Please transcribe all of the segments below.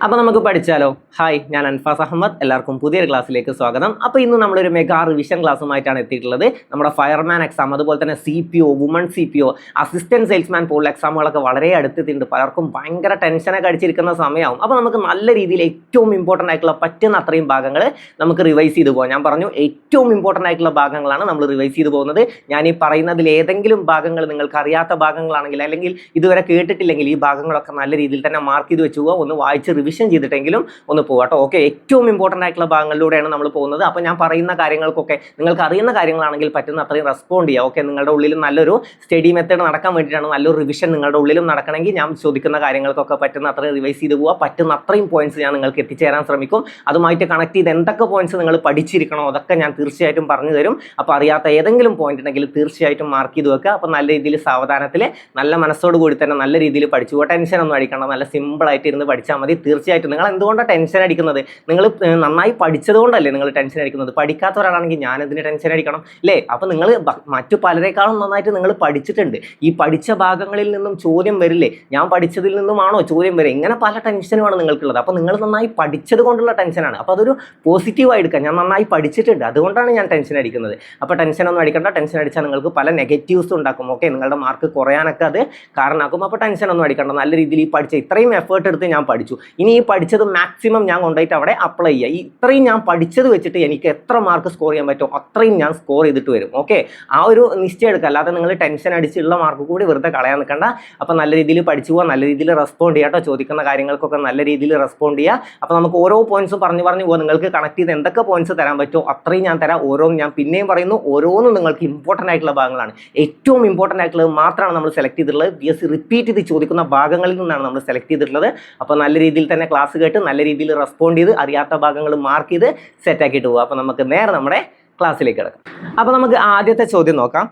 അപ്പോൾ നമുക്ക് പഠിച്ചാലോ. ഹായ്, ഞാൻ അൻഫാസ് അഹമ്മദ്. എല്ലാവർക്കും പുതിയൊരു ക്ലാസ്സിലേക്ക് സ്വാഗതം. അപ്പോൾ ഇന്ന് നമ്മളൊരു മെഗാ റിവിഷൻ ക്ലാസ്സുമായിട്ടാണ് എത്തിയിട്ടുള്ളത്. നമ്മുടെ ഫയർമാൻ എക്സാം, അതുപോലെ തന്നെ CPO, woman CPO, assistant salesman പോലുള്ള എക്സാമുകളൊക്കെ വളരെ അടുത്തെത്തിയിട്ടുണ്ട്. പലർക്കും ഭയങ്കര ടെൻഷനൊക്കെ അടിച്ചിരിക്കുന്ന സമയമാവും. അപ്പോൾ നമുക്ക് നല്ല രീതിയിൽ ഏറ്റവും ഇമ്പോർട്ടൻ്റ് ആയിട്ടുള്ള പറ്റുന്ന അത്രയും ഭാഗങ്ങൾ നമുക്ക് റിവൈസ് ചെയ്ത് പോകാം. ഞാൻ പറഞ്ഞു ഏറ്റവും ഇമ്പോർട്ടൻ്റ് ആയിട്ടുള്ള ഭാഗങ്ങളാണ് നമ്മൾ റിവൈസ് ചെയ്ത് പോകുന്നത്. ഞാൻ ഈ പറയുന്നതിൽ ഏതെങ്കിലും ഭാഗങ്ങൾ നിങ്ങൾക്ക് അറിയാത്ത ഭാഗങ്ങളാണെങ്കിൽ, അല്ലെങ്കിൽ ഇതുവരെ കേട്ടിട്ടില്ലെങ്കിൽ, ഈ ഭാഗങ്ങളൊക്കെ നല്ല രീതിയിൽ തന്നെ മാർക്ക് ചെയ്ത് വെച്ച് പോവുക. ഒന്ന് വായിച്ച് റിവിഷൻ ചെയ്തിട്ടെങ്കിലും ഒന്ന് പോകാട്ടോ. ഓക്കെ, ഏറ്റവും ഇമ്പോർട്ടൻ്റ് ആയിട്ടുള്ള ഭാഗങ്ങളിലൂടെയാണ് നമ്മൾ പോകുന്നത്. അപ്പോൾ ഞാൻ പറയുന്ന കാര്യങ്ങൾക്കൊക്കെ നിങ്ങൾക്ക് അറിയുന്ന കാര്യങ്ങളാണെങ്കിൽ പറ്റുന്ന അത്രയും റെസ്പോണ്ട് ചെയ്യുക. ഓക്കെ, നിങ്ങളുടെ ഉള്ളിൽ നല്ലൊരു സ്റ്റഡി മെത്തേഡ് നടക്കാൻ വേണ്ടിയിട്ടാണ്, നല്ലൊരു റിവിഷൻ നിങ്ങളുടെ ഉള്ളിലും നടക്കണമെങ്കിൽ ഞാൻ ചോദിക്കുന്ന കാര്യങ്ങൾക്കൊക്കെ പറ്റുന്ന അത്രയും റിവൈസ് ചെയ്ത് പോവുക. പറ്റുന്ന അത്രയും പോയിന്റ്സ് ഞാൻ നിങ്ങൾക്ക് എത്തിച്ചേരാൻ ശ്രമിക്കും. അതുമായിട്ട് കണക്ട് ചെയ്ത് എന്തൊക്കെ പോയിന്റ്സ് നിങ്ങൾ പഠിച്ചിരിക്കണോ അതൊക്കെ ഞാൻ തീർച്ചയായിട്ടും പറഞ്ഞു തരും. അപ്പോൾ അറിയാത്ത ഏതെങ്കിലും പോയിന്റ് ഉണ്ടെങ്കിൽ തീർച്ചയായിട്ടും മാർക്ക് ചെയ്ത് വെക്കുക. അപ്പോൾ നല്ല രീതിയിൽ സാവധാനത്തിൽ നല്ല മനസ്സോട് കൂടി തന്നെ നല്ല രീതിയിൽ പഠിച്ചു പോകാം. ടെൻഷൻ ഒന്നും അടിക്കണം, നല്ല സിമ്പിളായിട്ട് ഇരുന്ന് പഠിച്ചാൽ മതി. തീർച്ചയായിട്ടും നിങ്ങൾ എന്തുകൊണ്ടാണ് ടെൻഷൻ അടിക്കുന്നത്? നിങ്ങൾ നന്നായി പഠിച്ചത് കൊണ്ടല്ലേ നിങ്ങൾ ടെൻഷൻ അടിക്കുന്നത്? പഠിക്കാത്ത ഒരാളാണെങ്കിൽ ഞാൻ എന്തിന് ടെൻഷൻ അടിക്കണം അല്ലേ? അപ്പോൾ നിങ്ങൾ മറ്റു പലരെക്കാളും നന്നായിട്ട് നിങ്ങൾ പഠിച്ചിട്ടുണ്ട്. ഈ പഠിച്ച ഭാഗങ്ങളിൽ നിന്നും ചോദ്യം വരില്ലേ? ഞാൻ പഠിച്ചതിൽ നിന്നുമാണോ ചോദ്യം വരിക? ഇങ്ങനെ പല ടെൻഷനുമാണ് നിങ്ങൾക്കുള്ളത്. അപ്പോൾ നിങ്ങൾ നന്നായി പഠിച്ചത് കൊണ്ടുള്ള ടെൻഷനാണ്. അപ്പോൾ അതൊരു പോസിറ്റീവായി എടുക്കാം. ഞാൻ നന്നായി പഠിച്ചിട്ടുണ്ട്, അതുകൊണ്ടാണ് ഞാൻ ടെൻഷൻ അടിക്കുന്നത്. അപ്പോൾ ടെൻഷനൊന്നും അടിക്കണ്ട. ടെൻഷൻ അടിച്ചാൽ നിങ്ങൾക്ക് പല നെഗറ്റീവ്സ് ഉണ്ടാക്കും. ഓക്കെ, നിങ്ങളുടെ മാർക്ക് കുറയാനൊക്കെ അത് കാരണമാക്കും. അപ്പോൾ ടെൻഷനൊന്നും അടിക്കണ്ട. നല്ല രീതിയിൽ ഈ പഠിച്ച ഇത്രയും എഫേർട്ട് എടുത്ത് ഞാൻ പഠിച്ചു, ഇനി ഈ പഠിച്ചത് മാക്സിമം ഞാൻ കൊണ്ടുപോയിട്ട് അവിടെ അപ്ലൈ ചെയ്യുക. ഈ ഇത്രയും ഞാൻ പഠിച്ചത് വെച്ചിട്ട് എനിക്ക് എത്ര മാർക്ക് സ്കോർ ചെയ്യാൻ പറ്റുമോ അത്രയും ഞാൻ സ്കോർ ചെയ്തിട്ട് വരും. ഓക്കെ, ആ ഒരു നിശ്ചയം എടുക്കുക. അല്ലാതെ നിങ്ങൾ ടെൻഷൻ അടിച്ചുള്ള മാർക്ക് കൂടി വെറുതെ കളയാൻ നിൽക്കണ്ട. അപ്പോൾ നല്ല രീതിയിൽ പഠിച്ചു പോകാൻ, നല്ല രീതിയിൽ റെസ്പോണ്ട് ചെയ്യാം കേട്ടോ. ചോദിക്കുന്ന കാര്യങ്ങൾക്കൊക്കെ നല്ല രീതിയിൽ റെസ്പോണ്ട് ചെയ്യുക. അപ്പോൾ നമുക്ക് ഓരോ പോയിന്റ്സും പറഞ്ഞു പോകാം. നിങ്ങൾക്ക് കണക്ട് ചെയ്ത് എന്തൊക്കെ പോയിന്റ്സ് തരാൻ പറ്റുമോ അത്രയും ഞാൻ തരാം. ഓരോന്നും ഞാൻ പിന്നെയും പറയുന്നു, ഓരോന്നും നിങ്ങൾക്ക് ഇമ്പോർട്ടൻ്റ് ആയിട്ടുള്ള ഭാഗങ്ങളാണ്. ഏറ്റവും ഇമ്പോർട്ടൻ്റ് ആയിട്ടുള്ളത് മാത്രമാണ് നമ്മൾ സെലക്ട് ചെയ്തിട്ടുള്ളത്. PSC റിപ്പീറ്റ് ചെയ്ത് ചോദിക്കുന്ന ഭാഗങ്ങളിൽ നിന്നാണ് നമ്മൾ സെലക്ട് ചെയ്തിട്ടുള്ളത്. അപ്പോൾ നല്ല രീതിയിൽ തന്നെ ക്ലാസ് കേട്ട് നല്ല രീതിയിൽ റെസ്പോണ്ട് ചെയ്ത് അറിയാത്ത ഭാഗങ്ങൾ മാർക്ക് ചെയ്ത് സെറ്റാക്കിയിട്ട് പോകുക. അപ്പോൾ നമുക്ക് നേരെ നമ്മുടെ ക്ലാസ്സിലേക്ക് കിടക്കാം. അപ്പോൾ നമുക്ക് ആദ്യത്തെ ചോദ്യം നോക്കാം.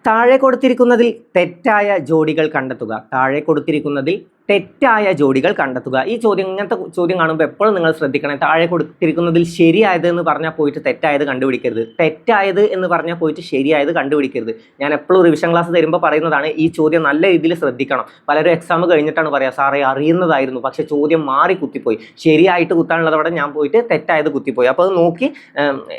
താഴെ കൊടുത്തിരിക്കുന്നതിൽ തെറ്റായ ജോഡികൾ കണ്ടെത്തുക. താഴെ കൊടുത്തിരിക്കുന്നതിൽ തെറ്റായ ജോഡികൾ കണ്ടെത്തുക. ഈ ചോദ്യം, ഇങ്ങനത്തെ ചോദ്യം കാണുമ്പോൾ എപ്പോഴും നിങ്ങൾ ശ്രദ്ധിക്കണം. താഴെ കൊടുത്തിരിക്കുന്നതിൽ ശരിയായത് എന്ന് പറഞ്ഞാൽ പോയിട്ട് തെറ്റായത് കണ്ടുപിടിക്കരുത്. തെറ്റായത് എന്ന് പറഞ്ഞാൽ പോയിട്ട് ശരിയായത് കണ്ടുപിടിക്കരുത്. ഞാൻ എപ്പോഴും റിവിഷൻ ക്ലാസ് തരുമ്പോൾ പറയുന്നതാണ്, ഈ ചോദ്യം നല്ല രീതിയിൽ ശ്രദ്ധിക്കണം. പലരും എക്സാം കഴിഞ്ഞിട്ടാണ് പറയുക, സാറേ അറിയുന്നതായിരുന്നു പക്ഷേ ചോദ്യം മാറി കുത്തിപ്പോയി, ശരിയായിട്ട് കുത്താനുള്ളത് അവിടെ ഞാൻ പോയിട്ട് തെറ്റായത് കുത്തിപ്പോയി. അപ്പോൾ അത് നോക്കി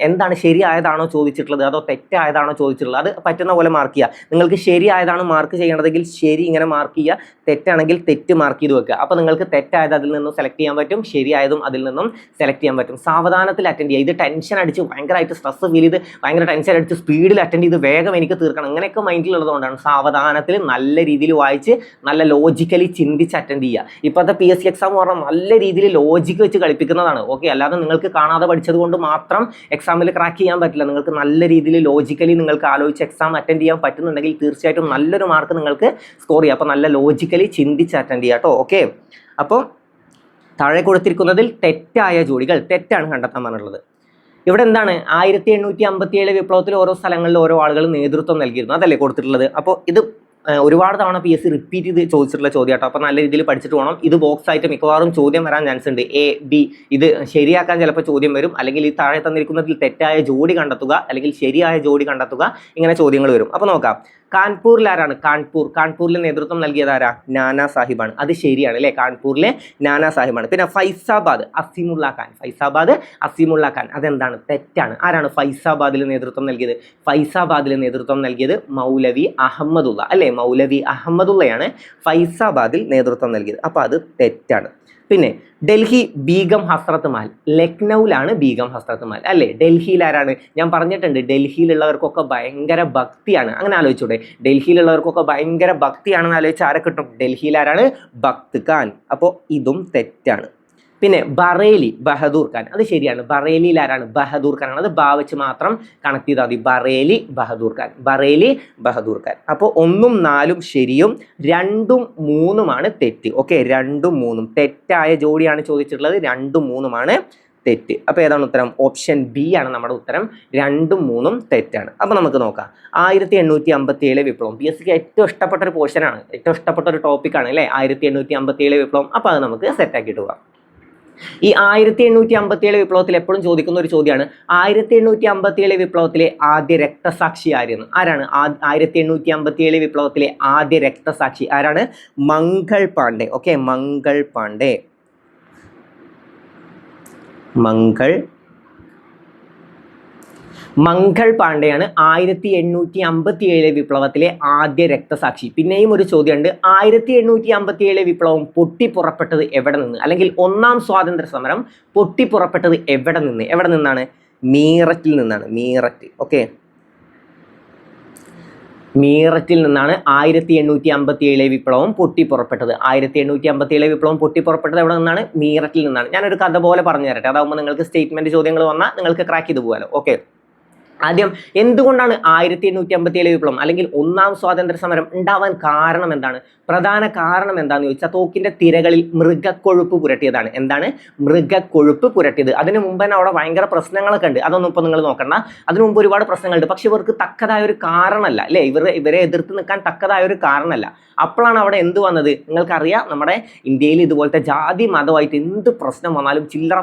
എന്താണ് ശരിയായതാണോ ചോദിച്ചിട്ടുള്ളത് അതോ തെറ്റായതാണോ ചോദിച്ചിട്ടുള്ളത്, അത് പറ്റുന്ന പോലെ മാർക്ക് ചെയ്യുക. നിങ്ങൾക്ക് ശരിയായതാണ് മാർക്ക് ചെയ്യേണ്ടതെങ്കിൽ ശരി ഇങ്ങനെ മാർക്ക് ചെയ്യുക, തെറ്റാണെങ്കിൽ തെറ്റ് മാർക്ക് ചെയ്ത് വെക്കുക. അപ്പോൾ നിങ്ങൾക്ക് തെറ്റായത് അതിൽ നിന്നും സെലക്ട് ചെയ്യാൻ പറ്റും, ശരിയായതും അതിൽ നിന്നും സെലക്ട് ചെയ്യാൻ പറ്റും. സാവധാനത്തിൽ അറ്റൻഡ് ചെയ്യുക. ഇത് ടെൻഷൻ അടിച്ച് ഭയങ്കരമായിട്ട് സ്ട്രെസ് ഫീൽ ചെയ്ത് ഭയങ്കര ടെൻഷൻ അടിച്ച് സ്പീഡിൽ അറ്റൻഡ് ചെയ്ത് വേഗം എനിക്ക് തീർക്കണം അങ്ങനെയൊക്കെ മൈൻഡിലുള്ളതുകൊണ്ടാണ് സാവധാനത്തിൽ നല്ല രീതിയിൽ വായിച്ച് നല്ല ലോജിക്കലി ചിന്തിച്ച് അറ്റൻഡ് ചെയ്യുക. ഇപ്പോഴത്തെ PSC എക്സാം എന്ന് പറഞ്ഞാൽ നല്ല രീതിയിൽ ലോജിക്ക് വെച്ച് കളിപ്പിക്കുന്നതാണ്. ഓക്കെ, അല്ലാതെ നിങ്ങൾക്ക് കാണാതെ പഠിച്ചത് കൊണ്ട് മാത്രം എക്സാമിൽ ക്രാക്ക് ചെയ്യാൻ പറ്റില്ല. നിങ്ങൾക്ക് നല്ല രീതിയിൽ ലോജിക്കലി നിങ്ങൾക്ക് ആലോചിച്ച് എക്സാം അറ്റൻഡ് ചെയ്യാൻ പറ്റുന്നുണ്ടെങ്കിൽ തീർച്ചയായിട്ടും നല്ലൊരു മാർക്ക് നിങ്ങൾക്ക് സ്കോർ ചെയ്യാം. അപ്പോൾ നല്ല ലോജിക്കലി ചിന്തിച്ച് അറ്റൻഡ് ചെയ്യുക കേട്ടോ. ഓക്കെ, അപ്പോൾ താഴെ കൊടുത്തിരിക്കുന്നതിൽ തെറ്റായ ജോഡികൾ തെറ്റാണ് കണ്ടെത്താൻ പറഞ്ഞിട്ടുള്ളത്. ഇവിടെ എന്താണ്, 1857 വിപ്ലവത്തിൽ ഓരോ സ്ഥലങ്ങളിൽ ഓരോ ആളുകൾ നേതൃത്വം നൽകിയിരുന്നു, അതല്ലേ കൊടുത്തിട്ടുള്ളത്. അപ്പോൾ ഇത് ഒരുപാട് തവണ PSC റിപ്പീറ്റ് ചെയ്ത് ചോദിച്ചിട്ടുള്ള ചോദ്യം കേട്ടോ. അപ്പോൾ നല്ല രീതിയിൽ പഠിച്ചിട്ട് പോകണം. ഇത് ബോക്സ് ആയിട്ട് മിക്കവാറും ചോദ്യം വരാൻ ചാൻസ് ഉണ്ട്. A, B ഇത് ശരിയാക്കാൻ ചിലപ്പോൾ ചോദ്യം വരും, അല്ലെങ്കിൽ ഈ താഴെ തന്നിരിക്കുന്നതിൽ തെറ്റായ ജോഡി കണ്ടെത്തുക, അല്ലെങ്കിൽ ശരിയായ ജോഡി കണ്ടെത്തുക, ഇങ്ങനെ ചോദ്യങ്ങൾ വരും. അപ്പോൾ നോക്കാം. കാൺപൂരിൽ ആരാണ്? കാൺപൂരിൽ നേതൃത്വം നൽകിയത് ആരാ? നാനാ സാഹിബാണ്. അത് ശരിയാണ് അല്ലേ, കാൺപൂരിലെ നാനാ സാഹിബാണ്. പിന്നെ ഫൈസാബാദ് അസീമുള്ള ഖാൻ അതെന്താണ്? തെറ്റാണ്. ആരാണ് ഫൈസാബാദിൽ നേതൃത്വം നൽകിയത്? ഫൈസാബാദിൽ നേതൃത്വം നൽകിയത് മൗലവി അഹമ്മദുള്ള അല്ലേ, മൗലവി അഹമ്മദുള്ളയാണ് ഫൈസാബാദിൽ നേതൃത്വം നൽകിയത്. അപ്പോൾ അത് തെറ്റാണ്. പിന്നെ ഡൽഹി ബീഗം ഹസ്രത്ത് മഹൽ, ലക്നൌവിലാണ് ബീഗം ഹസ്രത്ത് മഹൽ അല്ലേ. ഡൽഹിയിൽ ആരാണ്? ഞാൻ പറഞ്ഞിട്ടുണ്ട്, ഡൽഹിയിലുള്ളവർക്കൊക്കെ ഭയങ്കര ഭക്തിയാണ്. അങ്ങനെ ആലോചിച്ചൂടെ, ഡൽഹിയിലുള്ളവർക്കൊക്കെ ഭയങ്കര ഭക്തിയാണെന്ന് ആലോചിച്ച് ആരെ കിട്ടും? ഡൽഹിയിൽ ആരാണ്? ബക്ത് ഖാൻ. അപ്പോൾ ഇതും തെറ്റാണ്. പിന്നെ ബറേലി ബഹദൂർ ഖാൻ, അത് ശരിയാണ്. ബറേലിയിൽ ആരാണ്? ബഹദൂർ ഖാൻ ആണ്. അത് ഭാവിച്ച് മാത്രം കണക്ട് ചെയ്താൽ മതി. ബറേലി ബഹദൂർ ഖാൻ. അപ്പോൾ 1ഉം 4ഉം ശരിയും 2ഉം 3ഉമാണ് തെറ്റ്. ഓക്കെ, 2ഉം 3ഉം തെറ്റായ ജോഡിയാണ് ചോദിച്ചിട്ടുള്ളത്. 2ഉം 3ഉമാണ് തെറ്റ്. അപ്പോൾ ഏതാണ് ഉത്തരം? ഓപ്ഷൻ B ആണ് നമ്മുടെ ഉത്തരം. 2ഉം 3ഉം തെറ്റാണ്. അപ്പോൾ നമുക്ക് നോക്കാം. 1857 വിപ്ലവം PSCക്ക് ഏറ്റവും ഇഷ്ടപ്പെട്ട ഒരു പോർഷനാണ്, ഏറ്റവും ഇഷ്ടപ്പെട്ട ഒരു ടോപ്പിക്കാണ് അല്ലേ, 1857 വിപ്ലവം. അപ്പോൾ അത് നമുക്ക് സെറ്റാക്കിയിട്ട് പോകാം. ഈ 1857 വിപ്ലവത്തിൽ എപ്പോഴും ചോദിക്കുന്ന ഒരു ചോദ്യമാണ്, 1857 വിപ്ലവത്തിലെ ആദ്യ രക്തസാക്ഷി ആരെന്ന്? ആരാണ് 1857 വിപ്ലവത്തിലെ ആദ്യ രക്തസാക്ഷി? ആരാണ്? മംഗൾ പാണ്ഡെ. ഓക്കെ, മംഗൾ പാണ്ഡെ. മംഗൾ പാണ്ഡെയാണ് 1857 വിപ്ലവത്തിലെ ആദ്യ രക്തസാക്ഷി. പിന്നെയും ഒരു ചോദ്യമുണ്ട്, 1857 വിപ്ലവം പൊട്ടിപ്പുറപ്പെട്ടത് എവിടെ നിന്ന്, അല്ലെങ്കിൽ ഒന്നാം സ്വാതന്ത്ര്യ സമരം പൊട്ടിപ്പുറപ്പെട്ടത് എവിടെ നിന്നാണ്? മീററ്റിൽ നിന്നാണ്. ഓക്കെ, മീററ്റിൽ നിന്നാണ് 1857 വിപ്ലവം പൊട്ടിപ്പുറപ്പെട്ടത്. 1857 വിപ്ലവം പൊട്ടിപ്പുറപ്പെട്ടത് എവിടെ നിന്നാണ്? മീററ്റിൽ നിന്നാണ്. ഞാനൊരു കഥ പോലെ പറഞ്ഞു തരട്ടെ, അതാവുമ്പോൾ നിങ്ങൾക്ക് സ്റ്റേറ്റ്മെന്റ് ചോദ്യങ്ങൾ വന്നാൽ നിങ്ങൾക്ക് ക്രാക്ക് ചെയ്ത് പോകാലോ. ഓക്കെ, ആദ്യം എന്തുകൊണ്ടാണ് 1857 വിപ്ലവം അല്ലെങ്കിൽ ഒന്നാം സ്വാതന്ത്ര്യ സമരം ഉണ്ടാവാൻ കാരണം എന്താണ്? പ്രധാന കാരണം എന്താണെന്ന് ചോദിച്ചാൽ തോക്കിന്റെ തിരകളിൽ മൃഗക്കൊഴുപ്പ് പുരട്ടിയതാണ്. എന്താണ്? മൃഗക്കൊഴുപ്പ് പുരട്ടിയത്. അതിന് മുമ്പ് തന്നെ അവിടെ ഭയങ്കര പ്രശ്നങ്ങളൊക്കെ ഉണ്ട്, അതൊന്നും ഇപ്പോൾ നിങ്ങൾ നോക്കണ്ട. അതിനു മുമ്പ് ഒരുപാട് പ്രശ്നങ്ങളുണ്ട്, പക്ഷെ ഇവർക്ക് തക്കതായ ഒരു കാരണമല്ല, അല്ലേ? ഇവരെ എതിർത്ത് നിൽക്കാൻ തക്കതായ ഒരു കാരണമല്ല. അപ്പോഴാണ് അവിടെ എന്ത് വന്നത്? നിങ്ങൾക്കറിയാം, നമ്മുടെ ഇന്ത്യയിൽ ഇതുപോലത്തെ ജാതി മതമായിട്ട് എന്ത് പ്രശ്നം വന്നാലും ചില്ലറ,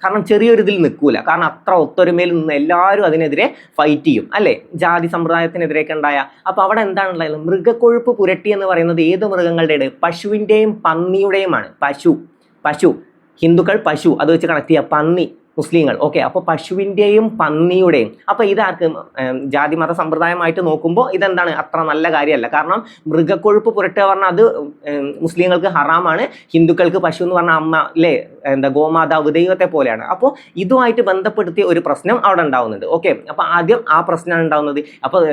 കാരണം ചെറിയൊരു ഇതിൽ നിൽക്കൂല, കാരണം അത്ര ഒത്തൊരുമയിൽ നിന്ന് എല്ലാവരും അതിനെതിരെ ഫൈറ്റ് ചെയ്യും, അല്ലേ? ജാതി സമ്പ്രദായത്തിനെതിരെയൊക്കെ ഉണ്ടായ. അപ്പൊ അവിടെ എന്താണ് ഉണ്ടായത്? മൃഗക്കൊഴുപ്പ് പുരട്ടി എന്ന് പറയുന്നത് ഏത് മൃഗങ്ങളുടെയാണ്? പശുവിന്റെയും പന്നിയുടെയുമാണ്. പശു ഹിന്ദുക്കൾ പശു, അത് വെച്ച് കണക്ട് ചെയ്യുക. പന്നി മുസ്ലിങ്ങൾ. ഓക്കെ, അപ്പോൾ പശുവിൻ്റെയും പന്നിയുടെയും. അപ്പോൾ ഇതാർക്ക് ജാതി മത സമ്പ്രദായമായിട്ട് നോക്കുമ്പോൾ ഇതെന്താണ്? അത്ര നല്ല കാര്യമല്ല. കാരണം മൃഗക്കൊഴുപ്പ് പുരട്ടുക പറഞ്ഞാൽ അത് മുസ്ലിങ്ങൾക്ക് ഹറാമാണ്, ഹിന്ദുക്കൾക്ക് പശു എന്ന് പറഞ്ഞാൽ അമ്മ, അല്ലേ, ഗോമാതാവ്, ദൈവത്തെ പോലെയാണ്. അപ്പോൾ ഇതുമായിട്ട് ബന്ധപ്പെടുത്തിയ ഒരു പ്രശ്നം അവിടെ ഉണ്ടാവുന്നുണ്ട്. ഓക്കെ, അപ്പോൾ ആദ്യം ആ പ്രശ്നമാണ് ഉണ്ടാവുന്നത്. അപ്പോൾ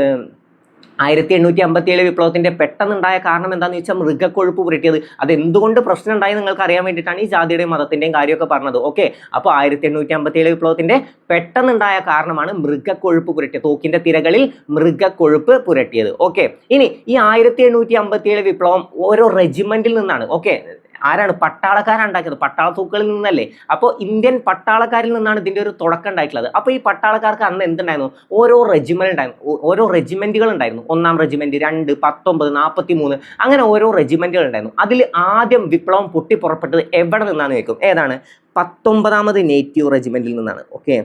1857 വിപ്ലവത്തിന്റെ പെട്ടെന്നുണ്ടായ കാരണം എന്താണെന്ന് വെച്ചാൽ മൃഗക്കൊഴുപ്പ് പുരട്ടിയത്. അത് എന്തുകൊണ്ട് പ്രശ്നം ഉണ്ടായി നിങ്ങൾക്ക് അറിയാൻ വേണ്ടിയിട്ടാണ് ഈ ജാതിയുടെയും മതത്തിന്റെയും കാര്യമൊക്കെ പറഞ്ഞത്. ഓക്കെ, അപ്പോൾ 1857 വിപ്ലവത്തിന്റെ പെട്ടെന്നുണ്ടായ കാരണമാണ് മൃഗക്കൊഴുപ്പ് പുരട്ടിയത്, തോക്കിന്റെ തിരകളിൽ മൃഗക്കൊഴുപ്പ് പുരട്ടിയത്. ഓക്കെ, ഇനി ഈ 1857 വിപ്ലവം ഓരോ റെജിമെന്റിൽ നിന്നാണ്. ഓക്കെ, ആരാണ്? പട്ടാളക്കാരാണ് ഉണ്ടാക്കിയത്, പട്ടാള തൂക്കുകളിൽ നിന്നല്ലേ. അപ്പോൾ ഇന്ത്യൻ പട്ടാളക്കാരിൽ നിന്നാണ് ഇതിന്റെ ഒരു തുടക്കം ഉണ്ടായിട്ടുള്ളത്. അപ്പോൾ ഈ പട്ടാളക്കാർക്ക് അന്ന് എന്തുണ്ടായിരുന്നു? ഓരോ റെജിമെന്റുകൾ ഉണ്ടായിരുന്നു. 1-ാം റെജിമെന്റ്, 2, 19, 43, അങ്ങനെ ഓരോ റെജിമെന്റുകൾ ഉണ്ടായിരുന്നു. അതിൽ ആദ്യം വിപ്ലവം പൊട്ടിപ്പുറപ്പെട്ടത് എവിടെ നിന്നാണ് ചോദിക്കും? ഏതാണ്? 19ാമത് നേറ്റീവ് റെജിമെന്റിൽ നിന്നാണ്. ഓക്കെ,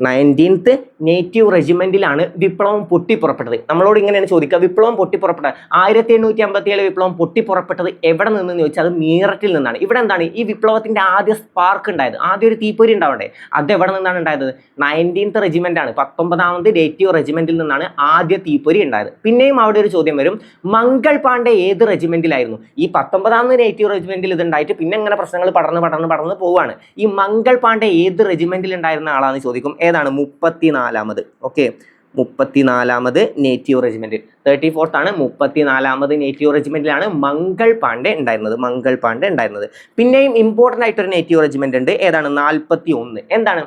19th നേറ്റീവ് റെജിമെന്റിലാണ് വിപ്ലവം പൊട്ടിപ്പുറപ്പെട്ടത്. നമ്മളോട് ഇങ്ങനെയാണ് ചോദിക്കുക, വിപ്ലവം പൊട്ടിപ്പുറപ്പെട്ടത് 1857 വിപ്ലവം പൊട്ടിപ്പുറപ്പെട്ടത് എവിടെ നിന്നെന്ന് ചോദിച്ചാൽ അത് മീററ്റിൽ നിന്നാണ്. ഇവിടെ എന്താണ്? ഈ വിപ്ലവത്തിന്റെ ആദ്യ സ്പാർക്ക് ഉണ്ടായത്, ആദ്യം ഒരു തീപ്പൊരി ഉണ്ടാവണ്ടേ, അത് എവിടെ നിന്നാണ് ഉണ്ടായത്? 19th റെജിമെന്റ് ആണ്, 19ാമത് നേറ്റീവ് റെജിമെന്റിൽ നിന്നാണ് ആദ്യ തീപ്പൊരി ഉണ്ടായത്. പിന്നെയും അവിടെ ഒരു ചോദ്യം വരും, മംഗൾ പാണ്ഡെ ഏത് റെജിമെന്റിലായിരുന്നു? ഈ 19ാമത് നേറ്റീവ് റെജിമെന്റിൽ ഇതുണ്ടായിട്ട് പിന്നെ ഇങ്ങനെ പ്രശ്നങ്ങൾ പടർന്ന് പോവുകയാണ്. ഈ മംഗൾ പാണ്ഡെ ഏത് റെജിമെന്റിൽ ഉണ്ടായിരുന്ന ആളാന്ന് ചോദിക്കും. ഏതാണ്? 34ാമത്. ഓക്കെ, 34ാമത് നേറ്റീവ് റെജിമെന്റ്, 34th ആണ്. 34ാമത് നേറ്റീവ് റെജിമെന്റിലാണ് മംഗൾ പാണ്ഡെ ഉണ്ടായിരുന്നത്. പിന്നെയും ഇമ്പോർട്ടന്റ് ആയിട്ടൊരു നേറ്റീവ് റെജിമെന്റ് ഉണ്ട്. ഏതാണ്? 41. എന്താണ്?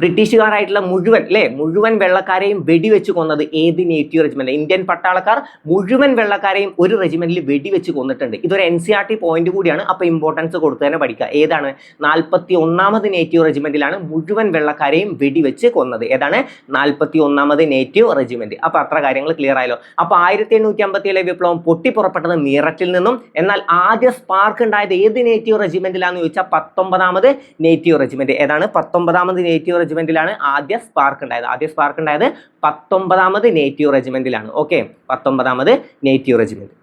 ബ്രിട്ടീഷുകാരായിട്ടുള്ള മുഴുവൻ വെള്ളക്കാരെയും വെടിവെച്ച് കൊന്നത് ഏത് നേറ്റീവ് റെജിമെന്റ്? ഇന്ത്യൻ പട്ടാളക്കാർ മുഴുവൻ വെള്ളക്കാരെയും ഒരു റെജിമെന്റിൽ വെടിവെച്ച് കൊന്നിട്ടുണ്ട്. ഇതൊരു NCERT പോയിന്റ് കൂടിയാണ്, അപ്പൊ ഇമ്പോർട്ടൻസ് കൊടുത്ത് തന്നെ പഠിക്കുക. ഏതാണ്? 41ാമത് നേറ്റീവ് റെജിമെന്റിലാണ് മുഴുവൻ വെള്ളക്കാരെയും വെടിവെച്ച് കൊന്നത്. ഏതാണ്? 41ാമത് നേറ്റീവ് റെജിമെന്റ്. അപ്പൊ അത്ര കാര്യങ്ങൾ ക്ലിയർ ആയല്ലോ. അപ്പൊ 1857 വിപ്ലവം പൊട്ടിപ്പുറപ്പെട്ടത് മീററ്റിൽ നിന്നും. എന്നാൽ ആദ്യ സ്പാർക്ക് ഉണ്ടായത് ഏത് നേറ്റീവ് റെജിമെന്റിലാന്ന് ചോദിച്ചാൽ 19ാമത് നേറ്റീവ് റെജിമെന്റ്. ഏതാണ്? 19ാമത് നേറ്റീവ് റെജിമെന്റിലാണ് ആദ്യ സ്പാർക്ക് ഉണ്ടായത്. 19ാമത് നേറ്റീവ് റെജിമെന്റിലാണ്. ഓക്കെ, 19ാമത് നേറ്റീവ് റെജിമെന്റ്.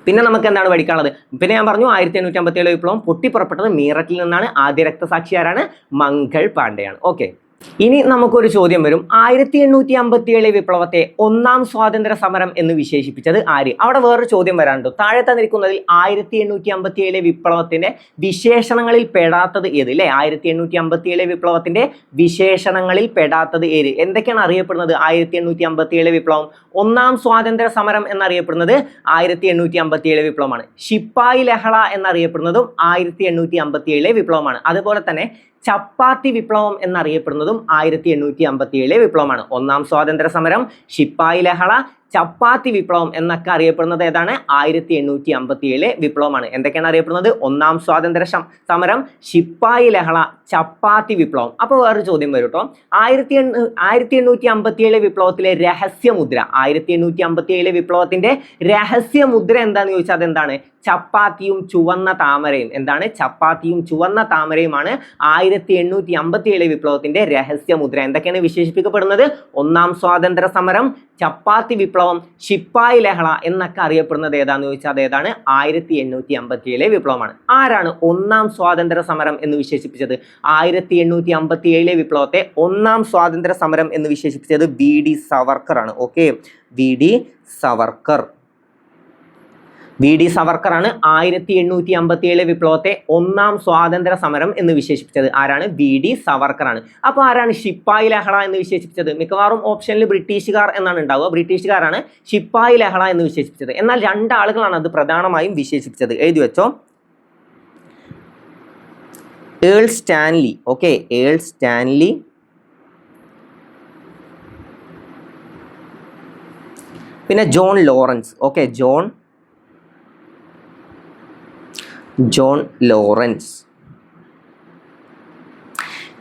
പിന്നെ നമുക്ക് എന്താണ് പഠിക്കാനുള്ളത്? പിന്നെ ഞാൻ പറഞ്ഞു 1857 വിപ്ലവം പൊട്ടിപ്പുറപ്പെട്ടത് മീററ്റിൽ നിന്നാണ്. ആദ്യ രക്തസാക്ഷി ആരാണ്? മംഗൾ പാണ്ഡെയാണ്. ഓക്കെ, ഇനി നമുക്കൊരു ചോദ്യം വരും, 1857 വിപ്ലവത്തെ ഒന്നാം സ്വാതന്ത്ര്യ സമരം എന്ന് വിശേഷിപ്പിച്ചത് ആര്? അവിടെ വേറൊരു ചോദ്യം വരാനുണ്ട്. താഴെ തന്നിരിക്കുന്നതിൽ 1857 വിപ്ലവത്തിന്റെ വിശേഷണങ്ങളിൽ പെടാത്തത് ഏത്? അല്ലെ, 1857 വിപ്ലവത്തിന്റെ വിശേഷണങ്ങളിൽ പെടാത്തത് ഏത്? എന്തൊക്കെയാണ് അറിയപ്പെടുന്നത്? 1857 വിപ്ലവം ഒന്നാം സ്വാതന്ത്ര്യ സമരം എന്നറിയപ്പെടുന്നത് 1857 വിപ്ലവമാണ്. ശിപ്പായി ലഹള എന്നറിയപ്പെടുന്നതും 1857 വിപ്ലവമാണ്. അതുപോലെ തന്നെ ചപ്പാത്തി വിപ്ലവം എന്നറിയപ്പെടുന്നതും 1857 വിപ്ലവമാണ്. ഒന്നാം സ്വാതന്ത്ര്യ സമരം, ശിപ്പായി ലഹള, ചപ്പാത്തി വിപ്ലവം എന്നൊക്കെ അറിയപ്പെടുന്നത് ഏതാണ്? 1857 വിപ്ലവമാണ്. എന്തൊക്കെയാണ് അറിയപ്പെടുന്നത്? ഒന്നാം സ്വാതന്ത്ര്യ സമരം, ശിപ്പായി ലഹള, ചപ്പാത്തി വിപ്ലവം. അപ്പോൾ വേറൊരു ചോദ്യം വരും കേട്ടോ, 1857 വിപ്ലവത്തിലെ രഹസ്യമുദ്ര, 1857 വിപ്ലവത്തിന്റെ രഹസ്യമുദ്ര എന്താന്ന് ചോദിച്ചാൽ അതെന്താണ്? ചപ്പാത്തിയും ചുവന്ന താമരയും. എന്താണ്? ചപ്പാത്തിയും ചുവന്ന താമരയുമാണ് 1857 വിപ്ലവത്തിന്റെ രഹസ്യമുദ്ര. എന്തൊക്കെയാണ് വിശേഷിപ്പിക്കപ്പെടുന്നത്? ഒന്നാം സ്വാതന്ത്ര്യ സമരം, ചപ്പാത്തി വിപ്ലവം, വിപ്ലവം, ശിപ്പായി ലഹള എന്നൊക്കെ അറിയപ്പെടുന്നത് ഏതാന്ന് ചോദിച്ചാൽ അത് ഏതാണ്? 1857 വിപ്ലവമാണ്. ആരാണ് ഒന്നാം സ്വാതന്ത്ര്യ സമരം എന്ന് വിശേഷിപ്പിച്ചത്? 1857 വിപ്ലവത്തെ ഒന്നാം സ്വാതന്ത്ര്യ സമരം എന്ന് വിശേഷിപ്പിച്ചത് VD സവർക്കർ ആണ്. Okay, VD Savarkar. VD Savarkar ആണ് 1857 വിപ്ലവത്തെ ഒന്നാം സ്വാതന്ത്ര്യ സമരം എന്ന് വിശേഷിപ്പിച്ചത്. ആരാണ്? VD സവർക്കർ ആണ്. അപ്പോൾ ആരാണ് ശിപ്പായി ലഹള എന്ന് വിശേഷിപ്പിച്ചത്? മിക്കവാറും ഓപ്ഷനിൽ ബ്രിട്ടീഷുകാർ എന്നാണ് ഉണ്ടാവുക. ബ്രിട്ടീഷുകാരാണ് ശിപ്പായി ലഹള എന്ന് വിശേഷിപ്പിച്ചത്. എന്നാൽ രണ്ടാളുകളാണ് അത് പ്രധാനമായും വിശേഷിപ്പിച്ചത്. എഴുതി വെച്ചോ. Earl Stanley. Okay, Earl Stanley, പിന്നെ John Lawrence. Okay, John Lawrence.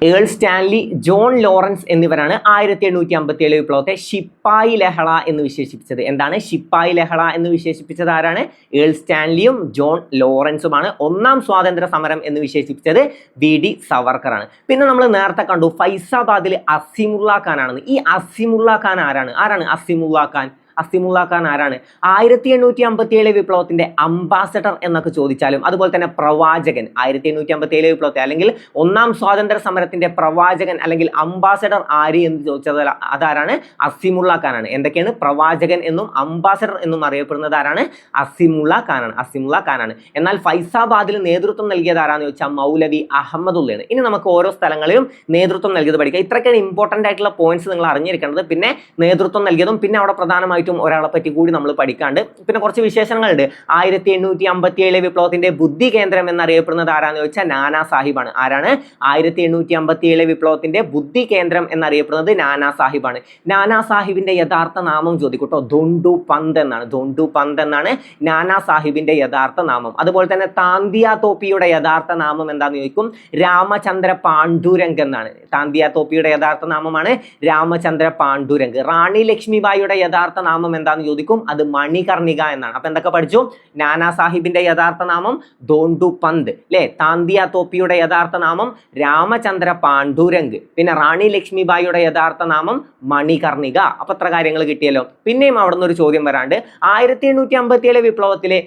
Earl Stanley, John Lawrence എന്നിവരാണ് 1857 വിപ്ലവത്തെ ശിപ്പായി ലഹള എന്ന് വിശേഷിപ്പിച്ചത്. എന്താണ് ശിപ്പായി ലഹള എന്ന് വിശേഷിപ്പിച്ചത്? ആരാണ്? ഏൾ സ്റ്റാൻലിയും ജോൺ ലോറൻസുമാണ്. ഒന്നാം സ്വാതന്ത്ര്യ സമരം എന്ന് വിശേഷിപ്പിച്ചത് VD സവർക്കർ ആണ്. പിന്നെ നമ്മൾ നേരത്തെ കണ്ടു ഫൈസാബാദിൽ അസിമുള്ള ഖാൻ ആണെന്ന്. ഈ അസിമുള്ള ഖാൻ ആരാണ്? അസിമുള്ള ഖാൻ. അസിമുള്ള ഖാൻ ആരാണ്? 1857 വിപ്ലവത്തിന്റെ അംബാസഡർ എന്നൊക്കെ ചോദിച്ചാലും, അതുപോലെ തന്നെ പ്രവാചകൻ, 1857 വിപ്ലവത്തെ അല്ലെങ്കിൽ ഒന്നാം സ്വാതന്ത്ര്യ സമരത്തിന്റെ പ്രവാചകൻ അല്ലെങ്കിൽ അംബാസഡർ ആര് എന്ന് ചോദിച്ചത് അതാരാണ്? അസിമുള്ള ഖാനാണ്. എന്തൊക്കെയാണ്? പ്രവാചകൻ എന്നും അംബാസഡർ എന്നും അറിയപ്പെടുന്നത് ആരാണ്? അസിമുള്ള ഖാനാണ്. എന്നാൽ ഫൈസാബാദിൽ നേതൃത്വം നൽകിയത് ആരാന്ന് ചോദിച്ചാൽ മൗലവി അഹമ്മദുള്ളയാണ്. ഇനി നമുക്ക് ഓരോ സ്ഥലങ്ങളിലും നേതൃത്വം നൽകിയത് പഠിക്കാം. ഇത്രയ്ക്കാണ് ഇമ്പോർട്ടന്റ് ആയിട്ടുള്ള പോയിന്റ്സ് നിങ്ങൾ അറിഞ്ഞിരിക്കേണ്ടത്. പിന്നെ നേതൃത്വം നൽകിയതും പിന്നെ അവിടെ പ്രധാനമായി ഒരാളെ പറ്റി കൂടി നമ്മൾ പഠിക്കാണ്ട്. പിന്നെ കുറച്ച് വിശേഷങ്ങളുണ്ട്. 1857 വിപ്ലവത്തിന്റെ ബുദ്ധി കേന്ദ്രം എന്നറിയപ്പെടുന്നത് ആരാന്ന് ചോദിച്ചാൽ നാനാ സാഹിബാണ്. ആരാണ്? 1857 വിപ്ലവത്തിന്റെ ബുദ്ധി കേന്ദ്രം എന്നറിയപ്പെടുന്നത് നാനാ സാഹിബാണ്. നാനാ സാഹിബിന്റെ യഥാർത്ഥ നാമം ചോദിക്കൂട്ടോ. ധോണ്ടു പന്ത് എന്നാണ് നാനാ സാഹിബിന്റെ യഥാർത്ഥ നാമം. അതുപോലെ തന്നെ താന്തിയ തോപ്പിയുടെ യഥാർത്ഥ നാമം എന്താന്ന് ചോദിക്കും? രാമചന്ദ്ര പാണ്ഡുരംഗ് എന്നാണ്. താന്തിയ തോപ്പിയുടെ യഥാർത്ഥ നാമമാണ് രാമചന്ദ്ര പാണ്ഡുരംഗ്. റാണി ലക്ഷ്മിബായിയുടെ യഥാർത്ഥ നാമം എന്താന്ന് ചോദിക്കും? അത് മണികർണിക എന്നാണ്. അപ്പൊ എന്തൊക്കെ പഠിച്ചു? നാനാ സാഹിബിന്റെ യഥാർത്ഥ നാമം ധോണ്ടു പന്ത്, അല്ലെ? താന്തിയ തോപ്പിയുടെ യഥാർത്ഥ നാമം രാമചന്ദ്ര പാണ്ഡുരംഗ്. പിന്നെ റാണി ലക്ഷ്മിബായിയുടെ യഥാർത്ഥ നാമം മണികർണിക. അപ്പൊ എത്ര കാര്യങ്ങൾ കിട്ടിയല്ലോ. പിന്നെയും അവിടെ നിന്ന് ഒരു ചോദ്യം വരാണ്ട്. 1857 വിപ്ലവത്തിലെ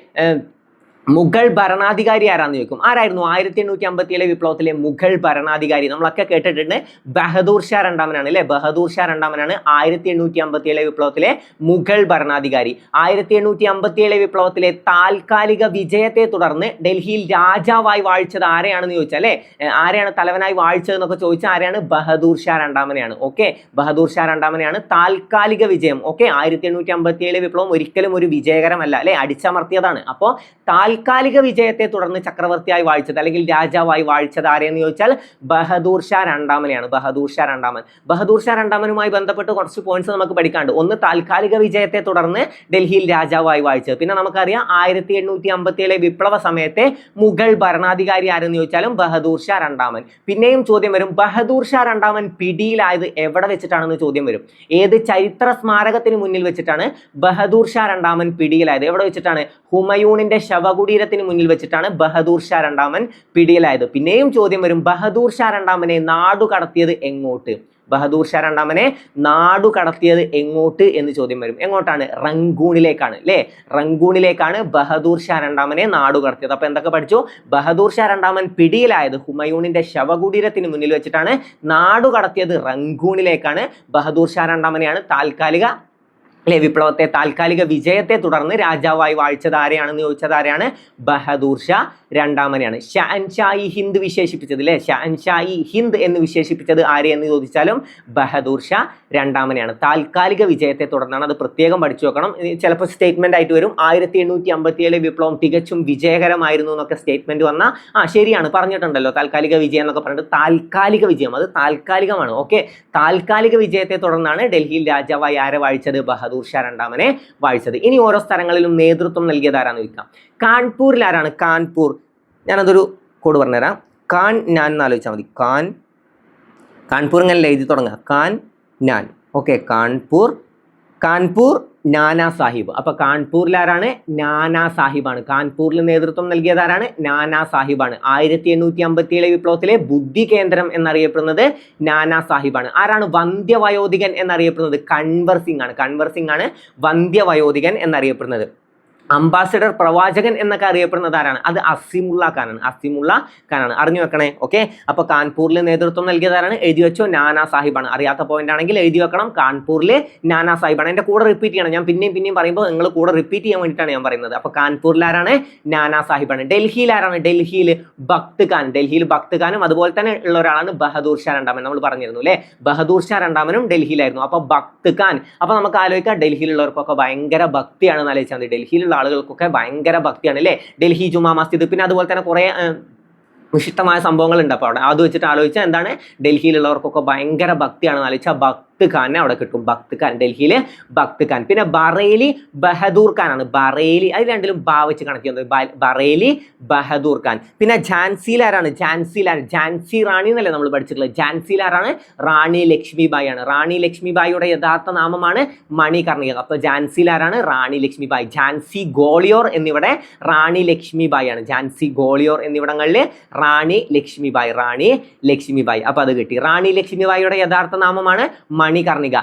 മുഗൾ ഭരണാധികാരി ആരാന്ന് ചോദിക്കും. ആരായിരുന്നു 1857 വിപ്ലവത്തിലെ മുഗൾ ഭരണാധികാരി? നമ്മളൊക്കെ കേട്ടിട്ടുണ്ട്, ബഹദൂർ ഷാ രണ്ടാമനാണ്, അല്ലെ? ബഹദൂർ ഷാ രണ്ടാമനാണ് 1857 വിപ്ലവത്തിലെ മുഗൾ ഭരണാധികാരി. 1857 വിപ്ലവത്തിലെ താൽക്കാലിക വിജയത്തെ തുടർന്ന് ഡൽഹിയിൽ രാജാവായി വാഴിച്ചത് ആരെയാണെന്ന് ചോദിച്ചാൽ, അല്ലെ? ആരെയാണ് തലവനായി വാഴിച്ചതെന്നൊക്കെ ചോദിച്ചാൽ ആരെയാണ്? ബഹദൂർ ഷാ രണ്ടാമനെയാണ്. ഓക്കെ, ബഹദൂർ ഷാ രണ്ടാമനെയാണ് താൽക്കാലിക വിജയം. ഓക്കെ, 1857 വിപ്ലവം ഒരിക്കലും ഒരു വിജയകരമല്ല, അല്ലെ? അടിച്ചമർത്തിയതാണ്. അപ്പോൾ താൽക്കാലിക വിജയത്തെ തുടർന്ന് ചക്രവർത്തിയായി വാഴിച്ചത് അല്ലെങ്കിൽ രാജാവായി വാഴിച്ചത് ആരെയെന്ന് ചോദിച്ചാൽ ബഹദൂർ ഷാ രണ്ടാമനെയാണ്. ബഹദൂർ ഷാ രണ്ടാമനുമായി ബന്ധപ്പെട്ട് കുറച്ച് പോയിന്റ്സ് നമുക്ക് പഠിക്കാണ്ട്. ഒന്ന്, താൽക്കാലിക വിജയത്തെ തുടർന്ന് ഡൽഹിയിൽ രാജാവായി വാഴിച്ചത്. പിന്നെ നമുക്കറിയാം 1857 വിപ്ലവ സമയത്തെ മുഗൾ ഭരണാധികാരി ആരെന്ന് ചോദിച്ചാലും ബഹദൂർ ഷാ രണ്ടാമൻ. പിന്നെയും ചോദ്യം വരും, ബഹദൂർ ഷാ രണ്ടാമൻ പിടിയിലായത് എവിടെ വെച്ചിട്ടാണെന്ന് ചോദ്യം വരും. ഏത് ചരിത്ര സ്മാരകത്തിന് മുന്നിൽ വെച്ചിട്ടാണ് ബഹദൂർ ഷാ രണ്ടാമൻ പിടിയിലായത്? എവിടെ വെച്ചിട്ടാണ്? ഹുമയൂണിന്റെ ശവകുടീരത്തിന് മുന്നിൽ വെച്ചിട്ടാണ് ബഹദൂർ ഷാ രണ്ടാമൻ പിടിയിലായത്. പിന്നെയും ചോദ്യം വരും, ബഹദൂർ ഷാ രണ്ടാമനെ നാടു കടത്തിയത് എങ്ങോട്ട്? ബഹദൂർ ഷാ രണ്ടാമനെ നാടു കടത്തിയത് എങ്ങോട്ട് എന്ന് ചോദ്യം വരും. എങ്ങോട്ടാണ്? റങ്കൂണിലേക്കാണ്, അല്ലെ? റങ്കൂണിലേക്കാണ് ബഹദൂർ ഷാ രണ്ടാമനെ നാടു കടത്തിയത്. അപ്പൊ എന്തൊക്കെ പഠിച്ചു? ബഹദൂർ ഷാ രണ്ടാമൻ പിടിയിലായത് ഹുമയൂണിന്റെ ശവകുടീരത്തിന് മുന്നിൽ വെച്ചിട്ടാണ്. നാടു കടത്തിയത് റങ്കൂണിലേക്കാണ്. ബഹദൂർ ഷാ രണ്ടാമനെയാണ് താൽക്കാലിക, അല്ലെ, വിപ്ലവത്തെ താൽക്കാലിക വിജയത്തെ തുടർന്ന് രാജാവായി വാഴിച്ചത് ആരെയാണെന്ന് ചോദിച്ചത് ആരെയാണ്? ബഹദൂർ ഷാ രണ്ടാമനെയാണ്. ഷഹൻഷായി ഹിന്ദ് വിശേഷിപ്പിച്ചത്, അല്ലെ? ഷഹൻഷായി ഹിന്ദ് എന്ന് വിശേഷിപ്പിച്ചത് ആരെയെന്ന് ചോദിച്ചാലും ബഹദൂർ ഷാ രണ്ടാമനെയാണ്. താൽക്കാലിക വിജയത്തെ തുടർന്നാണ്. അത് പ്രത്യേകം പഠിച്ചു വെക്കണം. ചിലപ്പോൾ സ്റ്റേറ്റ്മെന്റ് ആയിട്ട് വരും, 1857 വിപ്ലവം തികച്ചും വിജയകരമായിരുന്നു എന്നൊക്കെ സ്റ്റേറ്റ്മെന്റ് വന്നാൽ ശരിയാണ്, പറഞ്ഞിട്ടുണ്ടല്ലോ താൽക്കാലിക വിജയം എന്നൊക്കെ പറഞ്ഞിട്ട്. താൽക്കാലിക വിജയം, അത് താൽക്കാലികമാണ്. ഓക്കെ, താൽക്കാലിക വിജയത്തെ തുടർന്നാണ് ഡൽഹിയിൽ രാജാവായി ആരെ വാഴിച്ചത്? ബഹദൂർ ഷാ രണ്ടാമനെ വാഴിച്ചത്. ഇനി ഓരോ സ്ഥലങ്ങളിലും നേതൃത്വം നൽകിയത് ആരാന്ന് ചോദിക്കാം. കാൺപൂരിൽ ആരാണ്? കാൺപൂർ, ഞാനതൊരു കോഡ് പറഞ്ഞുതരാം. കാൻ ഞാൻ എന്ന് ആലോചിച്ചാൽ മതി. കാൺപൂർ ഇങ്ങനെ എഴുതി തുടങ്ങുക. കാൻ ഞാൻ. ഓക്കെ, കാൺപൂർ നാനാ സാഹിബ്. അപ്പൊ കാൺപൂരിൽ ആരാണ്? നാനാ സാഹിബാണ്. കാൺപൂരിൽ നേതൃത്വം നൽകിയത് ആരാണ്? നാനാ സാഹിബാണ്. 1857 വിപ്ലവത്തിലെ ബുദ്ധി കേന്ദ്രം എന്നറിയപ്പെടുന്നത് നാനാ സാഹിബാണ്. ആരാണ് വന്ധ്യവയോധികൻ എന്നറിയപ്പെടുന്നത്? കൻവർ സിംഗ് ആണ്. കൻവർ സിംഗ് ആണ് വന്ധ്യവയോധികൻ എന്നറിയപ്പെടുന്നത്. അംബാസിഡർ, പ്രവാചകൻ എന്നൊക്കെ അറിയപ്പെടുന്നത് ആരാണ്? അത് അസീമുള്ള ഖാനാണ്. അസീമുള്ള ഖാനാണ്. അറിഞ്ഞു വെക്കണേ. ഓക്കെ, അപ്പൊ കാൺപൂരിൽ നേതൃത്വം നൽകിയതാരാണ്? എഴുതി വെച്ചോ, നാനാ സാഹിബാണ്. അറിയാത്ത പോയിന്റ് ആണെങ്കിൽ എഴുതി വെക്കണം. കാൺപൂരിൽ നാനാ സാഹിബാണ്. എന്റെ കൂടെ റിപ്പീറ്റ് ചെയ്യണം. ഞാൻ പിന്നെയും പറയുമ്പോൾ നിങ്ങൾ കൂടെ റിപ്പീറ്റ് ചെയ്യാൻ വേണ്ടിയിട്ടാണ് ഞാൻ പറയുന്നത്. അപ്പൊ കാൺപൂരിൽ ആരാണ്? നാനാ സാഹിബാണ്. ഡൽഹിയിൽ ആരാണ്? ഡൽഹിയിൽ ഭക്ത് ഖാൻ. ഡൽഹിയിൽ ഭക്ത് ഖാനും അതുപോലെ തന്നെ ഉള്ള ഒരാളാണ് ബഹദൂർ ഷാ രണ്ടാമൻ. നമ്മൾ പറഞ്ഞിരുന്നു അല്ലെ, ബഹദൂർ ഷാ രണ്ടാമനും ഡൽഹിയിലായിരുന്നു. അപ്പൊ ഭക്ത് ഖാൻ. അപ്പൊ നമുക്ക് ആലോചിക്കാം, ഡൽഹിയിലുള്ളവർക്കൊക്കെ ഭയങ്കര ഭക്തിയാണെന്ന് ആലോചിച്ചാൽ മതി. ഡൽഹിയിലുള്ള ആളുകൾക്കൊക്കെ ഭയങ്കര ഭക്തിയാണ് അല്ലെ. ഡൽഹി ജുമാ മസ്ജിദ്, പിന്നെ അതുപോലെ തന്നെ കുറെ വിശിഷ്ടമായ സംഭവങ്ങൾ ഉണ്ട്. അപ്പോൾ അവിടെ അത് വെച്ചിട്ട് ആലോചിച്ചാൽ എന്താണ്? ഡൽഹിയിലുള്ളവർക്കൊക്കെ ഭയങ്കര ഭക്തിയാണെന്ന് ആലോചിച്ചാൽ ഭക്ത് ഖാനെ അവിടെ കിട്ടും. ഭക്ത് ഖാൻ, ഡൽഹിയിലെ ഭക്ത് ഖാൻ. പിന്നെ ബറേലി ബഹദൂർ ഖാൻ ആണ്. ബറേലി, അത് രണ്ടിലും ബാ വെച്ച് കണക്ട് ചെയ്യുന്നത്. ബറേലി ബഹദൂർ ഖാൻ. പിന്നെ ഝാൻസിയിൽ ആരാണ്? ഝാൻസി റാണി എന്നല്ലേ നമ്മൾ പഠിച്ചിട്ടുള്ളത്. ഝാൻസിയിൽ ആരാണ്? റാണി ലക്ഷ്മിബായി ആണ്. റാണി ലക്ഷ്മിബായിയുടെ യഥാർത്ഥ നാമമാണ് മണികർണിക. അപ്പൊ ഝാൻസിയിൽ ആരാണ്? റാണി ലക്ഷ്മിബായി. ഝാൻസി, ഗോളിയോർ എന്നിവിടെ റാണി ലക്ഷ്മിബായി ആണ്. ഝാൻസി, ഗോളിയോർ എന്നിവിടങ്ങളിൽ റാണി ലക്ഷ്മിബായി. അപ്പൊ അത് കിട്ടി. റാണി ലക്ഷ്മിബായിയുടെ യഥാർത്ഥ നാമമാണ് മണികർണിക.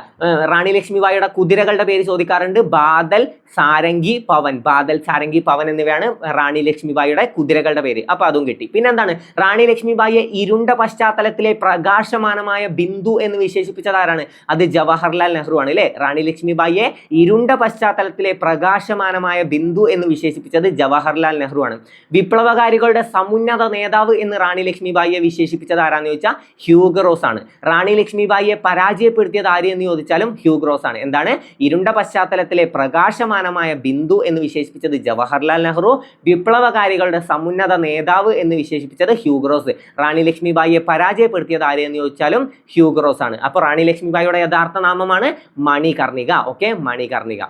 റാണി ലക്ഷ്മിബായിയുടെ കുതിരകളുടെ പേര് ചോദിക്കാറുണ്ട്. ബാദൽ, സാരംഗി, പവൻ. ബാദൽ, സാരംഗി, പവൻ എന്നിവയാണ് റാണി ലക്ഷ്മിബായിയുടെ കുതിരകളുടെ പേര്. അപ്പൊ അതും കിട്ടി. പിന്നെന്താണ്? റാണി ലക്ഷ്മിബായിയെ ഇരുണ്ട പശ്ചാത്തലത്തിലെ പ്രകാശമാനമായ ബിന്ദു എന്ന് വിശേഷിപ്പിച്ചത് ആരാണ്? അത് ജവഹർലാൽ നെഹ്റു ആണ് അല്ലെ. റാണി ലക്ഷ്മിബായിയെ ഇരുണ്ട പശ്ചാത്തലത്തിലെ പ്രകാശമാനമായ ബിന്ദു എന്ന് വിശേഷിപ്പിച്ചത് ജവഹർലാൽ നെഹ്റു ആണ്. വിപ്ലവകാരികളുടെ സമുന്നത നേതാവ് എന്ന് റാണി ലക്ഷ്മിബായിയെ വിശേഷിപ്പിച്ചത് ആരാന്ന് ചോദിച്ചാൽ ഹ്യൂഗോ റോസ് ആണ്. റാണി ലക്ഷ്മിബായിയെ പരാജയപ്പെടുത്തിയത് ആര് എന്ന് ചോദിച്ചാലും ഹ്യൂഗോ റോസ് ആണ്. എന്താണ്? ഇരുണ്ട പശ്ചാത്തലത്തിലെ പ്രകാശമാനമായ ബിന്ദു എന്ന് വിശേഷിപ്പിച്ചത് ജവഹർലാൽ നെഹ്റു. വിപ്ലവകാരികളുടെ സമുന്നത നേതാവ് എന്ന് വിശേഷിപ്പിച്ചത് ഹ്യൂഗോ റോസ്. റാണി ലക്ഷ്മിബായിയെ പരാജയപ്പെടുത്തിയത് ആര് എന്ന് ചോദിച്ചാലും ഹ്യൂഗോ റോസ് ആണ്. അപ്പൊ റാണി ലക്ഷ്മിബായിയുടെ യഥാർത്ഥ നാമമാണ് മണികർണിക. ഓക്കെ, മണികർണിക.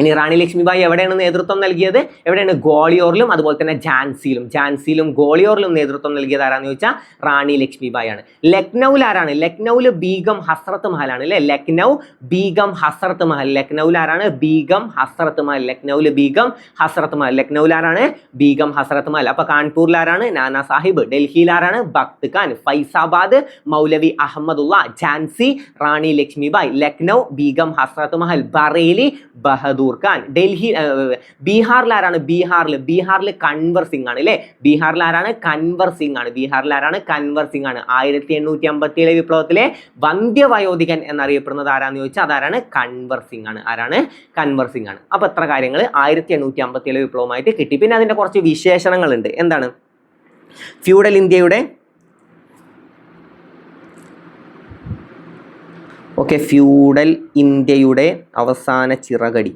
ഇനി റാണി ലക്ഷ്മിബായി എവിടെയാണ് നേതൃത്വം നൽകിയത്? എവിടെയാണ്? ഗോളിയോറിലും അതുപോലെ തന്നെ ഝാൻസിയിലും ഗോളിയോറിലും നേതൃത്വം നൽകിയത് ആരാന്ന് ചോദിച്ചാൽ റാണി ലക്ഷ്മിബായി ആണ്. ലക്നൌവിൽ ആരാണ്? ലക്നൌവിൽ ബീഗം ഹസ്രത്ത് മഹൽ ആണ് അല്ലെ. ലക്നൌ ബീഗം ഹസ്രത്ത് മഹൽ. ലക്നൌവിൽ ആരാണ്? ബീഗം ഹസ്രത്ത് മഹൽ. ലക്നൌവിൽ ബീഗം ഹസ്രത്ത് മഹൽ. ലക്നൌവിൽ ആരാണ്? ബീഗം ഹസ്രത്ത് മഹൽ. അപ്പൊ കാൺപൂരിൽ ആരാണ്? നാനാ സാഹിബ്. ഡൽഹിയിൽ ആരാണ്? ഭക്ത് ഖാൻ. ഫൈസാബാദ് മൗലവി അഹമ്മദുള്ള. ഝാൻസി റാണി ലക്ഷ്മിബായി. ലക്നൌ ബീഗം ഹസ്രത്ത് മഹൽ. ബറേലി ബഹദൂർ ഖാൻ. ഡൽഹി, ബീഹാറിൽ ആരാണ്? ബീഹാറിൽ കൻവർ സിംഗ് ആണ് അല്ലെ. ബീഹാറിൽ ആരാണ്? കൻവർ സിംഗ് ആണ്. 1857 വിപ്ലവത്തിലെ വന്ധ്യവയോധികൻ എന്നറിയപ്പെടുന്നത് ആരാന്ന് ചോദിച്ചാൽ അതാരാണ്? കൻവർ സിംഗ് ആണ്. ആരാണ്? കൻവർ സിംഗ് ആണ്. അപ്പൊ എത്ര കാര്യങ്ങൾ 1857 വിപ്ലവമായിട്ട് കിട്ടി. പിന്നെ അതിന്റെ കുറച്ച് വിശേഷണങ്ങളുണ്ട്. എന്താണ്? ഫ്യൂഡൽ ഇന്ത്യയുടെ ഫ്യൂഡൽ ഇന്ത്യയുടെ അവസാന ചിറകടി.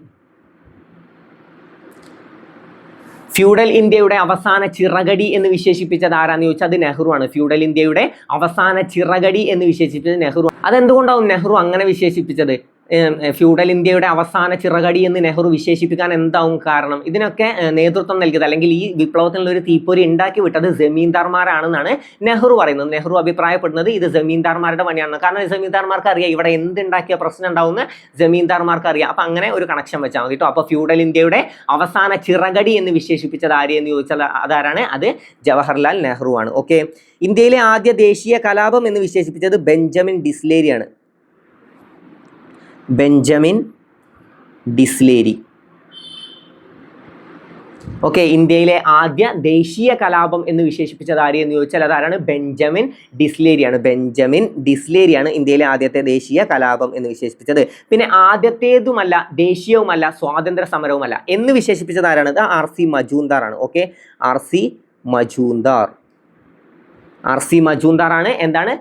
ഫ്യൂഡൽ ഇന്ത്യയുടെ അവസാന ചിറകടി എന്ന് വിശേഷിപ്പിച്ചത് ആരാന്ന് ചോദിച്ചാൽ അത് നെഹ്റു ആണ്. ഫ്യൂഡൽ ഇന്ത്യയുടെ അവസാന ചിറകടി എന്ന് വിശേഷിപ്പിച്ചത് നെഹ്റു. അതെന്തുകൊണ്ടാവും നെഹ്റു അങ്ങനെ വിശേഷിപ്പിച്ചത്? ഫ്യൂഡൽ ഇന്ത്യയുടെ അവസാന ചിറകടി എന്ന് നെഹ്റു വിശേഷിപ്പിക്കാൻ എന്താവും കാരണം? ഇതിനൊക്കെ നേതൃത്വം നൽകിയത് അല്ലെങ്കിൽ ഈ വിപ്ലവത്തിനുള്ള ഒരു തീപ്പൊരി ഉണ്ടാക്കി വിട്ടത് ജമീന്ദാർമാരാണെന്നാണ് നെഹ്റു പറയുന്നത്. നെഹ്റു അഭിപ്രായപ്പെടുന്നത് ഇത് ജമീന്ദാർമാരുടെ പണിയാണ്. കാരണം ജമീന്ദാർമാർക്ക് അറിയാം ഇവിടെ എന്തുണ്ടാക്കിയ പ്രശ്നം ഉണ്ടാവുമെന്ന് ജമീന്ദാർമാർക്ക് അറിയാം. അപ്പൊ അങ്ങനെ ഒരു കണക്ഷൻ വെച്ചാൽ മതി കേട്ടോ. അപ്പൊ ഫ്യൂഡൽ ഇന്ത്യയുടെ അവസാന ചിറകടി എന്ന് വിശേഷിപ്പിച്ചത് ആര് എന്ന് ചോദിച്ചാൽ അതാരാണ്? അത് ജവഹർലാൽ നെഹ്റു ആണ്. ഓക്കെ, ഇന്ത്യയിലെ ആദ്യ ദേശീയ കലാപം എന്ന് വിശേഷിപ്പിച്ചത് ബെഞ്ചമിൻ ഡിസ്ലേരിയാണ്. ബെഞ്ചമിൻ ഡിസ്ലേരി. ഓക്കെ, ഇന്ത്യയിലെ ആദ്യ ദേശീയ കലാപം എന്ന് വിശേഷിപ്പിച്ചത് ആര് എന്ന് ചോദിച്ചാൽ അതാരാണ്? ബെഞ്ചമിൻ ഡിസ്ലേരിയാണ്. ബെഞ്ചമിൻ ഡിസ്ലേരിയാണ് ഇന്ത്യയിലെ ആദ്യത്തെ ദേശീയ കലാപം എന്ന് വിശേഷിപ്പിച്ചത്. പിന്നെ ആദ്യത്തേതുമല്ല, ദേശീയവുമല്ല, സ്വാതന്ത്ര്യ സമരവുമല്ല എന്ന് വിശേഷിപ്പിച്ചത് ആരാണ്? R.C. മജൂംദാർ ആണ്. Okay, R.C. മജൂംദാർ ആണ്. എന്താണ്?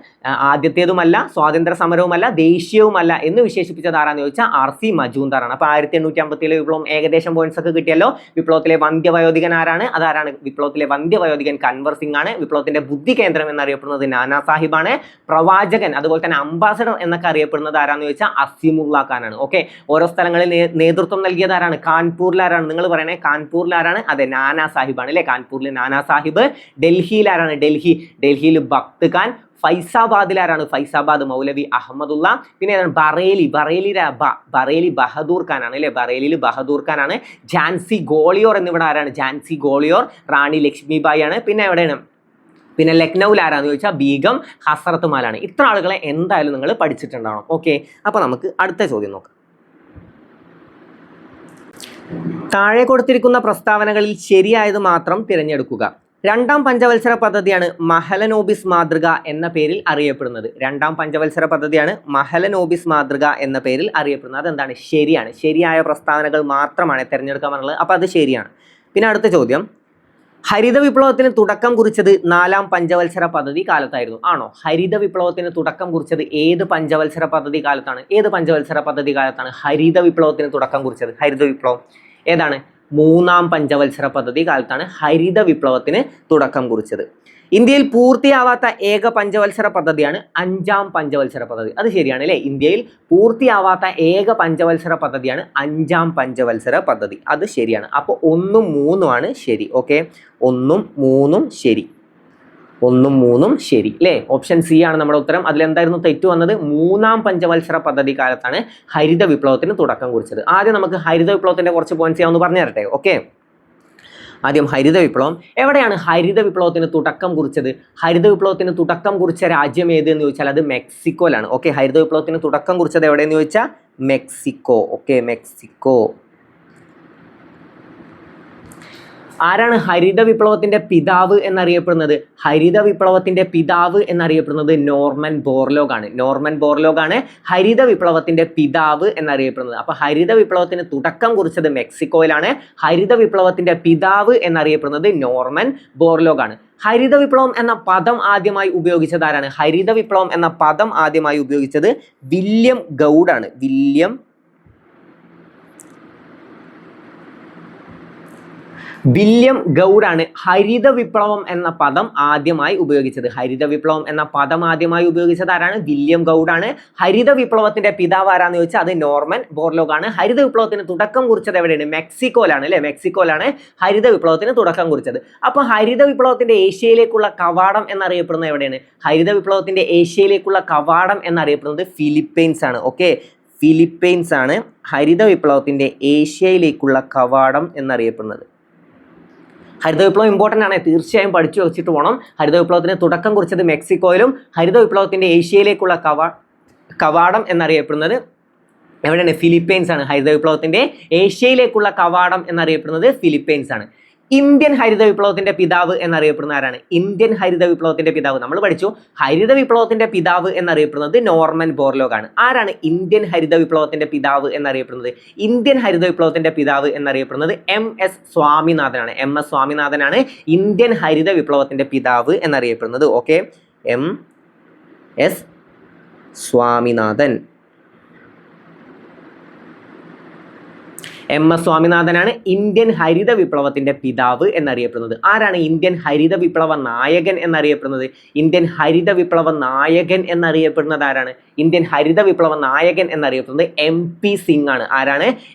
ആദ്യത്തേതുമല്ല, സ്വാതന്ത്ര്യ സമരവുമല്ല, ദേശീയവുമല്ല എന്ന് വിശേഷിപ്പിച്ചത് ആരാന്ന് ചോദിച്ചാൽ R.C. മജൂംദാർ ആണ്. അപ്പൊ 1857 വിപ്ലവം ഏകദേശം പോയിന്റ്സ് ഒക്കെ കിട്ടിയല്ലോ. വിപ്ലവത്തിലെ വന്ധ്യവയോധികൻ ആരാണ്? അതാരാണ്? വിപ്ലവത്തിലെ വന്ധ്യവയോധികൻ കൻവർ സിംഗ് ആണ്. വിപ്ലവത്തിന്റെ ബുദ്ധി കേന്ദ്രം എന്നറിയപ്പെടുന്നത് നാനാ സാഹിബാണ്. പ്രവാചകൻ അതുപോലെ തന്നെ അംബാസഡർ എന്നൊക്കെ അറിയപ്പെടുന്നത് ആരാന്ന് ചോദിച്ചാൽ അസീമുള്ള ഖാൻ ആണ്. ഓക്കെ, ഓരോ സ്ഥലങ്ങളിൽ നേതൃത്വം നൽകിയത് ആരാണ്? കാൺപൂരിൽ ആരാണ്? നിങ്ങൾ പറയണേ, കാൺപൂരിൽ ആരാണ്? അതെ, നാനാ സാഹിബാണ് അല്ലെ. കാൺപൂരിൽ നാനാ സാഹിബ്. ഡൽഹിയിൽ ആരാണ്? ഡൽഹി ഡൽഹിയിൽ ഭക്ത് ഖാൻ, ഫൈസാബാദിൽ ആരാണ്? ഫൈസാബാദ് മൗലവി അഹമ്മദുള്ള. പിന്നെ ഏതാണ്? ബറേലി ബഹദൂർ ഖാൻ ആണ് അല്ലെ, ബറേലിയിൽ ബഹദൂർ ഖാൻ ആണ്. ഝാൻസി ഗോളിയോർ എന്നിവിടെ ആരാണ്? ഝാൻസി ഗോളിയോർ റാണി ലക്ഷ്മിബായി ആണ്. പിന്നെ എവിടെയാണ്? പിന്നെ ലക്നൌവിൽ ആരാന്ന് ചോദിച്ചാൽ ബീഗം ഹസ്രത്ത് മഹലാണ്. ഇത്ര ആളുകളെ എന്തായാലും നിങ്ങൾ പഠിച്ചിട്ടുണ്ടാവണം. ഓക്കെ, അപ്പൊ നമുക്ക് അടുത്ത ചോദ്യം നോക്കാം. താഴെ കൊടുത്തിരിക്കുന്ന പ്രസ്താവനകളിൽ ശരിയായത് മാത്രം തിരഞ്ഞെടുക്കുക. രണ്ടാം പഞ്ചവത്സര പദ്ധതിയാണ് മഹലനോബിസ് മാതൃക എന്ന പേരിൽ അറിയപ്പെടുന്നത്. രണ്ടാം പഞ്ചവത്സര പദ്ധതിയാണ് മഹലനോബിസ് മാതൃക എന്ന പേരിൽ അറിയപ്പെടുന്നത്. അതെന്താണ്? ശരിയാണ്. ശരിയായ പ്രസ്താവനകൾ മാത്രമാണ് തിരഞ്ഞെടുക്കാൻ പറഞ്ഞത്. അപ്പോൾ അത് ശരിയാണ്. പിന്നെ അടുത്ത ചോദ്യം, ഹരിത വിപ്ലവത്തിന് തുടക്കം കുറിച്ചത് 4ാം പഞ്ചവത്സര പദ്ധതി കാലത്തായിരുന്നു. ആണോ? ഹരിത വിപ്ലവത്തിന് തുടക്കം കുറിച്ചത് ഏത് പഞ്ചവത്സര പദ്ധതി കാലത്താണ്? ഏത് പഞ്ചവത്സര പദ്ധതി കാലത്താണ് ഹരിത വിപ്ലവത്തിന് തുടക്കം കുറിച്ചത്? ഹരിത വിപ്ലവം ഏതാണ്? 3ാം പഞ്ചവത്സര പദ്ധതി കാലത്താണ് ഹരിത വിപ്ലവത്തിന് തുടക്കം കുറിച്ചത്. ഇന്ത്യയിൽ പൂർത്തിയാവാത്ത ഏക പഞ്ചവത്സര പദ്ധതിയാണ് 5ാം പഞ്ചവത്സര പദ്ധതി. അത് ശരിയാണ് അല്ലേ? ഇന്ത്യയിൽ പൂർത്തിയാവാത്ത ഏക പഞ്ചവത്സര പദ്ധതിയാണ് 5ാം പഞ്ചവത്സര പദ്ധതി. അത് ശരിയാണ്. അപ്പോൾ 1ഉം 3ഉം ആണ് ശരി. ഓക്കെ, 1ഉം 3ഉം ശരി. 1ഉം 3ഉം ശരി അല്ലേ? ഓപ്ഷൻ സി ആണ് നമ്മുടെ ഉത്തരം. അതിലെന്തായിരുന്നു തെറ്റ് വന്നത്? 3ാം പഞ്ചവത്സര പദ്ധതി കാലത്താണ് ഹരിത വിപ്ലവത്തിന് തുടക്കം കുറിച്ചത്. ആദ്യം നമുക്ക് ഹരിത വിപ്ലവത്തിന്റെ കുറച്ച് പോയിന്റ്സ് ഞാൻ ഒന്ന് പറഞ്ഞു തരട്ടെ. ഓക്കെ, ആദ്യം ഹരിത വിപ്ലവം. എവിടെയാണ് ഹരിത വിപ്ലവത്തിന് തുടക്കം കുറിച്ചത്? ഹരിത വിപ്ലവത്തിന് തുടക്കം കുറിച്ച രാജ്യം ഏത് എന്ന് ചോദിച്ചാൽ അത് മെക്സിക്കോയിലാണ്. ഓക്കെ, ഹരിത വിപ്ലവത്തിന് തുടക്കം കുറിച്ചത് എവിടെയെന്ന് ചോദിച്ചാൽ മെക്സിക്കോ. Okay, Mexico. ആരാണ് ഹരിത വിപ്ലവത്തിന്റെ പിതാവ് എന്നറിയപ്പെടുന്നത്? ഹരിത വിപ്ലവത്തിന്റെ പിതാവ് എന്നറിയപ്പെടുന്നത് നോർമൻ ബോർലോഗ് ആണ്. നോർമൻ ബോർലോഗ് ആണ് ഹരിത വിപ്ലവത്തിന്റെ പിതാവ് എന്നറിയപ്പെടുന്നത്. അപ്പൊ ഹരിത വിപ്ലവത്തിന് തുടക്കം കുറിച്ചത് മെക്സിക്കോയിലാണ്. ഹരിത വിപ്ലവത്തിന്റെ പിതാവ് എന്നറിയപ്പെടുന്നത് നോർമൻ ബോർലോഗ് ആണ്. ഹരിത വിപ്ലവം എന്ന പദം ആദ്യമായി ഉപയോഗിച്ചത് ആരാണ്? ഹരിത വിപ്ലവം എന്ന പദം ആദ്യമായി ഉപയോഗിച്ചത് വില്യം ഗൗഡ് ആണ്. വില്യം ഗൗഡ് ആണ് ഹരിത വിപ്ലവം എന്ന പദം ആദ്യമായി ഉപയോഗിച്ചത്. ഹരിത വിപ്ലവം എന്ന പദം ആദ്യമായി ഉപയോഗിച്ചത് ആരാണ്? വില്യം ഗൗഡ് ആണ്. ഹരിത വിപ്ലവത്തിന്റെ പിതാവ് ആരാന്ന് ചോദിച്ചാൽ അത് നോർമൻ ബോർലോഗ് ആണ്. ഹരിത വിപ്ലവത്തിന് തുടക്കം കുറിച്ചത് എവിടെയാണ്? മെക്സിക്കോയിലാണ് അല്ലെ? മെക്സിക്കോയിലാണ് ഹരിത വിപ്ലവത്തിന് തുടക്കം കുറിച്ചത്. അപ്പൊ ഹരിത വിപ്ലവത്തിന്റെ ഏഷ്യയിലേക്കുള്ള കവാടം എന്നറിയപ്പെടുന്നത് എവിടെയാണ്? ഹരിത വിപ്ലവത്തിന്റെ ഏഷ്യയിലേക്കുള്ള കവാടം എന്നറിയപ്പെടുന്നത് ഫിലിപ്പൈൻസ് ആണ്. ഓക്കെ, ഫിലിപ്പൈൻസ് ആണ് ഹരിത വിപ്ലവത്തിന്റെ ഏഷ്യയിലേക്കുള്ള കവാടം എന്നറിയപ്പെടുന്നത്. ഹരിത വിപ്ലവം ഇമ്പോർട്ടൻ്റ് ആണ്, തീർച്ചയായും പഠിച്ചു വെച്ചിട്ട് പോകണം. ഹരിത വിപ്ലവത്തിന് തുടക്കം കുറിച്ചത് മെക്സിക്കോയിലും ഹരിത വിപ്ലവത്തിന്റെ ഏഷ്യയിലേക്കുള്ള കവാടം എന്നറിയപ്പെടുന്നത് എവിടെയാണ്? ഫിലിപ്പൈൻസ് ആണ്. ഹരിത വിപ്ലവത്തിന്റെ ഏഷ്യയിലേക്കുള്ള കവാടം എന്നറിയപ്പെടുന്നത് ഫിലിപ്പൈൻസ് ആണ്. ഇന്ത്യൻ ഹരിത വിപ്ലവത്തിന്റെ പിതാവ് എന്നറിയപ്പെടുന്ന ആരാണ്? ഇന്ത്യൻ ഹരിത വിപ്ലവത്തിന്റെ പിതാവ് നമ്മൾ പഠിച്ചു. ഹരിത വിപ്ലവത്തിന്റെ പിതാവ് എന്നറിയപ്പെടുന്നത് നോർമൻ ബോർലോഗ് ആണ്. ആരാണ് ഇന്ത്യൻ ഹരിത വിപ്ലവത്തിന്റെ പിതാവ് എന്നറിയപ്പെടുന്നത്? ഇന്ത്യൻ ഹരിത വിപ്ലവത്തിന്റെ പിതാവ് എന്നറിയപ്പെടുന്നത് MS സ്വാമിനാഥനാണ്. MS സ്വാമിനാഥനാണ് ഇന്ത്യൻ ഹരിത വിപ്ലവത്തിന്റെ പിതാവ് എന്നറിയപ്പെടുന്നത്. Okay, MS Swaminathan. MS സ്വാമിനാഥനാണ് ഇന്ത്യൻ ഹരിത വിപ്ലവത്തിന്റെ പിതാവ് എന്നറിയപ്പെടുന്നത്. ആരാണ് ഇന്ത്യൻ ഹരിത വിപ്ലവ നായകൻ എന്നറിയപ്പെടുന്നത്? ഇന്ത്യൻ ഹരിത വിപ്ലവ നായകൻ എന്നറിയപ്പെടുന്നത് ആരാണ്? ഇന്ത്യൻ ഹരിത വിപ്ലവ നായകൻ എന്നറിയപ്പെടുന്നത് MP സിംഗ് ആണ്. ആരാണ്?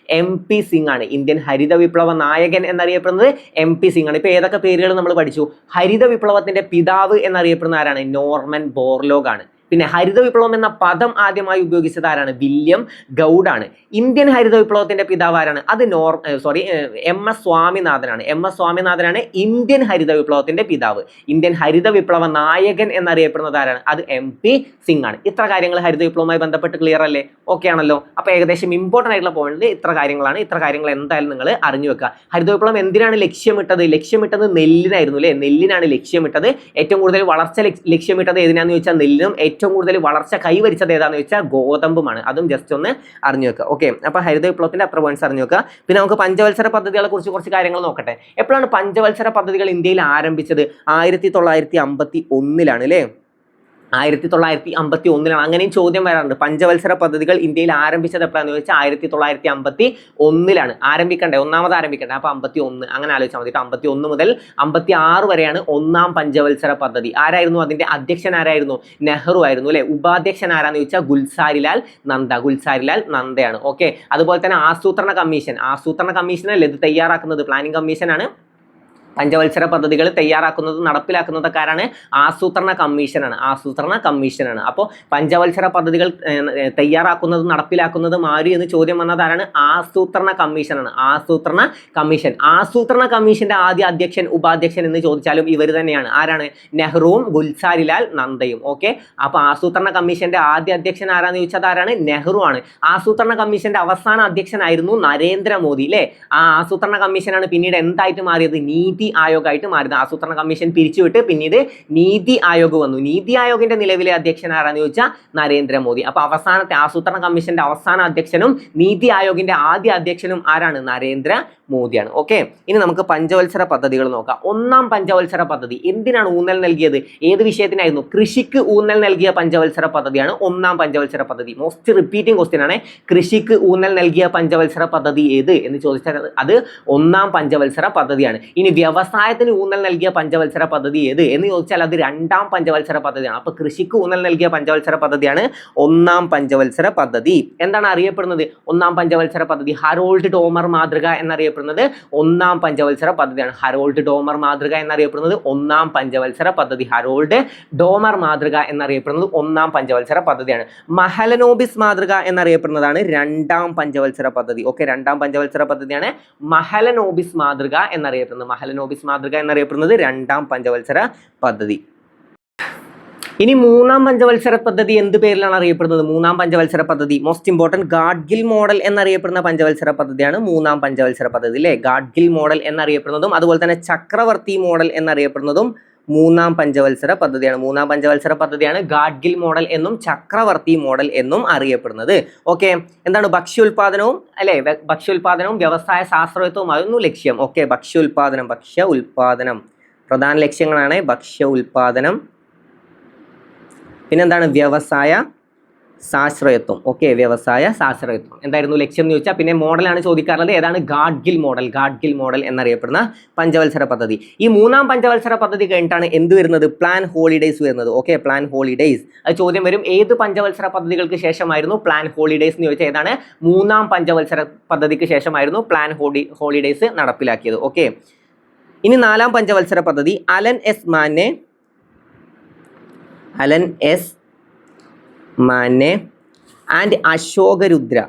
MP സിംഗ് ആണ് ഇന്ത്യൻ ഹരിത വിപ്ലവ നായകൻ എന്നറിയപ്പെടുന്നത്. MP സിംഗ് ആണ്. ഇപ്പൊ ഏതൊക്കെ പേരുകൾ നമ്മൾ പഠിച്ചു? ഹരിത വിപ്ലവത്തിന്റെ പിതാവ് എന്നറിയപ്പെടുന്ന ആരാണ്? നോർമൻ ബോർലോഗ് ആണ്. പിന്നെ ഹരിത വിപ്ലവം എന്ന പദം ആദ്യമായി ഉപയോഗിച്ചത് ആരാണ്? വില്യം ഗൗഡ് ആണ്. ഇന്ത്യൻ ഹരിത വിപ്ലവത്തിന്റെ പിതാവ് ആരാണ്? അത് MS സ്വാമിനാഥനാണ്. MS സ്വാമിനാഥനാണ് ഇന്ത്യൻ ഹരിത വിപ്ലവത്തിന്റെ പിതാവ്. ഇന്ത്യൻ ഹരിത വിപ്ലവ നായകൻ എന്നറിയപ്പെടുന്നത് ആരാണ്? അത് MP സിംഗ് ആണ്. ഇത്ര കാര്യങ്ങൾ ഹരിത വിപ്ലവവുമായി ബന്ധപ്പെട്ട് ക്ലിയർ അല്ലേ? ഓക്കെ ആണല്ലോ? അപ്പൊ ഏകദേശം ഇമ്പോർട്ടൻ്റ് ആയിട്ടുള്ള പോയിന്റ് ഇത്ര കാര്യങ്ങളാണ്. ഇത്ര കാര്യങ്ങൾ എന്തായാലും നിങ്ങൾ അറിഞ്ഞു വെക്കുക. ഹരിത വിപ്ലവം എന്തിനാണ് ലക്ഷ്യമിട്ടത്? ലക്ഷ്യമിട്ടത് നെല്ലിനായിരുന്നു അല്ലേ? നെല്ലിനാണ് ലക്ഷ്യമിട്ടത്. ഏറ്റവും കൂടുതൽ വളർച്ച ലക്ഷ്യമിട്ടത് ഏതിനാന്ന് ചോദിച്ചാൽ നെല്ലിനും. ഏറ്റവും കൂടുതൽ വളർച്ച കൈവരിച്ചത് ഏതാന്ന് ചോദിച്ചാൽ ഗോതമ്പുമാണ്. അതും ജസ്റ്റ് ഒന്ന് അറിഞ്ഞു വെക്കുക. ഓക്കെ, അപ്പൊ ഹരിത വിപ്ലവത്തിന്റെ അത്ര പോയിന്റ്സ് അറിഞ്ഞു വെക്കുക. പിന്നെ നമുക്ക് പഞ്ചവത്സര പദ്ധതികളെ കുറിച്ച് കുറച്ച് കാര്യങ്ങൾ നോക്കട്ടെ. എപ്പോഴാണ് പഞ്ചവത്സര പദ്ധതികൾ ഇന്ത്യയിൽ ആരംഭിച്ചത്? 1951 അല്ലേ? 1951 അങ്ങനെയും ചോദ്യം വരാറുണ്ട്. പഞ്ചവത്സര പദ്ധതികൾ ഇന്ത്യയിൽ ആരംഭിച്ചത് എപ്പോഴാന്ന് ചോദിച്ചാൽ 1951 ആരംഭിക്കണ്ടേ? ഒന്നാമത് ആരംഭിക്കണ്ടേ? അപ്പൊ 51 അങ്ങനെ ആലോചിച്ചാൽ മതി. 51 മുതൽ 56 വരെയാണ് 1ാം പഞ്ചവത്സര പദ്ധതി. ആരായിരുന്നു അതിന്റെ അധ്യക്ഷൻ? ആരായിരുന്നു? നെഹ്റു ആയിരുന്നു അല്ലെ? ഉപാധ്യക്ഷൻ ആരാന്ന് ചോദിച്ചാൽ ഗുൽസാരിലാൽ നന്ദയാണ്. ഓക്കെ, അതുപോലെ തന്നെ ആസൂത്രണ കമ്മീഷൻ അല്ലേ ഇത് തയ്യാറാക്കുന്നത്? പ്ലാനിംഗ് കമ്മീഷൻ ആണ്. പഞ്ചവത്സര പദ്ധതികൾ തയ്യാറാക്കുന്നതും നടപ്പിലാക്കുന്നതൊക്കെ ആരാണ്? ആസൂത്രണ കമ്മീഷനാണ്. അപ്പോൾ പഞ്ചവത്സര പദ്ധതികൾ തയ്യാറാക്കുന്നതും നടപ്പിലാക്കുന്നതും ആര് എന്ന് ചോദ്യം വന്നത് ആരാണ്? ആസൂത്രണ കമ്മീഷനാണ്. ആസൂത്രണ കമ്മീഷന്റെ ആദ്യ അധ്യക്ഷൻ, ഉപാധ്യക്ഷൻ എന്ന് ചോദിച്ചാലും ഇവർ തന്നെയാണ്. ആരാണ്? നെഹ്റുവും ഗുൽസാരിലാൽ നന്ദയും. ഓക്കെ, അപ്പൊ ആസൂത്രണ കമ്മീഷന്റെ ആദ്യ അധ്യക്ഷൻ ആരാന്ന് ചോദിച്ചാൽ ആരാണ്? നെഹ്റു ആണ്. ആസൂത്രണ കമ്മീഷന്റെ അവസാന അധ്യക്ഷനായിരുന്നു നരേന്ദ്രമോദി അല്ലേ? ആ ആസൂത്രണ കമ്മീഷനാണ് പിന്നീട് എന്തായിട്ട് മാറിയത്? നീതി ആയോഗ് ആയിട്ട് മാറിയത്. ആസൂത്രണ കമ്മീഷൻ പിരിച്ചുവിട്ട് പിന്നീട് നീതി ആയോഗ് വന്നു. നീതി ആയോഗിന്റെ നിലവിലെ അധ്യക്ഷൻ ആരാന്ന് ചോദിച്ചാൽ നരേന്ദ്രമോദി. അപ്പൊ അവസാനത്തെ ആസൂത്രണ കമ്മീഷന്റെ അവസാന അധ്യക്ഷനും നീതി ആയോഗിന്റെ ആദ്യ അധ്യക്ഷനും ആരാണ്? നരേന്ദ്രമോദിയാണ്. ഓക്കെ, ഇനി നമുക്ക് പഞ്ചവത്സര പദ്ധതികൾ നോക്കാം. ഒന്നാം പഞ്ചവത്സര പദ്ധതി എന്തിനാണ് ഊന്നൽ നൽകിയത്? ഏത് വിഷയത്തിനായിരുന്നു? കൃഷിക്ക് ഊന്നൽ നൽകിയ പഞ്ചവത്സര പദ്ധതിയാണ് ഒന്നാം പഞ്ചവത്സര പദ്ധതി. മോസ്റ്റ് റിപ്പീറ്റിംഗ് ക്വസ്റ്റ്യൻ ആണ്. കൃഷിക്ക് ഊന്നൽ നൽകിയ പഞ്ചവത്സര പദ്ധതി ഏത് എന്ന് ചോദിച്ചാൽ അത് ഒന്നാം പഞ്ചവത്സര പദ്ധതിയാണ്. ഇനി വ്യവസായത്തിന് ഊന്നൽ നൽകിയ പഞ്ചവത്സര പദ്ധതി ഏത് എന്ന് ചോദിച്ചാൽ അത് രണ്ടാം പഞ്ചവത്സര പദ്ധതിയാണ്. അപ്പൊ കൃഷിക്ക് ഊന്നൽ നൽകിയ പഞ്ചവത്സര പദ്ധതിയാണ് ഒന്നാം പഞ്ചവത്സര പദ്ധതി. എന്താണ് അറിയപ്പെടുന്നത് ഒന്നാം പഞ്ചവത്സര പദ്ധതി? ഹരോൾഡ് ഡോമർ മാതൃക എന്നറിയപ്പെടുന്നത് ഒന്നാം പഞ്ചവത്സര പദ്ധതിയാണ്. ഹരോൾഡ് ഡോമർ മാതൃക എന്നറിയപ്പെടുന്നത് ഒന്നാം പഞ്ചവത്സര പദ്ധതി. ഹരോൾഡ് ഡോമർ മാതൃക എന്നറിയപ്പെടുന്നത് ഒന്നാം പഞ്ചവത്സര പദ്ധതിയാണ്. മഹലനോബിസ് മാതൃക എന്നറിയപ്പെടുന്നതാണ് രണ്ടാം പഞ്ചവത്സര പദ്ധതി. ഓക്കെ, രണ്ടാം പഞ്ചവത്സര പദ്ധതിയാണ് മഹലനോബിസ് മാതൃക എന്നറിയപ്പെടുന്നത്. മഹലനോബിസ് മാതൃക എന്നറിയപ്പെടുന്നത് രണ്ടാം പഞ്ചവത്സര പദ്ധതി. ഇനി മൂന്നാം പഞ്ചവത്സര പദ്ധതി എന്ത് പേരിലാണ് അറിയപ്പെടുന്നത്? മൂന്നാം പഞ്ചവത്സര പദ്ധതി മോസ്റ്റ് ഇമ്പോർട്ടൻറ്റ് ഗാഡ്ഗിൽ മോഡൽ എന്നറിയപ്പെടുന്ന പഞ്ചവത്സര പദ്ധതിയാണ് മൂന്നാം പഞ്ചവത്സര പദ്ധതി അല്ലേ? ഗാഡ്ഗിൽ മോഡൽ എന്നറിയപ്പെടുന്നതും അതുപോലെ തന്നെ ചക്രവർത്തി മോഡൽ എന്നറിയപ്പെടുന്നതും മൂന്നാം പഞ്ചവത്സര പദ്ധതിയാണ്. മൂന്നാം പഞ്ചവത്സര പദ്ധതിയാണ് ഗാഡ്ഗിൽ മോഡൽ എന്നും ചക്രവർത്തി മോഡൽ എന്നും അറിയപ്പെടുന്നത്. ഓക്കെ, എന്താണ്? ഭക്ഷ്യോൽപാദനവും അല്ലെ, ഭക്ഷ്യോൽപാദനവും വ്യവസായ ശാസ്ത്രത്വമായിരുന്നു ലക്ഷ്യം. ഓക്കെ, ഭക്ഷ്യ ഉൽപാദനം പ്രധാന ലക്ഷ്യങ്ങളാണ്. ഭക്ഷ്യ ഉൽപാദനം, പിന്നെന്താണ്? വ്യവസായ സാശ്രയത്വം. ഓക്കെ, വ്യവസായ സാശ്രയത്വം എന്തായിരുന്നു ലക്ഷ്യം എന്ന് ചോദിച്ചാൽ പിന്നെ മോഡലാണ് ചോദിക്കാറുള്ളത്. ഏതാണ്? ഗാഡ്ഗിൽ മോഡൽ എന്നറിയപ്പെടുന്ന പഞ്ചവത്സര പദ്ധതി. ഈ മൂന്നാം പഞ്ചവത്സര പദ്ധതി കഴിഞ്ഞിട്ടാണ് എന്ത് വരുന്നത്? പ്ലാൻ ഹോളിഡേയ്സ് വരുന്നത്. Okay, plan holidays. അത് ചോദ്യം വരും. ഏത് പഞ്ചവത്സര പദ്ധതികൾക്ക് ശേഷമായിരുന്നു പ്ലാൻ ഹോളിഡേയ്സ് എന്ന് ചോദിച്ചാൽ ഏതാണ്? മൂന്നാം പഞ്ചവത്സര പദ്ധതിക്ക് ശേഷമായിരുന്നു പ്ലാൻ ഹോളിഡേയ്സ് നടപ്പിലാക്കിയത്. ഓക്കെ, ഇനി നാലാം പഞ്ചവത്സര പദ്ധതി Alan S Manne and Ashok Rudra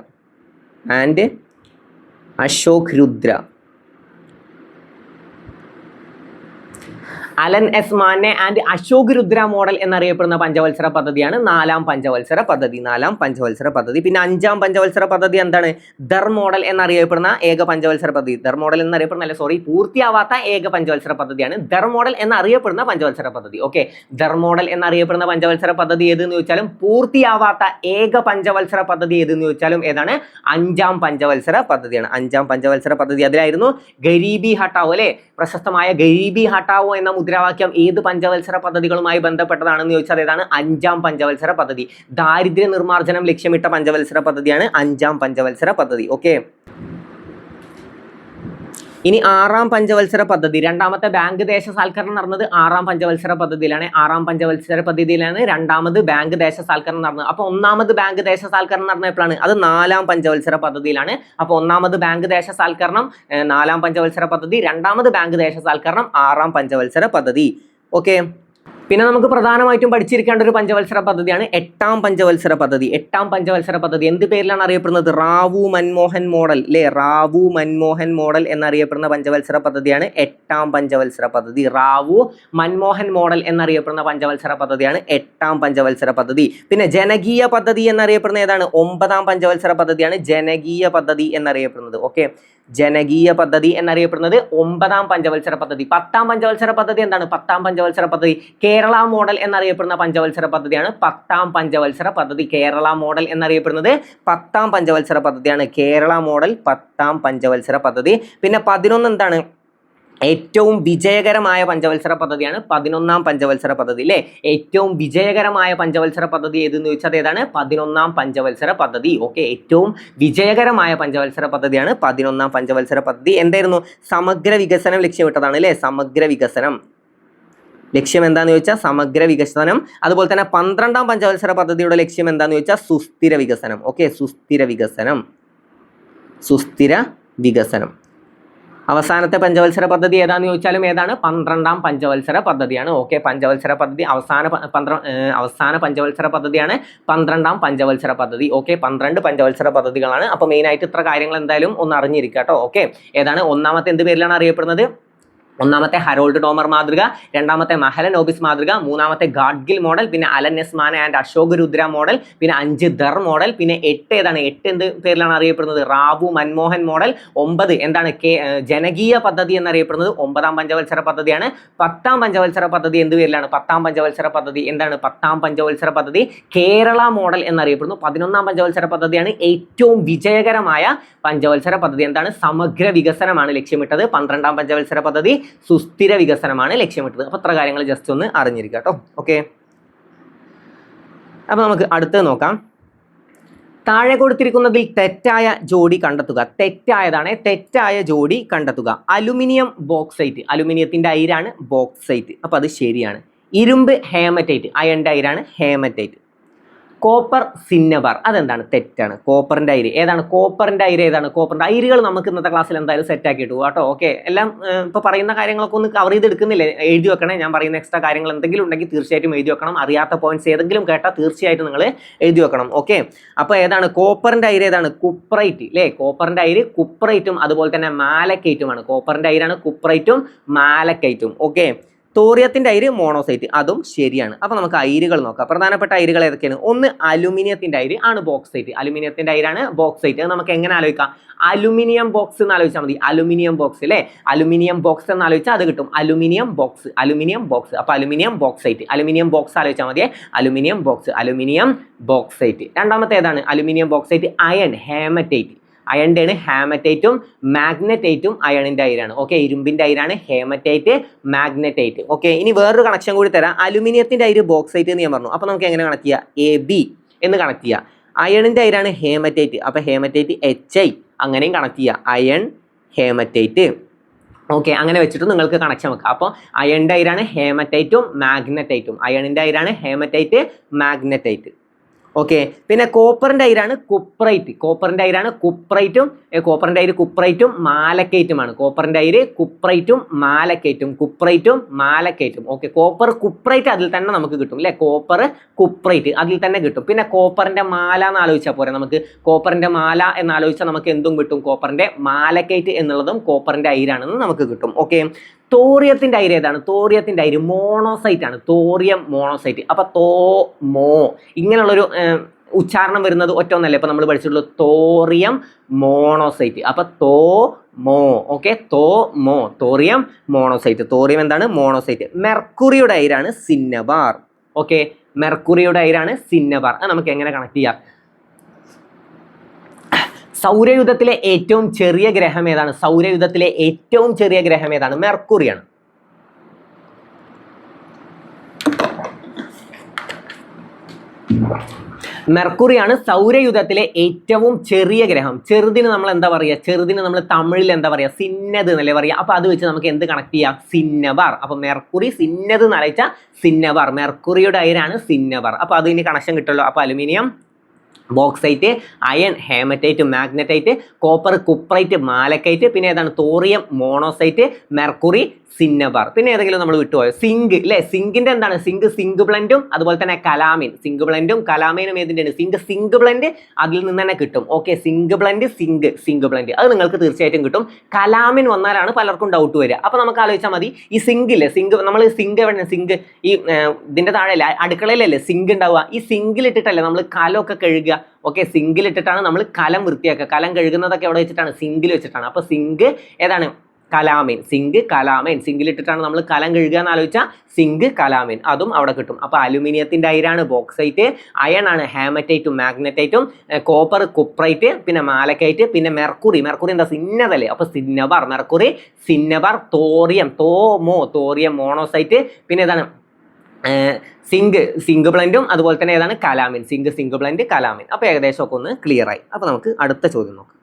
Alan S Manne and Ashok Rudra model എന്നറിയപ്പെടുന്ന പഞ്ചവത്സര പദ്ധതിയാണ് നാലാം പഞ്ചവത്സര പദ്ധതി. പിന്നെ അഞ്ചാം പഞ്ചവത്സര പദ്ധതി എന്താണ്? ദർ മോഡൽ എന്നറിയപ്പെടുന്ന ഏക പഞ്ചവത്സര പദ്ധതി. ദർ മോഡൽ എന്നറിയപ്പെടുന്ന പൂർത്തിയാവാത്ത ഏക പഞ്ചവത്സര പദ്ധതിയാണ് ദർ മോഡൽ എന്നറിയപ്പെടുന്ന പഞ്ചവത്സര പദ്ധതി. ഓക്കെ, ദർ മോഡൽ എന്നറിയപ്പെടുന്ന പഞ്ചവത്സര പദ്ധതി ഏതെന്ന് ചോദിച്ചാലും പൂർത്തിയാവാത്ത ഏക പഞ്ചവത്സര പദ്ധതി ഏതെന്ന് ചോദിച്ചാലും ഏതാണ്? അഞ്ചാം പഞ്ചവത്സര പദ്ധതിയാണ്. അഞ്ചാം പഞ്ചവത്സര പദ്ധതി. അതിലായിരുന്നു ഗരീബി ഹട്ടാവോ അല്ലെ? പ്രശസ്തമായ ഗരീബി ഹട്ടാവോ എന്ന മുദ്രാവാക്യം ഏത് പഞ്ചവത്സര പദ്ധതികളുമായി ബന്ധപ്പെട്ടതാണെന്ന് ചോദിച്ചാൽ ഏതാണ്? അഞ്ചാം പഞ്ചവത്സര പദ്ധതി. ദാരിദ്ര്യ നിർമ്മാർജ്ജനം ലക്ഷ്യമിട്ട പഞ്ചവത്സര പദ്ധതിയാണ് അഞ്ചാം പഞ്ചവത്സര പദ്ധതി. ഓക്കെ, ഇനി ആറാം പഞ്ചവത്സര പദ്ധതി. രണ്ടാമത്തെ ബാങ്ക് ദേശസാൽക്കരണം നടന്നത് ആറാം പഞ്ചവത്സര പദ്ധതിയിലാണ്. ആറാം പഞ്ചവത്സര പദ്ധതിയിലാണ് രണ്ടാമത് ബാങ്ക് ദേശസാൽക്കരണം നടന്നത്. അപ്പോൾ ഒന്നാമത് ബാങ്ക് ദേശസാൽക്കരണം നടന്ന എപ്പോഴാണ്? അത് നാലാം പഞ്ചവത്സര പദ്ധതിയിലാണ്. അപ്പോൾ ഒന്നാമത് ബാങ്ക് ദേശസാൽക്കരണം നാലാം പഞ്ചവത്സര പദ്ധതി, രണ്ടാമത് ബാങ്ക് ദേശസാൽക്കരണം ആറാം പഞ്ചവത്സര പദ്ധതി. ഓക്കെ, പിന്നെ നമുക്ക് പ്രധാനമായിട്ടും പഠിച്ചിരിക്കേണ്ട ഒരു പഞ്ചവത്സര പദ്ധതിയാണ് എട്ടാം പഞ്ചവത്സര പദ്ധതി. എട്ടാം പഞ്ചവത്സര പദ്ധതി എന്ത് പേരിലാണ് അറിയപ്പെടുന്നത്? റാവു മൻമോഹൻ മോഡൽ അല്ലേ? റാവു മൻമോഹൻ മോഡൽ എന്നറിയപ്പെടുന്ന പഞ്ചവത്സര പദ്ധതിയാണ് എട്ടാം പഞ്ചവത്സര പദ്ധതി. റാവു മൻമോഹൻ മോഡൽ എന്നറിയപ്പെടുന്ന പഞ്ചവത്സര പദ്ധതിയാണ് എട്ടാം പഞ്ചവത്സര പദ്ധതി. പിന്നെ ജനകീയ പദ്ധതി എന്നറിയപ്പെടുന്ന ഏതാണ്? ഒമ്പതാം പഞ്ചവത്സര പദ്ധതിയാണ് ജനകീയ പദ്ധതി എന്നറിയപ്പെടുന്നത്. ഓക്കെ, ജനകീയ പദ്ധതി എന്നറിയപ്പെടുന്നത് ഒമ്പതാം പഞ്ചവത്സര പദ്ധതി. പത്താം പഞ്ചവത്സര പദ്ധതി എന്താണ്? പത്താം പഞ്ചവത്സര പദ്ധതി കേരള മോഡൽ എന്നറിയപ്പെടുന്ന പഞ്ചവത്സര പദ്ധതിയാണ് പത്താം പഞ്ചവത്സര പദ്ധതി. കേരള മോഡൽ എന്നറിയപ്പെടുന്നത് പത്താം പഞ്ചവത്സര പദ്ധതിയാണ്. കേരള മോഡൽ പത്താം പഞ്ചവത്സര പദ്ധതി. പിന്നെ 11 എന്താണ്? ഏറ്റവും വിജയകരമായ പഞ്ചവത്സര പദ്ധതിയാണ് 11ാം പഞ്ചവത്സര പദ്ധതി അല്ലേ? ഏറ്റവും വിജയകരമായ പഞ്ചവത്സര പദ്ധതി ഏതെന്ന് ചോദിച്ചാൽ ഏതാണ്? 11ാം പഞ്ചവത്സര പദ്ധതി. ഓക്കെ, ഏറ്റവും വിജയകരമായ പഞ്ചവത്സര പദ്ധതിയാണ് 11ാം പഞ്ചവത്സര പദ്ധതി. എന്തായിരുന്നു? സമഗ്ര വികസനം ലക്ഷ്യമിട്ടതാണ് അല്ലേ? സമഗ്ര വികസനം ലക്ഷ്യം എന്താണെന്ന് ചോദിച്ചാൽ സമഗ്ര വികസനം. അതുപോലെ തന്നെ 12ാം പഞ്ചവത്സര പദ്ധതിയുടെ ലക്ഷ്യം എന്താണെന്ന് ചോദിച്ചാൽ സുസ്ഥിര വികസനം. ഓക്കെ, സുസ്ഥിര വികസനം. അവസാനത്തെ പഞ്ചവത്സര പദ്ധതി ഏതാന്ന് ചോദിച്ചാലും ഏതാണ്? 12ാം പഞ്ചവത്സര പദ്ധതിയാണ്. ഓക്കെ, പഞ്ചവത്സര പദ്ധതി അവസാന പഞ്ചവത്സര പദ്ധതിയാണ് 12ാം പഞ്ചവത്സര പദ്ധതി. ഓക്കെ, 12 പഞ്ചവത്സര പദ്ധതികളാണ്. അപ്പോൾ മെയിനായിട്ട് ഇത്ര കാര്യങ്ങൾ എന്തായാലും ഒന്ന് അറിഞ്ഞിരിക്കുക കേട്ടോ. ഓക്കെ, ഏതാണ്? ഒന്നാമത്തെ എന്ത് പേരിലാണ് അറിയപ്പെടുന്നത്? ഒന്നാമത്തെ ഹരോൾഡ് ഡോമർ മാതൃക, രണ്ടാമത്തെ മഹലനോബിസ് മാതൃക, മൂന്നാമത്തെ ഗാഡ്ഗിൽ മോഡൽ, പിന്നെ അലൻ എസ് മാന ആൻഡ് അശോക് രുദ്ര മോഡൽ, പിന്നെ 5 ദർ മോഡൽ, പിന്നെ 8 ഏതാണ്? 8 എന്ത് പേരിലാണ് അറിയപ്പെടുന്നത്? റാവു മൻമോഹൻ മോഡൽ. 9 എന്താണ്? ജനകീയ പദ്ധതി എന്നറിയപ്പെടുന്നത് 9ാം പഞ്ചവത്സര പദ്ധതിയാണ്. 10ാം പഞ്ചവത്സര പദ്ധതി എന്ത് പേരിലാണ്? 10ാം പഞ്ചവത്സര പദ്ധതി എന്താണ്? 10ാം പഞ്ചവത്സര പദ്ധതി കേരള മോഡൽ എന്നറിയപ്പെടുന്നു. 11ാം പഞ്ചവത്സര പദ്ധതിയാണ് ഏറ്റവും വിജയകരമായ പഞ്ചവത്സര പദ്ധതി. എന്താണ്? സമഗ്ര വികസനമാണ് ലക്ഷ്യമിട്ടത്. 12ാം പഞ്ചവത്സര പദ്ധതി സുസ്ഥിര വികസനമാണ് ലക്ഷ്യമിട്ടത്. അപ്പോൾ അത്ര കാര്യങ്ങൾ ജസ്റ്റ് ഒന്ന് അറിഞ്ഞിരിക്കുക കേട്ടോ. ഓക്കെ, അപ്പോൾ നമുക്ക് അടുത്തത് നോക്കാം. താഴെ കൊടുത്തിരിക്കുന്നതിൽ തെറ്റായ ജോഡി കണ്ടെത്തുക. തെറ്റായ ജോഡി കണ്ടെത്തുക. അലുമിനിയം ബോക്സൈറ്റ്, അലുമിനിയത്തിന്റെ അയിരാണ് ബോക്സൈറ്റ്, അപ്പോൾ അത് ശരിയാണ്. ഇരുമ്പ് ഹേമറ്റൈറ്റ്, അയണിന്റെ അയിരാണ് ഹേമറ്റൈറ്റ്. കോപ്പർ സിന്നബാർ, അതെന്താണ്? തെറ്റാണ്. കോപ്പറിന്റെ അയിര് ഏതാണ്? കോപ്പറിന്റെ അയിര് ഏതാണ്? കോപ്പറിന്റെ അയിരുകൾ നമുക്ക് ഇന്നത്തെ ക്ലാസ്സിൽ എന്തായാലും സെറ്റ് ആക്കി ഇട്ടു കേട്ടോ. ഓക്കെ, എല്ലാം ഇപ്പോൾ പറയുന്ന കാര്യങ്ങളൊക്കെ ഒന്ന് കവർ ചെയ്തെടുക്കുന്നില്ലേ? എഴുതി വെക്കണേ. ഞാൻ പറയുന്ന എക്സ്ട്രാ കാര്യങ്ങൾ എന്തെങ്കിലും ഉണ്ടെങ്കിൽ തീർച്ചയായിട്ടും എഴുതി വെക്കണം. അറിയാത്ത പോയിന്റ്സ് ഏതെങ്കിലും കേട്ടാൽ തീർച്ചയായിട്ടും നിങ്ങൾ എഴുതി വെക്കണം. ഓക്കെ, അപ്പോൾ ഏതാണ്? കോപ്പറിന്റെ അയിര് ഏതാണ്? കുപ്രൈറ്റ് അല്ലേ? കോപ്പറിന്റെ അയിര് കുപ്രൈറ്റും അതുപോലെ തന്നെ മാലക്കൈറ്റുമാണ്. കോപ്പറിന്റെ അയിരാണ് കുപ്രൈറ്റും മാലക്കൈറ്റും. ഓക്കെ, തോറിയത്തിന്റെ അയിര് മോണോസൈറ്റ്, അതും ശരിയാണ്. അപ്പോൾ നമുക്ക് അയിരുകൾ നോക്കാം. പ്രധാനപ്പെട്ട അയിരുകൾ ഏതൊക്കെയാണ്? ഒന്ന് അലുമിനിയത്തിന്റെ അയിര് ആണ് ബോക്സൈറ്റ്. അലുമിനിയത്തിന്റെ അയിരാണ് ബോക്സൈറ്റ്. അത് നമുക്ക് എങ്ങനെ ആലോചിക്കാം? അലുമിനിയം ബോക്സ് എന്ന് ആലോചിച്ചാൽ മതി. അലുമിനിയം ബോക്സ് അല്ലേ? അലുമിനിയം ബോക്സ് എന്ന് ആലോചിച്ചാൽ അത് കിട്ടും. Aluminium box. അപ്പോൾ അലുമിനിയം ബോക്സൈറ്റ്. അലുമിനിയം ബോക്സ് ആലോചിച്ചാൽ മതിയെ. Aluminium box, aluminium bauxite. രണ്ടാമത്തെ ഏതാണ്? Aluminium bauxite iron haematite. അയണിന്റെ ആണ് ഹാമറ്റൈറ്റും മാഗ്നറ്റൈറ്റും അയണിന്റെ അയിരാണ്. ഓക്കെ, ഇരുമ്പിന്റെ അയിരാണ് ഹേമറ്റൈറ്റ്, മാഗ്നറ്റൈറ്റ്. ഓക്കെ, ഇനി വേറൊരു കണക്ഷൻ കൂടി തരാം. അലുമിനിയത്തിന്റെ അയിര് ബോക്സൈറ്റ് എന്ന് ഞാൻ പറഞ്ഞു. അപ്പോൾ നമുക്ക് എങ്ങനെ കണക്ട് ചെയ്യാം? AB എന്ന് കണക്ട് ചെയ്യാം. അയണിന്റെ അയിരാണ് ഹേമറ്റൈറ്റ്, അപ്പോൾ ഹേമറ്റൈറ്റ് HI അങ്ങനെയും കണക്ട് ചെയ്യാം. Iron haematite. ഓക്കെ, അങ്ങനെ വെച്ചിട്ട് നിങ്ങൾക്ക് കണക്ഷൻ വെക്കാം. അപ്പോൾ അയണിന്റെ അയിരാണ് ഹേമറ്റൈറ്റും മാഗ്നറ്റൈറ്റും. അയണിന്റെ അയിരാണ് ഹേമറ്റൈറ്റ്, മാഗ്നറ്റൈറ്റ്. ഓക്കെ, പിന്നെ കോപ്പറിന്റെ അയിരാണ് കുപ്രൈറ്റ്. കോപ്പറിന്റെ അയിരാണ് കുപ്രൈറ്റും, കോപ്പറിന്റെ അയിര് കുപ്രൈറ്റും മാലക്കൈറ്റുമാണ്. കോപ്പറിന്റെ അയിര് കുപ്രൈറ്റും മാലക്കൈറ്റും, കുപ്രൈറ്റും മാലക്കൈറ്റും. ഓക്കെ, കോപ്പർ കുപ്രൈറ്റ് അതിൽ തന്നെ നമുക്ക് കിട്ടും അല്ലെ? കോപ്പർ കുപ്രൈറ്റ് അതിൽ തന്നെ കിട്ടും. പിന്നെ കോപ്പറിന്റെ മാല എന്ന് ആലോചിച്ചാൽ പോരെ നമുക്ക്? കോപ്പറിന്റെ മാല എന്ന് ആലോചിച്ചാൽ നമുക്ക് എന്തും കിട്ടും? കോപ്പറിന്റെ മാലക്കൈറ്റ് എന്നുള്ളതും കോപ്പറിന്റെ അയിരാണെന്ന് നമുക്ക് കിട്ടും. ഓക്കെ, തോറിയത്തിന്റെ അയിര് ഏതാണ്? തോറിയത്തിന്റെ അയിര് മോണോസൈറ്റ് ആണ്. Thorium monazite. അപ്പൊ ഇങ്ങനെയുള്ളൊരു ഉച്ചാരണം വരുന്നത് ഒറ്റ ഒന്നല്ലേ ഇപ്പൊ നമ്മൾ പഠിച്ചിട്ടുള്ളൂ? Thorium monazite. അപ്പൊ ഓക്കെ, തോറിയം മോണോസൈറ്റ്. തോറിയം എന്താണ്? മോണോസൈറ്റ്. മെർക്കുറിയുടെ അയിരാണ് സിന്നബാർ. ഓക്കെ, മെർക്കുറിയുടെ അയിരാണ് സിന്നബാർ. അത് നമുക്ക് എങ്ങനെ കണക്ട് ചെയ്യാം? സൗരയൂഥത്തിലെ ഏറ്റവും ചെറിയ ഗ്രഹം ഏതാണ്? സൗരയൂഥത്തിലെ ഏറ്റവും ചെറിയ ഗ്രഹം ഏതാണ്? മെർക്കുറിയാണ്. മെർക്കുറിയാണ് സൗരയൂഥത്തിലെ ഏറ്റവും ചെറിയ ഗ്രഹം. ചെറുതിന് നമ്മൾ എന്താ പറയുക? ചെറുതിന് നമ്മൾ തമിഴിൽ എന്താ പറയുക? സിന്നത് എന്നല്ലേ പറയുക. അപ്പോൾ അത് വെച്ച് നമുക്ക് എന്ത് കണക്ട് ചെയ്യാം? സിന്നബാർ. അപ്പോൾ മെർക്കുറി സിന്നത് എന്ന് അറിയിച്ചാൽ സിന്നബാർ. മെർക്കുറിയുടെ അയിരാണ് സിന്നബാർ. അപ്പോൾ അതിന് കണക്ഷൻ കിട്ടുമല്ലോ. അപ്പോൾ aluminium bauxite, iron haematite, magnetite, copper cuprite, malachite, പിന്നെ ഏതാണ്? Thorium monazite, mercury cinnabar. പിന്നെ ഏതെങ്കിലും നമ്മൾ വിട്ടുപോയോ? സിങ്ക് അല്ലേ? സിങ്കിന്റെ എന്താണ്? സിങ്ക് ബ്ലെൻഡും അതുപോലെ തന്നെ കലാമിൻ. സിങ്ക് ബ്ലെൻഡും കലാമിനും ഏതിൻ്റെയാണ്? സിങ്ക് ബ്ലെൻഡ് അതിൽ നിന്ന് തന്നെ കിട്ടും. Okay, zinc blende zinc blende അത് നിങ്ങൾക്ക് തീർച്ചയായിട്ടും കിട്ടും. കലാമിൻ വന്നാലാണ് പലർക്കും ഡൗട്ട് വരിക. അപ്പോൾ നമുക്ക് ആലോചിച്ചാൽ മതി, ഈ സിങ്കില്ലേ, നമ്മൾ സിങ്ക് എവിടെ? സിങ്ക് ഈ ഇതിന്റെ താഴെ അടുക്കളയിലല്ലേ സിങ്ക് ഉണ്ടാവുക? ഈ സിങ്കിലിട്ടിട്ടല്ലേ നമ്മൾ കലമൊക്കെ കഴുകുക? ഓക്കെ, സിങ്കിലിട്ടിട്ടാണ് നമ്മൾ കലം വൃത്തിയാക്കുക. കലം കഴുകുന്നതൊക്കെ എവിടെ വെച്ചിട്ടാണ്? സിങ്കിൽ വെച്ചിട്ടാണ്. അപ്പോൾ സിങ്ക് ഏതാണ്? കലാമിൻ. കലാമിൻ. സിങ്കിലിട്ടിട്ടാണ് നമ്മൾ കലം കഴുകുക എന്ന് ആലോചിച്ചാൽ സിങ്ക് കലാമിൻ അതും അവിടെ കിട്ടും. അപ്പോൾ അലുമിനിയത്തിന്റെ അയിരാണ് ബോക്സൈറ്റ്, അയൺ ആണ് ഹാമറ്റൈറ്റും മാഗ്നറ്റൈറ്റും, കോപ്പർ കുപ്രൈറ്റ്, പിന്നെ മാലക്കൈറ്റ്, പിന്നെ മെർക്കുറി എന്താ? സിന്നതല്ലേ? അപ്പോൾ cinnabar, mercury cinnabar. Thorium monazite, പിന്നെ ഏതാണ്? സിങ്ക് ബ്ലെൻഡും അതുപോലെ തന്നെ ഏതാണ്? കലാമിൻ. Zinc blende calamine. അപ്പോൾ ഏകദേശം ഒക്കെ ഒന്ന് ക്ലിയർ ആയി. അപ്പോൾ നമുക്ക് അടുത്ത ചോദ്യം നോക്കാം.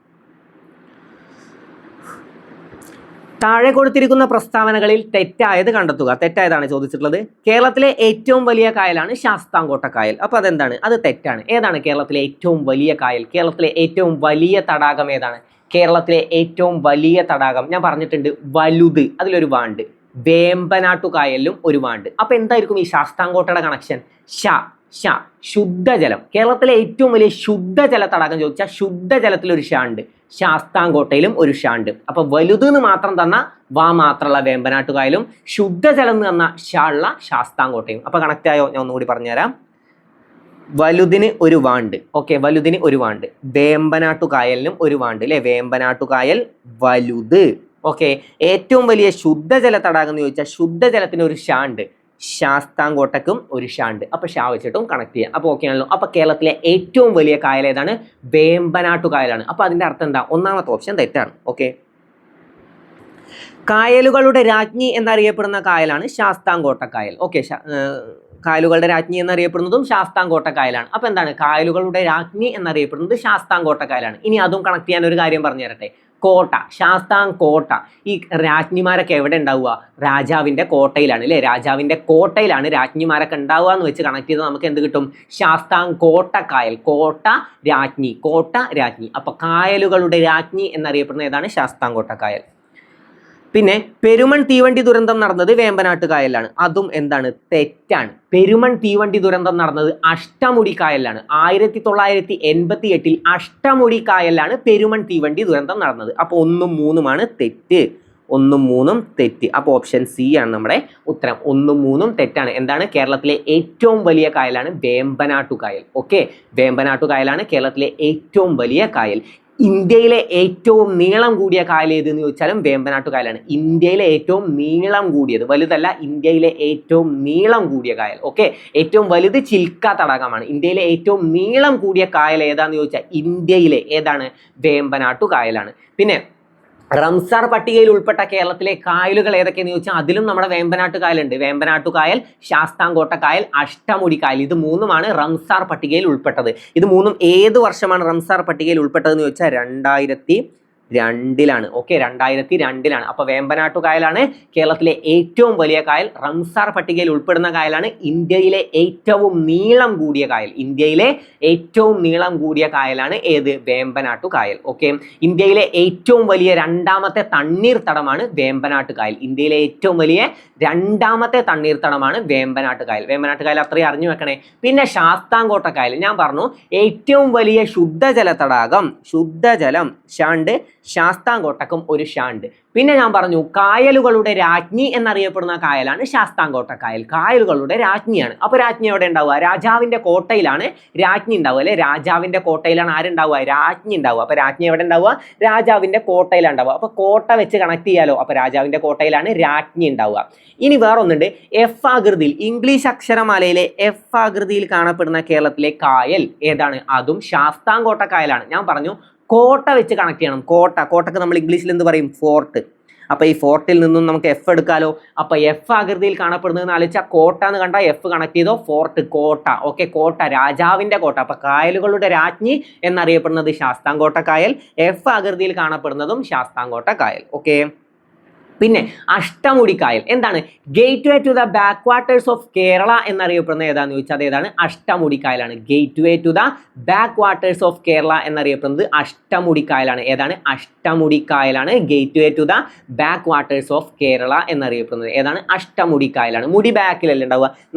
താഴെ കൊടുത്തിരിക്കുന്ന പ്രസ്താവനകളിൽ തെറ്റായത് കണ്ടെത്തുക. തെറ്റായതാണ് ചോദിച്ചിട്ടുള്ളത്. കേരളത്തിലെ ഏറ്റവും വലിയ കായലാണ് ശാസ്താംകോട്ട കായൽ. അപ്പോൾ അതെന്താണ്? അത് തെറ്റാണ്. ഏതാണ് കേരളത്തിലെ ഏറ്റവും വലിയ കായൽ? കേരളത്തിലെ ഏറ്റവും വലിയ തടാകം ഏതാണ്? കേരളത്തിലെ ഏറ്റവും വലിയ തടാകം ഞാൻ പറഞ്ഞിട്ടുണ്ട് വലുത്, അതിലൊരു വാണ്ട്. വേമ്പനാട്ടുകായലിലും ഒരു വാണ്ട്. അപ്പൊ എന്തായിരിക്കും ഈ ശാസ്താംകോട്ടയുടെ കണക്ഷൻ? ശുദ്ധജലം. കേരളത്തിലെ ഏറ്റവും വലിയ ശുദ്ധജല തടാകം ചോദിച്ചാൽ ശുദ്ധജലത്തിൽ ഒരു ഉണ്ട്, ശാസ്താംകോട്ടയിലും ഒരു ഉണ്ട്. അപ്പൊ വലുതെന്ന് മാത്രം തന്ന വാ മാത്രമുള്ള വേമ്പനാട്ടുകായലും ശുദ്ധജലം എന്ന് തന്ന ഉള്ള ശാസ്താംകോട്ടയും. അപ്പൊ കണക്ട് ആയോ? ഞാൻ ഒന്നുകൂടി പറഞ്ഞുതരാം. വലുതിന് ഒരു വാണ്ട്, ഓക്കെ, വലുതിന് ഒരു വാണ്ട്. വേമ്പനാട്ടുകായലിനും ഒരു വാണ്ട് അല്ലെ, വേമ്പനാട്ടുകായൽ വലുത്. ഓക്കെ, ഏറ്റവും വലിയ ശുദ്ധജല തടാകം എന്ന് ചോദിച്ചാൽ ശുദ്ധജലത്തിന് ഒരു ഉണ്ട്, ശാസ്താംകോട്ടക്കും ഒരു ഉണ്ട്. അപ്പൊ വെച്ചിട്ടും കണക്ട് ചെയ്യാം. അപ്പൊ ഓക്കെ ആണല്ലോ. അപ്പൊ കേരളത്തിലെ ഏറ്റവും വലിയ കായൽ ഏതാണ്? വേമ്പനാട്ടുകായലാണ്. അപ്പൊ അതിന്റെ അർത്ഥം എന്താ? ഒന്നാമത്തെ ഓപ്ഷൻ തെറ്റാണ്. ഓക്കെ, കായലുകളുടെ രാജ്ഞി എന്നറിയപ്പെടുന്ന കായലാണ് ശാസ്താംകോട്ട കായൽ. ഓക്കെ, കായലുകളുടെ രാജ്ഞി എന്നറിയപ്പെടുന്നതും ശാസ്താംകോട്ട കായലാണ്. അപ്പൊ എന്താണ്? കായലുകളുടെ രാജ്ഞി എന്നറിയപ്പെടുന്നത് ശാസ്താംകോട്ട കായലാണ്. ഇനി അതും കണക്ട് ചെയ്യാൻ ഒരു കാര്യം പറഞ്ഞു തരട്ടെ. കോട്ട, ശാസ്താംകോട്ട, ഈ രാജ്ഞിമാരൊക്കെ എവിടെ ഉണ്ടാവുക? രാജാവിന്റെ കോട്ടയിലാണ് അല്ലെ, രാജാവിന്റെ കോട്ടയിലാണ് രാജ്ഞിമാരൊക്കെ ഉണ്ടാവുക എന്ന് വെച്ച് കണക്ട് ചെയ്ത് നമുക്ക് എന്ത് കിട്ടും? ശാസ്താംകോട്ട കായൽ. കോട്ട രാജ്ഞി, കോട്ട രാജ്ഞി. അപ്പൊ കായലുകളുടെ രാജ്ഞി എന്നറിയപ്പെടുന്ന ഏതാണ്? ശാസ്താംകോട്ട കായൽ. പിന്നെ പെരുമൺ തീവണ്ടി ദുരന്തം നടന്നത് വേമ്പനാട്ടുകായലിലാണ്. അതും എന്താണ്? തെറ്റാണ്. പെരുമൺ തീവണ്ടി ദുരന്തം നടന്നത് അഷ്ടമുടി കായലിലാണ്. 1988 അഷ്ടമുടി കായലിലാണ് പെരുമൺ തീവണ്ടി ദുരന്തം നടന്നത്. അപ്പോൾ 1ഉം 3ഉമാണ് തെറ്റ്. 1ഉം 3ഉം തെറ്റ്. അപ്പോൾ ഓപ്ഷൻ സി ആണ് നമ്മുടെ ഉത്തരം. 1ഉം 3ഉം തെറ്റാണ്. എന്താണ്? കേരളത്തിലെ ഏറ്റവും വലിയ കായലാണ് വേമ്പനാട്ടുകായൽ. ഓക്കെ, വേമ്പനാട്ടുകായലാണ് കേരളത്തിലെ ഏറ്റവും വലിയ കായൽ. ഇന്ത്യയിലെ ഏറ്റവും നീളം കൂടിയ കായൽ ഏതെന്ന് ചോദിച്ചാലും വേമ്പനാട്ടുകായലാണ്. ഇന്ത്യയിലെ ഏറ്റവും നീളം കൂടിയത്, വലുതല്ല, ഇന്ത്യയിലെ ഏറ്റവും നീളം കൂടിയ കായൽ. ഓക്കെ, ഏറ്റവും വലുത് ചിൽക്ക തടാകമാണ്. ഇന്ത്യയിലെ ഏറ്റവും നീളം കൂടിയ കായൽ ഏതാന്ന് ചോദിച്ചാൽ ഇന്ത്യയിലെ ഏതാണ്? വേമ്പനാട്ടുകായലാണ്. പിന്നെ റംസാർ പട്ടികയിൽ ഉൾപ്പെട്ട കേരളത്തിലെ കായലുകൾ ഏതൊക്കെയെന്ന് ചോദിച്ചാൽ അതിലും നമ്മുടെ വേമ്പനാട്ടുകായലുണ്ട്. വേമ്പനാട്ടുകായൽ, ശാസ്താംകോട്ട കായൽ, അഷ്ടമുടി കായൽ, ഇത് മൂന്നുമാണ് റംസാർ പട്ടികയിൽ ഉൾപ്പെട്ടത്. ഇത് മൂന്നും ഏത് വർഷമാണ് റംസാർ പട്ടികയിൽ ഉൾപ്പെട്ടതെന്ന് ചോദിച്ചാൽ 2002ലാണ്. ഓക്കെ, 2002ലാണ്. അപ്പൊ വേമ്പനാട്ടുകായലാണ് കേരളത്തിലെ ഏറ്റവും വലിയ കായൽ. റംസാർ പട്ടികയിൽ ഉൾപ്പെടുന്ന കായലാണ്. ഇന്ത്യയിലെ ഏറ്റവും നീളം കൂടിയ കായൽ. ഇന്ത്യയിലെ ഏറ്റവും നീളം കൂടിയ കായലാണ് ഏത്? വേമ്പനാട്ടുകായൽ. ഓക്കെ, ഇന്ത്യയിലെ ഏറ്റവും വലിയ രണ്ടാമത്തെ തണ്ണീർത്തടമാണ് വേമ്പനാട്ടുകായൽ. ഇന്ത്യയിലെ ഏറ്റവും വലിയ രണ്ടാമത്തെ തണ്ണീർത്തടമാണ് വേമ്പനാട്ടുകായൽ. വേമ്പനാട്ടുകായൽ അത്രയും അറിഞ്ഞു വെക്കണേ. പിന്നെ ശാസ്താംകോട്ട കായൽ ഞാൻ പറഞ്ഞു, ഏറ്റവും വലിയ ശുദ്ധജല തടാകം, ശുദ്ധജലം ഷാണ്ട്, ശാസ്താംകോട്ടക്കും ഒരു ഷാണ്ട്. പിന്നെ ഞാൻ പറഞ്ഞു കായലുകളുടെ രാജ്ഞി എന്നറിയപ്പെടുന്ന കായലാണ് ശാസ്താംകോട്ട കായൽ. കായലുകളുടെ രാജ്ഞിയാണ്. അപ്പൊ രാജ്ഞി എവിടെ ഉണ്ടാവുക? രാജാവിന്റെ കോട്ടയിലാണ് രാജ്ഞി ഉണ്ടാവുക അല്ലെ. രാജാവിന്റെ കോട്ടയിലാണ് ആരുണ്ടാവുക? രാജ്ഞി ഉണ്ടാവുക. അപ്പൊ രാജ്ഞി എവിടെ ഉണ്ടാവുക? രാജാവിന്റെ കോട്ടയിലാണ് ഉണ്ടാവുക. അപ്പൊ കോട്ട വെച്ച് കണക്ട് ചെയ്യാലോ. അപ്പൊ രാജാവിന്റെ കോട്ടയിലാണ് രാജ്ഞി ഉണ്ടാവുക. ഇനി വേറൊന്നുണ്ട്, എഫ് ആകൃതിയിൽ, ഇംഗ്ലീഷ് അക്ഷരമാലയിലെ എഫ് ആകൃതിയിൽ കാണപ്പെടുന്ന കേരളത്തിലെ കായൽ ഏതാണ്? അതും ശാസ്താംകോട്ട കായലാണ്. ഞാൻ പറഞ്ഞു കോട്ട വെച്ച് കണക്ട് ചെയ്യണം. കോട്ടക്ക് നമ്മൾ ഇംഗ്ലീഷിൽ എന്ത് പറയും? ഫോർട്ട്. അപ്പൊ ഈ ഫോർട്ടിൽ നിന്നും നമുക്ക് എഫ് എടുക്കാലോ. അപ്പൊ എഫ് ആകൃതിയിൽ കാണപ്പെടുന്നതെന്ന് ആലോചിച്ചാൽ കോട്ട എന്ന് കണ്ട എഫ് കണക്ട് ചെയ്തോ, ഫോർട്ട്, കോട്ട. ഓക്കെ, കോട്ട, രാജാവിന്റെ കോട്ട. അപ്പൊ കായലുകളുടെ രാജ്ഞി എന്നറിയപ്പെടുന്നത് ശാസ്താംകോട്ട കായൽ, എഫ് ആകൃതിയിൽ കാണപ്പെടുന്നതും ശാസ്താംകോട്ട കായൽ. ഓക്കെ, പിന്നെ അഷ്ടമുടി കായൽ എന്താണ്? Gateway to the backwaters of Kerala എന്നറിയപ്പെടുന്ന ഏതാന്ന് ചോദിച്ചാൽ അത് ഏതാണ്? അഷ്ടമുടി കായലാണ്. Gateway to the backwaters of Kerala എന്നറിയപ്പെടുന്നത് അഷ്ടമുടി കായലാണ്. ഏതാണ്? അഷ്ടമുടി കായലാണ്. Gateway to the backwaters of Kerala എന്നറിയപ്പെടുന്നത് ഏതാണ്? അഷ്ടമുടി കായലാണ്. മുടി ബാക്കിലല്ലേ ഉണ്ടാവുക?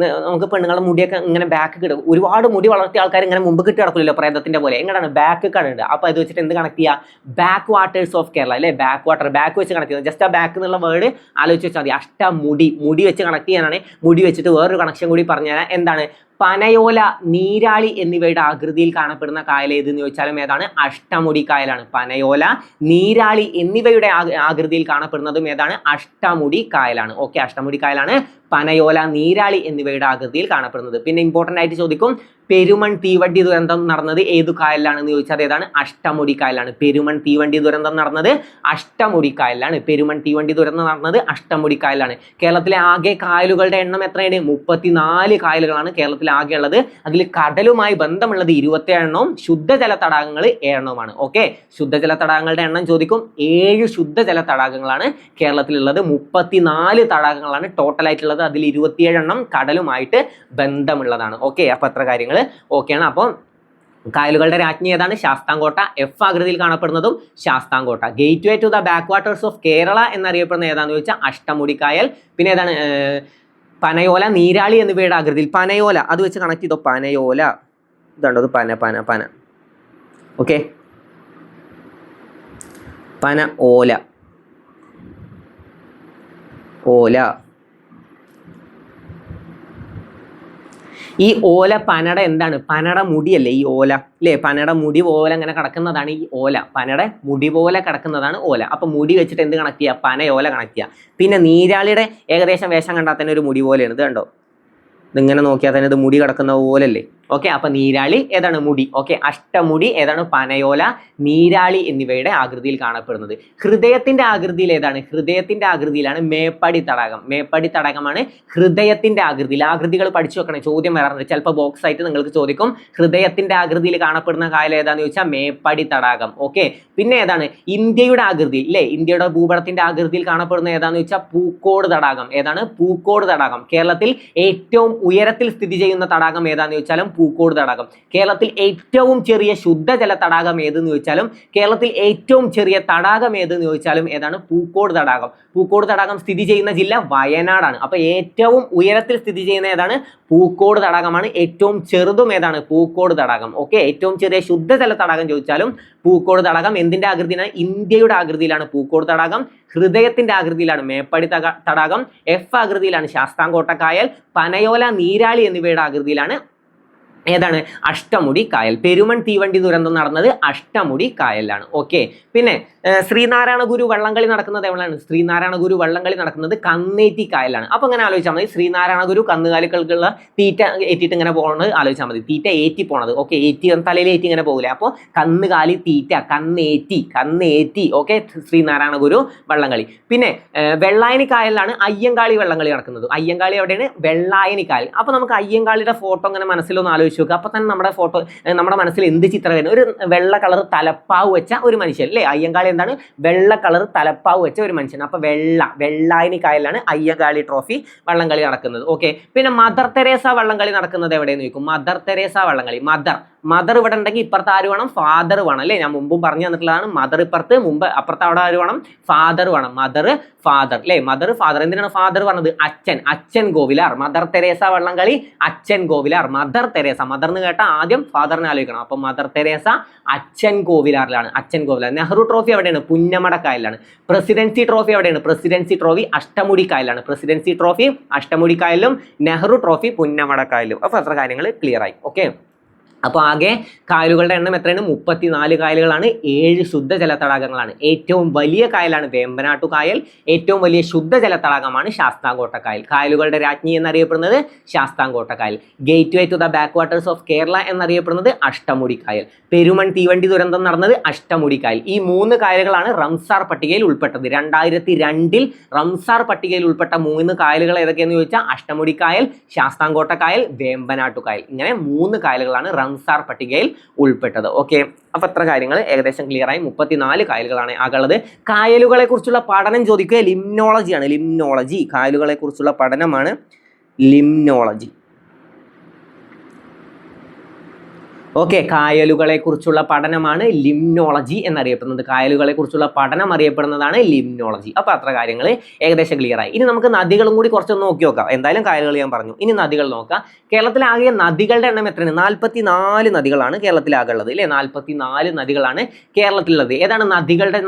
നമുക്ക് പെണ്ണുങ്ങളുടെ മുടിയൊക്കെ ഇങ്ങനെ ബാക്ക് കിട്ടും. ഒരുപാട് മുടി വളർത്തിയ ആൾക്കാർ ഇങ്ങനെ മുമ്പ് കിട്ടി കിടക്കില്ലല്ലോ പ്രേതത്തിന്റെ പോലെ. എങ്ങനെയാണ്? ബാക്ക് കണ്ടുണ്ട്. അപ്പൊ അത് വെച്ചിട്ട് എന്ത് കണക്ട് ചെയ്യുക? ബാക്ക് വാട്ടേഴ്സ് ഓഫ് കേരള അല്ലെ. ബാക്ക് വാട്ടർ, ബാക്ക് വെച്ച് കണക്ട് ചെയ്യുന്നത്. ജസ്റ്റ് ആ ബാക്ക് വേർഡ് ആലോചിച്ച് വെച്ചാൽ മതി. അഷ്ടമുടി, മുടി വെച്ച് കണക്ട് ചെയ്യാനാണ്. മുടി വെച്ചിട്ട് വേറൊരു കണക്ഷൻ കൂടി പറഞ്ഞുതരാം. എന്താണ്? പനയോല, നീരാളി എന്നിവയുടെ ആകൃതിയിൽ കാണപ്പെടുന്ന കായൽ ഏതെന്ന് ചോദിച്ചാലും ഏതാണ്? അഷ്ടമുടി കായലാണ്. പനയോല, നീരാളി എന്നിവയുടെ ആകൃതിയിൽ കാണപ്പെടുന്നതും ഏതാണ്? അഷ്ടമുടി കായലാണ്. ഓക്കെ, അഷ്ടമുടി കായലാണ് പനയോല, നീരാളി എന്നിവയുടെ ആകൃതിയിൽ കാണപ്പെടുന്നത്. പിന്നെ ഇമ്പോർട്ടന്റ് ആയിട്ട് ചോദിക്കും, പെരുമൺ തീവണ്ടി ദുരന്തം നടന്നത് ഏതു കായലിലാണെന്ന് ചോദിച്ചാൽ ഏതാണ്? അഷ്ടമുടി കായലാണ്. പെരുമൺ തീവണ്ടി ദുരന്തം നടന്നത് അഷ്ടമുടി കായലിലാണ്. പെരുമൺ തീവണ്ടി ദുരന്തം നടന്നത് അഷ്ടമുടി കായലാണ്. കേരളത്തിലെ ആകെ കായലുകളുടെ എണ്ണം എത്രയാണ്? 34 കായലുകളാണ് കേരളത്തിൽ ആകെ ഉള്ളത്. അതിൽ കടലുമായി ബന്ധമുള്ളത് 27 ശുദ്ധജല തടാകങ്ങൾ 7 ഓക്കെ, ശുദ്ധജല തടാകങ്ങളുടെ എണ്ണം ചോദിക്കും. 7 ശുദ്ധജല തടാകങ്ങളാണ് കേരളത്തിലുള്ളത്. 34 തടാകങ്ങളാണ് ടോട്ടൽ ആയിട്ടുള്ളത്. അതിൽ 27 കടലുമായിട്ട് ബന്ധമുള്ളതാണ്. ഓക്കെ, അപ്പൊ അത്ര കാര്യങ്ങൾ ഓക്കെയാണ്. അപ്പം കായലുകളുടെ രാജ്ഞി ഏതാണ്? ശാസ്താംകോട്ട. എഫ് ആകൃതിയിൽ കാണപ്പെടുന്നതും Sasthamkotta. Gateway to the backwaters of Kerala എന്നറിയപ്പെടുന്ന ഏതാണെന്ന് ചോദിച്ചാൽ അഷ്ടമുടി കായൽ. പിന്നെ ഏതാണ്? പനയോല, നീരാളി എന്നിവയുടെ ആകൃതിയിൽ. പനയോല അത് വെച്ച് കണക്ട് ചെയ്തോ. പനയോല ഇതുണ്ടോ? പന ഓക്കെ. പന ഓല ഈ ഓല പനയുടെ എന്താണ്? പനയുടെ മുടിയല്ലേ ഈ ഓല, അല്ലേ? പനയുടെ മുടി പോലെ അങ്ങനെ കിടക്കുന്നതാണ് ഈ ഓല. പനയുടെ മുടി പോലെ കിടക്കുന്നതാണ് ഓല. അപ്പൊ മുടി വെച്ചിട്ട് എന്ത് കണക്ട് ചെയ്യുക? പനയോല കണക്ട് ചെയ്യുക. പിന്നെ നീരാളിയുടെ ഏകദേശം വേഷം കണ്ടാൽ തന്നെ ഒരു മുടി പോലെയാണ്. ഇത് കണ്ടോ? ഇതിങ്ങനെ നോക്കിയാൽ തന്നെ ഇത് മുടി കിടക്കുന്ന പോലല്ലേ? ഓക്കെ. അപ്പൊ നീരാളി ഏതാണ്? മുടി. ഓക്കെ. അഷ്ടമുടി ഏതാണ്? പനയോല, നീരാളി എന്നിവയുടെ ആകൃതിയിൽ കാണപ്പെടുന്നത്. ഹൃദയത്തിന്റെ ആകൃതിയിൽ ഏതാണ്? ഹൃദയത്തിന്റെ ആകൃതിയിലാണ് മേപ്പടി തടാകം. മേപ്പടി തടാകമാണ് ഹൃദയത്തിന്റെ ആകൃതിയിൽ. ആകൃതികൾ പഠിച്ചു വെക്കണം, ചോദ്യം വരാറുണ്ട്. ചിലപ്പോൾ ബോക്സ് ആയിട്ട് നിങ്ങൾക്ക് ചോദിക്കും. ഹൃദയത്തിന്റെ ആകൃതിയിൽ കാണപ്പെടുന്ന കായൽ ഏതാന്ന് ചോദിച്ചാൽ മേപ്പടി തടാകം. ഓക്കെ. പിന്നെ ഏതാണ്? ഇന്ത്യയുടെ ആകൃതിയിൽ, അല്ലേ? ഇന്ത്യയുടെ ഭൂപടത്തിന്റെ ആകൃതിയിൽ കാണപ്പെടുന്ന ഏതാന്ന് ചോദിച്ചാൽ പൂക്കോട് തടാകം. ഏതാണ്? പൂക്കോട് തടാകം. കേരളത്തിൽ ഏറ്റവും ഉയരത്തിൽ സ്ഥിതി ചെയ്യുന്ന തടാകം ഏതാന്ന് ചോദിച്ചാലും പൂക്കോട് തടാകം. കേരളത്തിൽ ഏറ്റവും ചെറിയ ശുദ്ധജല തടാകം ഏതെന്ന് ചോദിച്ചാലും, കേരളത്തിൽ ഏറ്റവും ചെറിയ തടാകം ഏതെന്ന് ചോദിച്ചാലും ഏതാണ്? പൂക്കോട് തടാകം. പൂക്കോട് തടാകം സ്ഥിതി ചെയ്യുന്ന ജില്ല വയനാടാണ്. അപ്പൊ ഏറ്റവും ഉയരത്തിൽ സ്ഥിതി ചെയ്യുന്ന ഏതാണ്? പൂക്കോട് തടാകമാണ്. ഏറ്റവും ചെറുതും ഏതാണ്? പൂക്കോട് തടാകം. ഓക്കെ. ഏറ്റവും ചെറിയ ശുദ്ധജല തടാകം ചോദിച്ചാലും പൂക്കോട് തടാകം. എന്തിന്റെ ആകൃതിയിലാണ്? ഇന്ത്യയുടെ ആകൃതിയിലാണ് പൂക്കോട് തടാകം. ഹൃദയത്തിന്റെ ആകൃതിയിലാണ് മേപ്പടി തടാകം. എഫ് ആകൃതിയിലാണ് ശാസ്താംകോട്ട കായൽ. പനയോല, നീരാളി എന്നിവയുടെ ആകൃതിയിലാണ് ഏതാണ്? അഷ്ടമുടി കായൽ. പെരുമൺ തീവണ്ടി ദുരന്തം നടന്നത് അഷ്ടമുടി കായലിലാണ്. ഓക്കെ. പിന്നെ ശ്രീനാരായണ ഗുരു വള്ളംകളി നടക്കുന്നത് എവിടെയാണ്? ശ്രീനാരായണ ഗുരു വള്ളംകളി നടക്കുന്നത് കന്നേറ്റി കായലാണ്. അപ്പൊ അങ്ങനെ ആലോചിച്ചാൽ മതി. ശ്രീനാരായണ ഗുരു കന്നുകാലികൾക്കുള്ള തീറ്റ ഏറ്റിട്ട് ഇങ്ങനെ പോകുന്നത് ആലോചിച്ചാൽ മതി. തീറ്റ ഏറ്റി പോണത്. ഓക്കെ. തലയിൽ ഏറ്റി ഇങ്ങനെ പോകില്ല. അപ്പോൾ കന്നുകാലി തീറ്റ, കന്നേറ്റി. ഓക്കെ. ശ്രീനാരായണ ഗുരു വള്ളംകളി. പിന്നെ വെള്ളായണി കായലിലാണ് അയ്യങ്കാളി വള്ളംകളി നടക്കുന്നത്. അയ്യങ്കാളി എവിടെയാണ്? വെള്ളായണി കായൽ. അപ്പൊ നമുക്ക് അയ്യങ്കാളിയുടെ ഫോട്ടോ അങ്ങനെ മനസ്സിലൊന്ന് ആലോചിച്ച് നോക്കുക. അപ്പൊ തന്നെ നമ്മുടെ മനസ്സിൽ എന്ത് ചിത്രം വരുന്നത്? ഒരു വെള്ള കളർ തലപ്പാവ് വെച്ച ഒരു മനുഷ്യൻ, അല്ലേ? അയ്യങ്കാളി എന്താണ്? വെള്ള കളർ തലപ്പാവ് വെച്ച ഒരു മനുഷ്യൻ. അപ്പൊ വെള്ളായണി കായലിലാണ് അയ്യങ്കാളി ട്രോഫി വള്ളംകളി നടക്കുന്നത്. ഓക്കെ. പിന്നെ മദർ തെരേസ വള്ളംകളി നടക്കുന്നത് എവിടെയെന്ന് ചോദിക്കും. മദർ തെരേസ വള്ളംകളി. മദർ ഇവിടെ ഉണ്ടെങ്കിൽ ഇപ്പുറത്ത് ആര് വേണം? ഫാദർ വേണം, അല്ലേ? ഞാൻ മുമ്പും പറഞ്ഞു തന്നിട്ടുള്ളതാണ്. മദർ ഇപ്പുറത്ത്, അപ്പുറത്ത് അവിടെ ആര് വേണം? ഫാദർ വേണം. മദർ, ഫാദർ, അല്ലേ? Mother, father. എന്തിനാണ് ഫാദർ പറഞ്ഞത്? അച്ഛൻ കോവിലാർ. മദർ തെരേസ വള്ളംകളി അച്ഛൻ കോവിലാർ. Mother Teresa. മദർ എന്ന് കേട്ടാൽ ആദ്യം ഫാദറിനെ ആലോചിക്കണം. അപ്പൊ മദർ തെരേസ അച്ഛൻ കോവിലാറിലാണ്. അച്ഛൻ കോവിലാർ. നെഹ്റു ട്രോഫി എവിടെയാണ്? പുന്നമട കായലിലാണ്. പ്രസിഡൻസി ട്രോഫി എവിടെയാണ്? പ്രസിഡൻസി ട്രോഫി അഷ്ടമുടി കായലിലാണ്. പ്രസിഡൻസി ട്രോഫി അഷ്ടമുടി കായലിലും നെഹ്റു ട്രോഫി പുന്നമട കായലിലും. അപ്പൊ അത്ര കാര്യങ്ങൾ ക്ലിയർ ആയി. ഓക്കെ. അപ്പോൾ ആകെ കായലുകളുടെ എണ്ണം എത്രയാണ്? 34 കായലുകളാണ്. 7 ശുദ്ധജല തടാകങ്ങളാണ്. ഏറ്റവും വലിയ കായലാണ് വേമ്പനാട്ടു കായൽ. ഏറ്റവും വലിയ ശുദ്ധജല തടാകമാണ് ശാസ്താംകോട്ട കായൽ. കായലുകളുടെ രാജ്ഞി എന്നറിയപ്പെടുന്നത് ശാസ്താംകോട്ട കായൽ. Gateway to the backwaters of Kerala എന്നറിയപ്പെടുന്നത് അഷ്ടമുടി കായൽ. പെരുമൺ തീവണ്ടി ദുരന്തം നടന്നത് അഷ്ടമുടി കായൽ. ഈ 3 കായലുകളാണ് റംസാർ പട്ടികയിൽ ഉൾപ്പെട്ടത്. 2002 റംസാർ പട്ടികയിൽ ഉൾപ്പെട്ട 3 കായലുകൾ ഏതൊക്കെയെന്ന് ചോദിച്ചാൽ അഷ്ടമുടി കായൽ, ശാസ്താംകോട്ട കായൽ, വേമ്പനാട്ടു കായൽ. ഇങ്ങനെ 3 കായലുകളാണ് റംസാർ പട്ടികയിൽ ഉൾപ്പെട്ടത്. ഓക്കെ. അപ്പൊ അത്ര കാര്യങ്ങൾ ഏകദേശം ക്ലിയർ ആയി. 34 കായലുകളാണ് ആകുള്ളത്. കായലുകളെ കുറിച്ചുള്ള പഠനം ചോദിക്കുക ലിംനോളജിയാണ്. ലിംനോളജി കായലുകളെ കുറിച്ചുള്ള പഠനമാണ് ലിംനോളജി. ഓക്കെ. കായലുകളെ കുറിച്ചുള്ള പഠനമാണ് ലിംനോളജി എന്നറിയപ്പെടുന്നത്. കായലുകളെ കുറിച്ചുള്ള പഠനം അറിയപ്പെടുന്നതാണ് ലിംനോളജി. അപ്പൊ അത്ര കാര്യങ്ങൾ ഏകദേശം ക്ലിയർ ആയി. ഇനി നമുക്ക് നദികളും കൂടി കുറച്ചൊന്ന് നോക്കി നോക്കാം. എന്തായാലും കായലുകൾ ഞാൻ പറഞ്ഞു. ഇനി നദികൾ നോക്കാം. കേരളത്തിലാകെ നദികളുടെ എണ്ണം എത്രയാണ്? 44 നദികളാണ് കേരളത്തിലാകെ ഉള്ളത്, അല്ലേ? 44 നദികളാണ് കേരളത്തിലുള്ളത്. ഏതാണ് നദികളുടെ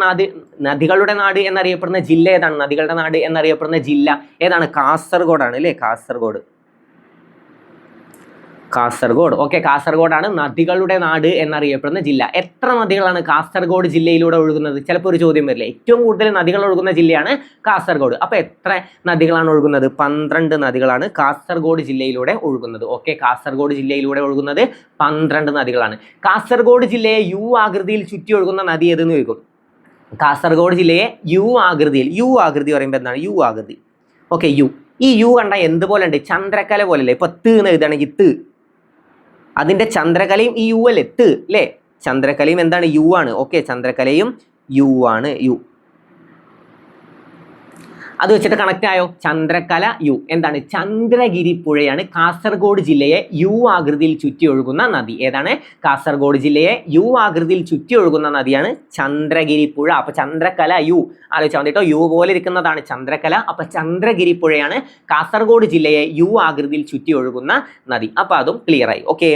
നാട് എന്നറിയപ്പെടുന്ന ജില്ല ഏതാണ്? നദികളുടെ നാട് എന്നറിയപ്പെടുന്ന ജില്ല ഏതാണ്? കാസർഗോഡാണ്, അല്ലേ? കാസർഗോഡ്. ഓക്കെ. കാസർഗോഡാണ് നദികളുടെ നാട് എന്നറിയപ്പെടുന്ന ജില്ല. എത്ര നദികളാണ് കാസർഗോഡ് ജില്ലയിലൂടെ ഒഴുകുന്നത്? ചിലപ്പോൾ ഒരു ചോദ്യം വരില്ലേ. ഏറ്റവും കൂടുതൽ നദികൾ ഒഴുകുന്ന ജില്ലയാണ് കാസർഗോഡ്. അപ്പൊ എത്ര നദികളാണ് ഒഴുകുന്നത്? 12 നദികളാണ് കാസർഗോഡ് ജില്ലയിലൂടെ ഒഴുകുന്നത്. ഓക്കെ. കാസർഗോഡ് ജില്ലയിലൂടെ ഒഴുകുന്നത് 12 നദികളാണ്. കാസർഗോഡ് ജില്ലയെ യു ആകൃതിയിൽ ചുറ്റി ഒഴുകുന്ന നദി ഏതെന്ന് ചോദിക്കും. കാസർഗോഡ് ജില്ലയെ യു ആകൃതി പറയുമ്പോൾ എന്താണ്? യു ആകൃതി. ഓക്കെ. ഈ യു കണ്ട എന്തുപോലെ ഉണ്ട്? ചന്ദ്രക്കല പോലല്ലേ? ഇപ്പൊ ത് എന്ന് എഴുതുകയാണെങ്കിൽ ത്, അതിന്റെ ചന്ദ്രകലയും ഈ യു അല്ലേ? ത്, അല്ലേ? ചന്ദ്രകലയും എന്താണ്? യു ആണ്. ഓക്കെ. ചന്ദ്രകലയും യു ആണ്. അത് വെച്ചിട്ട് കണക്ട് ആയോ? ചന്ദ്രക്കല യു എന്താണ്? ചന്ദ്രഗിരി പുഴയാണ് കാസർഗോഡ് ജില്ലയെ യു ആകൃതിയിൽ ചുറ്റി ഒഴുകുന്ന നദി. ഏതാണ്? കാസർഗോഡ് ജില്ലയെ യു ആകൃതിയിൽ ചുറ്റി ഒഴുകുന്ന നദിയാണ് ചന്ദ്രഗിരി പുഴ. അപ്പൊ ചന്ദ്രക്കല യു ആലോചിച്ചാൽ മതി കേട്ടോ. യു പോലെ ഇരിക്കുന്നതാണ് ചന്ദ്രക്കല. അപ്പൊ ചന്ദ്രഗിരി പുഴയാണ് കാസർഗോഡ് ജില്ലയെ യു ആകൃതിയിൽ ചുറ്റി ഒഴുകുന്ന നദി. അപ്പൊ അതും ക്ലിയർ ആയി. ഓക്കെ,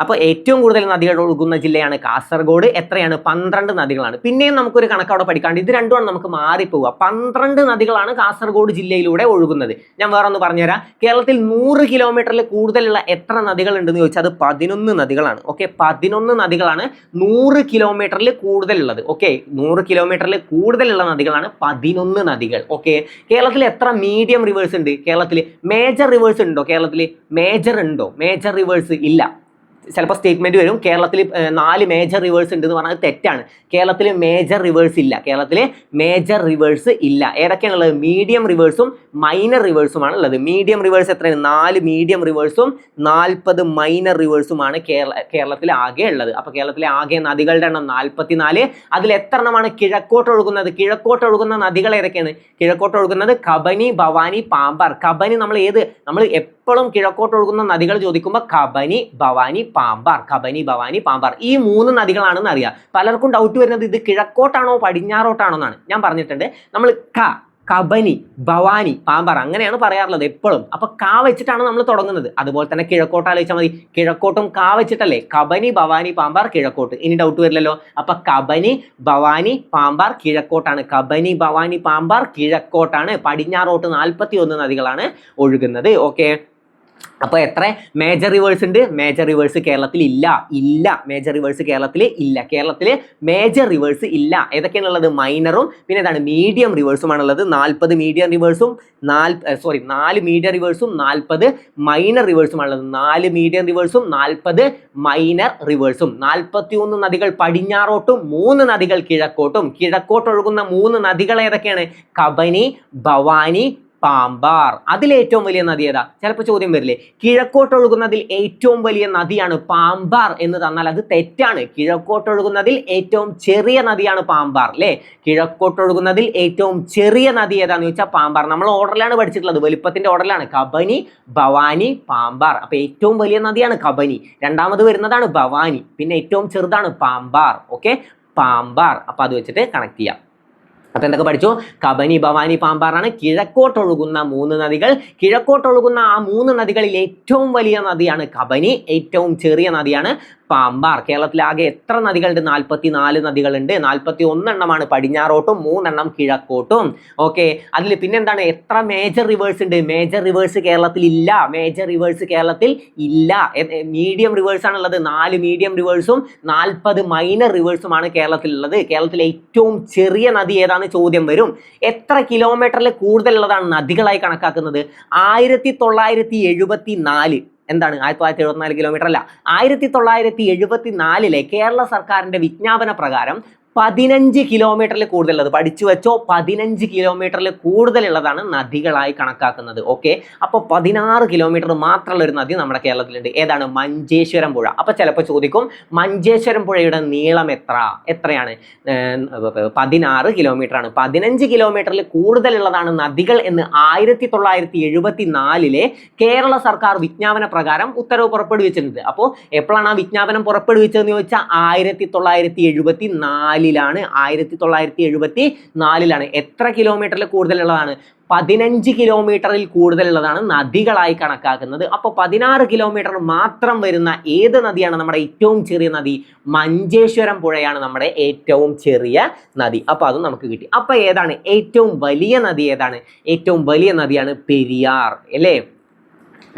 അപ്പോൾ ഏറ്റവും കൂടുതൽ നദികൾ ഒഴുകുന്ന ജില്ലയാണ് കാസർഗോഡ്. എത്രയാണ്? 12 നദികളാണ്. പിന്നെയും നമുക്കൊരു കണക്ക് അവിടെ പഠിക്കാണ്ട്. ഇത് രണ്ടുമാണ് നമുക്ക് മാറിപ്പോവുക. 12 നദികളാണ് കാസർഗോഡ് ജില്ലയിലൂടെ ഒഴുകുന്നത്. ഞാൻ വേറെ ഒന്ന് പറഞ്ഞുതരാം. കേരളത്തിൽ 100 കിലോമീറ്ററിൽ കൂടുതലുള്ള എത്ര നദികൾ ഉണ്ടെന്ന് ചോദിച്ചാൽ അത് 11 നദികളാണ്. ഓക്കെ, 11 നദികളാണ് 100 കിലോമീറ്ററിൽ കൂടുതലുള്ളത്. ഓക്കെ, 100 കിലോമീറ്ററിൽ കൂടുതലുള്ള നദികളാണ് 11 നദികൾ. ഓക്കെ, കേരളത്തിൽ എത്ര മീഡിയം റിവേഴ്സ് ഉണ്ട്? കേരളത്തിൽ മേജർ റിവേഴ്സ് ഉണ്ടോ? കേരളത്തിൽ മേജർ ഉണ്ടോ? മേജർ റിവേഴ്സ് ഇല്ല. ചിലപ്പോൾ സ്റ്റേറ്റ്മെന്റ് വരും കേരളത്തിൽ 4 മേജർ റിവേഴ്സ് ഉണ്ട് എന്ന് പറഞ്ഞാൽ തെറ്റാണ്. കേരളത്തിൽ മേജർ റിവേഴ്സ് ഇല്ല. കേരളത്തിൽ മേജർ റിവേഴ്സ് ഇല്ല. ഏതൊക്കെയാണുള്ളത്? മീഡിയം റിവേഴ്സും മൈനർ റിവേഴ്സുമാണ് ഉള്ളത്. മീഡിയം റിവേഴ്സ് എത്രയാണ്? 4 മീഡിയം റിവേഴ്സും 40 മൈനർ റിവേഴ്സുമാണ് കേരളത്തിൽ ആകെ ഉള്ളത്. അപ്പോൾ കേരളത്തിലെ ആകെ നദികളുടെ എണ്ണം 44. അതിൽ എത്ര എണ്ണമാണ് കിഴക്കോട്ട് ഒഴുകുന്നത്? കിഴക്കോട്ട് ഒഴുകുന്ന നദികൾ ഏതൊക്കെയാണ്? കിഴക്കോട്ട് ഒഴുകുന്നത് കബനി, ഭവാനി, പാമ്പാർ. കബനി നമ്മൾ എപ്പോഴും കിഴക്കോട്ട് ഒഴുകുന്ന നദികൾ ചോദിക്കുമ്പോൾ കബനി, ഭവാനി, പാമ്പാർ. കബനി, ഭവാനി, പാമ്പാർ ഈ 3 നദികളാണെന്ന് അറിയാം. പലർക്കും ഡൗട്ട് വരുന്നത് ഇത് കിഴക്കോട്ടാണോ പടിഞ്ഞാറോട്ടാണോ എന്നാണ്. ഞാൻ പറഞ്ഞിട്ടുണ്ട് നമ്മൾ കബനി, ഭവാനി, പാമ്പാർ അങ്ങനെയാണ് പറയാറുള്ളത് എപ്പോഴും. അപ്പൊ കാ വെച്ചിട്ടാണ് നമ്മൾ തുടങ്ങുന്നത്. അതുപോലെ തന്നെ കിഴക്കോട്ട് ആലോചിച്ചാൽ മതി. കിഴക്കോട്ടും കാ വെച്ചിട്ടല്ലേ? കബനി, ഭവാനി, പാമ്പാർ കിഴക്കോട്ട്. ഇനി ഡൗട്ട് വരില്ലല്ലോ. അപ്പൊ കബനി, ഭവാനി, പാമ്പാർ കിഴക്കോട്ടാണ്. കബനി, ഭവാനി, പാമ്പാർ കിഴക്കോട്ടാണ്. പടിഞ്ഞാറോട്ട് 41 നദികളാണ് ഒഴുകുന്നത്. ഓക്കെ, അപ്പോൾ എത്ര മേജർ റിവേഴ്സ് ഉണ്ട്? മേജർ റിവേഴ്സ് കേരളത്തിൽ ഇല്ല. മേജർ റിവേഴ്സ് കേരളത്തിൽ ഇല്ല. കേരളത്തിൽ മേജർ റിവേഴ്സ് ഇല്ല. ഏതൊക്കെയാണുള്ളത്? മൈനറും പിന്നെ ഏതാണ്? മീഡിയം റിവേഴ്സുമാണുള്ളത്. 40 മീഡിയം റിവേഴ്സും 4 മീഡിയം റിവേഴ്സും 40 മൈനർ റിവേഴ്സുമാണുള്ളത്. 4 മീഡിയം റിവേഴ്സും 40 മൈനർ റിവേഴ്സും. 41 നദികൾ പടിഞ്ഞാറോട്ടും 3 നദികൾ കിഴക്കോട്ടും. കിഴക്കോട്ടൊഴുകുന്ന 3 നദികൾ ഏതൊക്കെയാണ്? കബനി, ഭവാനി, പാമ്പാർ. അതിലേറ്റവും വലിയ നദി ഏതാ? ചിലപ്പോൾ ചോദ്യം വരില്ലേ, കിഴക്കോട്ടൊഴുകുന്നതിൽ ഏറ്റവും വലിയ നദിയാണ് പാമ്പാർ എന്ന് തന്നാൽ അത് തെറ്റാണ്. കിഴക്കോട്ടൊഴുകുന്നതിൽ ഏറ്റവും ചെറിയ നദിയാണ് പാമ്പാർ അല്ലേ? കിഴക്കോട്ടൊഴുകുന്നതിൽ ഏറ്റവും ചെറിയ നദി ഏതാന്ന് ചോദിച്ചാൽ പാമ്പാർ. നമ്മൾ ഓർഡറിലാണ് പഠിച്ചിട്ടുള്ളത്, വലുപ്പത്തിന്റെ ഓർഡറിലാണ്. കബനി, ഭവാനി, പാമ്പാർ. അപ്പൊ ഏറ്റവും വലിയ നദിയാണ് കബനി, രണ്ടാമത് വരുന്നതാണ് ഭവാനി, പിന്നെ ഏറ്റവും ചെറുതാണ് പാമ്പാർ. ഓക്കെ, പാമ്പാർ. അപ്പൊ അത് വെച്ചിട്ട് കണക്ട് ചെയ്യാം. അപ്പൊ എന്തൊക്കെ പഠിച്ചു? കബനി, ഭവാനി, പാമ്പാറാണ് കിഴക്കോട്ടൊഴുകുന്ന 3 നദികൾ. കിഴക്കോട്ടൊഴുകുന്ന ആ 3 നദികളിൽ ഏറ്റവും വലിയ നദിയാണ് കബനി, ഏറ്റവും ചെറിയ നദിയാണ് പാമ്പാർ. കേരളത്തിൽ ആകെ എത്ര നദികളുണ്ട്? 44 നദികളുണ്ട്. 41 എണ്ണമാണ് പടിഞ്ഞാറോട്ടും 3 എണ്ണം കിഴക്കോട്ടും. ഓക്കെ, അതിൽ പിന്നെന്താണ്? എത്ര മേജർ റിവേഴ്സ് ഉണ്ട്? മേജർ റിവേഴ്സ് കേരളത്തിൽ ഇല്ല. മേജർ റിവേഴ്സ് കേരളത്തിൽ ഇല്ല. മീഡിയം റിവേഴ്സ് ആണുള്ളത്. 4 മീഡിയം റിവേഴ്സും 40 മൈനർ റിവേഴ്സുമാണ് കേരളത്തിലുള്ളത്. കേരളത്തിലെ ഏറ്റവും ചെറിയ നദി ഏതാണ് ചോദ്യം വരും. എത്ര കിലോമീറ്ററിൽ കൂടുതലുള്ളതാണ് നദികളായി കണക്കാക്കുന്നത്? 1974. എന്താണ് 1974 കിലോമീറ്റർ അല്ല, 1974 കേരള സർക്കാരിന്റെ വിജ്ഞാപന പ്രകാരം 15 കിലോമീറ്ററിൽ കൂടുതലുള്ളത്, പഠിച്ചു വെച്ചോ, 15 കിലോമീറ്ററിൽ കൂടുതലുള്ളതാണ് നദികളായി കണക്കാക്കുന്നത്. ഓക്കെ, അപ്പോൾ 16 കിലോമീറ്റർ മാത്രമുള്ള ഒരു നദി നമ്മുടെ കേരളത്തിലുണ്ട്. ഏതാണ്? മഞ്ചേശ്വരം പുഴ. അപ്പൊ ചിലപ്പോൾ ചോദിക്കും മഞ്ചേശ്വരം പുഴയുടെ നീളം എത്രയാണ്? 16 കിലോമീറ്റർ ആണ്. 15 കിലോമീറ്ററിൽ കൂടുതലുള്ളതാണ് നദികൾ എന്ന് 1974 കേരള സർക്കാർ വിജ്ഞാപന പ്രകാരം ഉത്തരവ് പുറപ്പെടുവിച്ചിട്ടുണ്ട്. അപ്പോൾ എപ്പോഴാണ് ആ വിജ്ഞാപനം പുറപ്പെടുവിച്ചതെന്ന് ചോദിച്ചാൽ 1974 1974 എത്ര കിലോമീറ്ററിൽ കൂടുതലുള്ളതാണ്? 15 കിലോമീറ്ററിൽ കൂടുതലുള്ളതാണ് നദികളായി കണക്കാക്കുന്നത്. അപ്പോൾ 16 കിലോമീറ്റർ മാത്രം വരുന്ന ഏത് നദിയാണ് നമ്മുടെ ഏറ്റവും ചെറിയ നദി? മഞ്ചേശ്വരം പുഴയാണ് നമ്മുടെ ഏറ്റവും ചെറിയ നദി. അപ്പോൾ അതും നമുക്ക് കിട്ടി. അപ്പോൾ ഏതാണ് ഏറ്റവും വലിയ നദി? ഏതാണ് ഏറ്റവും വലിയ നദിയാണ് പെരിയാർ അല്ലേ?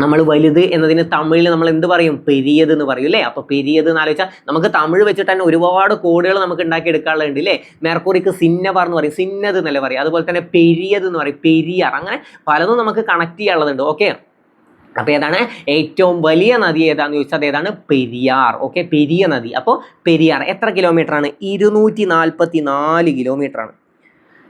നമ്മൾ വലുത് എന്നതിന് തമിഴിൽ നമ്മൾ എന്ത് പറയും? പെരിയത് എന്ന് പറയും അല്ലേ? അപ്പൊ പെരിയത് എന്ന് ആലോചിച്ചാൽ നമുക്ക് തമിഴ് വെച്ചിട്ട് തന്നെ ഒരുപാട് കോഡുകൾ നമുക്ക് ഉണ്ടാക്കി എടുക്കാനുള്ളത് അല്ലേ? മെർക്കുറിക്ക് സിന്നബാർ എന്ന് പറയും, സിന്നത് എന്നല്ല പറയും. അതുപോലെ തന്നെ പെരിയത് എന്ന് പറയും, പെരിയാർ. അങ്ങനെ പലതും നമുക്ക് കണക്ട് ചെയ്യാനുള്ളതുണ്ട്. ഓക്കെ, അപ്പൊ ഏതാണ് ഏറ്റവും വലിയ നദി ഏതാന്ന് ചോദിച്ചാൽ ഏതാണ്? പെരിയാർ. ഓക്കെ, പെരിയ നദി. അപ്പോൾ പെരിയാർ എത്ര കിലോമീറ്റർ ആണ്? 244 കിലോമീറ്റർ ആണ്.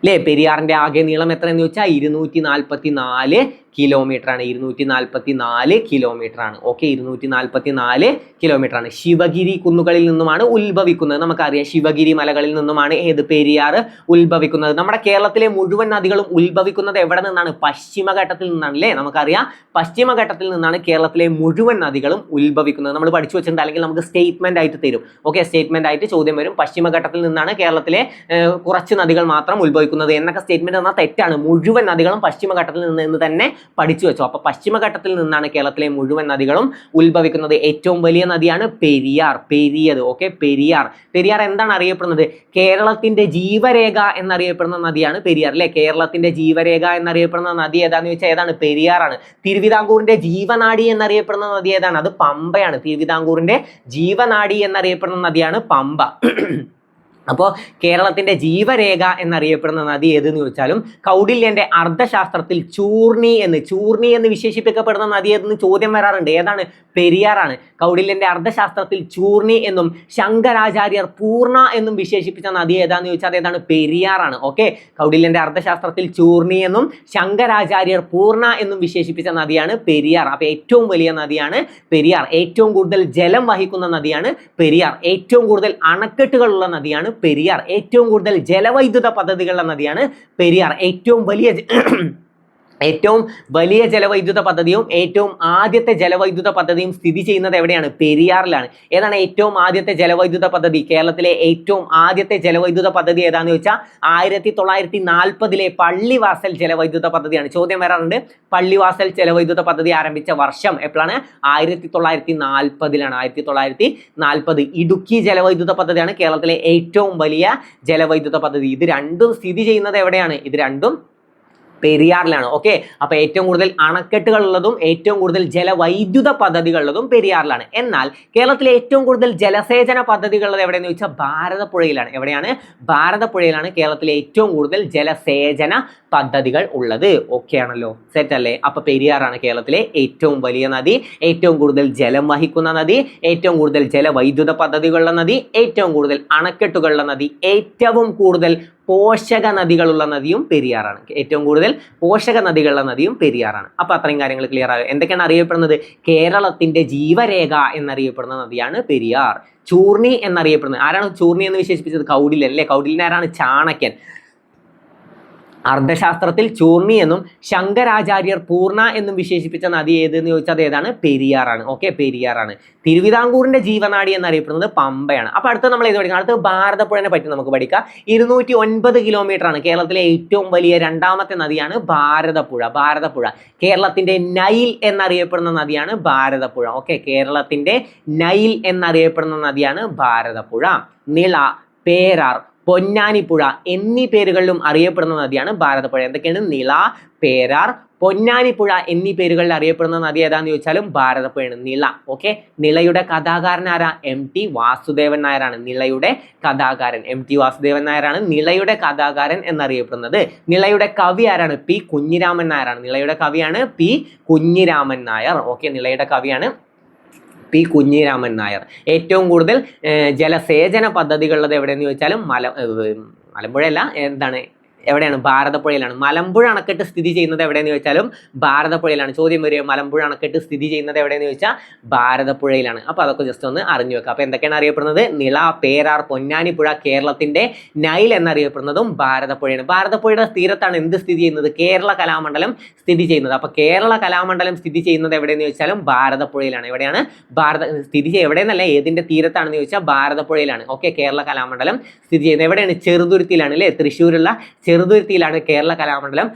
അല്ലേ? പെരിയാറിന്റെ ആകെ നീളം എത്രയെന്ന് ചോദിച്ചാൽ 244 കിലോമീറ്റർ ആണ്. 244 കിലോമീറ്റർ ആണ്. ഓക്കെ, 244 കിലോമീറ്റർ ആണ്. ശിവഗിരി കുന്നുകളിൽ നിന്നുമാണ് ഉത്ഭവിക്കുന്നത്. നമുക്കറിയാം ശിവഗിരി മലകളിൽ നിന്നുമാണ് ഏത് പെരിയാർ ഉത്ഭവിക്കുന്നത്. നമ്മുടെ കേരളത്തിലെ മുഴുവൻ നദികളും ഉത്ഭവിക്കുന്നത് എവിടെ നിന്നാണ്? പശ്ചിമഘട്ടത്തിൽ നിന്നാണ് അല്ലേ? നമുക്കറിയാം പശ്ചിമഘട്ടത്തിൽ നിന്നാണ് കേരളത്തിലെ മുഴുവൻ നദികളും ഉത്ഭവിക്കുന്നത്. നമ്മൾ പഠിച്ചു വെച്ചിട്ടുണ്ട്, അല്ലെങ്കിൽ നമുക്ക് സ്റ്റേറ്റ്മെന്റ് ആയിട്ട് തരും. ഓക്കെ, സ്റ്റേറ്റ്മെന്റ് ആയിട്ട് ചോദ്യം വരും. പശ്ചിമഘട്ടത്തിൽ നിന്നാണ് കേരളത്തിലെ കുറച്ച് നദികൾ മാത്രം ഉത്ഭവിക്കുന്നത് എന്നൊക്കെ സ്റ്റേറ്റ്മെന്റ് എന്നാൽ തെറ്റാണ്. മുഴുവൻ നദികളും പശ്ചിമഘട്ടത്തിൽ നിന്ന് തന്നെ പഠിച്ചു വെച്ചു. അപ്പൊ പശ്ചിമഘട്ടത്തിൽ നിന്നാണ് കേരളത്തിലെ മുഴുവൻ നദികളും ഉത്ഭവിക്കുന്നത്. ഏറ്റവും വലിയ നദിയാണ് പെരിയാർ. പെരിയത്. ഓക്കെ, പെരിയാർ. പെരിയാർ എന്താണ് അറിയപ്പെടുന്നത്? കേരളത്തിന്റെ ജീവരേഖ എന്നറിയപ്പെടുന്ന നദിയാണ് പെരിയാർ അല്ലെ? കേരളത്തിന്റെ ജീവരേഖ എന്നറിയപ്പെടുന്ന നദി ഏതാന്ന് ചോദിച്ചാൽ ഏതാണ്? പെരിയാറാണ്. തിരുവിതാംകൂറിന്റെ ജീവനാഡി എന്നറിയപ്പെടുന്ന നദി ഏതാണ്? അത് പമ്പയാണ്. തിരുവിതാംകൂറിന്റെ ജീവനാഡി എന്നറിയപ്പെടുന്ന നദിയാണ് പമ്പ. അപ്പോൾ കേരളത്തിന്റെ ജീവരേഖ എന്നറിയപ്പെടുന്ന നദി ഏതെന്ന് ചോദിച്ചാലും കൗടില്യന്റെ അർത്ഥശാസ്ത്രത്തിൽ ചൂർണി എന്ന് വിശേഷിപ്പിക്കപ്പെടുന്ന നദി ഏതെന്ന് ചോദ്യം വരാറുണ്ട്. ഏതാണ്? പെരിയാറാണ്. കൗടില്യന്റെ അർത്ഥശാസ്ത്രത്തിൽ ചൂർണി എന്നും ശങ്കരാചാര്യർ പൂർണ്ണ എന്നും വിശേഷിപ്പിച്ച നദി ഏതാന്ന് ചോദിച്ചാൽ ഏതാണ്? പെരിയാറാണ്. ഓക്കെ, കൗടില്യന്റെ അർത്ഥശാസ്ത്രത്തിൽ ചൂർണി എന്നും ശങ്കരാചാര്യർ പൂർണ്ണ എന്നും വിശേഷിപ്പിച്ച നദിയാണ് പെരിയാർ. അപ്പൊ ഏറ്റവും വലിയ നദിയാണ് പെരിയാർ. ഏറ്റവും കൂടുതൽ ജലം വഹിക്കുന്ന നദിയാണ് പെരിയാർ. ഏറ്റവും കൂടുതൽ അണക്കെട്ടുകളുള്ള നദിയാണ് പെരിയാർ. ഏറ്റവും കൂടുതൽ ജലവൈദ്യുത പദ്ധതികളുള്ള നദിയാണ് പെരിയാർ. ഏറ്റവും വലിയ ജലവൈദ്യുത പദ്ധതിയും ഏറ്റവും ആദ്യത്തെ ജലവൈദ്യുത പദ്ധതിയും സ്ഥിതി ചെയ്യുന്നത് എവിടെയാണ്? പെരിയാറിലാണ്. ഏതാണ് ഏറ്റവും ആദ്യത്തെ ജലവൈദ്യുത പദ്ധതി? കേരളത്തിലെ ഏറ്റവും ആദ്യത്തെ ജലവൈദ്യുത പദ്ധതി ഏതാന്ന് ചോദിച്ചാൽ 1940 പള്ളിവാസൽ ജലവൈദ്യുത പദ്ധതിയാണ്. ചോദ്യം വരാറുണ്ട്. പള്ളിവാസൽ ജലവൈദ്യുത പദ്ധതി ആരംഭിച്ച വർഷം എപ്പോഴാണ്? 1940. 1940. ഇടുക്കി ജലവൈദ്യുത പദ്ധതിയാണ് കേരളത്തിലെ ഏറ്റവും വലിയ ജലവൈദ്യുത പദ്ധതി. ഇത് രണ്ടും സ്ഥിതി ചെയ്യുന്നത് എവിടെയാണ്? ഇത് രണ്ടും പെരിയാറിലാണ്. ഓക്കെ, അപ്പൊ ഏറ്റവും കൂടുതൽ അണക്കെട്ടുകൾ ഉള്ളതും ഏറ്റവും കൂടുതൽ ജലവൈദ്യുത പദ്ധതികളുള്ളതും പെരിയാറിലാണ്. എന്നാൽ കേരളത്തിലെ ഏറ്റവും കൂടുതൽ ജലസേചന പദ്ധതികളുള്ളത് എവിടെയെന്ന് ചോദിച്ചാൽ ഭാരതപ്പുഴയിലാണ്. എവിടെയാണ്? ഭാരതപ്പുഴയിലാണ് കേരളത്തിലെ ഏറ്റവും കൂടുതൽ ജലസേചന പദ്ധതികൾ ഉള്ളത്. ഓക്കെ ആണല്ലോ, സെറ്റ് അല്ലേ? അപ്പൊ പെരിയാറാണ് കേരളത്തിലെ ഏറ്റവും വലിയ നദി, ഏറ്റവും കൂടുതൽ ജലം വഹിക്കുന്ന നദി, ഏറ്റവും കൂടുതൽ ജലവൈദ്യുത പദ്ധതികളുള്ള നദി, ഏറ്റവും കൂടുതൽ അണക്കെട്ടുകളുള്ള നദി, ഏറ്റവും കൂടുതൽ പോഷക നദികളുള്ള നദിയും പെരിയാറാണ്. ഏറ്റവും കൂടുതൽ പോഷക നദികളുള്ള നദിയും പെരിയാറാണ്. അപ്പൊ അത്രയും കാര്യങ്ങൾ ക്ലിയർ ആകും. എന്തൊക്കെയാണ് അറിയപ്പെടുന്നത്? കേരളത്തിന്റെ ജീവരേഖ എന്നറിയപ്പെടുന്ന നദിയാണ് പെരിയാർ. ചൂർണി എന്നറിയപ്പെടുന്നത് ആരാണ്? ചൂർണി എന്ന് വിശേഷിപ്പിച്ചത് കൗടില്യൻ അല്ലേ? കൗടില്യൻ ആരാണ്? ചാണക്യൻ. അർത്ഥശാസ്ത്രത്തിൽ ചൂർണി എന്നും ശങ്കരാചാര്യർ പൂർണ്ണ എന്നും വിശേഷിപ്പിച്ച നദി ഏതെന്ന് ചോദിച്ചാൽ ഏതാണ്? പെരിയാറാണ്. ഓക്കെ, പെരിയാറാണ്. തിരുവിതാംകൂറിന്റെ ജീവനാഡി എന്നറിയപ്പെടുന്നത് പമ്പയാണ്. അപ്പൊ അടുത്ത നമ്മൾ ഇത് പഠിക്കാം. അടുത്ത ഭാരതപ്പുഴനെ പറ്റി നമുക്ക് പഠിക്കാം. 209 കിലോമീറ്റർ ആണ്. കേരളത്തിലെ ഏറ്റവും വലിയ രണ്ടാമത്തെ നദിയാണ് ഭാരതപ്പുഴ. ഭാരതപ്പുഴ കേരളത്തിന്റെ നൈൽ എന്നറിയപ്പെടുന്ന നദിയാണ് ഭാരതപ്പുഴ. ഓക്കെ, കേരളത്തിന്റെ നൈൽ എന്നറിയപ്പെടുന്ന നദിയാണ് ഭാരതപ്പുഴ. നിള, പേരാർ, പൊന്നാനിപ്പുഴ എന്നീ പേരുകളിലും അറിയപ്പെടുന്ന നദിയാണ് ഭാരതപ്പുഴ. എന്തൊക്കെയാണ്? നിള, പേരാർ, പൊന്നാനിപ്പുഴ എന്നീ പേരുകളിൽ അറിയപ്പെടുന്ന നദി ഏതാന്ന് ചോദിച്ചാലും ഭാരതപ്പുഴയാണ്. നിള. ഓക്കെ, നിളയുടെ കഥാകാരൻ ആരാ? MT വാസുദേവൻ നായരാണ്. നിളയുടെ കഥാകാരൻ MT വാസുദേവൻ നായരാണ് നിളയുടെ കഥാകാരൻ എന്നറിയപ്പെടുന്നത്. നിളയുടെ കവി ആരാണ്? P കുഞ്ഞിരാമൻ നായരാണ്. നിളയുടെ കവിയാണ് P കുഞ്ഞിരാമൻ നായർ. ഓക്കെ, നിളയുടെ കവിയാണ് P കുഞ്ഞിരാമൻ നായർ. ഏറ്റവും കൂടുതൽ ജലസേചന പദ്ധതികളുള്ളത് എവിടെയെന്ന് ചോദിച്ചാലും മലമ്പുഴയല്ല, എന്താണ്? എവിടെയാണ്? ഭാരതപ്പുഴയിലാണ്. മലമ്പുഴ അണക്കെട്ട് സ്ഥിതി ചെയ്യുന്നത് എവിടെയെന്ന് ചോദിച്ചാലും ഭാരതപ്പുഴയിലാണ്. ചോദ്യം വരിക മലമ്പുഴ അണക്കെട്ട് സ്ഥിതി ചെയ്യുന്നത് എവിടെയെന്ന് ചോദിച്ചാൽ ഭാരതപ്പുഴയിലാണ്. അപ്പൊ അതൊക്കെ ജസ്റ്റ് ഒന്ന് അറിഞ്ഞു വെക്കുക. അപ്പൊ എന്തൊക്കെയാണ് അറിയപ്പെടുന്നത്? നിള, പേരാർ, പൊന്നാനിപ്പുഴ. കേരളത്തിന്റെ നൈൽ എന്നറിയപ്പെടുന്നതും ഭാരതപ്പുഴയാണ്. ഭാരതപ്പുഴയുടെ തീരത്താണ് എന്ത് സ്ഥിതി ചെയ്യുന്നത്? കേരള കലാമണ്ഡലം സ്ഥിതി ചെയ്യുന്നത്. അപ്പൊ കേരള കലാമണ്ഡലം സ്ഥിതി ചെയ്യുന്നത് എവിടെയെന്ന് ചോദിച്ചാലും ഭാരതപ്പുഴയിലാണ്. എവിടെയാണ്? സ്ഥിതി എവിടെയെന്നല്ല, ഏതിന്റെ തീരത്താണെന്ന് ചോദിച്ചാൽ ഭാരതപ്പുഴയിലാണ്. ഓക്കെ, കേരള കലാമണ്ഡലം സ്ഥിതി ചെയ്യുന്നത് എവിടെയാണ്? ചെറുതുരുത്തിയിലാണ് അല്ലേ? തൃശ്ശൂരുള്ള ചെറുതുരുത്തിയിലാണ് കേരള കലാമണ്ഡലം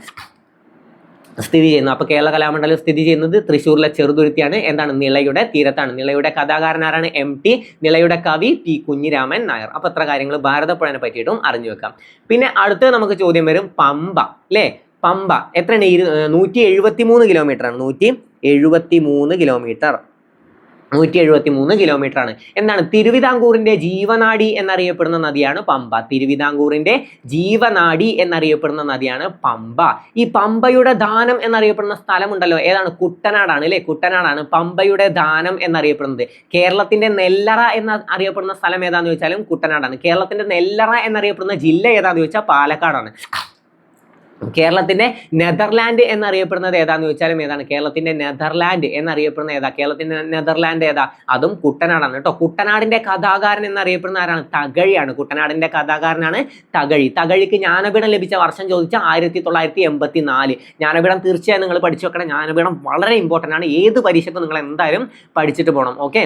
സ്ഥിതി ചെയ്യുന്നത്. അപ്പൊ കേരള കലാമണ്ഡലം സ്ഥിതി ചെയ്യുന്നത് തൃശ്ശൂരിലെ ചെറുതുരുത്തിയാണ്. എന്താണ്? നിളയുടെ തീരത്താണ്. നിളയുടെ കഥാകാരൻ ആരാണ്? MT. നിളയുടെ കവി P കുഞ്ഞിരാമൻ നായർ. അപ്പൊ എത്ര കാര്യങ്ങൾ ഭാരതപ്പുഴനെ പറ്റിയിട്ടും അറിഞ്ഞു വെക്കാം. പിന്നെ അടുത്ത് നമുക്ക് ചോദ്യം വരും പമ്പ അല്ലേ? പമ്പ എത്രയാണ്? 173 കിലോമീറ്റർ ആണ്. 173 കിലോമീറ്റർ. 173 കിലോമീറ്റർ ആണ്. എന്താണ്? തിരുവിതാംകൂറിന്റെ ജീവനാഡി എന്നറിയപ്പെടുന്ന നദിയാണ് പമ്പ. തിരുവിതാംകൂറിന്റെ ജീവനാഡി എന്നറിയപ്പെടുന്ന നദിയാണ് പമ്പ. ഈ പമ്പയുടെ ദാനം എന്നറിയപ്പെടുന്ന സ്ഥലമുണ്ടല്ലോ, ഏതാണ്? കുട്ടനാടാണ് അല്ലെ? കുട്ടനാടാണ് പമ്പയുടെ ദാനം എന്നറിയപ്പെടുന്നത്. കേരളത്തിന്റെ നെല്ലറ എന്ന അറിയപ്പെടുന്ന സ്ഥലം ഏതാന്ന് ചോദിച്ചാലും കുട്ടനാടാണ്. കേരളത്തിന്റെ നെല്ലറ എന്നറിയപ്പെടുന്ന ജില്ല ഏതാന്ന് ചോദിച്ചാൽ പാലക്കാടാണ്. കേരളത്തിന്റെ നെതർലാൻഡ് എന്നറിയപ്പെടുന്നത് ഏതാന്ന് ചോദിച്ചാലും ഏതാണ്? കേരളത്തിന്റെ നെതർലാൻഡ് എന്നറിയപ്പെടുന്ന ഏതാ? കേരളത്തിന്റെ നെതർലാൻഡ് ഏതാ? അതും കുട്ടനാടാണ് കേട്ടോ. കുട്ടനാടിന്റെ കഥാകാരൻ എന്നറിയപ്പെടുന്ന ആരാണ്? തകഴിയാണ്. കുട്ടനാടിന്റെ കഥാകാരനാണ് തകഴി. തകഴിക്ക് ജ്ഞാനപീഠം ലഭിച്ച വർഷം ചോദിച്ചാൽ 1984. ജ്ഞാനപീഠം തീർച്ചയായും നിങ്ങൾ പഠിച്ചു വെക്കണം. ജ്ഞാനപീഠം വളരെ ഇമ്പോർട്ടൻ്റ് ആണ്. ഏത് പരീക്ഷയ്ക്കും നിങ്ങൾ എന്തായാലും പഠിച്ചിട്ട് പോകണം. ഓക്കെ,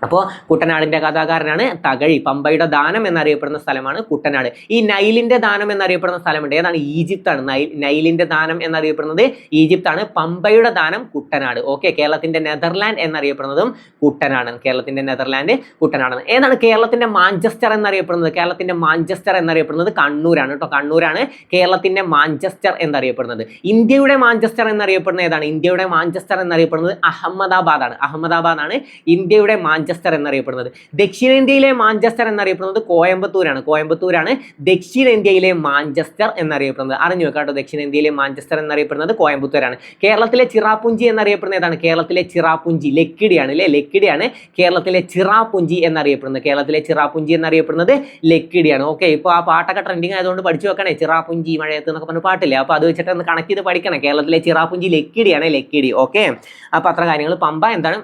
അപ്പോൾ കുട്ടനാടിന്റെ കഥാകാരനാണ് തകഴി. പമ്പയുടെ ദാനം എന്നറിയപ്പെടുന്ന സ്ഥലമാണ് കുട്ടനാട്. ഈ നൈലിന്റെ ദാനം എന്നറിയപ്പെടുന്ന സ്ഥലമുണ്ട്, ഏതാണ്? ഈജിപ്താണ്. നൈലിന്റെ ദാനം എന്നറിയപ്പെടുന്നത് ഈജിപ്താണ്. പമ്പയുടെ ദാനം കുട്ടനാട്. ഓക്കെ, കേരളത്തിന്റെ നെതർലാൻഡ് എന്നറിയപ്പെടുന്നതും കുട്ടനാടാണ്. കേരളത്തിന്റെ നെതർലാൻഡ് കുട്ടനാടാണ്. ഏതാണ് കേരളത്തിന്റെ മാഞ്ചസ്റ്റർ എന്നറിയപ്പെടുന്നത്? കേരളത്തിന്റെ മാഞ്ചസ്റ്റർ എന്നറിയപ്പെടുന്നത് കണ്ണൂരാണ് കേട്ടോ. കണ്ണൂരാണ് കേരളത്തിന്റെ മാഞ്ചസ്റ്റർ എന്നറിയപ്പെടുന്നത്. ഇന്ത്യയുടെ മാഞ്ചസ്റ്റർ എന്നറിയപ്പെടുന്നത് ഏതാണ്? ഇന്ത്യയുടെ മാഞ്ചസ്റ്റർ എന്നറിയപ്പെടുന്നത് അഹമ്മദാബാദാണ്. അഹമ്മദാബാദാണ് ഇന്ത്യയുടെ മാഞ്ചസ്റ്റർ എന്നറിയപ്പെടുന്നത്. ദക്ഷിണേന്ത്യയിലെ മാഞ്ചസ്റ്റർ എന്നറിയപ്പെടുന്നത് കോയമ്പത്തൂരാണ്. കോയമ്പത്തൂരാണ് ദക്ഷിണേന്ത്യയിലെ മാഞ്ചസ്റ്റർ എന്നറിയപ്പെടുന്നത്. അറിഞ്ഞു വെക്കാട്ടോ, ദക്ഷിണേന്ത്യയിലെ മാഞ്ചസ്റ്റർ എന്നറിയപ്പെടുന്നത് കോയമ്പത്തൂരാണ്. കേരളത്തിലെ ചിറാപുഞ്ചി എന്നറിയപ്പെടുന്നത് ഏതാണ്? കേരളത്തിലെ ചിറാപുഞ്ചി ലക്കിടിയാണ് അല്ലേ? ലക്കിടിയാണ് കേരളത്തിലെ ചിറാപുഞ്ചി എന്നറിയപ്പെടുന്നത്. കേരളത്തിലെ ചിറാപുഞ്ചി എന്നറിയപ്പെടുന്നത് ലക്കിടിയാണ്. ഓക്കെ, ഇപ്പോൾ ആ പാട്ടൊക്കെ ട്രെൻഡിങ് ആയതുകൊണ്ട് പഠിച്ചു വെക്കണേ. ചിറാപുഞ്ചി മഴയത്ത് എന്നൊക്കെ പറഞ്ഞ പാട്ടില്ലേ, അപ്പോൾ അത് വെച്ചിട്ട് ഒന്ന് കണക്ട് ചെയ്ത് പഠിക്കണം. കേരളത്തിലെ ചിറാപുഞ്ചി ലക്കിടിയാണ്, ലക്കിടി. ഓക്കെ, അപ്പോൾ അത്ര കാര്യങ്ങൾ. പമ്പ എന്താണ്?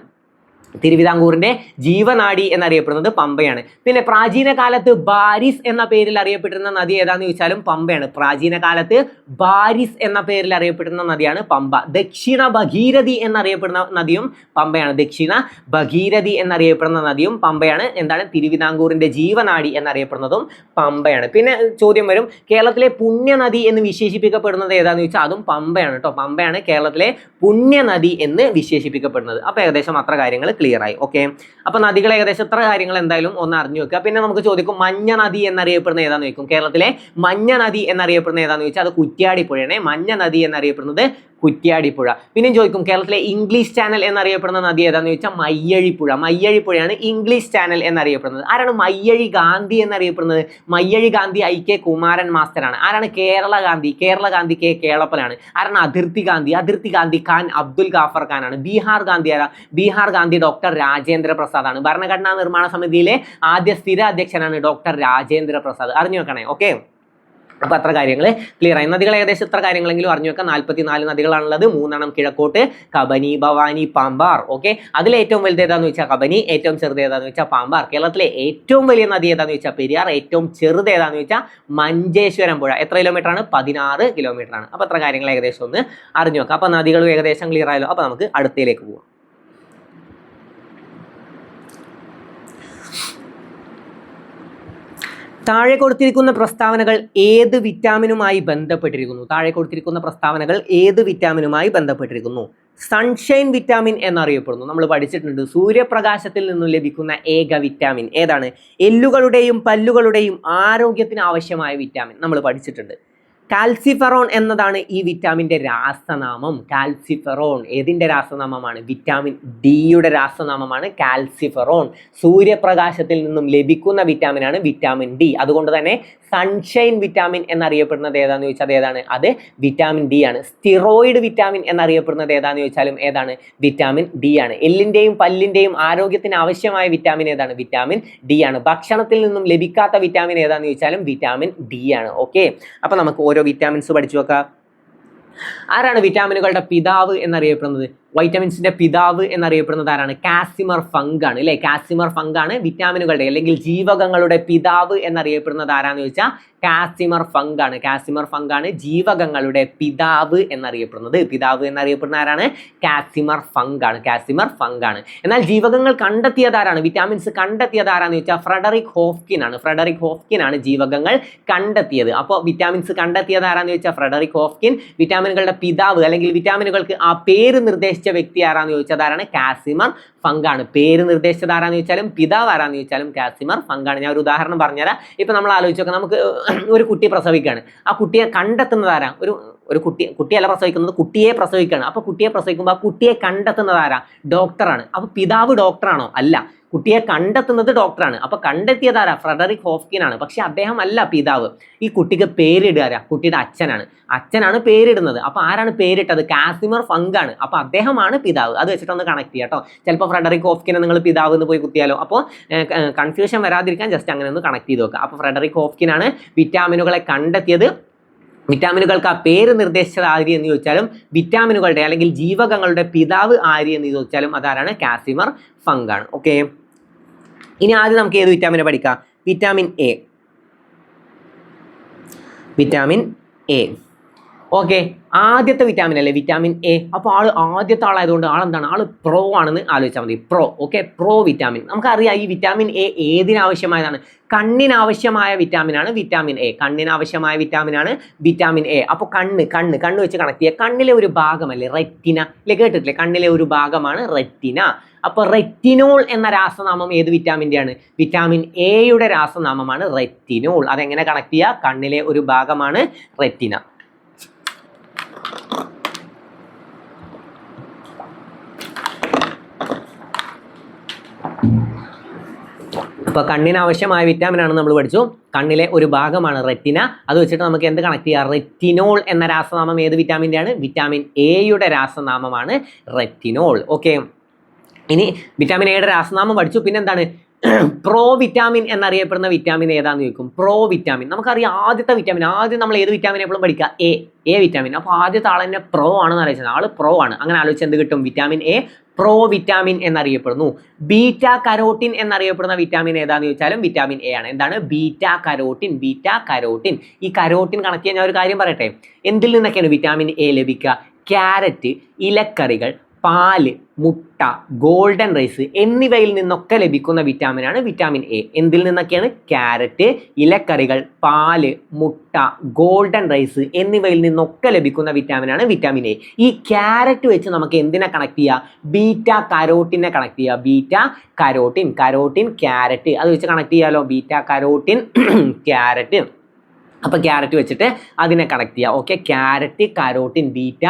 തിരുവിതാംകൂറിന്റെ ജീവനാഡി എന്നറിയപ്പെടുന്നത് പമ്പയാണ്. പിന്നെ പ്രാചീന കാലത്ത് ബാരിസ് എന്ന പേരിൽ അറിയപ്പെട്ടിരുന്ന നദി ഏതാന്ന് ചോദിച്ചാലും പമ്പയാണ്. പ്രാചീന കാലത്ത് ബാരിസ് എന്ന പേരിൽ അറിയപ്പെടുന്ന നദിയാണ് പമ്പ. ദക്ഷിണ ഭഗീരഥി എന്നറിയപ്പെടുന്ന നദിയും പമ്പയാണ്. ദക്ഷിണ ഭഗീരഥി എന്നറിയപ്പെടുന്ന നദിയും പമ്പയാണ്. എന്താണ്? തിരുവിതാംകൂറിന്റെ ജീവനാഡി എന്നറിയപ്പെടുന്നതും പമ്പയാണ്. പിന്നെ ചോദ്യം വരും, കേരളത്തിലെ പുണ്യനദി എന്ന് വിശേഷിപ്പിക്കപ്പെടുന്നത് ഏതാന്ന് ചോദിച്ചാൽ അതും പമ്പയാണ് കേട്ടോ. പമ്പയാണ് കേരളത്തിലെ പുണ്യനദി എന്ന് വിശേഷിപ്പിക്കപ്പെടുന്നത്. അപ്പോൾ ഏകദേശം അത്ര കാര്യങ്ങൾ ക്ലിയർ ആയി. ഓക്കെ, അപ്പൊ നദികൾ ഏകദേശം എത്ര കാര്യങ്ങൾ എന്തായാലും ഒന്ന് അറിഞ്ഞു വെക്കുക. പിന്നെ നമുക്ക് ചോദിക്കും, മഞ്ഞ നദി എന്നറിയപ്പെടുന്ന ഏതാന്ന് ചോദിക്കും. കേരളത്തിലെ മഞ്ഞ നദി എന്നറിയപ്പെടുന്ന ഏതാന്ന് ചോദിച്ചാൽ അത് കുറ്റ്യാടിപ്പുഴയാണ്. മഞ്ഞ നദി എന്നറിയപ്പെടുന്നത് കുറ്റ്യാടിപ്പുഴ. പിന്നെയും ചോദിക്കും, കേരളത്തിലെ ഇംഗ്ലീഷ് ചാനൽ എന്നറിയപ്പെടുന്ന നദി ഏതാന്ന് ചോദിച്ചാൽ മയ്യഴിപ്പുഴ. മയ്യഴിപ്പുഴയാണ് ഇംഗ്ലീഷ് ചാനൽ എന്നറിയപ്പെടുന്നത്. ആരാണ് മയ്യഴി ഗാന്ധി എന്നറിയപ്പെടുന്നത്? മയ്യഴി ഗാന്ധി IK കുമാരൻ മാസ്റ്ററാണ്. ആരാണ് കേരള ഗാന്ധി? കേരള ഗാന്ധി K കേളപ്പനാണ്. ആരാണ് അതിർത്തി ഗാന്ധി? അതിർത്തി ഗാന്ധി ഖാൻ അബ്ദുൽ ഗാഫർ ഖാനാണ്. ബീഹാർ ഗാന്ധി ആരാ? ബീഹാർ ഗാന്ധി ഡോക്ടർ രാജേന്ദ്ര പ്രസാദ് ആണ്. ഭരണഘടനാ നിർമ്മാണ സമിതിയിലെ ആദ്യ സ്ഥിര അധ്യക്ഷനാണ് ഡോക്ടർ രാജേന്ദ്ര പ്രസാദ്. അറിഞ്ഞു വെക്കണേ. ഓക്കെ, അപ്പോൾ അത്ര കാര്യങ്ങൾ ക്ലിയർ ആയി. നദികൾ ഏകദേശം എത്ര കാര്യങ്ങളെങ്കിലും അറിഞ്ഞു വെക്കാം. 44 നദികളാണുള്ളത്. 3 കിഴക്കോട്ട്, കബനി, ഭവാനി, പാമ്പാർ. ഓക്കെ, അതിൽ ഏറ്റവും വലുത് ഏതാന്ന് വെച്ചാൽ കബനി, ഏറ്റവും ചെറുത് ഏതാന്ന് വെച്ചാൽ പാമ്പാർ. കേരളത്തിലെ ഏറ്റവും വലിയ നദി ഏതാന്ന് വെച്ചാൽ പെരിയാർ, ഏറ്റവും ചെറുത് ഏതാന്ന് വെച്ചാൽ മഞ്ചേശ്വരം പുഴ. എത്ര കിലോമീറ്റർ ആണ്? 16 കിലോമീറ്റർ ആണ്. അപ്പോൾ അത്ര കാര്യങ്ങൾ ഏകദേശം ഒന്ന് അറിഞ്ഞു വെക്കാം. അപ്പോൾ നദികളും ഏകദേശം ക്ലിയർ ആയല്ലോ. അപ്പോൾ നമുക്ക് അടുത്തയിലേക്ക് പോവാം. താഴെ കൊടുത്തിരിക്കുന്ന പ്രസ്താവനകൾ ഏത് വിറ്റാമിനുമായി ബന്ധപ്പെട്ടിരിക്കുന്നു? താഴെ കൊടുത്തിരിക്കുന്ന പ്രസ്താവനകൾ ഏത് വിറ്റാമിനുമായി ബന്ധപ്പെട്ടിരിക്കുന്നു? സൺഷൈൻ വിറ്റാമിൻ എന്നറിയപ്പെടുന്നു. നമ്മൾ പഠിച്ചിട്ടുണ്ട്. സൂര്യപ്രകാശത്തിൽ നിന്നും ലഭിക്കുന്ന ഏക വിറ്റാമിൻ ഏതാണ്? എല്ലുകളുടെയും പല്ലുകളുടെയും ആരോഗ്യത്തിന് ആവശ്യമായ വിറ്റാമിൻ നമ്മൾ പഠിച്ചിട്ടുണ്ട്. കാൽസിഫെറോൺ എന്നതാണ് ഈ വിറ്റാമിൻ്റെ രാസനാമം. കാൽസിഫെറോൺ ഏതിൻ്റെ രാസനാമമാണ്? വിറ്റാമിൻ ഡിയുടെ രാസനാമമാണ് കാൽസിഫെറോൺ. സൂര്യപ്രകാശത്തിൽ നിന്നും ലഭിക്കുന്ന വിറ്റാമിനാണ് വിറ്റാമിൻ ഡി. അതുകൊണ്ട് തന്നെ സൺഷൈൻ വിറ്റാമിൻ എന്നറിയപ്പെടുന്നത് ഏതാന്ന് ചോദിച്ചാൽ അത് ഏതാണ്? അത് വിറ്റാമിൻ ഡി ആണ്. സ്റ്റിറോയിഡ് വിറ്റാമിൻ എന്നറിയപ്പെടുന്നത് ഏതാന്ന് ചോദിച്ചാലും ഏതാണ്? വിറ്റാമിൻ ഡി ആണ്. എല്ലിൻ്റെയും പല്ലിൻ്റെയും ആരോഗ്യത്തിന് ആവശ്യമായ വിറ്റാമിൻ ഏതാണ്? വിറ്റാമിൻ ഡി ആണ്. ഭക്ഷണത്തിൽ നിന്നും ലഭിക്കാത്ത വിറ്റാമിൻ ഏതാന്ന് ചോദിച്ചാലും വിറ്റാമിൻ ഡി ആണ്. ഓക്കെ, അപ്പോൾ നമുക്ക് ഓരോ വിറ്റാമിൻസ് പഠിച്ചു വെക്കാം. ആരാണ് വിറ്റാമിനുകളുടെ പിതാവ് എന്നറിയപ്പെടുന്നത്? വൈറ്റമിൻസിന്റെ പിതാവ് എന്നറിയപ്പെടുന്നത് ആരാണ്? കാസിമർ ഫങ്ക് ആണ് അല്ലേ? കാസിമർ ഫങ്ക് ആണ് വിറ്റാമിനുകളുടെ അല്ലെങ്കിൽ ജീവകങ്ങളുടെ പിതാവ് എന്നറിയപ്പെടുന്നത് ആരാന്ന് ചോദിച്ചാൽ കാസിമർ ഫങ്ക് ആണ്. കാസിമർ ഫങ്ക് ആണ് ജീവകങ്ങളുടെ പിതാവ് എന്നറിയപ്പെടുന്നത്. പിതാവ് എന്നറിയപ്പെടുന്ന ആരാണ്? കാസിമർ ഫങ്ക് ആണ്. കാസിമർ ഫങ്ക് ആണ്. എന്നാൽ ജീവകങ്ങൾ കണ്ടെത്തിയത് ആരാണ്? വിറ്റാമിൻസ് കണ്ടെത്തിയത് ആരാന്ന് ചോദിച്ചാൽ ഫ്രെഡറിക് ഹോഫ്കിൻ ആണ്. ഫ്രെഡറിക് ഹോഫ്കിൻ ആണ് ജീവകങ്ങൾ കണ്ടെത്തിയത്. അപ്പോൾ വിറ്റാമിൻസ് കണ്ടെത്തിയത് ആരാന്ന് ചോദിച്ചാൽ ഫ്രെഡറിക് ഹോഫ്കിൻ. വിറ്റാമിനുകളുടെ പിതാവ് അല്ലെങ്കിൽ വിറ്റാമിനുകൾക്ക് ആ പേര് നിർദ്ദേശിച്ച വ്യക്തി ആരാന്ന് ചോദിച്ചാൽ ആരാണ്? കാസിമർ ഫങ്ക് ആണ്. പേര് നിർദ്ദേശിച്ചത് ആരാന്ന് ചോദിച്ചാലും പിതാവ് ആരാന്ന് ചോദിച്ചാലും കാസിമർ ഫങ്ക് ആണ്. ഞാൻ ഒരു ഉദാഹരണം പറഞ്ഞുതരാം. ഇപ്പൊ നമ്മൾ ആലോചിച്ച് നോക്കാം, നമുക്ക് ഒരു കുട്ടി പ്രസവിക്കുകയാണ്. ആ കുട്ടിയെ കണ്ടെത്തുന്നത് ആരാ? ഒരു കുട്ടിയല്ല പ്രസവിക്കുന്നത്, കുട്ടിയെ പ്രസവിക്കുകയാണ്. അപ്പോൾ കുട്ടിയെ പ്രസവിക്കുമ്പോൾ ആ കുട്ടിയെ കണ്ടെത്തുന്നത് ആരാ? ഡോക്ടറാണ്. അപ്പോൾ പിതാവ് ഡോക്ടറാണോ? അല്ല, കുട്ടിയെ കണ്ടെത്തുന്നത് ഡോക്ടറാണ്. അപ്പോൾ കണ്ടെത്തിയത് ആരാ? ഫ്രെഡറിക് ഹോഫ്കിൻ ആണ്. പക്ഷെ അദ്ദേഹം അല്ല പിതാവ്. ഈ കുട്ടിക്ക് പേരിടുക ആരാ? കുട്ടിയുടെ അച്ഛനാണ് പേരിടുന്നത്. അപ്പോൾ ആരാണ് പേരിട്ടത്? കാസിമർ ഫങ്ക് ആണ്. അപ്പോൾ അദ്ദേഹമാണ് പിതാവ്. അത് വെച്ചിട്ടൊന്ന് കണക്ട് ചെയ്യാം കേട്ടോ. ചിലപ്പോൾ ഫ്രെഡറിക് ഹോഫ്കിനെ നിങ്ങൾ പിതാവ് എന്ന് പോയി കുത്തിയാലോ. അപ്പോൾ കൺഫ്യൂഷൻ വരാതിരിക്കാൻ ജസ്റ്റ് അങ്ങനെ ഒന്ന് കണക്ട് ചെയ്ത് വെക്കുക. അപ്പോൾ ഫ്രെഡറിക് ഹോഫ്കിൻ ആണ് വിറ്റാമിനുകളെ കണ്ടെത്തിയത്. വിറ്റാമിനുകൾക്ക് ആ പേര് നിർദ്ദേശിച്ചത് ആര് എന്ന് ചോദിച്ചാലും വിറ്റാമിനുകളുടെ അല്ലെങ്കിൽ ജീവകങ്ങളുടെ പിതാവ് ആര് എന്ന് ചോദിച്ചാലും അതാരാണ്? കാസിമർ ഫങ്ക് ആണ്. ഓക്കെ, ഇനി ആദ്യം നമുക്ക് ഏത് വിറ്റാമിനെ പഠിക്കാം? Vitamin A. Vitamin A. Okay, ആദ്യത്തെ വിറ്റാമിൻ അല്ലേ വിറ്റാമിൻ എ. അപ്പോൾ ആദ്യത്തെ ആളായതുകൊണ്ട് ആളെന്താണ്? ആള് പ്രോ ആണെന്ന് ആലോചിച്ചാൽ മതി. പ്രോ. Okay, provitamin. നമുക്കറിയാം ഈ വിറ്റാമിൻ എ ഏതിനാവശ്യമായതാണ്? കണ്ണിനാവശ്യമായ വിറ്റാമിനാണ് വിറ്റാമിൻ എ. കണ്ണിനാവശ്യമായ വിറ്റാമിനാണ് വിറ്റാമിൻ എ. അപ്പോൾ കണ്ണ് വെച്ച് കണക്ട് ചെയ്യുക. കണ്ണിലെ ഒരു ഭാഗമല്ലേ റെറ്റിന? അല്ലേ, കേട്ടിട്ടില്ലേ? കണ്ണിലെ ഒരു ഭാഗമാണ് റെറ്റിന. അപ്പോൾ റെറ്റിനോൾ എന്ന രാസനാമം ഏത് വിറ്റാമിൻ്റെയാണ്? വിറ്റാമിൻ എയുടെ രാസനാമമാണ് റെറ്റിനോൾ. അതെങ്ങനെ കണക്ട് ചെയ്യുക? കണ്ണിലെ ഒരു ഭാഗമാണ് റെറ്റിന. അപ്പോൾ കണ്ണിനാവശ്യമായ വിറ്റാമിൻ ആണെന്ന് നമ്മൾ പഠിച്ചു. കണ്ണിലെ ഒരു ഭാഗമാണ് റെറ്റിന. അത് വെച്ചിട്ട് നമുക്ക് എന്ത് കണക്ട് ചെയ്യാം? റെറ്റിനോൾ എന്ന രാസനാമം ഏത് വിറ്റാമിൻ്റെയാണ്? വിറ്റാമിൻ എയുടെ രാസനാമമാണ് റെറ്റിനോൾ. ഓക്കെ, ഇനി വിറ്റാമിൻ എയുടെ രാസനാമം പഠിച്ചു. പിന്നെന്താണ്? പ്രോ വിറ്റാമിൻ എന്നറിയപ്പെടുന്ന വിറ്റാമിൻ ഏതാന്ന് ചോദിക്കും. പ്രോ വിറ്റാമിൻ നമുക്കറിയാം. ആദ്യത്തെ വിറ്റാമിൻ, ആദ്യം നമ്മൾ ഏത് വിറ്റാമിൻ എപ്പോഴും പഠിക്കുക? A vitamin. അപ്പോൾ ആദ്യത്തെ ആൾ തന്നെ പ്രോ ആണെന്ന് ആലോചിച്ചത്. ആള് പ്രോ ആണ്. അങ്ങനെ ആലോചിച്ച് എന്ത് കിട്ടും? വിറ്റാമിൻ എ പ്രോ വിറ്റാമിൻ എന്നറിയപ്പെടുന്നു. ബീറ്റ കരോട്ടിൻ എന്നറിയപ്പെടുന്ന വിറ്റാമിൻ ഏതാന്ന് ചോദിച്ചാലും വിറ്റാമിൻ എ ആണ്. എന്താണ്? Beta carotene. ഈ കരോട്ടിൻ കണക്ട് ചെയ്യാൻ ഞാൻ ഒരു കാര്യം പറയട്ടെ. എന്തിൽ നിന്നൊക്കെയാണ് വിറ്റാമിൻ എ ലഭിക്കുക? ക്യാരറ്റ്, ഇലക്കറികൾ, പാല്, മുട്ട, ഗോൾഡൻ റൈസ് എന്നിവയിൽ നിന്നൊക്കെ ലഭിക്കുന്ന വിറ്റാമിനാണ് വിറ്റാമിൻ എ. എന്തിൽ നിന്നൊക്കെയാണ്? ക്യാരറ്റ്, ഇലക്കറികൾ, പാല്, മുട്ട, ഗോൾഡൻ റൈസ് എന്നിവയിൽ നിന്നൊക്കെ ലഭിക്കുന്ന വിറ്റാമിനാണ് വിറ്റാമിൻ എ. ഈ ക്യാരറ്റ് വെച്ച് നമുക്ക് എന്തിനെ കണക്ട് ചെയ്യുക? ബീറ്റ കരോട്ടിനെ കണക്ട് ചെയ്യുക. ബീറ്റ കരോട്ടിൻ, ക്യാരറ്റ്, അത് വെച്ച് കണക്ട് ചെയ്യാലോ. Beta carotene carrot. അപ്പോൾ ക്യാരറ്റ് വെച്ചിട്ട് അതിനെ കണക്ട് ചെയ്യുക. Okay, carrot, carotene, beta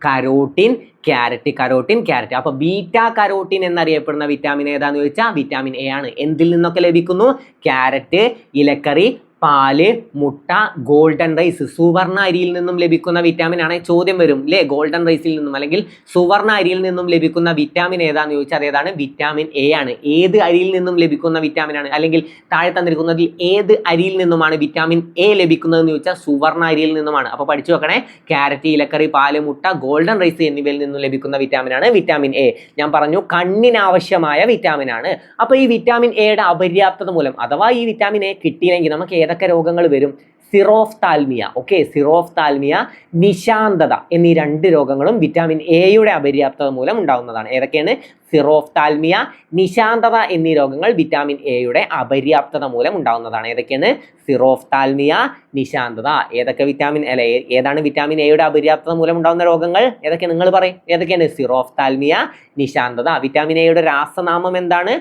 carotene, carrot. അപ്പോൾ ബീറ്റ കരോട്ടിൻ എന്നറിയപ്പെടുന്ന വിറ്റാമിൻ ഏതാന്ന് ചോദിച്ചാൽ വിറ്റാമിൻ എ ആണ്. എന്തിൽ നിന്നൊക്കെ ലഭിക്കുന്നു? ക്യാരറ്റ്, ഇലക്കറി, പാല്, മുട്ട, ഗോൾഡൻ റൈസ്, സുവർണ അരിയിൽ നിന്നും ലഭിക്കുന്ന വിറ്റാമിൻ ആണ്. ചോദ്യം വരും അല്ലേ? ഗോൾഡൻ റൈസിൽ നിന്നും അല്ലെങ്കിൽ സുവർണ അരിയിൽ നിന്നും ലഭിക്കുന്ന വിറ്റാമിൻ ഏതാന്ന് ചോദിച്ചാൽ അതേതാണ്? വിറ്റാമിൻ എ ആണ്. ഏത് അരിയിൽ നിന്നും ലഭിക്കുന്ന വിറ്റാമിൻ ആണ്? അല്ലെങ്കിൽ താഴെ തന്നിരിക്കുന്നതിൽ ഏത് അരിയിൽ നിന്നുമാണ് വിറ്റാമിൻ എ ലഭിക്കുന്നതെന്ന് ചോദിച്ചാൽ സുവർണ അരിയിൽ നിന്നുമാണ്. അപ്പോൾ പഠിച്ചു വെക്കണേ. ക്യാരറ്റ്, ഇലക്കറി, പാല്, മുട്ട, ഗോൾഡൻ റൈസ് എന്നിവയിൽ നിന്നും ലഭിക്കുന്ന വിറ്റാമിൻ ആണ് വിറ്റാമിൻ എ. ഞാൻ പറഞ്ഞു കണ്ണിനാവശ്യമായ വിറ്റാമിൻ ആണ്. അപ്പോൾ ഈ വിറ്റാമിൻ എയുടെ അപര്യാപ്തത മൂലം അഥവാ ഈ വിറ്റാമിൻ എ കിട്ടിയില്ലെങ്കിൽ നമുക്ക് ഏതൊക്കെ രോഗങ്ങൾ വരും? സിറോഫ്താൽമിയ. ഓക്കെ, സിറോഫ്താൽമിയ, നിശാന്തത എന്നീ രണ്ട് രോഗങ്ങളും വിറ്റാമിൻ എയുടെ അപര്യാപ്തത മൂലം ഉണ്ടാകുന്നതാണ്. ഏതൊക്കെയാണ്? സിറോഫ്താൽമിയ, നിശാന്തത എന്നീ രോഗങ്ങൾ വിറ്റാമിൻ എയുടെ അപര്യാപ്തത മൂലം ഉണ്ടാകുന്നതാണ്. ഏതൊക്കെയാണ്? സിറോഫ്താൽമിയ, നിശാന്തത. ഏതൊക്കെ വിറ്റാമിൻ അല്ലെ ഏതാണ് വിറ്റാമിൻ എയുടെ അപര്യാപ്തത മൂലം ഉണ്ടാകുന്ന രോഗങ്ങൾ? ഏതൊക്കെ നിങ്ങൾ പറയും? ഏതൊക്കെയാണ്? സിറോഫ്താൽമിയ, നിശാന്തത. വിറ്റാമിൻ എയുടെ രാസനാമം എന്താണ്?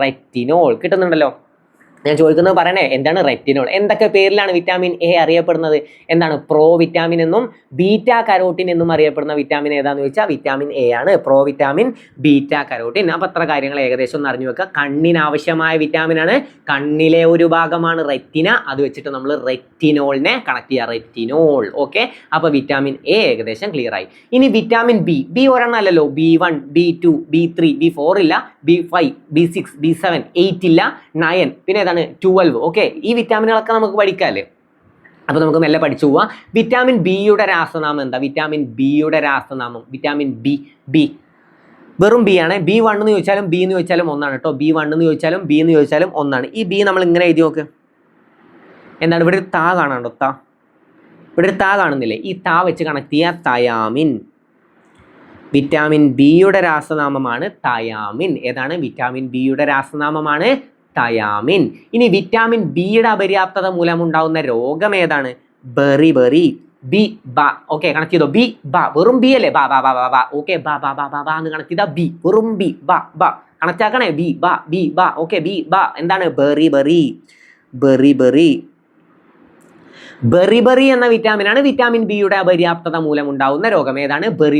റെറ്റിനോൾ. കിട്ടുന്നുണ്ടല്ലോ? ഞാൻ ചോദിക്കുന്നത് പറയണേ, എന്താണ് റെറ്റിനോൾ? എന്തൊക്കെ പേരിലാണ് വിറ്റാമിൻ എ അറിയപ്പെടുന്നത്? എന്താണ്? പ്രോ വിറ്റാമിൻ എന്നും ബീറ്റ കരോട്ടിൻ എന്നും അറിയപ്പെടുന്ന വിറ്റാമിൻ ഏതാന്ന് ചോദിച്ചാൽ വിറ്റാമിൻ എ ആണ്. Pro vitamin, beta carotene. അപ്പോൾ അത്ര കാര്യങ്ങൾ ഏകദേശം ഒന്ന് അറിഞ്ഞു വെക്കുക. കണ്ണിനാവശ്യമായ വിറ്റാമിൻ ആണ്. കണ്ണിലെ ഒരു ഭാഗമാണ് റെറ്റിന. അത് വെച്ചിട്ട് നമ്മൾ റെറ്റിനോളിനെ കണക്ട് ചെയ്യുക. റെറ്റിനോൾ. ഓക്കെ, അപ്പോൾ വിറ്റാമിൻ എ ഏകദേശം ക്ലിയർ ആയി. ഇനി വിറ്റാമിൻ ബി ഒരെണ്ണം അല്ലല്ലോ. B1, B2, B3, B4 ഇല്ല, B5, B6, B7, 8 ഇല്ല, 9, പിന്നെ ഏതാണ്? 12. ഓക്കെ, ഈ വിറ്റാമിനുകളൊക്കെ നമുക്ക് പഠിക്കാമല്ലേ? അപ്പോൾ നമുക്ക് മെല്ലെ പഠിച്ചു പോവാം. വിറ്റാമിൻ ബിയുടെ രാസനാമം എന്താ? വിറ്റാമിൻ ബിയുടെ രാസനാമം വിറ്റാമിൻ ബി വെറും ബി ആണ്. B1 എന്ന് ചോദിച്ചാലും ബി എന്ന് ചോദിച്ചാലും ഒന്നാണ് കേട്ടോ. B1 എന്ന് ചോദിച്ചാലും ബി എന്ന് ചോദിച്ചാലും ഒന്നാണ്. ഈ ബി നമ്മൾ ഇങ്ങനെ എഴുതി നോക്ക്. എന്താണ്? ഇവിടെ ഒരു താ കാണാണ്ടോ? ഇവിടെ ഒരു താ കാണുന്നില്ലേ? ഈ താ വെച്ച് കണക്ട് ചെയ്യുക. തയാമിൻ. വിറ്റാമിൻ ബിയുടെ രാസനാമമാണ് തയാമിൻ. ഏതാണ്? വിറ്റാമിൻ ബിയുടെ രാസനാമമാണ് തയാമിൻ. ഇനി വിറ്റാമിൻ ബിയുടെ അപര്യാപ്തത മൂലം ഉണ്ടാകുന്ന രോഗം ഏതാണ്? ബെറി. ബി ബ. ഓക്കെ, കണക്ട് ചെയ്തോ? ബി ബ. വെറും ബി അല്ലേ? ബ. ഓക്കെ, ബ എന്ന് കണക്ട് ചെയ്താ ബി. വെറും ബി ബ കണക്ട് ആക്കണേ. ബി ബ. ഓക്കെ, ബി ബ. എന്താണ്? ബെറി എന്ന വിറ്റാമിനാണ് വിറ്റാമിൻ ബിയുടെ അപര്യാപ്തത മൂലം ഉണ്ടാകുന്ന രോഗം. ഏതാണ്? ബെറി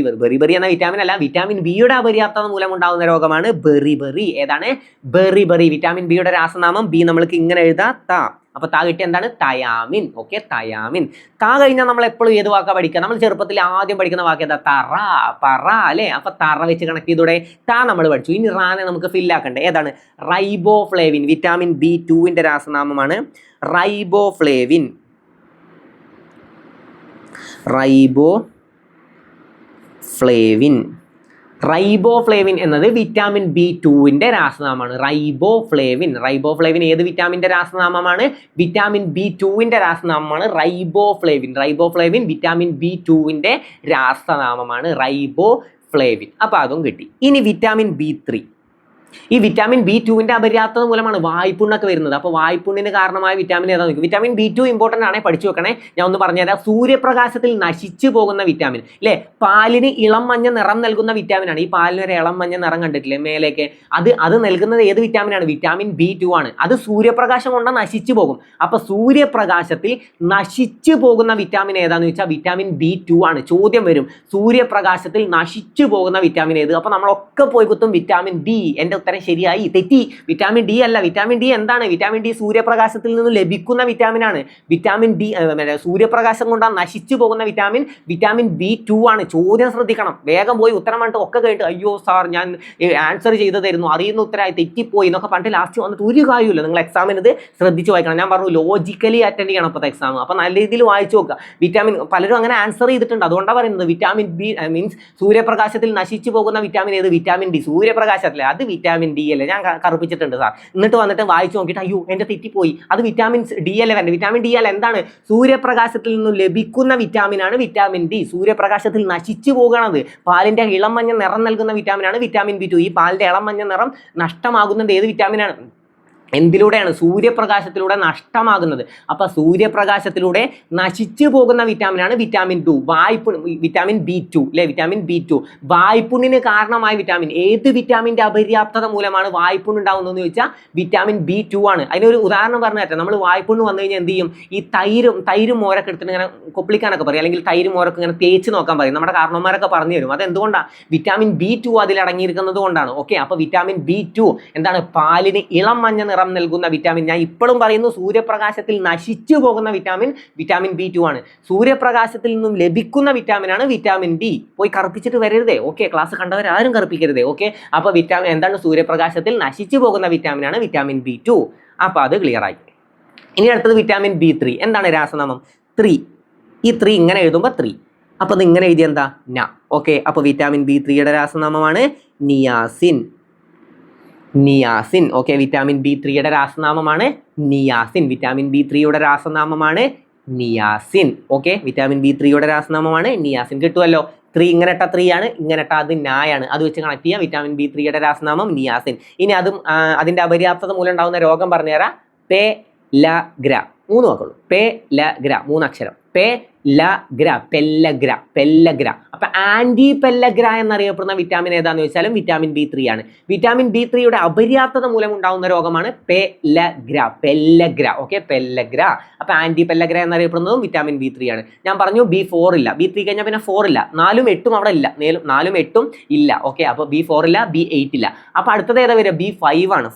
എന്ന വിറ്റാമിൻ അല്ല, വിറ്റാമിൻ ബിയുടെ അപര്യാപ്തത മൂലം ഉണ്ടാകുന്ന രോഗമാണ് ബെറി. ഏതാണ്? ബെറി. വിറ്റാമിൻ ബിയുടെ രാസനാമം ബി നമ്മൾക്ക് ഇങ്ങനെ എഴുതാ ത. അപ്പൊ താ കിട്ടിയ എന്താണ്? തയാമിൻ. Okay, thiamine. താ കഴിഞ്ഞാൽ നമ്മൾ എപ്പോഴും ഏത് വാക്കാ പഠിക്കുക? നമ്മൾ ചെറുപ്പത്തിൽ ആദ്യം പഠിക്കുന്ന വാക്ക് ഏതാ? പറ അല്ലേ? അപ്പൊ തറ വെച്ച് കണക്ട് ചെയ്തൂടെ? താ നമ്മൾ പഠിച്ചു. ഇനി റാനെ നമുക്ക് ഫില്ലാക്കണ്ടേ. ഏതാണ്? റൈബോഫ്ലേവിൻ. വിറ്റാമിൻ B2ന്റെ രാസനാമമാണ് റൈബോഫ്ലേവിൻ. റൈബോഫ്ലേവിൻ. റൈബോഫ്ലേവിൻ എന്നത് വിറ്റാമിൻ B2ന്റെ രാസനാമമാണ്. റൈബോഫ്ലേവിൻ ഏത് വിറ്റാമിൻ്റെ രാസനാമമാണ്? വിറ്റാമിൻ B2ന്റെ രാസനാമമാണ് റൈബോഫ്ലേവിൻ വിറ്റാമിൻ B2ന്റെ രാസനാമമാണ് റൈബോഫ്ലേവിൻ. അപ്പോൾ അതും കിട്ടി. ഇനി വിറ്റാമിൻ B3. ഈ വിറ്റാമിൻ B2ന്റെ അപര്യാപ്തത മൂലമാണ് വായ്പുണ്ണൊക്കെ വരുന്നത്. അപ്പോൾ വായ്പുണ്ണിന് കാരണമായ വിറ്റാമിൻ ഏതാ നോക്കും. വിറ്റാമിൻ B2 ഇമ്പോർട്ടൻ്റ് ആണ്, പഠിച്ചു വെക്കണേ. ഞാൻ ഒന്ന് പറഞ്ഞുതരാം. സൂര്യപ്രകാശത്തിൽ നശിച്ചു പോകുന്ന വിറ്റാമിൻ അല്ലേ, പാലിന് ഇളം മഞ്ഞ നിറം നൽകുന്ന വിറ്റാമിനാണ്. ഈ പാലിന് ഒരു ഇളം മഞ്ഞ നിറം കണ്ടിട്ടില്ലേ മേലേക്ക്, അത് നൽകുന്നത് ഏത് വിറ്റാമിനാണ്? വിറ്റാമിൻ B2 ആണ്. അത് സൂര്യപ്രകാശം കൊണ്ട് നശിച്ചു പോകും. അപ്പോൾ സൂര്യപ്രകാശത്തിൽ നശിച്ചു പോകുന്ന വിറ്റാമിൻ ഏതാന്ന് ചോദിച്ചാൽ വിറ്റാമിൻ B2 ആണ്. ചോദ്യം വരും, സൂര്യപ്രകാശത്തിൽ നശിച്ചു പോകുന്ന വിറ്റാമിൻ ഏത്? അപ്പോൾ നമ്മളൊക്കെ പോയി കുത്തും വിറ്റാമിൻ D. എൻ്റെ ഉത്തരം ശരിയായി, തെറ്റി. വിറ്റാമിൻ D അല്ല. വിറ്റാമിൻ D എന്താണ്? വിറ്റാമിൻ D സൂര്യപ്രകാശത്തിൽ നിന്ന് ലഭിക്കുന്ന വിറ്റാമിനാണ്. വിറ്റാമിൻ D സൂര്യപ്രകാശം കൊണ്ട് നശിച്ചു പോകുന്ന വിറ്റാമിൻ B2 ആണ്. ചോദ്യം ശ്രദ്ധിക്കണം. വേഗം പോയി ഉത്തരം പറഞ്ഞിട്ട് ഒക്കെ കേട്ട് അയ്യോ സാർ ഞാൻ ആൻസർ ചെയ്ത് തരുന്നു, അറിയുന്ന ഉത്തരമായി തെറ്റിപ്പോയി എന്നൊക്കെ പറഞ്ഞിട്ട് ലാസ്റ്റ് വന്നിട്ട് ഒരു കാര്യമില്ല. നിങ്ങൾ എക്സാമിന് ഇത് ശ്രദ്ധിച്ച് വായിക്കണം. ഞാൻ പറഞ്ഞു ലോജിക്കലി അറ്റൻഡ് ചെയ്യണം ഇപ്പോഴത്തെ എക്സാം. അപ്പോൾ നല്ല രീതിയിൽ വായിച്ചു നോക്കുക. വിറ്റാമിൻ പലരും അങ്ങനെ ആൻസർ ചെയ്തിട്ടുണ്ട്. അതുകൊണ്ടാണ് പറയുന്നത് വിറ്റാമിൻ B മീൻസ് സൂര്യപ്രകാശത്തിൽ നശിച്ചു പോകുന്ന വിറ്റാമിൻ ഏത്? Vitamin D. സൂര്യപ്രകാശത്തിലെ അത് വിറ്റാമിൻ D അല്ലേ? ഞാൻ കറുപ്പിച്ചിട്ടുണ്ട് സാർ. എന്നിട്ട് വന്നിട്ട് വായിച്ചു നോക്കിയിട്ട് അയ്യോ എൻ്റെ തെറ്റിപ്പോയി, അത് വിറ്റാമിൻ D അല്ലേ വരേണ്ടത്? വിറ്റാമിൻ D അല്ല. എന്താണ്? സൂര്യപ്രകാശത്തിൽ നിന്നും ലഭിക്കുന്ന വിറ്റാമിനാണ് വിറ്റാമിൻ D. സൂര്യപ്രകാശത്തിൽ നശിച്ചു പോകുന്നത്. പാലിൻ്റെ ഇളം മഞ്ഞ നിറം നൽകുന്ന വിറ്റാമിനാണ് വിറ്റാമിൻ B2. ഈ പാലിൻ്റെ ഇളം മഞ്ഞ നിറം നഷ്ടമാകുന്നത് ഏത് വിറ്റാമിനാണ്? എന്തിലൂടെയാണ്? സൂര്യപ്രകാശത്തിലൂടെ നഷ്ടമാകുന്നത്. അപ്പോൾ സൂര്യപ്രകാശത്തിലൂടെ നശിച്ചു പോകുന്ന വിറ്റാമിനാണ് വിറ്റാമിൻ വിറ്റാമിൻ B2 അല്ലേ? വിറ്റാമിൻ B2 വായ്പുണ്ണിന് കാരണമായ വിറ്റാമിൻ ഏത്? വിറ്റാമിൻ്റെ അപര്യാപ്തത മൂലമാണ് വായ്പുണ്ണ് ഉണ്ടാകുന്നതെന്ന് ചോദിച്ചാൽ വിറ്റാമിൻ B2 ആണ്. അതിനൊരു ഉദാഹരണം പറഞ്ഞു തരാം. നമ്മൾ വായ്പുണ്ണ് വന്നു കഴിഞ്ഞാൽ എന്ത് ചെയ്യും? ഈ തൈരും മോരൊക്കെ എടുത്തിട്ട് ഇങ്ങനെ കൊപ്പിളിക്കാനൊക്കെ പറയും, അല്ലെങ്കിൽ തൈരും മോരൊക്കെ ഇങ്ങനെ തേച്ച് നോക്കാൻ പറയും. നമ്മുടെ കാരണവന്മാരൊക്കെ പറഞ്ഞു തരും. അതെന്തുകൊണ്ടാണ്? വിറ്റാമിൻ B2 അതിലടങ്ങിയിരിക്കുന്നത് കൊണ്ടാണ്. ഓക്കെ, അപ്പോൾ വിറ്റാമിൻ B2 എന്താണ്? പാലിന് ഇളം മഞ്ഞ നിറം നൽകുന്ന വിറ്റാമിൻ. ഞാൻ ഇപ്പോഴും പറയുന്നു സൂര്യപ്രകാശത്തിൽ നശിച്ചു പോകുന്ന വിറ്റാമിൻ B2 ആണ്. സൂര്യപ്രകാശത്തിൽ നിന്നും ലഭിക്കുന്ന വിറ്റാമിനാണ് വിറ്റാമിൻ D. പോയി കറുപ്പിച്ചിട്ട് വരരുതേ. ഓക്കെ, ക്ലാസ് കണ്ടവരാരും കറുപ്പിക്കരുതേ. ഓക്കെ, അപ്പോൾ വിറ്റാമിൻ എന്താണ്? സൂര്യപ്രകാശത്തിൽ നശിച്ചു പോകുന്ന വിറ്റാമിനാണ് വിറ്റാമിൻ B2. അപ്പോൾ അത് ക്ലിയർ ആയി. ഇനി അടുത്തത് വിറ്റാമിൻ B3. എന്താണ് രാസനാമം? 3. ഈ 3 ഇങ്ങനെ എഴുതുമ്പോൾ 3. അപ്പോൾ അത് ഇങ്ങനെ എഴുതിയ എന്താ? ന. ഓക്കെ, അപ്പോൾ വിറ്റാമിൻ B3യുടെ രാസനാമമാണ് നിയാസിൻ. ഓക്കെ, വിറ്റാമിൻ B3യുടെ രാസനാമമാണ് നിയാസിൻ. വിറ്റാമിൻ B3യുടെ രാസനാമമാണ് നിയാസിൻ. ഓക്കെ, വിറ്റാമിൻ B3യുടെ രാസനാമമാണ് നിയാസിൻ. കിട്ടുമല്ലോ. 3 ഇങ്ങനെ ഇട്ട 3 ആണ്, ഇങ്ങനെ ഇട്ട അത് നായാണ്. അത് വെച്ച് കണക്ട് ചെയ്യാം. വിറ്റാമിൻ B3യുടെ രാസനാമം നിയാസിൻ. ഇനി അതും അതിൻ്റെ അപര്യാപ്തത മൂലം ഉണ്ടാകുന്ന രോഗം പറഞ്ഞുതരാം. പെല്ലഗ്ര. 3 വാക്കുള്ളൂ. പെല്ലഗ്ര, 3 അക്ഷരം. പെല്ലഗ്ര. അപ്പൊ ആന്റി പെല്ലഗ്ര എന്നറിയപ്പെടുന്ന വിറ്റാമിൻ ഏതാന്ന് ചോദിച്ചാലും വിറ്റാമിൻ B3 ആണ്. വിറ്റാമിൻ B3യുടെ അപര്യാപ്തത മൂലം ഉണ്ടാകുന്ന രോഗമാണ് പെല്ലഗ്ര. Okay, pellagra. അപ്പൊ ആന്റി പെല്ലഗ്ര എന്നറിയപ്പെടുന്നതും വിറ്റാമിൻ B3 ആണ്. ഞാൻ പറഞ്ഞു B4 ഇല്ല. B3 കഴിഞ്ഞാൽ പിന്നെ 4 ഇല്ല. 4ഉം 8ഉം അവിടെ ഇല്ല. 4ഉം 8ഉം ഇല്ല. ഓക്കെ, അപ്പൊ B4 ഇല്ല, B8 ഇല്ല. അപ്പൊ അടുത്തത് ഏതാ വരിക? B5 ആണ്.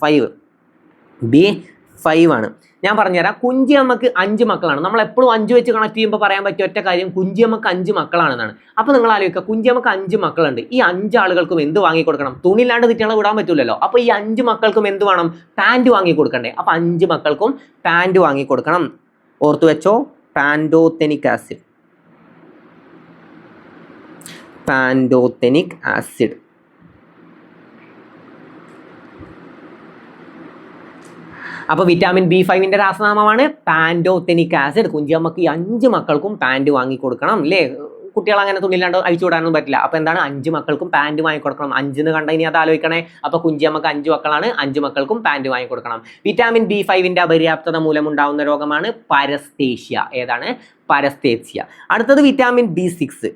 B5 ആണ്. ഞാൻ പറഞ്ഞുതരാം. കുഞ്ചിയമ്മക്ക് 5 മക്കളാണ്. നമ്മൾ എപ്പോഴും 5 വെച്ച് കണക്ട് ചെയ്യുമ്പോൾ പറയാൻ പറ്റിയ ഒറ്റ കാര്യം കുഞ്ചിയമ്മക്ക് 5 മക്കളാണെന്നാണ്. അപ്പോൾ നിങ്ങൾ ആലോചിക്കുക, കുഞ്ചിയമ്മക്ക് 5 മക്കളുണ്ട്. ഈ 5 ആളുകൾക്കും എന്ത് വാങ്ങിക്കൊടുക്കണം? തുണിയില്ലാണ്ട് തിറ്റികളെ വിടാൻ പറ്റില്ലല്ലോ. അപ്പോൾ ഈ 5 മക്കൾക്കും എന്ത് വേണം? പാൻറ് വാങ്ങിക്കൊടുക്കണ്ടേ? അപ്പോൾ 5 മക്കൾക്കും പാൻറ് വാങ്ങിക്കൊടുക്കണം. ഓർത്തു വെച്ചോ, പാൻറ്റോതെനിക് ആസിഡ്. അപ്പോൾ വിറ്റാമിൻ B5ന്റെ രാസനാമമാണ് പാൻറ്റോതെനിക് ആസിഡ്. കുഞ്ചിയമ്മക്ക് ഈ 5 മക്കൾക്കും പാൻറ് വാങ്ങിക്കൊടുക്കണം അല്ലേ? കുട്ടികൾ അങ്ങനെ തുണിയില്ലാണ്ട് അഴിച്ചു വിടാനൊന്നും പറ്റില്ല. അപ്പോൾ എന്താണ്? 5 മക്കൾക്കും പാൻറ് വാങ്ങിക്കൊടുക്കണം. 5 എന്ന് കണ്ട ഇനി അത് ആലോചിക്കണേ. അപ്പോൾ കുഞ്ചിയമ്മക്ക് 5 മക്കളാണ്, 5 മക്കൾക്കും പാൻറ് വാങ്ങിക്കൊടുക്കണം. വിറ്റാമിൻ B5ന്റെ അപര്യാപ്തത മൂലം ഉണ്ടാകുന്ന രോഗമാണ് പരസ്തേഷ്യ. ഏതാണ്? പരസ്തേഷ്യ. അടുത്തത് വിറ്റാമിൻ B6.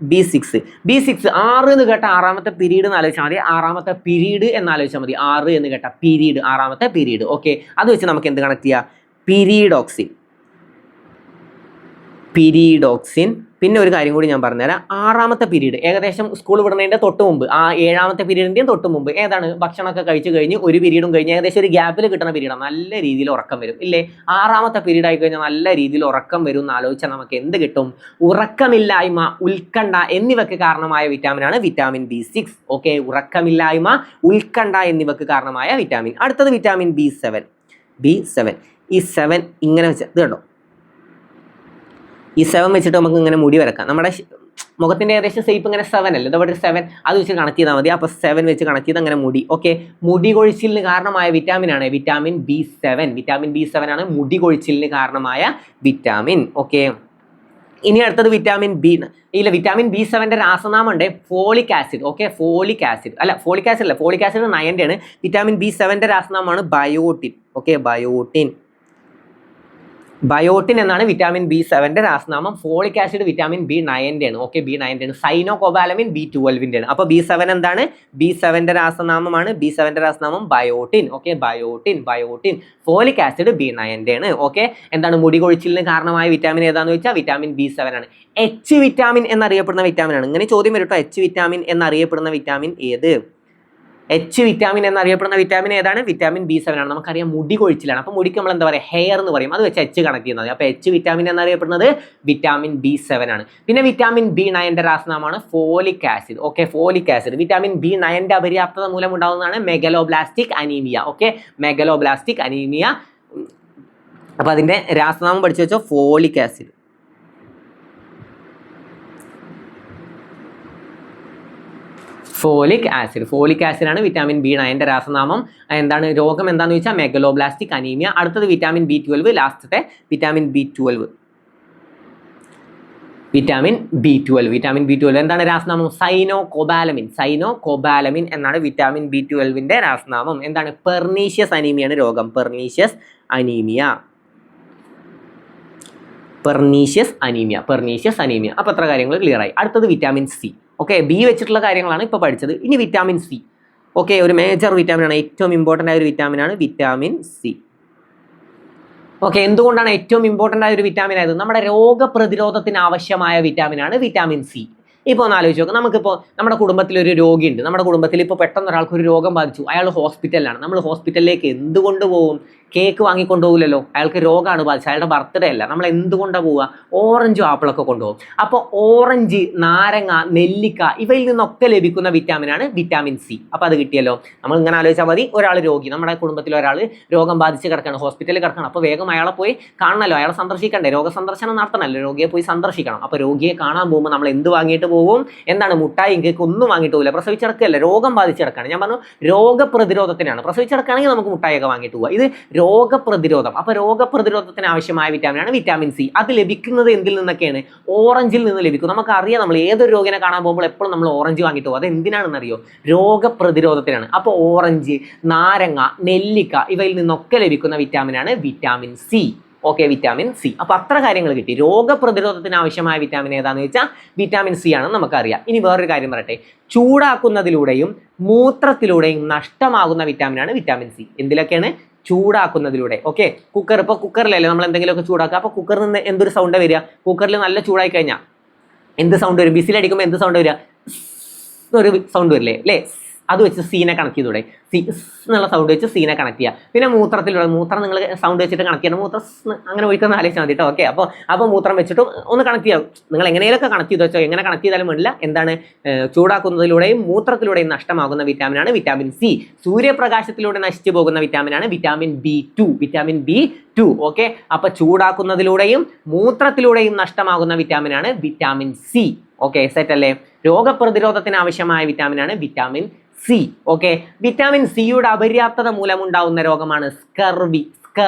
6 എന്ന് കേട്ട 6ാമത്തെ പീരീഡ് എന്ന് ആലോചിച്ചാൽ മതി. 6ാമത്തെ പീരീഡ് എന്നാലോചിച്ചാൽ മതി. 6 എന്ന് കേട്ട പീരീഡ്, 6ാമത്തെ പീരീഡ്. ഓക്കെ, അത് വെച്ച് നമുക്ക് എന്ത് കണക്ട് ചെയ്യാം? പീരീഡോക്സിൻ. പിന്നെ ഒരു കാര്യം കൂടി ഞാൻ പറഞ്ഞുതരാം. 6ാമത്തെ പീരീഡ് ഏകദേശം സ്കൂൾ വിടുന്നതിൻ്റെ തൊട്ട് മുമ്പ്, ആ 7ാമത്തെ പീരീഡിൻ്റെയും തൊട്ട് മുമ്പ് ഏതാണ്? ഭക്ഷണമൊക്കെ കഴിച്ച് കഴിഞ്ഞ് ഒരു പീരീഡും കഴിഞ്ഞ് ഏകദേശം ഒരു ഗ്യാപ്പിൽ കിട്ടുന്ന പീരീഡാണ്. നല്ല രീതിയിൽ ഉറക്കം വരും ഇല്ലേ? 6ാമത്തെ പീരീഡ് ആയി കഴിഞ്ഞാൽ നല്ല രീതിയിൽ ഉറക്കം വരും എന്ന് ആലോചിച്ചാൽ നമുക്ക് എന്ത് കിട്ടും? ഉറക്കമില്ലായ്മ, ഉത്കണ്ഠ എന്നിവയ്ക്ക് കാരണമായ വിറ്റാമിനാണ് വിറ്റാമിൻ B6. ഓക്കെ, ഉറക്കമില്ലായ്മ, ഉത്കണ്ഠ എന്നിവയ്ക്ക് കാരണമായ വിറ്റാമിൻ. അടുത്തത് വിറ്റാമിൻ B7. ഈ 7 ഇങ്ങനെ വെച്ചാൽ ഇത് കണ്ടോ, ഈ 7 വെച്ചിട്ട് നമുക്ക് ഇങ്ങനെ മുടി വരക്കാം. നമ്മുടെ മുഖത്തിന്റെ ഏകദേശം ഷേപ്പ് ഇങ്ങനെ 7 അല്ലേ, ഇതവിടെ 7, അത് വെച്ച് കണക്ട് ചെയ്താൽ മതി. അപ്പോൾ 7 വെച്ച് കണക്ട് ചെയ്ത് അങ്ങനെ മുടി. ഓക്കെ, മുടി കൊഴിച്ചിലിന് കാരണമായ വിറ്റാമിൻ ആണ് വിറ്റാമിൻ B7. വിറ്റാമിൻ B7 ആണ് മുടി കൊഴിച്ചിലിന് കാരണമായ വിറ്റാമിൻ. ഓക്കെ, ഇനി അടുത്തത് വിറ്റാമിൻ ബി. ഇല്ല, വിറ്റാമിൻ B7ന്റെ രാസനാമം ഉണ്ട് folic acid. Okay, folic acid അല്ല, ഫോളിക് ആസിഡ് അല്ല, ഫോളിക് ആസിഡ് നയൻ്റെ ആണ്. വിറ്റാമിൻ B7ന്റെ രാസനാമമാണ് ബയോട്ടിൻ. Okay, biotin. ബയോട്ടിൻ എന്നാണ് വിറ്റാമിൻ B7ന്റെ രാസനാമം. ഫോളിക് ആസിഡ് വിറ്റാമിൻ B9ന്റെ ആണ്. ഓക്കെ, B9ന്റെ ആണ്. സൈനോകോബാലമിൻ B12ന്റെ ആണ്. അപ്പോൾ B7 എന്താണ്? B7ന്റെ രാസനാമമാണ്. B7ന്റെ രാസനാമം ബയോട്ടിൻ. Okay, biotin, biotin. Folic acid B9ന്റെ ആണ്. ഓക്കെ, എന്താണ് മുടി കൊഴിച്ചിലിന് കാരണമായ വിറ്റാമിൻ ഏതാണെന്ന് ചോദിച്ചാൽ വിറ്റാമിൻ B7 ആണ്. H വിറ്റാമിൻ എന്നറിയപ്പെടുന്ന വിറ്റാമിൻ ആണ്. ഇങ്ങനെ ചോദ്യം വരും കേട്ടോ. H വിറ്റാമിൻ എന്നറിയപ്പെടുന്ന വിറ്റാമിൻ ഏത്? H വിറ്റാമിൻ എന്നറിയപ്പെടുന്ന വിറ്റാമിൻ ഏതാണ്? വിറ്റാമിൻ B7 ആണ്. നമുക്കറിയാം മുടി കൊഴിച്ചിലാണ്. അപ്പോൾ മുടിക്ക് നമ്മൾ എന്താ പറയുക, ഹെയർ എന്ന് പറയും. അത് വെച്ച് H കണക്ട് ചെയ്യുന്നത്. അപ്പോൾ H വിറ്റാമിൻ എന്നറിയപ്പെടുന്നത് വിറ്റാമിൻ B7 ആണ്. പിന്നെ വിറ്റാമിൻ B9ന്റെ രാസനാമമാണ് folic acid. Okay, folic acid. Vitamin B9ന്റെ അപര്യാപ്തത മൂലം ഉണ്ടാകുന്നതാണ് megaloblastic anaemia. Okay, megaloblastic anaemia. അപ്പോൾ അതിന്റെ രാസനാമം പഠിച്ചു വെച്ചോ, folic acid. Folic acid. Folic acid ആണ് വിറ്റാമിൻ B9ന്റെ രാസനാമം. എന്താണ് രോഗം എന്താണെന്ന് ചോദിച്ചാൽ മെഗലോബ്ലാസ്റ്റിക് അനീമിയ. അടുത്തത് വിറ്റാമിൻ B12, ലാസ്റ്റത്തെ വിറ്റാമിൻ B12. വിറ്റാമിൻ B12 എന്താണ് രാസനാമം? സൈനോകോബാലമിൻ. സൈനോകോബാലമിൻ എന്നാണ് വിറ്റാമിൻ B12ന്റെ രാസനാമം. എന്താണ്? പെർനീഷ്യസ് അനീമിയാണ് രോഗം. Pernicious anaemia. അപ്പോൾ എത്ര കാര്യങ്ങൾ ക്ലിയർ ആയി. അടുത്തത് വിറ്റാമിൻ സി. ഓക്കെ, ബി വെച്ചിട്ടുള്ള കാര്യങ്ങളാണ് ഇപ്പോൾ പഠിച്ചത്. ഇനി വിറ്റാമിൻ സി. ഓക്കെ, ഒരു മേജർ വിറ്റാമിൻ ആണ്, ഏറ്റവും ഇമ്പോർട്ടൻ്റ് ആയ ഒരു വിറ്റാമിൻ ആണ് വിറ്റാമിൻ സി. ഓക്കെ, എന്തുകൊണ്ടാണ് ഏറ്റവും ഇമ്പോർട്ടൻ്റ് ആയ ഒരു വിറ്റാമിൻ ആയത്? നമ്മുടെ രോഗപ്രതിരോധത്തിന് ആവശ്യമായ വിറ്റാമിൻ ആണ് വിറ്റാമിൻ സി. ഇപ്പോൾ ഒന്ന് ആലോചിച്ച് നോക്കാം. നമുക്കിപ്പോൾ നമ്മുടെ കുടുംബത്തിൽ ഒരു രോഗിയുണ്ട്. നമ്മുടെ കുടുംബത്തിൽ ഇപ്പോൾ പെട്ടെന്ന് ഒരാൾക്ക് ഒരു രോഗം ബാധിച്ചു. അയാൾ ഹോസ്പിറ്റലിലാണ്. നമ്മൾ ഹോസ്പിറ്റലിലേക്ക് എന്തുകൊണ്ട് പോകും? കേക്ക് വാങ്ങിക്കൊണ്ടുപോകില്ലല്ലോ. അയാൾക്ക് രോഗമാണ് ബാധിച്ചത്, അയാളുടെ ബർത്ത്ഡേ അല്ല. നമ്മൾ എന്തുകൊണ്ടാണ് പോവുക? ഓറഞ്ചും ആപ്പിളൊക്കെ കൊണ്ടുപോകും. അപ്പോൾ ഓറഞ്ച്, നാരങ്ങ, നെല്ലിക്ക ഇവയിൽ നിന്നൊക്കെ ലഭിക്കുന്ന വിറ്റാമിനാണ് വിറ്റാമിൻ സി. അപ്പോൾ അത് കിട്ടിയല്ലോ. നമ്മൾ ഇങ്ങനെ ആലോചിച്ചാൽ മതി. ഒരാൾ രോഗി, നമ്മുടെ കുടുംബത്തിൽ ഒരാൾ രോഗം ബാധിച്ച് കിടക്കണം, ഹോസ്പിറ്റലിൽ കിടക്കണം. അപ്പോൾ വേഗം അയാളെ പോയി കാണണമല്ലോ, അയാളെ സന്ദർശിക്കണ്ടേ, രോഗസന്ദർശനം നടത്തണമല്ലോ, രോഗിയെ പോയി സന്ദർശിക്കണം. അപ്പോൾ രോഗിയെ കാണാൻ പോകുമ്പോൾ നമ്മൾ എന്ത് വാങ്ങിയിട്ട് പോകും? എന്താണ്? മുട്ടായും കേക്ക് ഒന്നും വാങ്ങിയിട്ട് പോകില്ല. പ്രസവിച്ചിടക്കല്ല, രോഗം ബാധിച്ചിടക്കാണ്. ഞാൻ പറഞ്ഞു രോഗപ്രതിരോധത്തിനാണ്. പ്രസവിച്ചിടക്കാണെങ്കിൽ നമുക്ക് മുട്ടായൊക്കെ വാങ്ങിയിട്ട് പോവുക. ഇത് രോഗപ്രതിരോധം. അപ്പോൾ രോഗപ്രതിരോധത്തിന് ആവശ്യമായ വിറ്റാമിനാണ് വിറ്റാമിൻ സി. അത് ലഭിക്കുന്നത് എന്തിൽ നിന്നൊക്കെയാണ്? ഓറഞ്ചിൽ നിന്ന് ലഭിക്കും. നമുക്കറിയാം, നമ്മൾ ഏതൊരു രോഗിനെ കാണാൻ പോകുമ്പോൾ എപ്പോഴും നമ്മൾ ഓറഞ്ച് വാങ്ങിയിട്ട് പോകും. അത് എന്തിനാണെന്ന് അറിയോ? രോഗപ്രതിരോധത്തിനാണ്. അപ്പോൾ ഓറഞ്ച്, നാരങ്ങ, നെല്ലിക്ക ഇവയിൽ നിന്നൊക്കെ ലഭിക്കുന്ന വിറ്റാമിനാണ് vitamin C. Okay, vitamin C. അപ്പോൾ അത്ര കാര്യങ്ങൾ കിട്ടി. രോഗപ്രതിരോധത്തിന് ആവശ്യമായ വിറ്റാമിൻ ഏതാണെന്ന് വെച്ചാൽ വിറ്റാമിൻ സി ആണെന്ന് നമുക്കറിയാം. ഇനി വേറൊരു കാര്യം പറയട്ടെ. ചൂടാക്കുന്നതിലൂടെയും മൂത്രത്തിലൂടെയും നഷ്ടമാകുന്ന വിറ്റാമിനാണ് വിറ്റാമിൻ സി. എന്തിലൊക്കെയാണ്? ചൂടാക്കുന്നതിലൂടെ. ഓക്കെ, കുക്കർ, ഇപ്പോൾ കുക്കറിലല്ലേ നമ്മൾ എന്തെങ്കിലുമൊക്കെ ചൂടാക്കുക. അപ്പോൾ കുക്കറിൽ നിന്ന് എന്തൊരു സൗണ്ട് വരിക? കുക്കറിൽ നല്ല ചൂടായി കഴിഞ്ഞാൽ എന്ത് സൗണ്ട് വരും? വിസിലടിക്കുമ്പോൾ എന്ത് സൗണ്ട് വരിക? ഒരു സൗണ്ട് വരില്ലേ അല്ലേ? അത് വെച്ച് സീനെ കണക്ട് ചെയ്തൂടെ? സി എന്നുള്ള സൗണ്ട് വെച്ച് സീനെ കണക്ട് ചെയ്യുക. പിന്നെ മൂത്രത്തിലൂടെ, മൂത്രം നിങ്ങൾ സൗണ്ട് വെച്ചിട്ട് കണക്ട് ചെയ്യണം. മൂത്രം അങ്ങനെ ഒഴിക്കുന്ന ആലോചിച്ചാൽ മതി കേട്ടോ. ഓക്കെ, അപ്പോൾ മൂത്രം വെച്ചിട്ട് ഒന്ന് കണക്ട് ചെയ്യാം. നിങ്ങൾ എങ്ങനെയൊക്കെ കണക്ട് ചെയ്ത് വെച്ചോ, എങ്ങനെ കണക്ട് ചെയ്താലും വേണ്ടില്ല. എന്താണ്? ചൂടാക്കുന്നതിലൂടെയും മൂത്രത്തിലൂടെയും നഷ്ടമാകുന്ന വിറ്റാമിനാണ് വിറ്റാമിൻ സി. സൂര്യപ്രകാശത്തിലൂടെ നശിച്ചു പോകുന്ന വിറ്റാമിനാണ് vitamin B2. Vitamin B2. Okay, അപ്പോൾ ചൂടാക്കുന്നതിലൂടെയും മൂത്രത്തിലൂടെയും നഷ്ടമാകുന്ന വിറ്റാമിനാണ് വിറ്റാമിൻ സി. ഓക്കെ, സെറ്റ് അല്ലേ? രോഗപ്രതിരോധത്തിന് ആവശ്യമായ വിറ്റാമിനാണ് വിറ്റാമിൻ സി. ഓക്കെ, വിറ്റാമിൻ സിയുടെ അപര്യാപ്തത മൂലമുണ്ടാവുന്ന രോഗമാണ് സ്കർവി.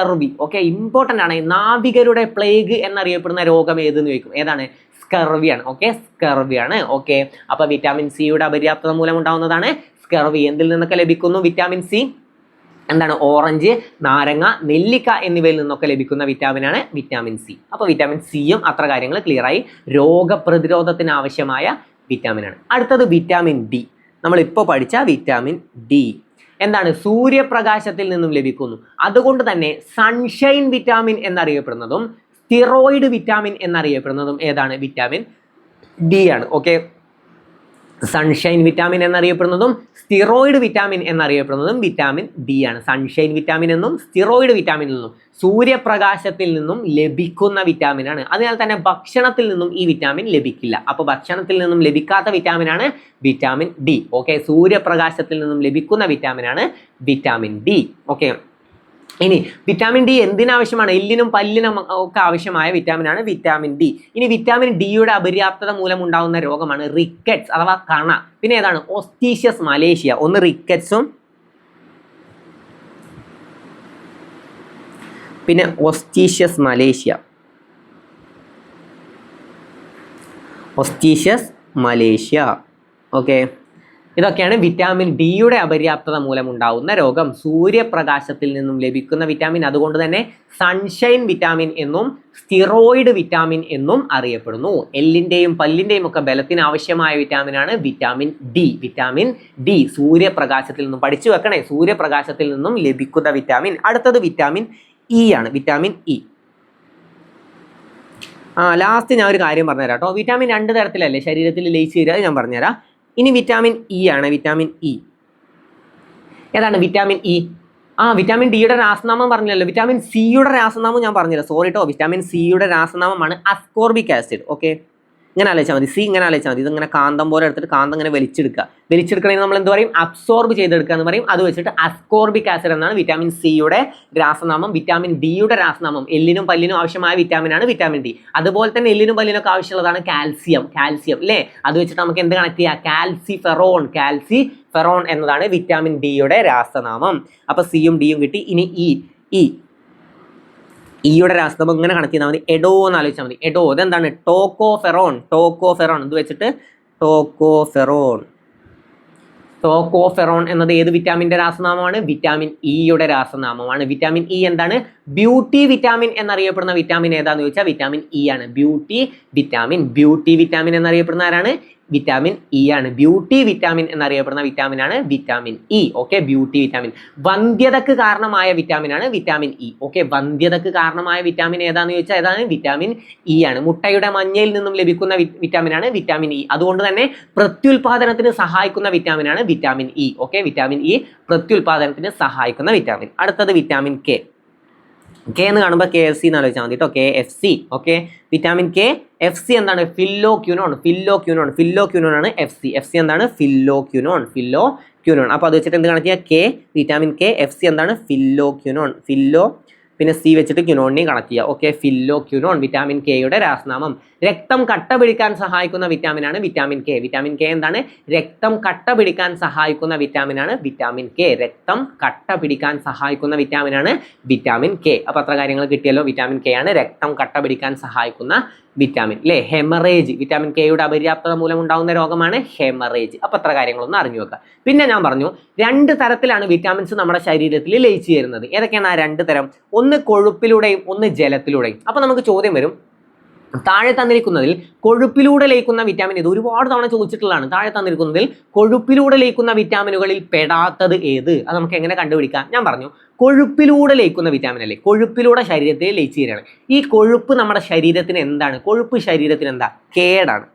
ഓക്കെ, ഇമ്പോർട്ടൻ്റ് ആണ്. നാവികരുടെ പ്ലേഗ് എന്നറിയപ്പെടുന്ന രോഗം ഏതെന്ന് ചോദിക്കും. ഏതാണ്? സ്കർവിയാണ്. ഓക്കെ, സ്കർവിയാണ്. ഓക്കെ, അപ്പോൾ വിറ്റാമിൻ സിയുടെ അപര്യാപ്തത മൂലമുണ്ടാവുന്നതാണ് സ്കർവി. എന്തിൽ നിന്നൊക്കെ ലഭിക്കുന്നു വിറ്റാമിൻ സി? എന്താണ്? ഓറഞ്ച്, നാരങ്ങ, നെല്ലിക്ക എന്നിവയിൽ നിന്നൊക്കെ ലഭിക്കുന്ന വിറ്റാമിനാണ് വിറ്റാമിൻ സി. അപ്പോൾ വിറ്റാമിൻ സിയും അത്ര കാര്യങ്ങൾ ക്ലിയർ ആയി. രോഗപ്രതിരോധത്തിന് ആവശ്യമായ വിറ്റാമിനാണ്. അടുത്തത് വിറ്റാമിൻ ഡി. നമ്മളിപ്പോൾ പഠിച്ച വിറ്റാമിൻ ഡി എന്താണ്? സൂര്യപ്രകാശത്തിൽ നിന്നും ലഭിക്കുന്നു. അതുകൊണ്ട് തന്നെ സൺഷൈൻ വിറ്റാമിൻ എന്നറിയപ്പെടുന്നതും സ്റ്റിറോയിഡ് വിറ്റാമിൻ എന്നറിയപ്പെടുന്നതും ഏതാണ്? വിറ്റാമിൻ ഡി ആണ്. ഓക്കെ, സൺഷൈൻ വിറ്റാമിൻ എന്നറിയപ്പെടുന്നതും സ്റ്റിറോയിഡ് വിറ്റാമിൻ എന്നറിയപ്പെടുന്നതും വിറ്റാമിൻ ഡി ആണ്. സൺഷൈൻ വിറ്റാമിൻ എന്നും സ്റ്റിറോയിഡ് വിറ്റാമിൻ എന്നും സൂര്യപ്രകാശത്തിൽ നിന്നും ലഭിക്കുന്ന വിറ്റാമിനാണ്. അതിനാൽ തന്നെ ഭക്ഷണത്തിൽ നിന്നും ഈ വിറ്റാമിൻ ലഭിക്കില്ല. അപ്പോൾ ഭക്ഷണത്തിൽ നിന്നും ലഭിക്കാത്ത വിറ്റാമിനാണ് വിറ്റാമിൻ ഡി. ഓക്കെ, സൂര്യപ്രകാശത്തിൽ നിന്നും ലഭിക്കുന്ന വിറ്റാമിനാണ് വിറ്റാമിൻ ഡി. ഓക്കെ, ഇനി വിറ്റാമിൻ ഡി എന്തിനാവശ്യമാണ്? എല്ലിനും പല്ലിനും ഒക്കെ ആവശ്യമായ വിറ്റാമിനാണ് വിറ്റാമിൻ ഡി. ഇനി വിറ്റാമിൻ ഡിയുടെ അപര്യാപ്തത മൂലം ഉണ്ടാകുന്ന രോഗമാണ് റിക്കറ്റ്സ് അഥവാ കണ. പിന്നെ ഏതാണ്? ഓസ്റ്റീഷ്യസ് മലേഷ്യ. ഒന്ന് റിക്കറ്റ്സും പിന്നെ ഓസ്റ്റീഷ്യസ് മലേഷ്യ. ഓസ്റ്റീഷ്യസ് മലേഷ്യ. ഓക്കെ, ഇതൊക്കെയാണ് വിറ്റാമിൻ ഡിയുടെ അപര്യാപ്തത മൂലം ഉണ്ടാകുന്ന രോഗം. സൂര്യപ്രകാശത്തിൽ നിന്നും ലഭിക്കുന്ന വിറ്റാമിൻ, അതുകൊണ്ട് തന്നെ സൺഷൈൻ വിറ്റാമിൻ എന്നും സ്റ്റിറോയിഡ് വിറ്റാമിൻ എന്നും അറിയപ്പെടുന്നു. എല്ലിൻ്റെയും പല്ലിൻ്റെയും ഒക്കെ ബലത്തിന് ആവശ്യമായ വിറ്റാമിനാണ് വിറ്റാമിൻ ഡി. വിറ്റാമിൻ ഡി സൂര്യപ്രകാശത്തിൽ നിന്നും, പഠിച്ചു വെക്കണേ, സൂര്യപ്രകാശത്തിൽ നിന്നും ലഭിക്കുന്ന വിറ്റാമിൻ. അടുത്തത് വിറ്റാമിൻ ഇ ആണ്. Vitamin E. ലാസ്റ്റ് ഞാൻ ഒരു കാര്യം പറഞ്ഞുതരാം കേട്ടോ. വിറ്റാമിൻ 2 തരത്തിലല്ലേ ശരീരത്തിൽ ലയിച്ചു തരിക, ഞാൻ പറഞ്ഞുതരാം. ഇനി വിറ്റാമിൻ ഇ ആണ്. വിറ്റാമിൻ ഇ ഏതാണ്? Vitamin E. വിറ്റാമിൻ ഡിയുടെ രാസനാമം പറഞ്ഞല്ലോ. വിറ്റാമിൻ സിയുടെ രാസനാമം ഞാൻ പറഞ്ഞില്ല, സോറി കേട്ടോ. വിറ്റാമിൻ സിയുടെ രാസനാമമാണ് അസ്കോർബിക് ആസിഡ്. ഓക്കെ, ഇങ്ങനെ ആലോചിച്ചാൽ മതി. സി ഇങ്ങനെ ആലോചിച്ചാൽ മതി. ഇതിങ്ങനെ കാന്തം പോലെ എടുത്തിട്ട് കാന്തം ഇങ്ങനെ വലിച്ചെടുക്കണമെങ്കിൽ നമ്മൾ എന്ത് പറയും? അബ്സോർബ് ചെയ്തെടുക്കുക എന്ന് പറയും. അത് വെച്ചിട്ട് അസ്കോർബിക് ആസിഡ് എന്നാണ് വിറ്റാമിൻ സിയുടെ രാസനാമം. വിറ്റാമിൻ ഡിയുടെ രാസനാമം, എല്ലിനും പല്ലിനും ആവശ്യമായ വിറ്റാമിനാണ് വിറ്റാമിൻ ഡി. അതുപോലെ തന്നെ എല്ലിനും പല്ലിനൊക്കെ ആവശ്യമുള്ളതാണ് കാൽസ്യം. അല്ലേ? അത് വെച്ചിട്ട് നമുക്ക് എന്ത് കണക്ട് ചെയ്യാം? കാൽസിഫെറോൺ എന്നതാണ് വിറ്റാമിൻ ഡിയുടെ രാസനാമം. അപ്പൊ സിയും ഡിയും കിട്ടി. ഇനി ഇയുടെ രാസനാമം ഇങ്ങനെ കണക്ട് ചെയ്താൽ മതി. എഡോ എന്ന് ആലോചിച്ചാൽ മതി. എഡോ ഇതെന്താണ്? ടോക്കോഫെറോൺ. ഇത് വെച്ചിട്ട് ടോക്കോഫെറോൺ എന്നത് ഏത് വിറ്റാമിൻ്റെ രാസനാമമാണ്? വിറ്റാമിൻ ഇയുടെ രാസനാമമാണ്. വിറ്റാമിൻ ഇ എന്താണ്? ബ്യൂട്ടി വിറ്റാമിൻ എന്നറിയപ്പെടുന്ന വിറ്റാമിൻ ഏതാന്ന് ചോദിച്ചാൽ വിറ്റാമിൻ ഇ ആണ്. ബ്യൂട്ടി വിറ്റാമിൻ എന്നറിയപ്പെടുന്ന ആരാണ്? വിറ്റാമിൻ ഇ ആണ്. ബ്യൂട്ടി വിറ്റാമിൻ എന്നറിയപ്പെടുന്ന വിറ്റാമിനാണ് vitamin E. Okay, beauty vitamin. വന്ധ്യതക്ക് കാരണമായ വിറ്റാമിനാണ് വിറ്റാമിൻ ഇ. ഓക്കെ, വന്ധ്യതക്ക് കാരണമായ വിറ്റാമിൻ ഏതാന്ന് ചോദിച്ചാൽ ഏതാണ്? വിറ്റാമിൻ ഇ ആണ്. മുട്ടയുടെ മഞ്ഞയിൽ നിന്നും ലഭിക്കുന്ന വിറ്റാമിനാണ് വിറ്റാമിൻ ഇ. അതുകൊണ്ട് തന്നെ പ്രത്യുൽപാദനത്തിന് സഹായിക്കുന്ന വിറ്റാമിനാണ് vitamin E. Okay, vitamin E പ്രത്യുൽപാദനത്തിന് സഹായിക്കുന്ന വിറ്റാമിൻ. അടുത്തത് വിറ്റാമിൻ കെ. കെ എന്ന് കാണുമ്പോൾ കെ എഫ് സി എന്ന് ആലോചിച്ചാൽ മതി കേട്ടോ. K F C. Okay, vitamin K. F C എന്താണ്? ഫില്ലോക്യുനോൺ ആണ് എഫ് സി എന്താണ്? ഫില്ലോക്യുനോൺ. അപ്പോൾ അത് വെച്ചിട്ട് എന്ത് കണക്ട് ചെയ്യുക? K, vitamin K. F C എന്താണ്? ഫില്ലോക്യുനോൺ. പിന്നെ സി വെച്ചിട്ട് ക്യുനോണിനെയും കണക്ട് ചെയ്യുക. ഓക്കെ, ഫില്ലോക്യുനോൺ വിറ്റാമിൻ കെയുടെ രാസനാമം. രക്തം കട്ട പിടിക്കാൻ സഹായിക്കുന്ന വിറ്റാമിനാണ് വിറ്റാമിൻ കെ. വിറ്റാമിൻ കെ എന്താണ്? രക്തം കട്ട പിടിക്കാൻ സഹായിക്കുന്ന വിറ്റാമിനാണ് വിറ്റാമിൻ കെ. രക്തം കട്ട പിടിക്കാൻ സഹായിക്കുന്ന വിറ്റാമിനാണ് വിറ്റാമിൻ കെ. അപ്പോൾ അത്ര കാര്യങ്ങൾ കിട്ടിയല്ലോ. വിറ്റാമിൻ കെ ആണ് രക്തം കട്ട പിടിക്കാൻ സഹായിക്കുന്ന വിറ്റാമിൻ. അല്ലേ? ഹെമറേജ്, വിറ്റാമിൻ കെയുടെ അപര്യാപ്തത മൂലം ഉണ്ടാകുന്ന രോഗമാണ് ഹെമറേജ്. അപ്പോൾ അത്ര കാര്യങ്ങളൊന്ന് അറിഞ്ഞു വെക്കുക. പിന്നെ ഞാൻ പറഞ്ഞു 2 തരത്തിലാണ് വിറ്റാമിൻസ് നമ്മുടെ ശരീരത്തിൽ ലയിച്ചു ചേരുന്നത്. ഏതൊക്കെയാണ് ആ 2 തരം? ഒന്ന് കൊഴുപ്പിലൂടെയും ഒന്ന് ജലത്തിലൂടെയും. അപ്പോൾ നമുക്ക് ചോദ്യം വരും, താഴെ തന്നിരിക്കുന്നതിൽ കൊഴുപ്പിലൂടെ ലയിക്കുന്ന വിറ്റാമിൻ ഇത് ഒരുപാട് തവണ ചോദിച്ചിട്ടുള്ളതാണ്. താഴെ തന്നിരിക്കുന്നതിൽ കൊഴുപ്പിലൂടെ ലയിക്കുന്ന വിറ്റാമിനുകളിൽ പെടാത്തത് ഏത്? അത് നമുക്ക് എങ്ങനെ കണ്ടുപിടിക്കാം? ഞാൻ പറഞ്ഞു, കൊഴുപ്പിലൂടെ ലയിക്കുന്ന വിറ്റാമിൻ അല്ലേ, കൊഴുപ്പിലൂടെ ശരീരത്തിൽ ലയിച്ചു ചേരുകയാണ്. ഈ കൊഴുപ്പ് നമ്മുടെ ശരീരത്തിന് എന്താണ്? കൊഴുപ്പ് ശരീരത്തിന് എന്താ? കേടാണ്.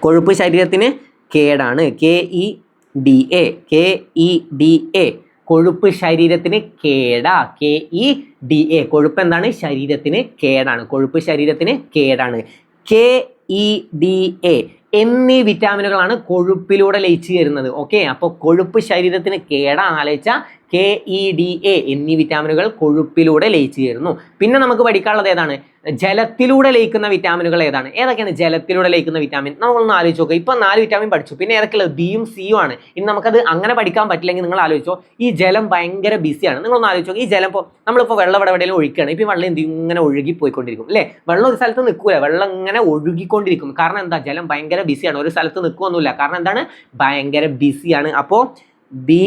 കൊഴുപ്പ് ശരീരത്തിന് കേടാണ്. KEDA. കൊഴുപ്പ് ശരീരത്തിന് കേടാ. KEDA. കൊഴുപ്പ് എന്താണ്? ശരീരത്തിന് കേടാണ്. കൊഴുപ്പ് ശരീരത്തിന് കേടാണ്. KEDA എന്നീ വിറ്റാമിനുകളാണ് കൊഴുപ്പിലൂടെ ലയിച്ചു ചേരുന്നത്. ഓക്കെ, അപ്പോൾ കൊഴുപ്പ് ശരീരത്തിന് കേടാണ് ആലോചിച്ച KEDA എന്നീ വിറ്റാമിനുകൾ കൊഴുപ്പിലൂടെ ലയിച്ചു ചേരുന്നു. പിന്നെ നമുക്ക് പഠിക്കാനുള്ളത് ഏതാണ്? ജലത്തിലൂടെ ലയിക്കുന്ന വിറ്റാമിനുകൾ ഏതാണ്? ഏതൊക്കെയാണ് ജലത്തിലൂടെ ലയിക്കുന്ന വിറ്റാമിൻ? നമ്മളൊന്ന് ആലോചിച്ച് നോക്കുക. ഇപ്പം 4 വിറ്റാമിൻ പഠിച്ചു. പിന്നെ ഏതൊക്കെയുള്ളത്? ബിയും സിയും ആണ്. ഇനി നമുക്കത് അങ്ങനെ പഠിക്കാൻ പറ്റില്ലെങ്കിൽ നിങ്ങൾ ആലോചിച്ചോ, ഈ ജലം ഭയങ്കര ബിസിയാണ്. നിങ്ങളൊന്ന് ആലോചിച്ചോ, ഈ ജലം ഇപ്പോൾ നമ്മളിപ്പോൾ വെള്ളം എവിടെയെങ്കിലും ഒഴിക്കുകയാണ്. ഇപ്പോൾ വെള്ളം എന്ത് ചെയ്യും? ഇങ്ങനെ ഒഴുകി പോയിക്കൊണ്ടിരിക്കും അല്ലേ? വെള്ളം ഒരു സ്ഥലത്ത് നിൽക്കൂല, വെള്ളം ഇങ്ങനെ ഒഴുകിക്കൊണ്ടിരിക്കും. കാരണം എന്താ? ജലം ഭയങ്കര ബിസിയാണ്. ഒരു സ്ഥലത്ത് നിൽക്കുകയൊന്നുമില്ല. കാരണം എന്താണ്? ഭയങ്കര ബിസിയാണ്. അപ്പോൾ ബി,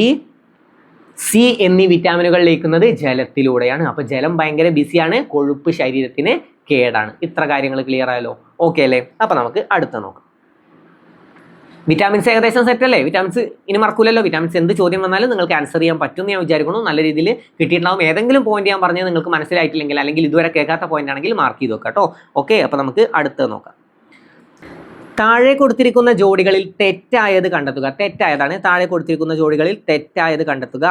സി എന്നീ വിറ്റാമിനുകൾ ലയിക്കുന്നത് ജലത്തിലൂടെയാണ്. അപ്പോൾ ജലം ഭയങ്കര ബിസിയാണ്, കൊഴുപ്പ് ശരീരത്തിന് കേടാണ്. ഇത്ര കാര്യങ്ങൾ ക്ലിയർ ആയല്ലോ? ഓക്കെ അല്ലേ? അപ്പോൾ നമുക്ക് അടുത്ത നോക്കാം. വിറ്റാമിൻസ് ഏകദേശം സെറ്റ് അല്ലേ? വിറ്റാമിൻസ് ഇനി മറക്കൂലല്ലോ. വിറ്റാമിൻസ് എന്ത് ചോദ്യം വന്നാലും നിങ്ങൾക്ക് ആൻസർ ചെയ്യാൻ പറ്റുമെന്ന് ഞാൻ വിചാരിക്കുന്നു. നല്ല രീതിയിൽ കിട്ടിയിട്ടുണ്ടാവും. ഏതെങ്കിലും പോയിന്റ് ഞാൻ പറഞ്ഞത് നിങ്ങൾക്ക് മനസ്സിലായിട്ടില്ലെങ്കിൽ അല്ലെങ്കിൽ ഇതുവരെ കേൾക്കാത്ത പോയിന്റ് ആണെങ്കിൽ മാർക്ക് ചെയ്ത് വെക്കാം കേട്ടോ. ഓക്കെ, അപ്പോൾ നമുക്ക് അടുത്ത് നോക്കാം. താഴെ കൊടുത്തിരിക്കുന്ന ജോഡികളിൽ തെറ്റായത് കണ്ടെത്തുക. തെറ്റായതാണ്. താഴെ കൊടുത്തിരിക്കുന്ന ജോഡികളിൽ തെറ്റായത് കണ്ടെത്തുക.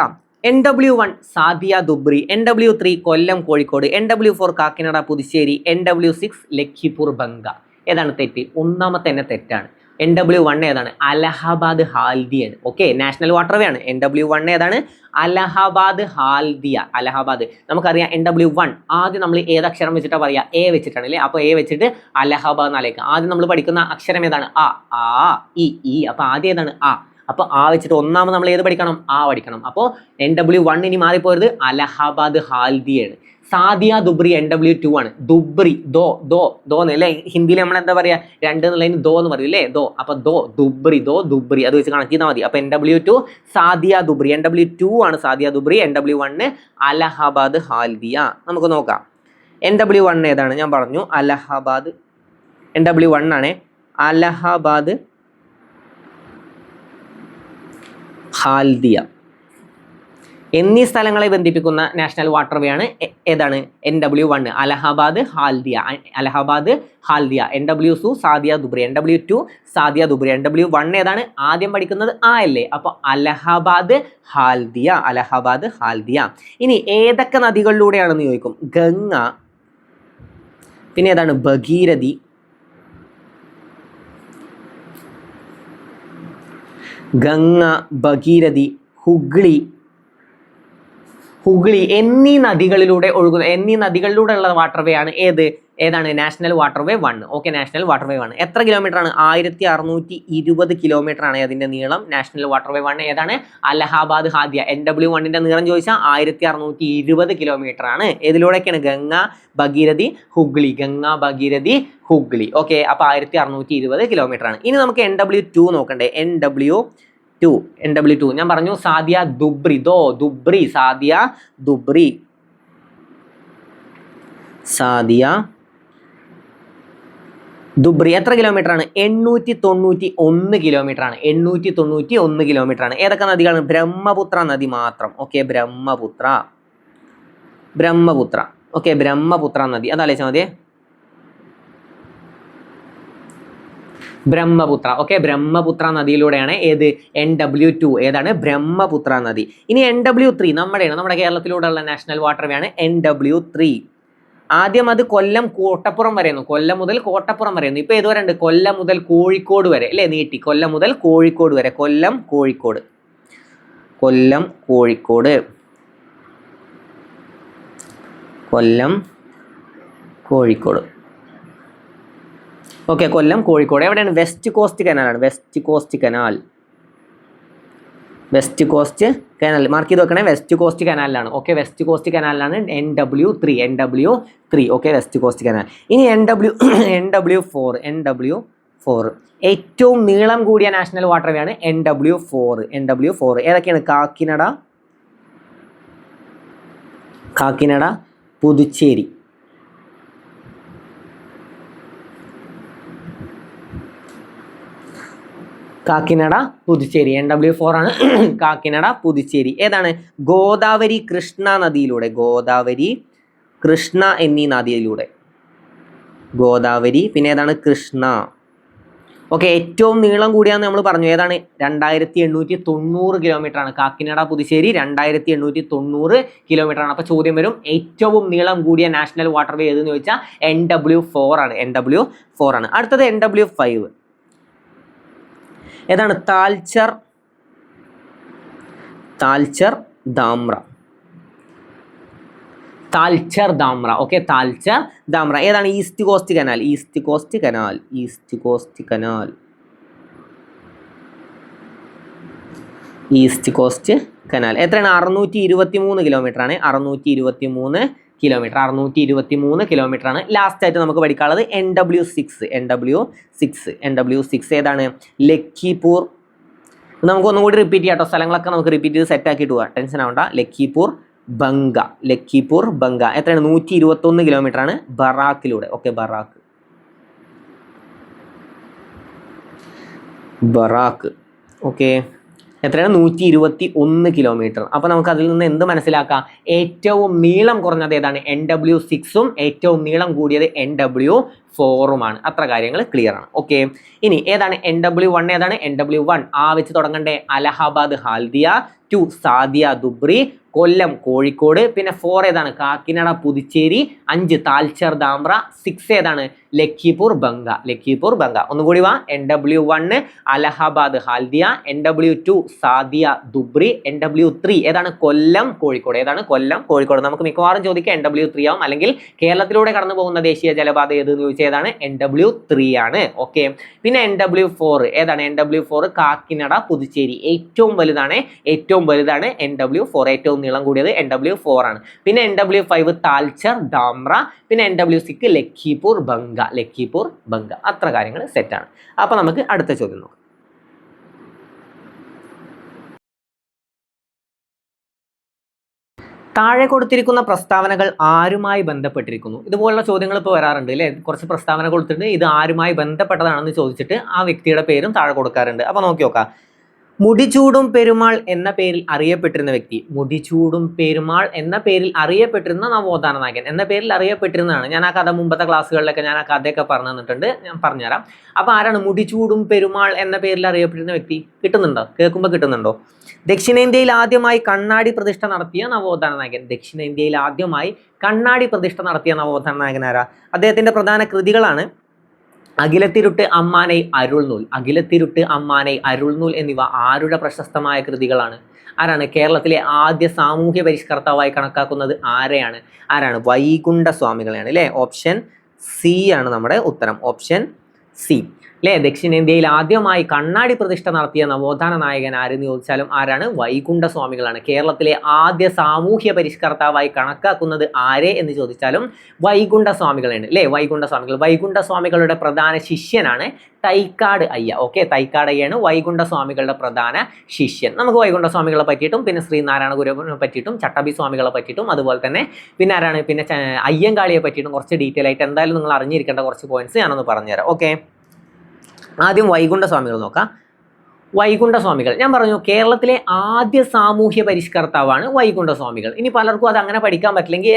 NW1 സാദിയ ദുബ്രി, NW3 കൊല്ലം കോഴിക്കോട്, NW4 കാക്കിനട പുതുശ്ശേരി, NW6 ലഖിപൂർ ബംഗ. ഏതാണ് തെറ്റ്? ഒന്നാമത്തെ തന്നെ തെറ്റാണ്. NW1 ഏതാണ്? അലഹബാദ് ഹാൽദിയാണ്. ഓക്കെ, നാഷണൽ വാട്ടർവേ ആണ്. NW1 ഏതാണ്? അലഹബാദ് ഹാൽദിയ. അലഹബാദ് നമുക്കറിയാം. NW1 ആദ്യം നമ്മൾ ഏത് അക്ഷരം വെച്ചിട്ടാണ് പറയുക? എ വെച്ചിട്ടാണ് അല്ലേ? അപ്പോൾ എ വെച്ചിട്ട് അലഹബാദ് എന്നാലേക്ക് ആദ്യം നമ്മൾ പഠിക്കുന്ന അക്ഷരം ഏതാണ്? ആ ഇ. അപ്പോൾ ആദ്യം ഏതാണ്? ആ. അപ്പോൾ ആ വെച്ചിട്ട് ഒന്നാമത് നമ്മൾ ഏത് പഠിക്കണം? ആ പഠിക്കണം. അപ്പോൾ NW1 ഇനി മാറിപ്പോയത് അലഹബാദ് ഹാൽദിയാണ്. സാദിയ ദുബ്രി NW2 ആണ്. ദുബ്രി ദോ അല്ലേ? ഹിന്ദിയിൽ നമ്മൾ എന്താ പറയാ? രണ്ട് എന്നുള്ളതിന് ദോ എന്ന് പറയും അല്ലേ? ദോ. അപ്പൊ ദുബ്രി അത് വെച്ച് കണക്ക് ചെയ്താൽ മതി. അപ്പൊ NW2 സാദിയ ദുബ്രി. NW2 ആണ് സാദിയ ദുബ്രി. NW1 അലഹബാദ് ഹാൽദിയ. നമുക്ക് നോക്കാം. NW1 ഏതാണ്? ഞാൻ പറഞ്ഞു അലഹബാദ്. NW1 ആണ് അലഹബാദ് ഹാൽദിയ എന്നീ സ്ഥലങ്ങളെ ബന്ധിപ്പിക്കുന്ന നാഷണൽ വാട്ടർവേ ആണ് ഏതാണ്? NW1 Allahabad Haldia. NW2 Sadiya Dhubri. NW2 Sadiya Dhubri. NW1 ഏതാണ്? ആദ്യം പഠിക്കുന്നത് ആ അല്ലേ? അപ്പൊ അലഹബാദ് ഹാൽദിയ. ഇനി ഏതൊക്കെ നദികളിലൂടെയാണെന്ന് ചോദിക്കും. ഗംഗ, പിന്നെ ഏതാണ്? ഭഗീരഥി, ഹുഗ്ലി എന്നീ നദികളിലൂടെ ഉള്ള വാട്ടർവേ ആണ് ഏതാണ്? National waterway 1. Okay, national waterway 1 എത്ര കിലോമീറ്റർ ആണ്? 1620 കിലോമീറ്റർ ആണ് അതിന്റെ നീളം. നാഷണൽ വാട്ടർവേ 1 ഏതാണ്? അലഹബാദ് ഹാൽദിയ. NW1 നീളം ചോദിച്ചാൽ 1620 കിലോമീറ്റർ ആണ്. ഏതിലൂടെയൊക്കെയാണ്? ഗംഗ, ഭഗീരഥി, ഹുഗ്ലി. ഓക്കെ, അപ്പൊ 1620 കിലോമീറ്റർ ആണ്. ഇനി നമുക്ക് NW2 നോക്കണ്ടേ? NW2 ഞാൻ പറഞ്ഞു സാദിയ ദുബ്രി. എത്ര കിലോമീറ്റർ ആണ്? 891 കിലോമീറ്റർ ആണ്. 891 കിലോമീറ്റർ ആണ്. ഏതൊക്കെ നദികളാണ്? ബ്രഹ്മപുത്ര നദി മാത്രം. ഓക്കെ, ബ്രഹ്മപുത്ര. ഓക്കെ, ബ്രഹ്മപുത്ര നദി അതാലോചിച്ചാൽ മതി. ബ്രഹ്മപുത്ര. ഓക്കെ, ബ്രഹ്മപുത്ര നദിയിലൂടെയാണ് ഏത്? NW2 ഏതാണ്? ബ്രഹ്മപുത്ര നദി. ഇനി NW3 നമ്മുടെ കേരളത്തിലൂടെയുള്ള നാഷണൽ വാട്ടർവേ ആണ് NW3. ആദ്യം അത് കൊല്ലം കോട്ടപ്പുറം വരെയായിരുന്നു. കൊല്ലം മുതൽ കോട്ടപ്പുറം വരെയായിരുന്നു. ഇപ്പൊ ഏതുവരെ ഉണ്ട്? കൊല്ലം മുതൽ കോഴിക്കോട് വരെ അല്ലേ? നീട്ടി. കൊല്ലം മുതൽ കോഴിക്കോട് വരെ. കൊല്ലം കോഴിക്കോട്. ഓക്കെ, കൊല്ലം കോഴിക്കോട്. എവിടെയാണ്? വെസ്റ്റ് കോസ്റ്റ് കനാലാണ്. വെസ്റ്റ് കോസ്റ്റ് കനാൽ മാർക്ക് ചെയ്ത് വെക്കണേ. വെസ്റ്റ് കോസ്റ്റ് കനാലിലാണ്. ഓക്കെ, വെസ്റ്റ് കോസ്റ്റ് കനാലിലാണ് NW3. Okay, west coast canal. ഇനി NW4 ഏറ്റവും നീളം കൂടിയ നാഷണൽ വാട്ടർവേ ആണ് NW4. ഏതൊക്കെയാണ്? കാക്കിനഡ, പുതുച്ചേരി. NW4 ആണ് കാക്കിനഡ, പുതുച്ചേരി. ഏതാണ്? ഗോദാവരി, കൃഷ്ണ നദിയിലൂടെ. എന്നീ നദിയിലൂടെ. പിന്നെ ഏതാണ്? കൃഷ്ണ. ഓക്കെ, ഏറ്റവും നീളം കൂടിയാന്ന് നമ്മൾ പറഞ്ഞു. ഏതാണ്? 2890 കിലോമീറ്റർ ആണ്. കാക്കിനഡ, പുതുച്ചേരി 2890 കിലോമീറ്റർ ആണ്. അപ്പൊ ചോദ്യം വരും, ഏറ്റവും നീളം കൂടിയ നാഷണൽ വാട്ടർവേ ഏതെന്ന് ചോദിച്ചാൽ NW4 ആണ്. അടുത്തത് NW5 ഏതാണ്? താൽച്ചർ ദാമ്ര. ഓക്കെ, താൽച്ചർ ദാമ്ര. ഏതാണ്? East cost canal. എത്രയാണ്? 623 കിലോമീറ്റർ ആണ്. 623 കിലോമീറ്റർ ആണ്. ലാസ്റ്റ് ആയിട്ട് നമുക്ക് പഠിക്കാനുള്ളത് NW6 ഏതാണ്? ലക്കിപൂർ. നമുക്ക് ഒന്നുകൂടി റിപ്പീറ്റ് ചെയ്യാം കേട്ടോ. സ്ഥലങ്ങളൊക്കെ നമുക്ക് റിപ്പീറ്റ് ചെയ്ത് സെറ്റ് ആക്കിയിട്ട് പോവാം. ടെൻഷൻ ആവണ്ട. ലക്കിപൂർ ബംഗ. എത്രയാണ്? 121 കിലോമീറ്റർ ആണ്. ബറാക്കിലൂടെ. Okay, Barack. ഓക്കെ, എത്രയാണ്? 121 കിലോമീറ്റർ. അപ്പോൾ നമുക്ക് അതിൽ നിന്ന് എന്ത് മനസ്സിലാക്കാം? ഏറ്റവും നീളം കുറഞ്ഞത് ഏതാണ്? NW6ഉം ഏറ്റവും നീളം കൂടിയത് NW4ഉമാണ്. അത്ര കാര്യങ്ങൾ ക്ലിയർ ആണ്. ഓക്കെ, ഇനി ഏതാണ്? NW1 ഏതാണ്? NW1 ആ വെച്ച് തുടങ്ങണ്ടേ? അലഹബാദ് ഹാൽദിയ. 2 സാദിയ ദുബ്രി. കൊല്ലം കോഴിക്കോട്, പിന്നെ 4 ഏതാണ് കാക്കിനട പുതുച്ചേരി, 5 താൽച്ചർ ധാംറ, 6 ഏതാണ് ലഖിപൂർ ബംഗ. ഒന്നുകൂടി വാ. NW1 Allahabad Haldia, NW2 Sadiya Dhubri, NW3 ഏതാണ് കൊല്ലം കോഴിക്കോട്. നമുക്ക് മിക്കവാറും ചോദിക്കുക NW3 ആവും, അല്ലെങ്കിൽ കേരളത്തിലൂടെ കടന്നു പോകുന്ന ദേശീയ ജലപാത ഏതെന്ന് ചോദിച്ചാൽ ഏതാണ് NW3 ആണ്. ഓക്കെ. പിന്നെ NW4 ഏതാണ് NW4 കാക്കിനട പുതുച്ചേരി, ഏറ്റവും വലുതാണ് NW4, ഏറ്റവും നീളം കൂടിയത് NW4 ആണ്. പിന്നെ NW5 താൽച്ചർ ധാംറ, പിന്നെ NW6 ലഖിപൂർ ബംഗ. അത്ര കാര്യങ്ങൾ സെറ്റാണ്. അപ്പൊ നമുക്ക് അടുത്ത ചോദ്യം നോക്കാം. താഴെ കൊടുത്തിരിക്കുന്ന പ്രസ്താവനകൾ ആരുമായി ബന്ധപ്പെട്ടിരിക്കുന്നു? ഇതുപോലുള്ള ചോദ്യങ്ങൾ ഇപ്പോൾ വരാറുണ്ട് അല്ലേ. കുറച്ച് പ്രസ്താവന കൊടുത്തിട്ട് ഇത് ആരുമായി ബന്ധപ്പെട്ടതാണെന്ന് ചോദിച്ചിട്ട് ആ വ്യക്തിയുടെ പേരും താഴെ കൊടുക്കാറുണ്ട്. അപ്പൊ നോക്കി നോക്കാം. മുടിചൂടും പെരുമാൾ എന്ന പേരിൽ അറിയപ്പെട്ടിരുന്ന വ്യക്തി, മുടിചൂടും പെരുമാൾ എന്ന പേരിൽ അറിയപ്പെട്ടിരുന്ന നവോത്ഥാന നായകൻ എന്ന പേരിൽ അറിയപ്പെട്ടിരുന്നതാണ്. ഞാൻ ആ കഥ മുമ്പത്തെ ക്ലാസ്സുകളിലൊക്കെ ഞാൻ ആ കഥയൊക്കെ പറഞ്ഞു തന്നിട്ടുണ്ട്, ഞാൻ പറഞ്ഞുതരാം. അപ്പൊ ആരാണ് മുടിചൂടും പെരുമാൾ എന്ന പേരിൽ അറിയപ്പെട്ടിരുന്ന വ്യക്തി? കിട്ടുന്നുണ്ടോ? കേൾക്കുമ്പോൾ കിട്ടുന്നുണ്ടോ? ദക്ഷിണേന്ത്യയിൽ ആദ്യമായി കണ്ണാടി പ്രതിഷ്ഠ നടത്തിയ നവോത്ഥാന നായകൻ ആരാ? അദ്ദേഹത്തിന്റെ പ്രധാന കൃതികളാണ് അഖിലത്തിരുട്ട് അമ്മാനൈ അരുൾനൂൽ എന്നിവ ആരുടെ പ്രശസ്തമായ കൃതികളാണ്? ആരാണ് കേരളത്തിലെ ആദ്യ സാമൂഹ്യ പരിഷ്കർത്താവായി കണക്കാക്കുന്നത്? ആരാണ് വൈകുണ്ഠ സ്വാമികളെയാണ് അല്ലേ. ഓപ്ഷൻ സി ആണ് നമ്മുടെ ഉത്തരം. ഓപ്ഷൻ സി അല്ലേ. ദക്ഷിണേന്ത്യയിൽ ആദ്യമായി കണ്ണാടി പ്രതിഷ്ഠ നടത്തിയ നവോത്ഥാന നായകൻ ആരെന്ന് ചോദിച്ചാലും ആരാണ്? വൈകുണ്ഠ സ്വാമികളാണ്. കേരളത്തിലെ ആദ്യ സാമൂഹ്യ പരിഷ്കർത്താവായി കണക്കാക്കുന്നത് ആരെ എന്ന് ചോദിച്ചാലും വൈകുണ്ഠ സ്വാമികളാണ് അല്ലേ. വൈകുണ്ഠ സ്വാമികളുടെ പ്രധാന ശിഷ്യനാണ് തൈക്കാട് അയ്യ. ഓക്കെ, തൈക്കാട് അയ്യാണ് വൈകുണ്ഠ സ്വാമികളുടെ പ്രധാന ശിഷ്യൻ. നമുക്ക് വൈകുണ്ഠ സ്വാമികളെ പറ്റിയിട്ടും പിന്നെ ശ്രീനാരായണ ഗുരുവിനെ പറ്റിയിട്ടും ചട്ടമ്പി സ്വാമികളെ പറ്റിയിട്ടും അതുപോലെ തന്നെ പിന്നെ ആരാണ് പിന്നെ അയ്യങ്കാളിയെ പറ്റിയിട്ടും കുറച്ച് ഡീറ്റെയിൽ ആയിട്ട് എന്തായാലും നിങ്ങൾ അറിഞ്ഞിരിക്കേണ്ട കുറച്ച് പോയിന്റ്സ് ഞാനൊന്ന് പറഞ്ഞുതരാം. ഓക്കെ, ആദ്യം വൈകുണ്ഠ സ്വാമികൾ നോക്കാം. വൈകുണ്ഠ സ്വാമികൾ ഞാൻ പറഞ്ഞു കേരളത്തിലെ ആദ്യ സാമൂഹ്യ പരിഷ്കർത്താവാണ് വൈകുണ്ഠ സ്വാമികൾ. ഇനി പലർക്കും അത് അങ്ങനെ പഠിക്കാൻ പറ്റില്ലെങ്കിൽ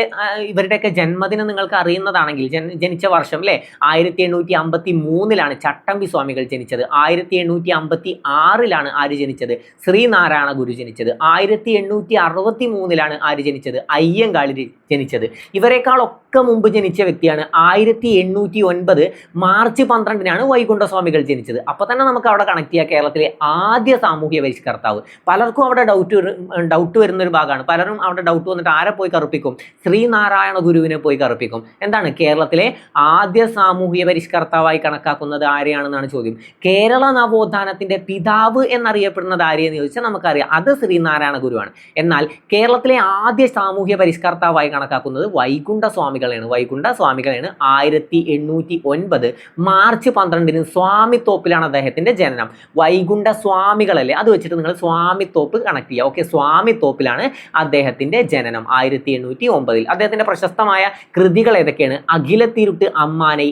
ഇവരുടെയൊക്കെ ജന്മദിനം നിങ്ങൾക്ക് അറിയുന്നതാണെങ്കിൽ ജനിച്ച വർഷം അല്ലേ 1853 ചട്ടമ്പി സ്വാമികൾ ജനിച്ചത്. 1856 ആര് ജനിച്ചത്? ശ്രീനാരായണ ഗുരു ജനിച്ചത്. 1863 ആര് ജനിച്ചത്? അയ്യങ്കാളി ജനിച്ചത്. ഇവരെക്കാളൊക്കെ മുമ്പ് ജനിച്ച വ്യക്തിയാണ് 1809 മാർച്ച് 12 വൈകുണ്ഠ സ്വാമികൾ ജനിച്ചത്. അപ്പൊ തന്നെ നമുക്ക് അവിടെ കണക്ട് ചെയ്യാം കേരളത്തിലെ ആദ്യ സാമൂഹ്യ പരിഷ്കർത്താവ്. പലർക്കും അവിടെ ഡൗട്ട് വരുന്ന ഒരു ഭാഗമാണ്. പലരും അവിടെ ഡൗട്ട് വന്നിട്ട് ആരെ പോയി കറുപ്പിക്കും? ശ്രീനാരായണ ഗുരുവിനെ പോയി കറുപ്പിക്കും. എന്താണ് കേരളത്തിലെ ആദ്യ സാമൂഹ്യ പരിഷ്കർത്താവായി കണക്കാക്കുന്നത് ആരെയാണെന്നാണ് ചോദ്യം. കേരള നവോത്ഥാനത്തിന്റെ പിതാവ് എന്നറിയപ്പെടുന്നത് ആരെയെന്ന് ചോദിച്ചാൽ നമുക്കറിയാം, അത് ശ്രീനാരായണ ഗുരുവാണ്. എന്നാൽ കേരളത്തിലെ ആദ്യ സാമൂഹ്യ പരിഷ്കർത്താവായി കണക്കാക്കുന്നത് വൈകുണ്ഠ സ്വാമികളാണ്. 1809 മാർച്ച് 12 സ്വാമിത്തോപ്പിലാണ് അദ്ദേഹത്തിന്റെ ജനനം. വൈകുണ്ഠ സ്വാമികളല്ലേ, അത് വെച്ചിട്ട് നിങ്ങൾ സ്വാമിത്തോപ്പ് കണക്ട് ചെയ്യുക. ഓക്കെ, സ്വാമിത്തോപ്പിലാണ് അദ്ദേഹത്തിന്റെ ജനനം 1809. അദ്ദേഹത്തിന്റെ പ്രശസ്തമായ കൃതികൾ ഏതൊക്കെയാണ്? അഖിലത്തിരുട്ട് അമ്മാനൈ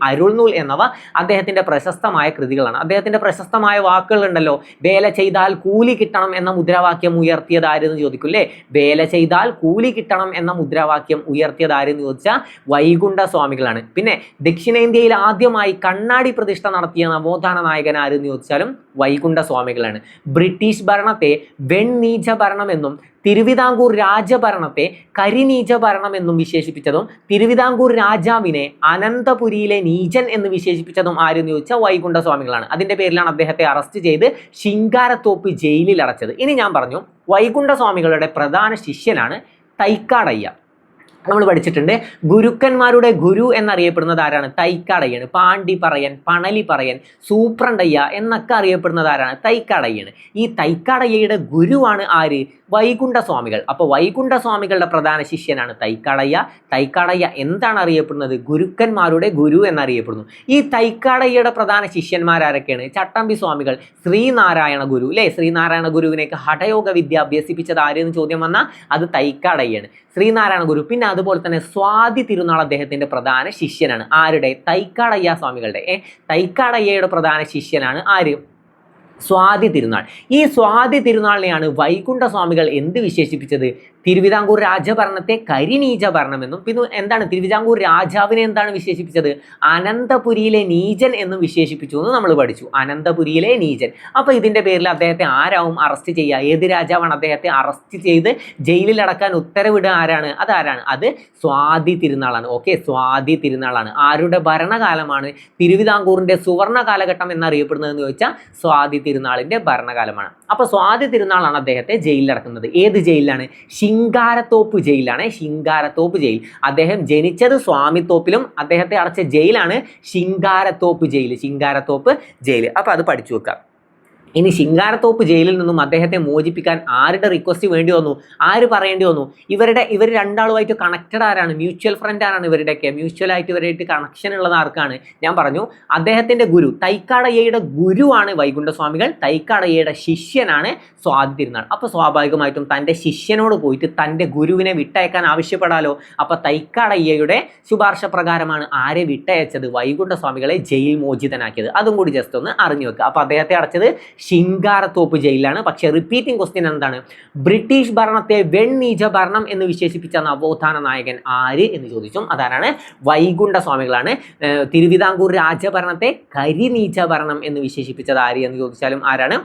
അരുൾനൂൽ എന്നിവ അദ്ദേഹത്തിന്റെ പ്രശസ്തമായ കൃതികളാണ്. അദ്ദേഹത്തിന്റെ പ്രശസ്തമായ വാക്കുകൾ ഉണ്ടല്ലോ. വേല ചെയ്താൽ കൂലി കിട്ടണം എന്ന മുദ്രാവാക്യം ഉയർത്തിയത് ആരെന്ന് ചോദിക്കൂല്ലേ. വേല ചെയ്താൽ കൂലി കിട്ടണം എന്ന മുദ്രാവാക്യം ഉയർത്തിയത് ആരെന്ന് ചോദിച്ചാൽ വൈകുണ്ഠ സ്വാമികളാണ്. പിന്നെ ദക്ഷിണേന്ത്യയിൽ ആദ്യമായി കണ്ണാടി പ്രതിഷ്ഠ നടത്തിയ നവോത്ഥാന നായകൻ ആരെന്ന് ചോദിച്ചാലും വൈകുണ്ഠ സ്വാമികളാണ്. ബ്രിട്ടീഷ് ഭരണത്തെ വെണ്ണീച ഭരണമെന്നും തിരുവിതാംകൂർ രാജഭരണത്തെ കരിനീച ഭരണം എന്നും വിശേഷിപ്പിച്ചതും തിരുവിതാംകൂർ രാജാവിനെ അനന്തപുരിയിലെ നീചൻ എന്ന് വിശേഷിപ്പിച്ചതും ആരെന്ന് ചോദിച്ചാൽ വൈകുണ്ഠ സ്വാമികളാണ്. അതിന്റെ പേരിലാണ് അദ്ദേഹത്തെ അറസ്റ്റ് ചെയ്ത് ശിങ്കാരത്തോപ്പ് ജയിലിൽ അടച്ചത്. ഇനി ഞാൻ പറഞ്ഞു വൈകുണ്ഠ സ്വാമികളുടെ പ്രധാന ശിഷ്യനാണ് തൈക്കാടയ്യ. നമ്മൾ പഠിച്ചിട്ടുണ്ട് ഗുരുക്കന്മാരുടെ ഗുരു എന്നറിയപ്പെടുന്നത് ആരാണ്? തൈക്കാടയ്യാണ്. പാണ്ടി പറയൻ, പണലി പറയൻ, സൂപ്രണ്ടയ്യ എന്നൊക്കെ അറിയപ്പെടുന്നത് ആരാണ്? തൈക്കാടയ്യാണ്. ഈ തൈക്കാടയ്യയുടെ ഗുരുവാണ് ആര്? വൈകുണ്ഠ സ്വാമികൾ. അപ്പോൾ വൈകുണ്ഠ സ്വാമികളുടെ പ്രധാന ശിഷ്യനാണ് തൈക്കാടയ്യ. തൈക്കാടയ്യ എന്താണ് അറിയപ്പെടുന്നത്? ഗുരുക്കന്മാരുടെ ഗുരു എന്നറിയപ്പെടുന്നു. ഈ തൈക്കാടയ്യയുടെ പ്രധാന ശിഷ്യന്മാരാരൊക്കെയാണ്? ചട്ടമ്പി സ്വാമികൾ, ശ്രീനാരായണ ഗുരു അല്ലേ. ശ്രീനാരായണ ഗുരുവിനേക്ക് ഹഠയോഗ വിദ്യ അഭ്യസിപ്പിച്ചത് ആരെന്ന് ചോദ്യം വന്നാൽ അത് തൈക്കാടയ്യാണ്, ശ്രീനാരായണ ഗുരു. പിന്നെ അതുപോലെ തന്നെ സ്വാതി തിരുനാൾ അദ്ദേഹത്തിന്റെ പ്രധാന ശിഷ്യനാണ്. ആരുടെ? തൈക്കാടയ്യ സ്വാമികളുടെ. തൈക്കാടയ്യയുടെ പ്രധാന ശിഷ്യനാണ് ആര്? സ്വാതി തിരുനാൾ. ഈ സ്വാതി തിരുനാളിനെയാണ് വൈകുണ്ഠ സ്വാമികൾ എന്ത് വിശേഷിപ്പിച്ചത്? തിരുവിതാംകൂർ രാജഭരണത്തെ കരിനീച ഭരണമെന്നും പിന്നെ എന്താണ് തിരുവിതാംകൂർ രാജാവിനെ എന്താണ് വിശേഷിപ്പിച്ചത്? അനന്തപുരിയിലെ നീചൻ എന്നും വിശേഷിപ്പിച്ചു എന്ന് നമ്മൾ പഠിച്ചു. അനന്തപുരിയിലെ നീചൻ. അപ്പോൾ ഇതിന്റെ പേരിൽ അദ്ദേഹത്തെ ആരാവും അറസ്റ്റ് ചെയ്യുക? ഏത് രാജാവാണ് അദ്ദേഹത്തെ അറസ്റ്റ് ചെയ്ത് ജയിലിൽ അടക്കാൻ ഉത്തരവിടുക? ആരാണ്? അതാരാണ്? അത് സ്വാതി തിരുനാളാണ്. ഓക്കെ, സ്വാതി തിരുനാളാണ്. ആരുടെ ഭരണകാലമാണ് തിരുവിതാംകൂറിന്റെ സുവർണ കാലഘട്ടം എന്നറിയപ്പെടുന്നതെന്ന് ചോദിച്ചാൽ സ്വാതി തിരുനാളിന്റെ ഭരണകാലമാണ്. അപ്പോൾ സ്വാതി തിരുനാളാണ് അദ്ദേഹത്തെ ജയിലിലടക്കുന്നത്. ഏത് ജയിലിലാണ്? ശിങ്കാരത്തോപ്പ് ജയിലാണ്. ശിങ്കാരത്തോപ്പ് ജയിൽ. അദ്ദേഹം ജനിച്ചത് സ്വാമിത്തോപ്പിലും അദ്ദേഹത്തെ അടച്ച ജയിലാണ് ശിങ്കാരത്തോപ്പ് ജയിൽ. ശിങ്കാരത്തോപ്പ് ജയിൽ. അപ്പോൾ അത് പഠിച്ചു വെക്കുക. ഇനി ശിങ്കാരത്തോപ്പ് ജയിലിൽ നിന്നും അദ്ദേഹത്തെ മോചിപ്പിക്കാൻ ആരുടെ റിക്വസ്റ്റ് വേണ്ടി വന്നു? ആര് പറയേണ്ടി വന്നു? ഇവർ രണ്ടാളുമായിട്ട് കണക്റ്റഡ് ആരാണ്? മ്യൂച്വൽ ഫ്രണ്ട് ആരാണ് ഇവരുടെയൊക്കെ? മ്യൂച്വലായിട്ട് ഇവരായിട്ട് കണക്ഷൻ ഉള്ളത് ആർക്കാണ്? ഞാൻ പറഞ്ഞു, അദ്ദേഹത്തിന്റെ ഗുരു തൈക്കാടയ്യയുടെ ഗുരുവാണ് വൈകുണ്ഠ സ്വാമികൾ. തൈക്കാടയ്യയുടെ ശിഷ്യനാണ് സ്വാതി തിരുനാൾ. അപ്പോൾ സ്വാഭാവികമായിട്ടും തൻ്റെ ശിഷ്യനോട് പോയിട്ട് തൻ്റെ ഗുരുവിനെ വിട്ടയക്കാൻ ആവശ്യപ്പെടാലോ. അപ്പോൾ തൈക്കാടയ്യയുടെ ശുപാർശ പ്രകാരമാണ് ആരെ വിട്ടയച്ചത്? വൈകുണ്ഠ സ്വാമികളെ ജയിൽ മോചിതനാക്കിയത്. അതും കൂടി ജസ്റ്റ് ഒന്ന് അറിഞ്ഞു വെക്കുക. അപ്പോൾ അദ്ദേഹത്തെ അടച്ചത് ശിങ്കാരത്തോപ്പ് ജയിലാണ്. പക്ഷെ റിപ്പീറ്റിംഗ് ക്വസ്റ്റ്യൻ എന്താണ്? ബ്രിട്ടീഷ് ഭരണത്തെ വെണ്ണീച ഭരണം എന്ന് വിശേഷിപ്പിച്ച നവോത്ഥാന നായകൻ ആര് എന്ന് ചോദിച്ചും. അതാരാണ്? വൈകുണ്ഠ സ്വാമികളാണ്. തിരുവിതാംകൂർ രാജഭരണത്തെ കരിനീച ഭരണം എന്ന് വിശേഷിപ്പിച്ചത് ആര് എന്ന് ചോദിച്ചാലും ആരാണ്?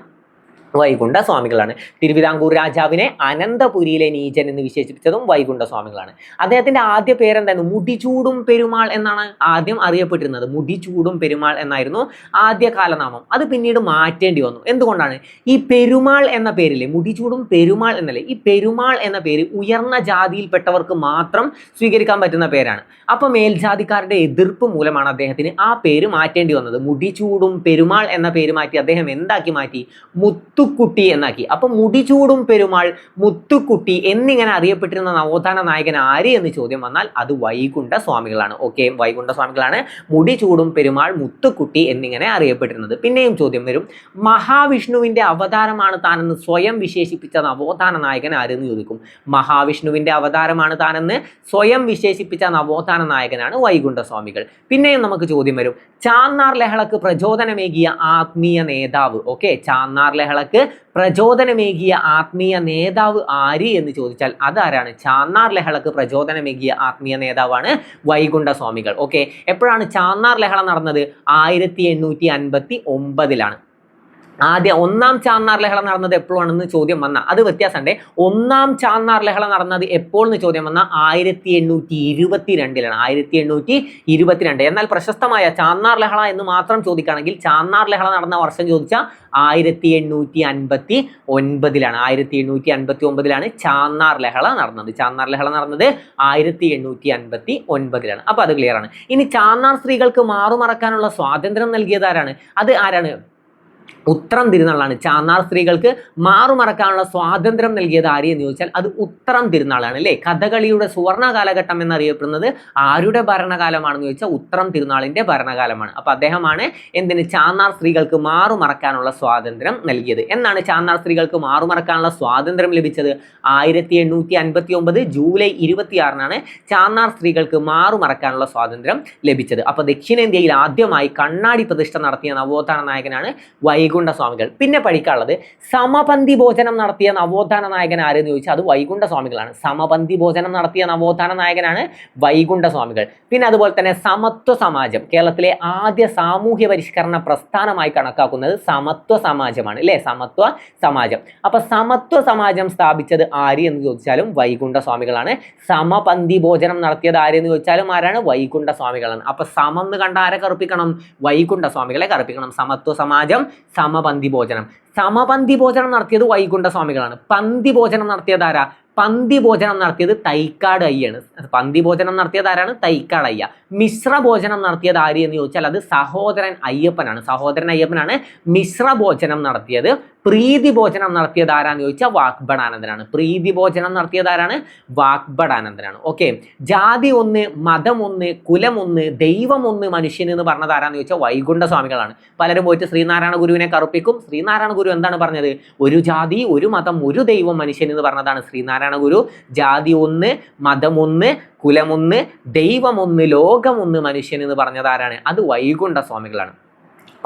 വൈകുണ്ഠ സ്വാമികളാണ്. തിരുവിതാംകൂർ രാജാവിനെ അനന്തപുരിയിലെ നീചൻ എന്ന് വിശേഷിപ്പിച്ചതും വൈകുണ്ഠ സ്വാമികളാണ്. അദ്ദേഹത്തിന്റെ ആദ്യ പേരെന്തായിരുന്നു? മുടിചൂടും പെരുമാൾ എന്നാണ് ആദ്യം അറിയപ്പെട്ടിരുന്നത്. മുടിചൂടും പെരുമാൾ എന്നായിരുന്നു ആദ്യ കാലനാമം. അത് പിന്നീട് മാറ്റേണ്ടി വന്നു. എന്തുകൊണ്ടാണ്? ഈ പെരുമാൾ എന്ന പേരില്ലേ, മുടിചൂടും പെരുമാൾ എന്നല്ലേ, ഈ പെരുമാൾ എന്ന പേര് ഉയർന്ന ജാതിയിൽപ്പെട്ടവർക്ക് മാത്രം സ്വീകരിക്കാൻ പറ്റുന്ന പേരാണ്. അപ്പൊ മേൽജാതിക്കാരുടെ എതിർപ്പ് മൂലമാണ് അദ്ദേഹത്തിന് ആ പേര് മാറ്റേണ്ടി വന്നത്. മുടിചൂടും പെരുമാൾ എന്ന പേര് മാറ്റി അദ്ദേഹം എന്താക്കി മാറ്റി? മുത്തുക്കുട്ടി എന്നാക്കി. അപ്പൊ മുടിചൂടും പെരുമാൾ, മുത്തുക്കുട്ടി എന്നിങ്ങനെ അറിയപ്പെട്ടിരുന്ന നവോത്ഥാന നായകൻ ആര് എന്ന് ചോദ്യം വന്നാൽ അത് വൈകുണ്ഠ സ്വാമികളാണ്. ഓക്കെ, വൈകുണ്ഠ സ്വാമികളാണ് മുടിചൂടും പെരുമാൾ, മുത്തുക്കുട്ടി എന്നിങ്ങനെ അറിയപ്പെട്ടിരുന്നത്. പിന്നെയും ചോദ്യം വരും, മഹാവിഷ്ണുവിന്റെ അവതാരമാണ് താനെന്ന് സ്വയം വിശേഷിപ്പിച്ച നവോത്ഥാന നായകൻ ആരെന്ന് ചോദിക്കും. മഹാവിഷ്ണുവിന്റെ അവതാരമാണ് താനെന്ന് സ്വയം വിശേഷിപ്പിച്ച നവോത്ഥാന നായകനാണ് വൈകുണ്ഠ സ്വാമികൾ. പിന്നെയും നമുക്ക് ചോദ്യം വരും, ചാന്നാർ ലഹളക്ക് പ്രചോദനമേകിയ ആത്മീയ നേതാവ്. ഓക്കെ, ചാന്നാർ ലഹളക്ക് പ്രചോദനമേകിയ ആത്മീയ നേതാവ് ആര് എന്ന് ചോദിച്ചാൽ അതാരാണ്? ചാന്നാർ ലഹളക്ക് പ്രചോദനമേകിയ ആത്മീയ നേതാവാണ് വൈകുണ്ഠ സ്വാമികൾ. ഓക്കെ, എപ്പോഴാണ് ചാന്നാർ ലഹള നടന്നത്? 1859 ആദ്യം ഒന്നാം ചാന്നാർ ലഹള നടന്നത് എപ്പോഴാണെന്ന് ചോദ്യം വന്ന അത് വ്യത്യാസമുണ്ട്. ഒന്നാം ചാന്നാർ ലഹള നടന്നത് എപ്പോൾ എന്ന് ചോദ്യം വന്ന 1822. 1822. എന്നാൽ പ്രശസ്തമായ ചാന്നാർ ലഹള എന്ന് മാത്രം ചോദിക്കുകയാണെങ്കിൽ ചാന്നാർ ലഹള നടന്ന വർഷം ചോദിച്ചാൽ 1859. 1859 ചാന്നാർ ലഹള നടന്നത്. ചാന്നാർ ലഹള നടന്നത് 1859. അപ്പൊ അത് ക്ലിയർ ആണ്. ഇനി ചാന്നാർ സ്ത്രീകൾക്ക് മാറുമറക്കാനുള്ള സ്വാതന്ത്ര്യം നൽകിയത് ആരാണ്? അത് ആരാണ്? ഉത്രം തിരുനാളാണ്. ചാന്നാർ സ്ത്രീകൾക്ക് മാറുമറക്കാനുള്ള സ്വാതന്ത്ര്യം നൽകിയത് ആര് എന്ന് ചോദിച്ചാൽ അത് ഉത്രം തിരുനാളാണ് അല്ലേ. കഥകളിയുടെ സുവർണ കാലഘട്ടം എന്നറിയപ്പെടുന്നത് ആരുടെ ഭരണകാലമാണെന്ന് ചോദിച്ചാൽ ഉത്രം തിരുനാളിന്റെ ഭരണകാലമാണ്. അപ്പൊ അദ്ദേഹമാണ് എന്തിന്? ചാന്നാർ സ്ത്രീകൾക്ക് മാറുമറക്കാനുള്ള സ്വാതന്ത്ര്യം നൽകിയത്. എന്നാണ് ചാന്നാർ സ്ത്രീകൾക്ക് മാറുമറക്കാനുള്ള സ്വാതന്ത്ര്യം ലഭിച്ചത്? 1859 ജൂലൈ 26 ചാന്നാർ സ്ത്രീകൾക്ക് മാറുമറക്കാനുള്ള സ്വാതന്ത്ര്യം ലഭിച്ചത്. അപ്പൊ ദക്ഷിണേന്ത്യയിൽ ആദ്യമായി കണ്ണാടി പ്രതിഷ്ഠ നടത്തിയ നവോത്ഥാന നായകനാണ് വൈകുണ്ഠ സ്വാമികൾ. പിന്നെ പഠിക്കാനുള്ളത് സമപന്തി ഭോജനം നടത്തിയ നവോത്ഥാന നായകൻ ആരെന്ന് ചോദിച്ചാൽ അത് വൈകുണ്ഠ സ്വാമികളാണ്. സമപന്തി ഭോജനം നടത്തിയ നവോത്ഥാന നായകനാണ് വൈകുണ്ഠ സ്വാമികൾ. പിന്നെ അതുപോലെ തന്നെ സമത്വ സമാജം, കേരളത്തിലെ ആദ്യ സാമൂഹ്യ പരിഷ്കരണ പ്രസ്ഥാനമായി കണക്കാക്കുന്നത് സമത്വ സമാജമാണ് അല്ലേ. സമത്വ സമാജം. അപ്പൊ സമത്വ സമാജം സ്ഥാപിച്ചത് ആര് എന്ന് ചോദിച്ചാലും വൈകുണ്ഠ സ്വാമികളാണ്. സമപന്തി ഭോജനം നടത്തിയത് ആരെന്ന് ചോദിച്ചാലും ആരാണ്? വൈകുണ്ഠ സ്വാമികളാണ്. അപ്പൊ സമം എന്ന് കണ്ട ആരെ കറുപ്പിക്കണം? വൈകുണ്ഠ സ്വാമികളെ കറുപ്പിക്കണം. സമത്വ സമാജം, സമപന്തി ഭോജനം. സമപന്തി ഭോജനം നടത്തിയത് വൈകുണ്ഠ സ്വാമികളാണ്. പന്തി ഭോജനം നടത്തിയത് ആരാ? പന്തി ഭോജനം നടത്തിയത് തൈക്കാട് അയ്യാണ്. പന്തി ഭോജനം നടത്തിയത് ആരാണ്? തൈക്കാട് അയ്യ. മിശ്ര ഭോജനം നടത്തിയത് ആര് എന്ന് ചോദിച്ചാൽ അത് സഹോദരൻ അയ്യപ്പനാണ്. സഹോദരൻ അയ്യപ്പനാണ് മിശ്ര ഭോജനം നടത്തിയത്. പ്രീതി ഭോജനം നടത്തിയത് ആരാന്ന് ചോദിച്ചാൽ വാഗ്ഭടാനന്ദനാണ്. പ്രീതി ഭോജനം നടത്തിയത് ആരാണ്? വാഗ്ഭടാനന്ദനാണ്. ഓക്കെ, ജാതി ഒന്ന്, മതം ഒന്ന്, കുലം ഒന്ന്, ദൈവം ഒന്ന് മനുഷ്യൻ എന്ന് പറഞ്ഞത് ആരാന്ന് ചോദിച്ചാൽ വൈകുണ്ഠ സ്വാമികളാണ്. പലരും പോയിട്ട് ശ്രീനാരായണ ഗുരുവിനെ കറുപ്പിക്കും. ശ്രീനാരായണ ഗുരു എന്താണ് പറഞ്ഞത്? ഒരു ജാതി, ഒരു മതം, ഒരു ദൈവം മനുഷ്യൻ എന്ന് പറഞ്ഞതാണ് ശ്രീനാരായണ ഗുരു. ജാതി ഒന്ന്, മതം ഒന്ന്, കുലമൊന്ന്, ദൈവമൊന്ന്, ലോകമൊന്ന് മനുഷ്യൻ എന്ന് പറഞ്ഞത് ആരാണ്? അത് വൈകുണ്ഠ സ്വാമികളാണ്.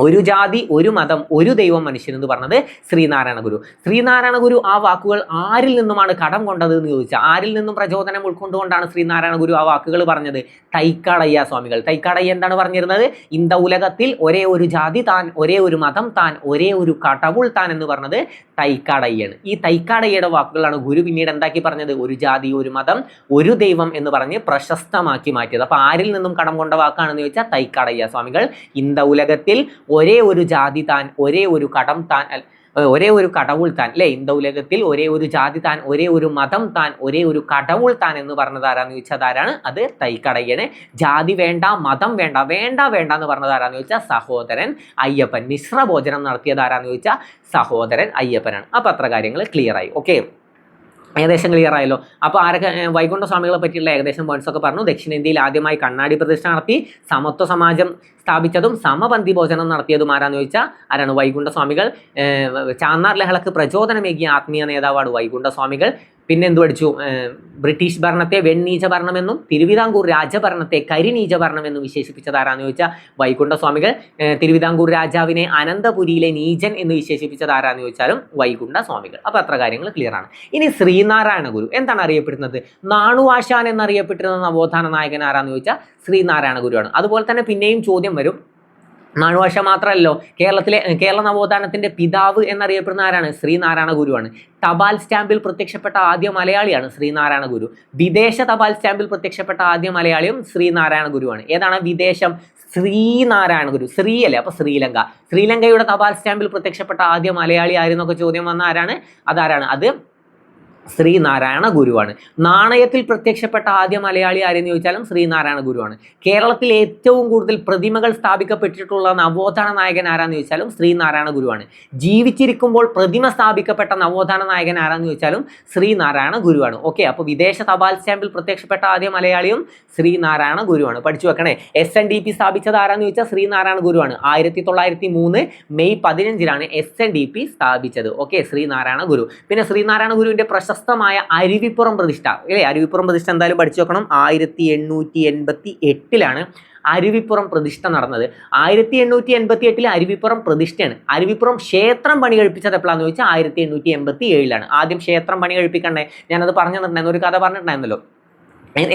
ഒരു ജാതി ഒരു മതം ഒരു ദൈവം മനുഷ്യൻ എന്ന് പറഞ്ഞത് ശ്രീനാരായണ ഗുരു. ശ്രീനാരായണ ഗുരു ആ വാക്കുകൾ ആരിൽ നിന്നുമാണ് കടം കൊണ്ടത് എന്ന് ചോദിച്ചാൽ, ആരിൽ നിന്നും പ്രചോദനം ഉൾക്കൊണ്ടുകൊണ്ടാണ് ശ്രീനാരായണ ഗുരു ആ വാക്കുകൾ പറഞ്ഞത്? തൈക്കാടയ്യ സ്വാമികൾ. തൈക്കാടയ്യ എന്താണ് പറഞ്ഞിരുന്നത്? ഇന്ത ഉലകത്തിൽ ഒരേ ഒരു ജാതി താൻ, ഒരേ ഒരു മതം താൻ, ഒരേ ഒരു കടവുൾ താൻ എന്ന് പറഞ്ഞത് തൈക്കാടയ്യാണ്. ഈ തൈക്കാടയ്യയുടെ വാക്കുകളാണ് ഗുരു പിന്നീട് എന്താക്കി പറഞ്ഞത്? ഒരു ജാതി ഒരു മതം ഒരു ദൈവം എന്ന് പറഞ്ഞ് പ്രശസ്തമാക്കി മാറ്റിയത്. അപ്പൊ ആരിൽ നിന്നും കടം കൊണ്ട വാക്കാണെന്ന് ചോദിച്ചാൽ തൈക്കാടയ്യ സ്വാമികൾ. ഇന്ത ഉലകത്തിൽ ഒരേ ഒരു ജാതി താൻ, ഒരേ ഒരു കടം താൻ, ഒരേ ഒരു കടവുൾ താൻ, അല്ലെ? ഇന്ത ഉലകത്തിൽ ഒരേ ഒരു ജാതി താൻ, ഒരേ ഒരു മതം താൻ, ഒരേ ഒരു കടവുൾ താൻ എന്ന് പറഞ്ഞത് ആരാന്ന് ചോദിച്ചാൽ ആരാണ്? അത് തൈക്കടയ്യന്. ജാതി വേണ്ട, മതം വേണ്ട, വേണ്ട വേണ്ട എന്ന് പറഞ്ഞത് ആരാന്ന് ചോദിച്ചാൽ സഹോദരൻ അയ്യപ്പൻ. മിശ്ര ഭോജനം നടത്തിയത് ആരാന്ന് ചോദിച്ചാൽ സഹോദരൻ അയ്യപ്പനാണ്. അപ്പൊ അത്ര കാര്യങ്ങൾ ക്ലിയർ ആയി. ഓക്കെ, ഏകദേശം ക്ലിയർ ആയല്ലോ. അപ്പോൾ ആരൊക്കെ വൈകുണ്ഠ സ്വാമികളെ പറ്റിയുള്ള ഏകദേശം പോയിന്റ്സ് ഒക്കെ പറഞ്ഞു. ദക്ഷിണേന്ത്യയിൽ ആദ്യമായി കണ്ണാടി പ്രതിഷ്ഠ നടത്തി സമത്വ സമാജം സ്ഥാപിച്ചതും സമപന്തി ഭോജനം നടത്തിയതും ആരാന്ന് ചോദിച്ചാൽ ആരാണ്? വൈകുണ്ഠ സ്വാമികൾ. ചാന്നാർ ലഹളക്ക് പ്രചോദനമേകിയ ആത്മീയ നേതാവാണ് വൈകുണ്ഠ സ്വാമികൾ. പിന്നെ എന്ത് പഠിച്ചു? ബ്രിട്ടീഷ് ഭരണത്തെ വെണ്ണീച ഭരണമെന്നും തിരുവിതാംകൂർ രാജഭരണത്തെ കരിനീച ഭരണമെന്നും വിശേഷിപ്പിച്ചത് ആരാന്ന് ചോദിച്ചാൽ വൈകുണ്ഠ സ്വാമികൾ. തിരുവിതാംകൂർ രാജാവിനെ അനന്തപുരിയിലെ നീചൻ എന്ന് വിശേഷിപ്പിച്ചത് ആരാന്ന് ചോദിച്ചാലും വൈകുണ്ഠ സ്വാമികൾ. അപ്പൊ അത്ര കാര്യങ്ങൾ ക്ലിയർ ആണ്. ഇനി ശ്രീനാരായണ ഗുരു എന്താണ് അറിയപ്പെടുന്നത്? നാണുവാശാൻ എന്നറിയപ്പെട്ടിരുന്ന നവോത്ഥാന നായകൻ ആരാന്ന് ചോദിച്ചാൽ ശ്രീനാരായണ ഗുരുവാണ്. അതുപോലെ തന്നെ പിന്നെയും ചോദ്യം വരും, നാണുഭാഷ മാത്രമല്ലോ, കേരള നവോത്ഥാനത്തിന്റെ പിതാവ് എന്നറിയപ്പെടുന്ന ആരാണ്? ശ്രീനാരായണ ഗുരുവാണ്. തപാൽ സ്റ്റാമ്പിൽ പ്രത്യക്ഷപ്പെട്ട ആദ്യ മലയാളിയാണ് ശ്രീനാരായണ ഗുരു. വിദേശ തപാൽ സ്റ്റാമ്പിൽ പ്രത്യക്ഷപ്പെട്ട ആദ്യ മലയാളിയും ശ്രീനാരായണ ഗുരുവാണ്. ഏതാണ് വിദേശം? ശ്രീനാരായണ ഗുരു. ശ്രീ അല്ലേ? അപ്പൊ ശ്രീലങ്ക. ശ്രീലങ്കയുടെ തപാൽ സ്റ്റാമ്പിൽ പ്രത്യക്ഷപ്പെട്ട ആദ്യ മലയാളി ആയിരുന്നൊക്കെ ചോദ്യം വന്ന ആരാണ്? അതാരാണ്? അത് ശ്രീനാരായണ ഗുരുവാണ്. നാണയത്തിൽ പ്രത്യക്ഷപ്പെട്ട ആദ്യ മലയാളി ആരെന്ന് ചോദിച്ചാലും ശ്രീനാരായണ ഗുരുവാണ്. കേരളത്തിൽ ഏറ്റവും കൂടുതൽ പ്രതിമകൾ സ്ഥാപിക്കപ്പെട്ടിട്ടുള്ള നവോത്ഥാന നായകൻ ആരാന്ന് ചോദിച്ചാലും ശ്രീനാരായണ ഗുരുവാണ്. ജീവിച്ചിരിക്കുമ്പോൾ പ്രതിമ സ്ഥാപിക്കപ്പെട്ട നവോത്ഥാന നായകൻ ആരാന്ന് ചോദിച്ചാലും ശ്രീനാരായണ ഗുരുവാണ്. ഓക്കെ, അപ്പോൾ വിദേശ തപാൽ സ്റ്റാമ്പിൽ പ്രത്യക്ഷപ്പെട്ട ആദ്യ മലയാളിയും ശ്രീനാരായണ ഗുരുവാണ്. പഠിച്ചു വെക്കണേ. SNDP സ്ഥാപിച്ചത് ആരാന്ന് ചോദിച്ചാൽ ശ്രീനാരായണ ഗുരുവാണ്. 1903 മെയ് 15 SNDP സ്ഥാപിച്ചത്. ഓക്കെ, ശ്രീനാരായണ ഗുരു. പിന്നെ ശ്രീനാരായണ ഗുരുവിന്റെ പ്രശസ്തമായ അരുവിപ്പുറം പ്രതിഷ്ഠ, അല്ലേ? അരുവിപ്പുറം പ്രതിഷ്ഠ എന്തായാലും പഠിച്ചു വെക്കണം. 1888 അരുവിപ്പുറം പ്രതിഷ്ഠ നടന്നത്. 1888 അരുവിപ്പുറം പ്രതിഷ്ഠയാണ്. അരുവിപ്പുറം ക്ഷേത്രം പണി കഴിപ്പിച്ചത് എപ്പോഴാന്ന് ചോദിച്ചാൽ 1887 ആദ്യം ക്ഷേത്രം പണി കഴിപ്പിക്കണ്ടേ? ഞാനത് പറഞ്ഞു തന്നിട്ടുണ്ടായിരുന്നു, ഒരു കഥ പറഞ്ഞിട്ടുണ്ടായിരുന്നല്ലോ.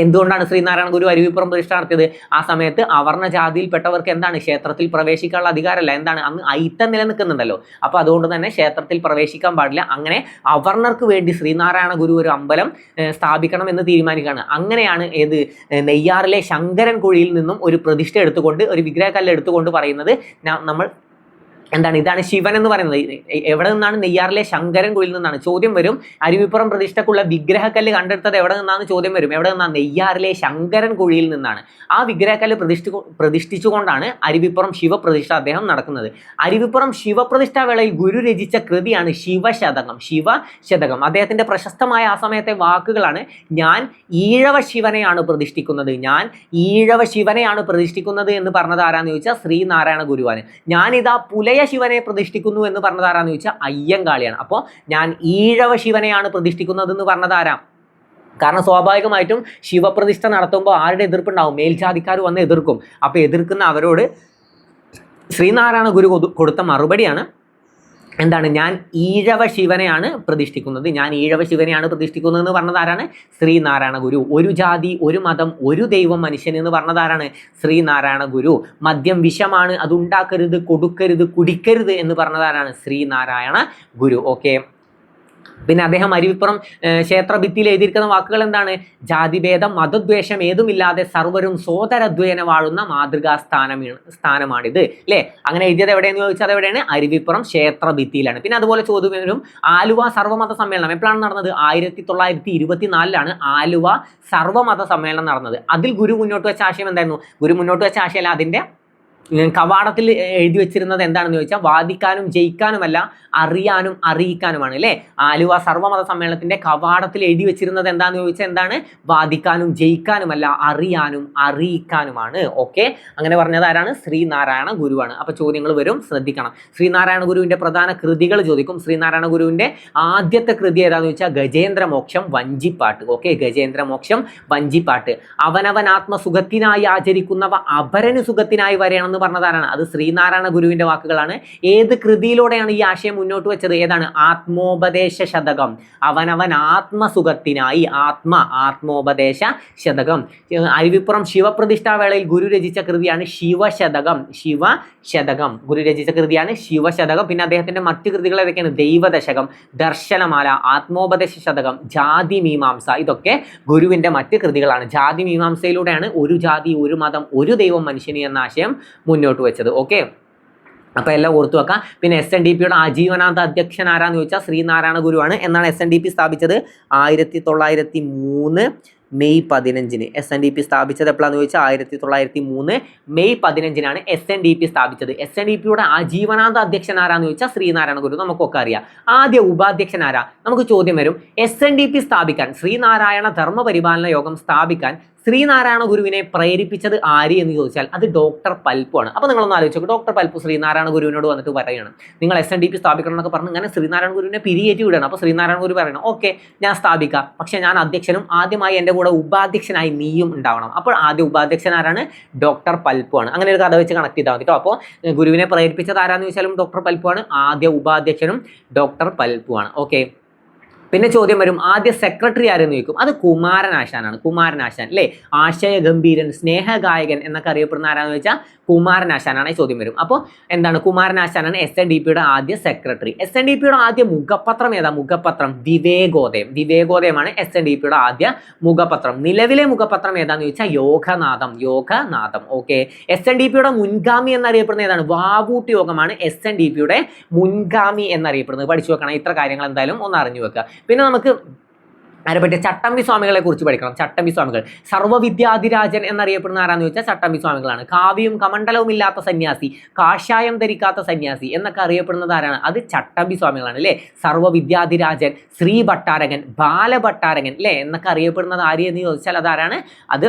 എന്തുകൊണ്ടാണ് ശ്രീനാരായണ ഗുരു അരുവിപ്പുറം പ്രതിഷ്ഠ നടത്തിയത്? ആ സമയത്ത് അവർണ ജാതിയിൽപ്പെട്ടവർക്ക് എന്താണ് ക്ഷേത്രത്തിൽ പ്രവേശിക്കാനുള്ള അധികാരമല്ല, എന്താണ് അന്ന് ഐത്തം നിലനിൽക്കുന്നുണ്ടല്ലോ. അപ്പൊ അതുകൊണ്ട് തന്നെ ക്ഷേത്രത്തിൽ പ്രവേശിക്കാൻ പാടില്ല. അങ്ങനെ അവർണർക്ക് വേണ്ടി ശ്രീനാരായണ ഗുരു ഒരു അമ്പലം സ്ഥാപിക്കണം എന്ന് തീരുമാനിക്കുകയാണ്. അങ്ങനെയാണ് നെയ്യാറിലെ ശങ്കരൻ കുഴിയിൽ നിന്നും ഒരു പ്രതിഷ്ഠ എടുത്തുകൊണ്ട്, ഒരു വിഗ്രഹക്കല്ല് എടുത്തുകൊണ്ട് പറയുന്നത് നമ്മൾ എന്താണ്? ഇതാണ് ശിവൻ എന്ന് പറയുന്നത്. എവിടെ നിന്നാണ്? നെയ്യാറിലെ ശങ്കരൻ കുഴിയിൽ നിന്നാണ്. ചോദ്യം വരും, അരുവിപ്പുറം പ്രതിഷ്ഠക്കുള്ള വിഗ്രഹക്കല്ല് കണ്ടെടുത്തത് എവിടെ നിന്നാണ്? ചോദ്യം വരും. എവിടെ നിന്നാണ്? നെയ്യാറിലെ ശങ്കരൻ കുഴിയിൽ നിന്നാണ്. ആ വിഗ്രഹക്കല്ല് പ്രതിഷ്ഠിച്ചുകൊണ്ടാണ് അരുവിപ്പുറം ശിവപ്രതിഷ്ഠ അദ്ദേഹം നടക്കുന്നത്. അരുവിപ്പുറം ശിവപ്രതിഷ്ഠാ വേളയിൽ ഗുരു രചിച്ച കൃതിയാണ് ശിവശതകം. അദ്ദേഹത്തിന്റെ പ്രശസ്തമായ ആ സമയത്തെ വാക്കുകളാണ്: ഞാൻ ഈഴവ ശിവനെയാണ് പ്രതിഷ്ഠിക്കുന്നത്, ഞാൻ ഈഴവ ശിവനെയാണ് പ്രതിഷ്ഠിക്കുന്നത് എന്ന് പറഞ്ഞത് ആരാന്ന് ചോദിച്ചാൽ ശ്രീനാരായണ ഗുരുവാണ്. ഞാനിതാ പുലയ ശിവനെ പ്രതിഷ്ഠിക്കുന്നു എന്ന് പറഞ്ഞത് ആരാന്ന് ചോദിച്ചാൽ അയ്യങ്കാളിയാണ്. അപ്പോൾ ഞാൻ ഈഴവ ശിവനെയാണ് പ്രതിഷ്ഠിക്കുന്നത് എന്ന് പറഞ്ഞത് ആരാ? കാരണം സ്വാഭാവികമായിട്ടും ശിവപ്രതിഷ്ഠ നടത്തുമ്പോൾ ആരുടെ എതിർപ്പുണ്ടാവും? മേൽജാതിക്കാർ വന്ന് എതിർക്കും. അപ്പോൾ എതിർക്കുന്ന അവരോട് ശ്രീനാരായണ ഗുരു കൊടുത്ത മറുപടിയാണ് എന്താണ്? ഞാൻ ഈഴവ ശിവനെയാണ് പ്രതിഷ്ഠിക്കുന്നത്, ഞാൻ ഈഴവ ശിവനെയാണ് പ്രതിഷ്ഠിക്കുന്നത് എന്ന് പറഞ്ഞത് ആരാണ്? ശ്രീനാരായണ ഗുരു. ഒരു ജാതി ഒരു മതം ഒരു ദൈവം മനുഷ്യൻ എന്ന് പറഞ്ഞത് ആരാണ്? ശ്രീനാരായണ ഗുരു. മദ്യം വിഷമാണ്, അതുണ്ടാക്കരുത്, കൊടുക്കരുത്, കുടിക്കരുത് എന്ന് പറഞ്ഞത് ആരാണ്? ശ്രീനാരായണ ഗുരു. ഓക്കെ, പിന്നെ അദ്ദേഹം അരുവിപ്പുറം ക്ഷേത്ര ഭിത്തിയിൽ എഴുതിയിരിക്കുന്ന വാക്കുകൾ എന്താണ്? ജാതിഭേദം മതദ്വേഷം ഏതുമില്ലാതെ സർവരും സോദരദ്വേന വാഴുന്ന മാതൃകാ സ്ഥാനമാണിത്, അല്ലേ? അങ്ങനെ എഴുതിയത് എവിടെയെന്ന് ചോദിച്ചാൽ എവിടെയാണ്? അരുവിപ്പുറം ക്ഷേത്ര ഭിത്തിയിലാണ്. പിന്നെ അതുപോലെ ചോദ്യം വരും, ആലുവ സർവ്വമത സമ്മേളനം എപ്പോഴാണ് നടന്നത്? 1924 ആലുവ സർവ്വമത സമ്മേളനം നടന്നത്. അതിൽ ഗുരു മുന്നോട്ട് വെച്ച ആശയം എന്തായിരുന്നു? ഗുരു മുന്നോട്ട് വെച്ച ആശയമല്ല, അതിന്റെ കവാടത്തിൽ എഴുതി വെച്ചിരുന്നത് എന്താണെന്ന് ചോദിച്ചാൽ വാദിക്കാനും ജയിക്കാനുമല്ല, അറിയാനും അറിയിക്കാനുമാണ്, അല്ലേ? ആലുവ സർവ്വമത സമ്മേളനത്തിന്റെ കവാടത്തിൽ എഴുതി വെച്ചിരുന്നത് എന്താണെന്ന് ചോദിച്ചാൽ എന്താണ്? വാദിക്കാനും ജയിക്കാനുമല്ല, അറിയാനും അറിയിക്കാനുമാണ്. ഓക്കെ, അങ്ങനെ പറഞ്ഞത് ആരാണ്? ശ്രീനാരായണ ഗുരുവാണ്. അപ്പൊ ചോദ്യങ്ങൾ വരും, ശ്രദ്ധിക്കണം. ശ്രീനാരായണ ഗുരുവിന്റെ പ്രധാന കൃതികൾ ചോദിക്കും. ശ്രീനാരായണ ഗുരുവിന്റെ ആദ്യത്തെ കൃതി ഏതാന്ന് ചോദിച്ചാൽ ഗജേന്ദ്രമോക്ഷം വഞ്ചിപ്പാട്ട്. ഓക്കെ, ഗജേന്ദ്രമോക്ഷം വഞ്ചിപ്പാട്ട്. അവനവൻ ആത്മസുഖത്തിനായി ആചരിക്കുന്നവ അപരന് സുഖത്തിനായി വരണമെന്ന് പറഞ്ഞതാരാണ്? അത് ശ്രീനാരായണ ഗുരുവിന്റെ വാക്കുകളാണ്. ഏത് കൃതിയിലൂടെയാണ് ഈ ആശയം മുന്നോട്ട് വെച്ചത്? ഏതാണ്? ആത്മോപദേശ ശതകം. അവനവൻ ആത്മസുഖത്തിനായി ആത്മോപദേശ ശതകം. അരുവിപ്പുറം ശിവപ്രതിഷ്ഠാ വേളയിൽ ഗുരു രചിച്ച കൃതിയാണ് ശിവശതകം. ഗുരു രചിച്ച കൃതിയാണ് ശിവശതകം. പിന്നെ അദ്ദേഹത്തിന്റെ മറ്റു കൃതികൾ ഏതൊക്കെയാണ്? ദൈവദശകം, ദർശനമാല, ആത്മോപദേശ ശതകം, ജാതി മീമാംസ. ഇതൊക്കെ ഗുരുവിന്റെ മറ്റ് കൃതികളാണ്. ജാതി മീമാംസയിലൂടെയാണ് ഒരു ജാതി, ഒരു മതം, ഒരു ദൈവം, മനുഷ്യന് എന്ന ആശയം മുന്നോട്ട് വെച്ചത്. ഓക്കെ, അപ്പോൾ എല്ലാം ഓർത്തു വെക്കാം. പിന്നെ SNDPയുടെ ആജീവനാന്ത അധ്യക്ഷൻ ആരാന്ന് ചോദിച്ചാൽ ശ്രീനാരായണ ഗുരുവാണ്. എന്നാണ് SNDP സ്ഥാപിച്ചത്? 1903 മെയ് 15. SNDP സ്ഥാപിച്ചത് എപ്പോഴാന്ന് ചോദിച്ചാൽ 1903 മെയ് 15 SNDP സ്ഥാപിച്ചത്. SNDPയുടെ ആജീവനാന്ത അധ്യക്ഷൻ ആരാന്ന് ചോദിച്ചാൽ ശ്രീനാരായണ ഗുരു. നമുക്കൊക്കെ അറിയാം. ആദ്യ ഉപാധ്യക്ഷൻ ആരാ? നമുക്ക് ചോദ്യം വരും. SNDP സ്ഥാപിക്കാൻ, ശ്രീനാരായണ ധർമ്മപരിപാലന യോഗം സ്ഥാപിക്കാൻ ശ്രീനാരായണ ഗുരുവിനെ പ്രേരിപ്പിച്ചത് ആര് എന്ന് ചോദിച്ചാൽ അത് ഡോക്ടർ പൽപ്പു ആണ്. അപ്പോൾ നിങ്ങളൊന്ന് ആലോചിച്ചു, ഡോക്ടർ പൽപ്പു ശ്രീനാരായണ ഗുരുവിനോട് വന്നിട്ട് പറയുകയാണ്, നിങ്ങൾ SNDP സ്ഥാപിക്കണം എന്നൊക്കെ പറഞ്ഞ് ഇങ്ങനെ ശ്രീനാരായണ ഗുരുവിനെ പിരിയേറ്റി വിടുകയാണ്. അപ്പോൾ ശ്രീനാരായണ ഗുരു പറയണം, ഓക്കെ ഞാൻ സ്ഥാപിക്കാം, പക്ഷേ ഞാൻ അധ്യക്ഷനും ആദ്യമായി എൻ്റെ കൂടെ ഉപാധ്യക്ഷനായി നീയും ഉണ്ടാവണം. അപ്പോൾ ആദ്യ ഉപാധ്യക്ഷൻ ആരാണ്? ഡോക്ടർ പൽപ്പു ആണ്. അങ്ങനെ ഒരു കഥ വെച്ച് കണക്ട് ചെയ്താൽ മതി കേട്ടോ. അപ്പോൾ ഗുരുവിനെ പ്രേരിപ്പിച്ചത് ആരാന്ന് ചോദിച്ചാലും ഡോക്ടർ പൽപ്പു ആണ്. ആദ്യ ഉപാധ്യക്ഷനും ഡോക്ടർ പൽപ്പു ആണ്. ഓക്കെ, പിന്നെ ചോദ്യം വരും, ആദ്യ സെക്രട്ടറി ആരെന്ന് ചോദിക്കും. അത് കുമാരനാശാനാണ്. കുമാരനാശാൻ അല്ലേ? ആശയ ഗംഭീരൻ, സ്നേഹഗായകൻ എന്നൊക്കെ അറിയപ്പെടുന്ന ആരാന്ന് വെച്ചാൽ കുമാരനാശാനാണ്. ചോദ്യം വരും. അപ്പോൾ എന്താണ്? കുമാരനാശാനാണ് SNDPയുടെ ആദ്യ സെക്രട്ടറി. SNDPയുടെ ആദ്യ മുഖപത്രം ഏതാ? മുഖപത്രം വിവേകോദയം. വിവേകോദയമാണ് SNDPയുടെ ആദ്യ മുഖപത്രം. നിലവിലെ മുഖപത്രം ഏതാന്ന് ചോദിച്ചാൽ യോഗനാഥം. ഓക്കെ, SNDPയുടെ മുൻഗാമി എന്നറിയപ്പെടുന്ന ഏതാണ്? വാവൂട്ടി യോഗമാണ് SNDPയുടെ മുൻഗാമി എന്നറിയപ്പെടുന്നത്. പഠിച്ചു വെക്കണം. ഇത്ര കാര്യങ്ങൾ എന്തായാലും ഒന്ന് അറിഞ്ഞു വെക്കുക. പിന്നെ നമുക്ക് ആരെ പറ്റിയ? ചട്ടമ്പി സ്വാമികളെ കുറിച്ച് പഠിക്കണം. ചട്ടമ്പി സ്വാമികൾ സർവ്വവിദ്യാധിരാജൻ എന്നറിയപ്പെടുന്ന ആരാന്ന് ചോദിച്ചാൽ ചട്ടമ്പി സ്വാമികളാണ്. കാവ്യവും കമണ്ഡലവും ഇല്ലാത്ത സന്യാസി, കാഷായം ധരിക്കാത്ത സന്യാസി എന്നൊക്കെ അറിയപ്പെടുന്നത് ആരാണ്? അത് ചട്ടമ്പി സ്വാമികളാണ് അല്ലേ? സർവ്വവിദ്യാധിരാജൻ, ശ്രീ ഭട്ടാരകൻ, ബാലഭട്ടാരകൻ അല്ലേ എന്നൊക്കെ അറിയപ്പെടുന്നത് ആര് എന്ന് ചോദിച്ചാൽ അതാരാണ്? അത്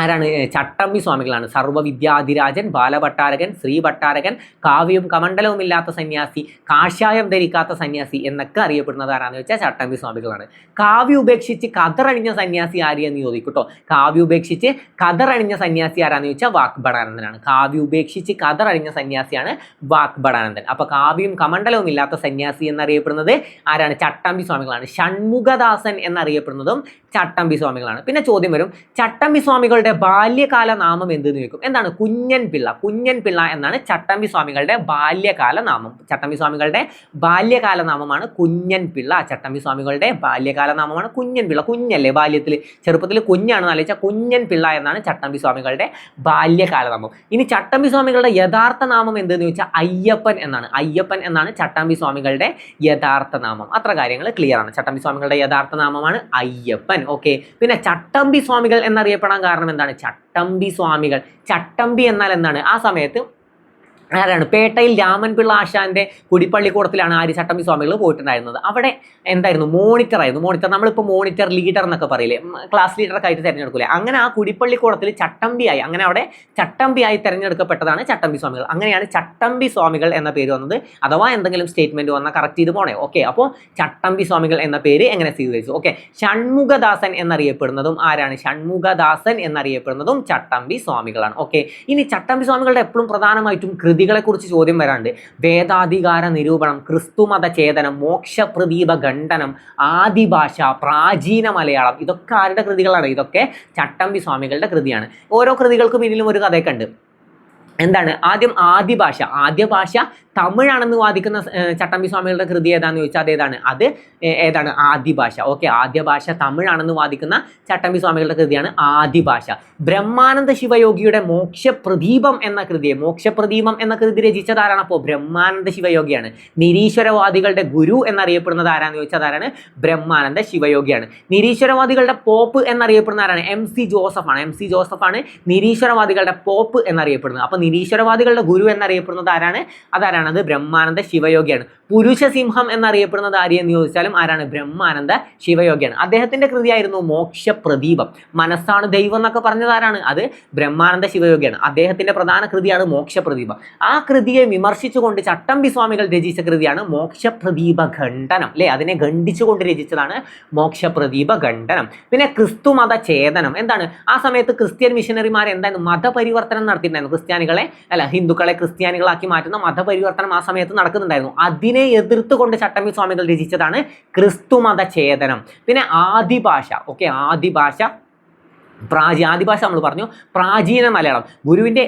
ആരാണ്? ചട്ടമ്പി സ്വാമികളാണ്. സർവ്വവിദ്യാധിരാജൻ, ബാലഭട്ടാരകൻ, ശ്രീ ഭട്ടാരകൻ, കാവ്യവും കമണ്ഡലവും ഇല്ലാത്ത സന്യാസി, കാഷായം ധരിക്കാത്ത സന്യാസി എന്നൊക്കെ അറിയപ്പെടുന്നത് ആരാന്ന് വെച്ചാൽ ചട്ടമ്പി സ്വാമികളാണ്. കാവ്യ ഉപേക്ഷിച്ച് കതറണിഞ്ഞ സന്യാസി ആര് എന്ന് ചോദിക്കും കേട്ടോ. കാവ്യ ഉപേക്ഷിച്ച് കതറണിഞ്ഞ സന്യാസി ആരാന്ന് ചോദിച്ചാൽ വാഗ്ഭടാനന്ദനാണ്. കാവ്യ ഉപേക്ഷിച്ച് കതറണിഞ്ഞ സന്യാസിയാണ് വാഗ്ഭടാനന്ദൻ. അപ്പൊ കാവ്യവും കമണ്ഡലവും ഇല്ലാത്ത സന്യാസി എന്നറിയപ്പെടുന്നത് ആരാണ്? ചട്ടമ്പി സ്വാമികളാണ്. ഷൺമുഖദാസൻ എന്നറിയപ്പെടുന്നതും ചട്ടമ്പി സ്വാമികളാണ്. പിന്നെ ചോദ്യം വരും, ചട്ടമ്പി സ്വാമികളുടെ ബാല്യകാല നാമം എന്തെന്ന് ചോദിക്കും. എന്താണ്? കുഞ്ഞൻപിള്ള എന്നാണ് ചട്ടമ്പി സ്വാമികളുടെ ബാല്യകാല നാമം. ചട്ടമ്പി സ്വാമികളുടെ ബാല്യകാല നാമമാണ് കുഞ്ഞൻപിള്ള. ചട്ടമ്പി സ്വാമികളുടെ ബാല്യകാല നാമമാണ് കുഞ്ഞൻപിള്ള. കുഞ്ഞല്ലേ? ബാല്യത്തിൽ ചെറുപ്പത്തിൽ കുഞ്ഞാണെന്ന് ആലോചിച്ചാൽ കുഞ്ഞൻപിള്ള എന്നാണ് ചട്ടമ്പി സ്വാമികളുടെ ബാല്യകാല നാമം. ഇനി ചട്ടമ്പി സ്വാമികളുടെ യഥാർത്ഥ നാമം എന്തെന്ന് ചോദിച്ചാൽ അയ്യപ്പൻ എന്നാണ് ചട്ടമ്പി സ്വാമികളുടെ യഥാർത്ഥ നാമം. അത്ര കാര്യങ്ങൾ ക്ലിയർ ആണ്. ചട്ടമ്പി സ്വാമികളുടെ യഥാർത്ഥ നാമമാണ് അയ്യപ്പൻ. ഓക്കെ, പിന്നെ ചട്ടമ്പി സ്വാമികൾ എന്നറിയപ്പെടാൻ കാരണം എന്താണ്? ചട്ടമ്പി സ്വാമികൾ. ചട്ടമ്പി എന്നാൽ എന്താണ്? ആ സമയത്ത് ആരാണ്? പേട്ടയിൽ രാമൻപിള്ള ആശാന്റെ കുടിപ്പള്ളിക്കൂടത്തിലാണ് ആര്? ചട്ടമ്പി സ്വാമികൾ പോയിട്ടുണ്ടായിരുന്നത്. അവിടെ എന്തായിരുന്നു? മോണിറ്റർ ആയിരുന്നു. മോണിറ്റർ, നമ്മളിപ്പോൾ മോണിറ്റർ ലീഡർ എന്നൊക്കെ പറയില്ലേ, ക്ലാസ് ലീഡറൊക്കെ ആയിട്ട് തിരഞ്ഞെടുക്കൂലേ, അങ്ങനെ ആ കുടിപ്പള്ളിക്കൂടത്തിൽ ചട്ടമ്പിയായി, അങ്ങനെ അവിടെ ചട്ടമ്പിയായി തിരഞ്ഞെടുക്കപ്പെട്ടതാണ് ചട്ടമ്പി സ്വാമികൾ. അങ്ങനെയാണ് ചട്ടമ്പി സ്വാമികൾ എന്ന പേര് വന്നത്. അഥവാ എന്തെങ്കിലും സ്റ്റേറ്റ്മെന്റ് വന്നാൽ കറക്റ്റ് ചെയ്ത് പോണേ. ഓക്കെ, അപ്പോൾ ചട്ടമ്പി സ്വാമികൾ എന്ന പേര് എങ്ങനെ സ്വീകരിച്ചു? ഓക്കെ, ഷൺമുഖദാസൻ എന്നറിയപ്പെടുന്നതും ആരാണ്? ഷൺമുഖദാസൻ എന്നറിയപ്പെടുന്നതും ചട്ടമ്പി സ്വാമികളാണ്. ഓക്കെ, ഇനി ചട്ടമ്പി സ്വാമികളുടെ എപ്പോഴും പ്രധാനമായിട്ടും കൃതികളെ കുറിച്ച് ചോദ്യം വരാണ്ട്. വേദാധികാര നിരൂപണം, ക്രിസ്തുമത ചേതനം, മോക്ഷപ്രദീപ ഖണ്ഡനം, ആദിഭാഷ, പ്രാചീന മലയാളം, ഇതൊക്കെ ആരുടെ കൃതികളാണ്? ഇതൊക്കെ ചട്ടമ്പി സ്വാമികളുടെ കൃതിയാണ്. ഓരോ കൃതികൾക്കും പിന്നിലും ഒരു കഥയൊക്കെ ഉണ്ട്. എന്താണ്? ആദ്യം ആദ്യഭാഷ തമിഴാണെന്ന് വാദിക്കുന്ന ചട്ടമ്പി സ്വാമികളുടെ കൃതി ഏതാന്ന് ചോദിച്ചാൽ അതേതാണ്? അത് ഏതാണ്? ആദിഭാഷ. ഓക്കെ, ആദ്യഭാഷ തമിഴാണെന്ന് വാദിക്കുന്ന ചട്ടമ്പി സ്വാമികളുടെ കൃതിയാണ് ആദിഭാഷ. ബ്രഹ്മാനന്ദ ശിവയോഗിയുടെ മോക്ഷപ്രദീപം എന്ന കൃതി രചിച്ചത് ആരാണ്? അപ്പോൾ ബ്രഹ്മാനന്ദ ശിവയോഗിയാണ്. നിരീശ്വരവാദികളുടെ ഗുരു എന്നറിയപ്പെടുന്നത് ആരാന്ന് ചോദിച്ചാൽ അതാരാണ്? ബ്രഹ്മാനന്ദ ശിവയോഗിയാണ്. നിരീശ്വരവാദികളുടെ പോപ്പ് എന്നറിയപ്പെടുന്ന ആരാണ്? MC ജോസഫാണ് നിരീശ്വരവാദികളുടെ പോപ്പ് എന്നറിയപ്പെടുന്നത്. അപ്പൊ നിരീശ്വരവാദികളുടെ ഗുരു എന്നറിയപ്പെടുന്നത് ആരാണ്? അതാരാണ്? അത് ബ്രഹ്മാനന്ദ ശിവയോഗിയാണ്. പുരുഷസിംഹം എന്നറിയപ്പെടുന്നത് ആര് എന്ന് ചോദിച്ചാലും ആരാണ്? ബ്രഹ്മാനന്ദ ശിവയോഗിയാണ്. അദ്ദേഹത്തിന്റെ കൃതിയായിരുന്നു മോക്ഷപ്രദീപം. മനസ്സാണ് ദൈവം എന്നൊക്കെ പറഞ്ഞത് ആരാണ്? അത് ബ്രഹ്മാനന്ദ ശിവയോഗിയാണ്. അദ്ദേഹത്തിന്റെ പ്രധാന കൃതിയാണ് മോക്ഷപ്രദീപം. ആ കൃതിയെ വിമർശിച്ചുകൊണ്ട് ചട്ടമ്പി സ്വാമികൾ രചിച്ച കൃതിയാണ് മോക്ഷപ്രദീപ ഖണ്ഡനം അല്ലെ? അതിനെ ഖണ്ഡിച്ചുകൊണ്ട് രചിച്ചതാണ് മോക്ഷപ്രദീപ ഖണ്ഡനം. പിന്നെ ക്രിസ്തുമത ചേതനം. എന്താണ്? ആ സമയത്ത് ക്രിസ്ത്യൻ മിഷനറിമാർ എന്തായിരുന്നു? മതപരിവർത്തനം നടത്തിയിട്ടുണ്ടായിരുന്നു. ക്രിസ്ത്യാനികൾ ഹിന്ദുക്കളെ ക്രിസ്ത്യാനികളാക്കി മാറ്റുന്ന മതപരിവർത്തനം ആ സമയത്ത് നടക്കുന്നുണ്ടായിരുന്നു. അതിനെ എതിർത്തുകൊണ്ട് ചട്ടമ്പി സ്വാമികൾ രചിച്ചതാണ് ക്രിസ്തുമത ഛേദനം. പിന്നെ ആദിഭാഷ, ഓക്കെ, ആദിഭാഷ ആദിഭാഷ നമ്മൾ പറഞ്ഞു. പ്രാചീന മലയാളം ഗുരുവിൻ്റെ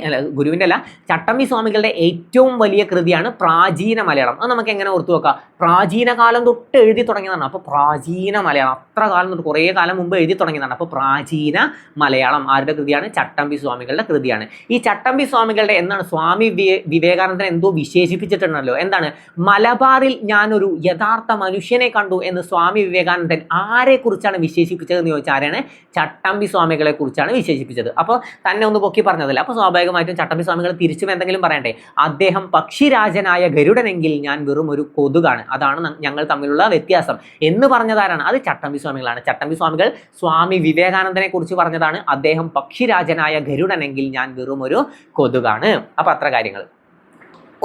അല്ല ചട്ടമ്പി സ്വാമികളുടെ ഏറ്റവും വലിയ കൃതിയാണ് പ്രാചീന മലയാളം. അത് നമുക്ക് എങ്ങനെ ഓർത്തു വെക്കാം? പ്രാചീന കാലം തൊട്ട് എഴുതി തുടങ്ങിയതാണ്. അപ്പോൾ പ്രാചീന മലയാളം അത്ര കാലം തൊട്ട് കുറേ കാലം മുമ്പ് എഴുതി തുടങ്ങിയതാണ്. അപ്പോൾ പ്രാചീന മലയാളം ആരുടെ കൃതിയാണ്? ചട്ടമ്പി സ്വാമികളുടെ കൃതിയാണ്. ഈ ചട്ടമ്പി സ്വാമികളുടെ എന്താണ് സ്വാമി വിവേകാനന്ദൻ എന്തോ വിശേഷിപ്പിച്ചിട്ടുണ്ടല്ലോ. എന്താണ്? മലബാറിൽ ഞാനൊരു യഥാർത്ഥ മനുഷ്യനെ കണ്ടു എന്ന് സ്വാമി വിവേകാനന്ദൻ ആരെക്കുറിച്ചാണ് വിശേഷിപ്പിച്ചതെന്ന് ചോദിച്ചാൽ ആരാണ്? ചട്ടമ്പി സ്വാമികളെ കുറിച്ചാണ് വിശേഷിപ്പിച്ചത്. അപ്പോൾ തന്നെ ഒന്ന് പൊക്കി പറഞ്ഞതല്ല. അപ്പോൾ സ്വാഭാവികമായിട്ടും ചട്ടമ്പി സ്വാമികൾ തിരിച്ചും എന്തെങ്കിലും പറയണ്ടേ? അദ്ദേഹം പക്ഷിരാജനായ ഗരുഡനെങ്കിൽ ഞാൻ വെറും ഒരു കൊതുകാണ്, അതാണ് ഞങ്ങൾ തമ്മിലുള്ള വ്യത്യാസം എന്ന് പറഞ്ഞതാരാണ്? അത് ചട്ടമ്പി സ്വാമികളാണ്. ചട്ടമ്പി സ്വാമികൾ സ്വാമി വിവേകാനന്ദനെ കുറിച്ച് പറഞ്ഞതാണ് അദ്ദേഹം പക്ഷിരാജനായ ഗരുഡനെങ്കിൽ ഞാൻ വെറും ഒരു കൊതുകാണ്. അപ്പൊ അത്ര കാര്യങ്ങൾ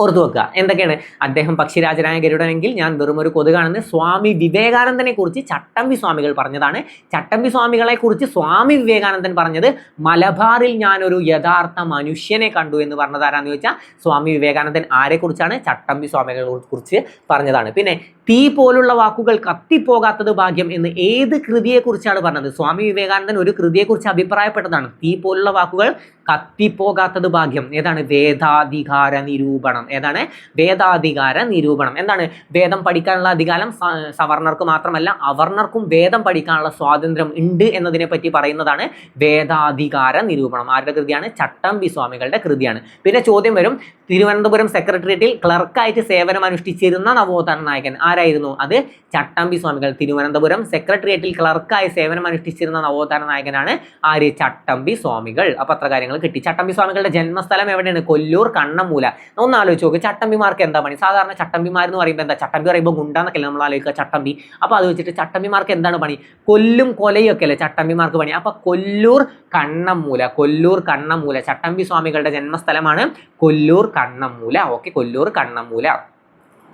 ഓർത്തു വെക്കുക. എന്തൊക്കെയാണ്? അദ്ദേഹം പക്ഷിരാജനായ ഗരുഡനെങ്കിൽ ഞാൻ വെറും ഒരു കൊതുകാണെന്ന് സ്വാമി വിവേകാനന്ദനെ കുറിച്ച് ചട്ടമ്പി സ്വാമികൾ പറഞ്ഞതാണ്. ചട്ടമ്പി സ്വാമികളെ കുറിച്ച് സ്വാമി വിവേകാനന്ദൻ പറഞ്ഞത് മലബാറിൽ ഞാനൊരു യഥാർത്ഥ മനുഷ്യനെ കണ്ടു എന്ന് പറഞ്ഞതാരാന്ന് ചോദിച്ചാൽ സ്വാമി വിവേകാനന്ദൻ ആരെക്കുറിച്ചാണ്? ചട്ടമ്പി സ്വാമികളെ കുറിച്ച് പറഞ്ഞതാണ്. പിന്നെ തീ പോലുള്ള വാക്കുകൾ കത്തിപ്പോകാത്തത് ഭാഗ്യം എന്ന് ഏത് കൃതിയെക്കുറിച്ചാണ് പറഞ്ഞത്? സ്വാമി വിവേകാനന്ദൻ ഒരു കൃതിയെക്കുറിച്ച് അഭിപ്രായപ്പെട്ടതാണ്. തീ പോലുള്ള വാക്കുകൾ കത്തിപ്പോകാത്തത് ഭാഗ്യം. ഏതാണ്? വേദാധികാര നിരൂപണം. ഏതാണ്? വേദാധികാര നിരൂപണം. എന്താണ്? വേദം പഠിക്കാനുള്ള അധികാരം സവർണർക്ക് മാത്രമല്ല അവർണർക്കും വേദം പഠിക്കാനുള്ള സ്വാതന്ത്ര്യം ഉണ്ട് എന്നതിനെ പറ്റി പറയുന്നതാണ് വേദാധികാര നിരൂപണം. ആരുടെ കൃതിയാണ്? ചട്ടമ്പി സ്വാമികളുടെ കൃതിയാണ്. പിന്നെ ചോദ്യം വരും, തിരുവനന്തപുരം സെക്രട്ടേറിയറ്റിൽ ക്ലർക്കായിട്ട് സേവനം അനുഷ്ഠിച്ചിരുന്ന നവോത്ഥാന നായകൻ ആരായിരുന്നു? അത് ചട്ടമ്പി സ്വാമികൾ. തിരുവനന്തപുരം സെക്രട്ടേറിയറ്റിൽ ക്ലർക്കായി സേവനം അനുഷ്ഠിച്ചിരുന്ന നവോത്ഥാന നായകനാണ് ആര്? ചട്ടമ്പി സ്വാമികൾ. അപ്പൊ അത്ര കാര്യങ്ങൾ കിട്ടി. ചട്ടമ്പി സ്വാമികളുടെ ജന്മസ്ഥലം എവിടെയാണ്? കൊല്ലൂർ കണ്ണമൂല. ഒന്ന് ആലോചിച്ച് നോക്ക്, ചട്ടമ്പിമാർക്ക് എന്താ പണി? സാധാരണ ചട്ടമ്പിമാർ എന്ന് പറയുമ്പോൾ എന്താ? ചട്ടമ്പി പറയുമ്പോൾ ഗുണ്ടാന്നൊക്കെ നമ്മൾ ആലോചിക്കുക ചട്ടമ്പി. അപ്പൊ അത് വെച്ചിട്ട് ചട്ടമ്പിമാർക്ക് എന്താണ് പണി? കൊല്ലും കൊലയൊക്കെ അല്ലേ ചട്ടമ്പിമാർക്ക് പണി. അപ്പൊ കൊല്ലൂർ കണ്ണമൂല, കൊല്ലൂർ കണ്ണമൂല ചട്ടമ്പി സ്വാമികളുടെ ജന്മസ്ഥലമാണ് കൊല്ലൂർ കണ്ണമൂല. ഓക്കെ, കൊല്ലൂർ കണ്ണമൂല.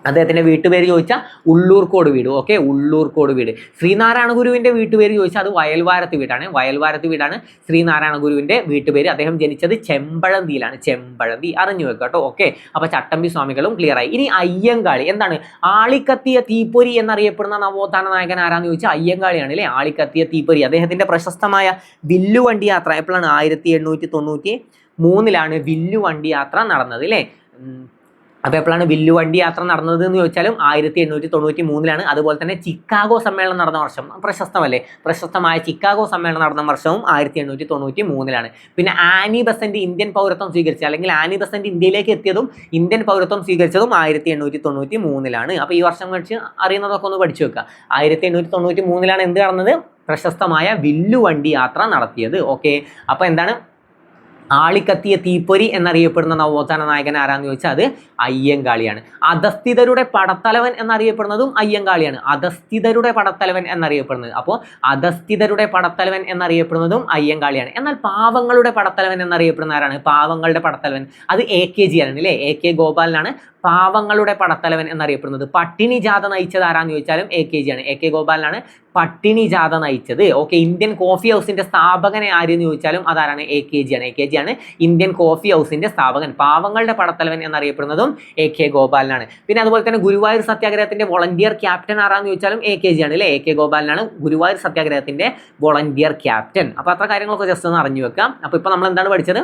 അദ്ദേഹത്തിന്റെ വീട്ടുപേര് ചോദിച്ചാൽ ഉള്ളൂർക്കോട് വീട്. ഓക്കെ, ഉള്ളൂർക്കോട് വീട്. ശ്രീനാരായണ ഗുരുവിന്റെ വീട്ടുപേര് ചോദിച്ചാൽ അത് വയൽവാരത്ത് വീടാണ്. വയൽവാരത്ത് വീടാണ് ശ്രീനാരായണ ഗുരുവിന്റെ വീട്ടുപേര്. അദ്ദേഹം ജനിച്ചത് ചെമ്പഴന്തിയിലാണ്. ചെമ്പഴന്തി അറിഞ്ഞു വെക്കുക കേട്ടോ. ഓക്കെ, അപ്പൊ ചട്ടമ്പി സ്വാമികളും ക്ലിയർ ആയി. ഇനി അയ്യങ്കാളി എന്താണ്? ആളിക്കത്തിയ തീപ്പൊരി എന്നറിയപ്പെടുന്ന നവോത്ഥാന നായകൻ ആരാന്ന് ചോദിച്ചാൽ അയ്യങ്കാളിയാണ് അല്ലേ. ആളിക്കത്തിയ തീപ്പൊരി. അദ്ദേഹത്തിന്റെ പ്രശസ്തമായ വില്ലുവണ്ടി യാത്ര എപ്പോഴാണ്? 1893 വില്ലുവണ്ടി യാത്ര നടന്നത് അല്ലേ. അപ്പോൾ എപ്പോഴാണ് വില്ലുവണ്ടി യാത്ര നടന്നത് എന്ന് ചോദിച്ചാലും 1893 അതുപോലെ തന്നെ ചിക്കാഗോ സമ്മേളനം നടന്ന വർഷം പ്രശസ്തമല്ലേ. പ്രശസ്തമായ ചിക്കാഗോ സമ്മേളനം നടന്ന വർഷവും 1893. പിന്നെ ആനി ബസന്റ് ഇന്ത്യൻ പൗരത്വം സ്വീകരിച്ചത്, അല്ലെങ്കിൽ ആനി ബസന്റ് ഇന്ത്യയിലേക്ക് എത്തിയതും ഇന്ത്യൻ പൗരത്വം സ്വീകരിച്ചതും 1893. അപ്പോൾ ഈ വർഷം വെച്ച് അറിയുന്നതൊക്കെ ഒന്ന് പഠിച്ചു വെക്കുക. 1893 എന്ത് നടന്നത്? പ്രശസ്തമായ വില്ലുവണ്ടി യാത്ര നടത്തിയത്. ഓക്കെ, അപ്പോൾ എന്താണ്? ആളിക്കത്തിയ തീപ്പൊരി എന്നറിയപ്പെടുന്ന നവോത്ഥാന നായകൻ ആരാന്ന് ചോദിച്ചാൽ അത് അയ്യങ്കാളിയാണ്. അധസ്ഥിതരുടെ പടത്തലവൻ എന്നറിയപ്പെടുന്നതും അയ്യങ്കാളിയാണ്. അധസ്ഥിതരുടെ പടത്തലവൻ എന്നറിയപ്പെടുന്നത്. അപ്പോൾ അധസ്ഥിതരുടെ പടത്തലവൻ എന്നറിയപ്പെടുന്നതും അയ്യങ്കാളിയാണ്. എന്നാൽ പാവങ്ങളുടെ പടത്തലവൻ എന്നറിയപ്പെടുന്ന ആരാണ്? പാവങ്ങളുടെ പടത്തലവൻ അത് AKG ആണ് അല്ലേ. AK ഗോപാലനാണ് പാവങ്ങളുടെ പടത്തലവൻ എന്നറിയപ്പെടുന്നത്. പട്ടിണി ജാഥ നയിച്ചത് ആരാന്ന് ചോദിച്ചാലും AKG ആണ്. AK ഗോപാലനാണ് പട്ടിണി ജാഥ നയിച്ചത്. ഓക്കെ, ഇന്ത്യൻ കോഫി ഹൗസിന്റെ സ്ഥാപകനെ ആരെന്ന് ചോദിച്ചാലും അതാരാണ്? AKG ആണ്. AKG ആണ് ഇന്ത്യൻ കോഫി ഹൗസിന്റെ സ്ഥാപകൻ. പാവങ്ങളുടെ പടത്തലവൻ എന്നറിയപ്പെടുന്നതും AK ഗോപാലനാണ്. പിന്നെ അതുപോലെ തന്നെ ഗുരുവായൂർ സത്യാഗ്രഹത്തിന്റെ വോളണ്ടിയർ ക്യാപ്റ്റൻ ആരാന്ന് ചോദിച്ചാലും AKG ആണ് അല്ലേ. AK ഗോപാലനാണ് ഗുരുവായൂർ സത്യാഗ്രഹത്തിന്റെ വോളണ്ടിയർ ക്യാപ്റ്റൻ. അപ്പൊ അത്ര കാര്യങ്ങളൊക്കെ ജസ്റ്റ് ഒന്ന് അറിഞ്ഞു വെക്കാം. അപ്പൊ ഇപ്പൊ നമ്മൾ എന്താണ് പഠിച്ചത്?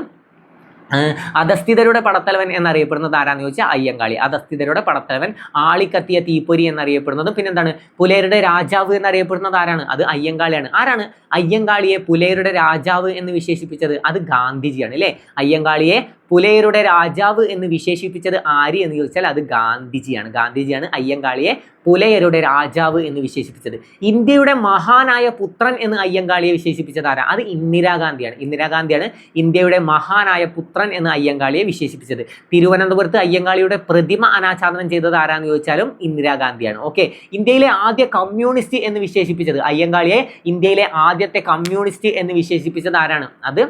അധസ്ഥിതരുടെ പടത്തലവൻ എന്നറിയപ്പെടുന്നത് ആരാന്ന് ചോദിച്ചാൽ അയ്യങ്കാളി. അധസ്ഥിതരുടെ പടത്തലവൻ. ആളിക്കത്തിയ തീപ്പൊരി എന്നറിയപ്പെടുന്നതും പിന്നെന്താണ്? പുലയരുടെ രാജാവ് എന്നറിയപ്പെടുന്നത് ആരാണ്? അത് അയ്യങ്കാളിയാണ്. ആരാണ് അയ്യങ്കാളിയെ പുലയരുടെ രാജാവ് എന്ന് വിശേഷിപ്പിച്ചത്? അത് ഗാന്ധിജിയാണ് അല്ലേ. അയ്യങ്കാളിയെ പുലയരുടെ രാജാവ് എന്ന് വിശേഷിപ്പിച്ചത് ആര് എന്ന് ചോദിച്ചാൽ അത് ഗാന്ധിജിയാണ്. ഗാന്ധിജിയാണ് അയ്യങ്കാളിയെ പുലയരുടെ രാജാവ് എന്ന് വിശേഷിപ്പിച്ചത്. ഇന്ത്യയുടെ മഹാനായ പുത്രൻ എന്ന് അയ്യങ്കാളിയെ വിശേഷിപ്പിച്ചത് ആരാ? അത് ഇന്ദിരാഗാന്ധിയാണ്. ഇന്ദിരാഗാന്ധിയാണ് ഇന്ത്യയുടെ മഹാനായ പുത്രൻ എന്ന് അയ്യങ്കാളിയെ വിശേഷിപ്പിച്ചത്. തിരുവനന്തപുരത്ത് അയ്യങ്കാളിയുടെ പ്രതിമ അനാച്ഛാദനം ചെയ്തത് ആരാന്ന് ചോദിച്ചാലും ഇന്ദിരാഗാന്ധിയാണ്. ഓക്കെ, ഇന്ത്യയിലെ ആദ്യ കമ്മ്യൂണിസ്റ്റ് എന്ന് വിശേഷിപ്പിച്ചത് അയ്യങ്കാളിയെ ഇന്ത്യയിലെ ആദ്യത്തെ കമ്മ്യൂണിസ്റ്റ് എന്ന് വിശേഷിപ്പിച്ചത് ആരാണ്? അത്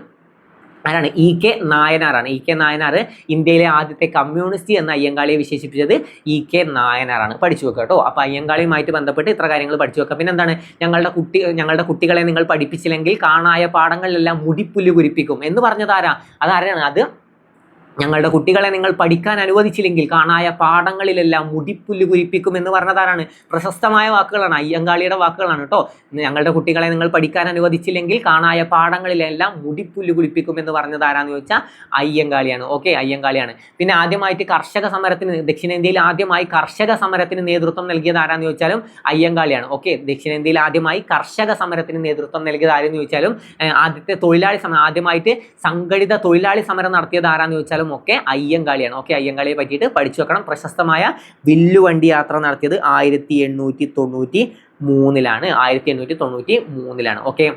ആരാണ്? EK നായനാറാണ്. EK നായനാർ ഇന്ത്യയിലെ ആദ്യത്തെ കമ്മ്യൂണിസ്റ്റ് എന്ന അയ്യങ്കാളിയെ വിശേഷിപ്പിച്ചത് EK നായനാറാണ്. പഠിച്ചു വെക്കുക കേട്ടോ. അപ്പോൾ അയ്യങ്കാളിയുമായിട്ട് ബന്ധപ്പെട്ട് ഇത്ര കാര്യങ്ങൾ പഠിച്ചു വെക്കുക. പിന്നെ എന്താണ്? ഞങ്ങളുടെ കുട്ടികളെ നിങ്ങൾ പഠിപ്പിച്ചില്ലെങ്കിൽ കാണായ പാഠങ്ങളിലെല്ലാം മുടിപ്പുല്ല് കുരിപ്പിക്കും എന്ന് പറഞ്ഞത് ആരാ? അതാരാണ്? അത് ഞങ്ങളുടെ കുട്ടികളെ നിങ്ങൾ പഠിക്കാൻ അനുവദിച്ചില്ലെങ്കിൽ കാണായ പാഠങ്ങളിലെല്ലാം മുടിപ്പുല്ല് കുരിപ്പിക്കും എന്ന് പറഞ്ഞതാരാണ്? പ്രശസ്തമായ വാക്കുകളാണ്, അയ്യങ്കാളിയുടെ വാക്കുകളാണ് കേട്ടോ. ഞങ്ങളുടെ കുട്ടികളെ നിങ്ങൾ പഠിക്കാൻ അനുവദിച്ചില്ലെങ്കിൽ കാണായ പാഠങ്ങളിലെല്ലാം മുടിപ്പുല്ല് കുരിപ്പിക്കും എന്ന് പറഞ്ഞത് ആരാന്ന് ചോദിച്ചാൽ അയ്യങ്കാളിയാണ്. ഓക്കെ, അയ്യങ്കാളിയാണ്. പിന്നെ ആദ്യമായിട്ട് കർഷക സമരത്തിന്, ദക്ഷിണേന്ത്യയിൽ ആദ്യമായി കർഷക സമരത്തിന് നേതൃത്വം നൽകിയത് ആരാന്ന് ചോദിച്ചാലും അയ്യങ്കാളിയാണ്. ഓക്കെ, ദക്ഷിണേന്ത്യയിൽ ആദ്യമായി കർഷക സമരത്തിന് നേതൃത്വം നൽകിയത് ആരെന്ന് ചോദിച്ചാലും ആദ്യത്തെ തൊഴിലാളി സമരം, ആദ്യമായിട്ട് സംഘടിത തൊഴിലാളി സമരം നടത്തിയത് ആരാന്ന് ചോദിച്ചാലും ഒക്കെ അയ്യങ്കാളിയാണ്. ഓക്കെ, അയ്യങ്കാളിയെ പറ്റിയിട്ട് പഠിച്ചു വെക്കണം. പ്രശസ്തമായ വില്ലുവണ്ടി യാത്ര നടത്തിയത് 1893-ലാണ്. 1893-ലാണ്. ഓക്കെ,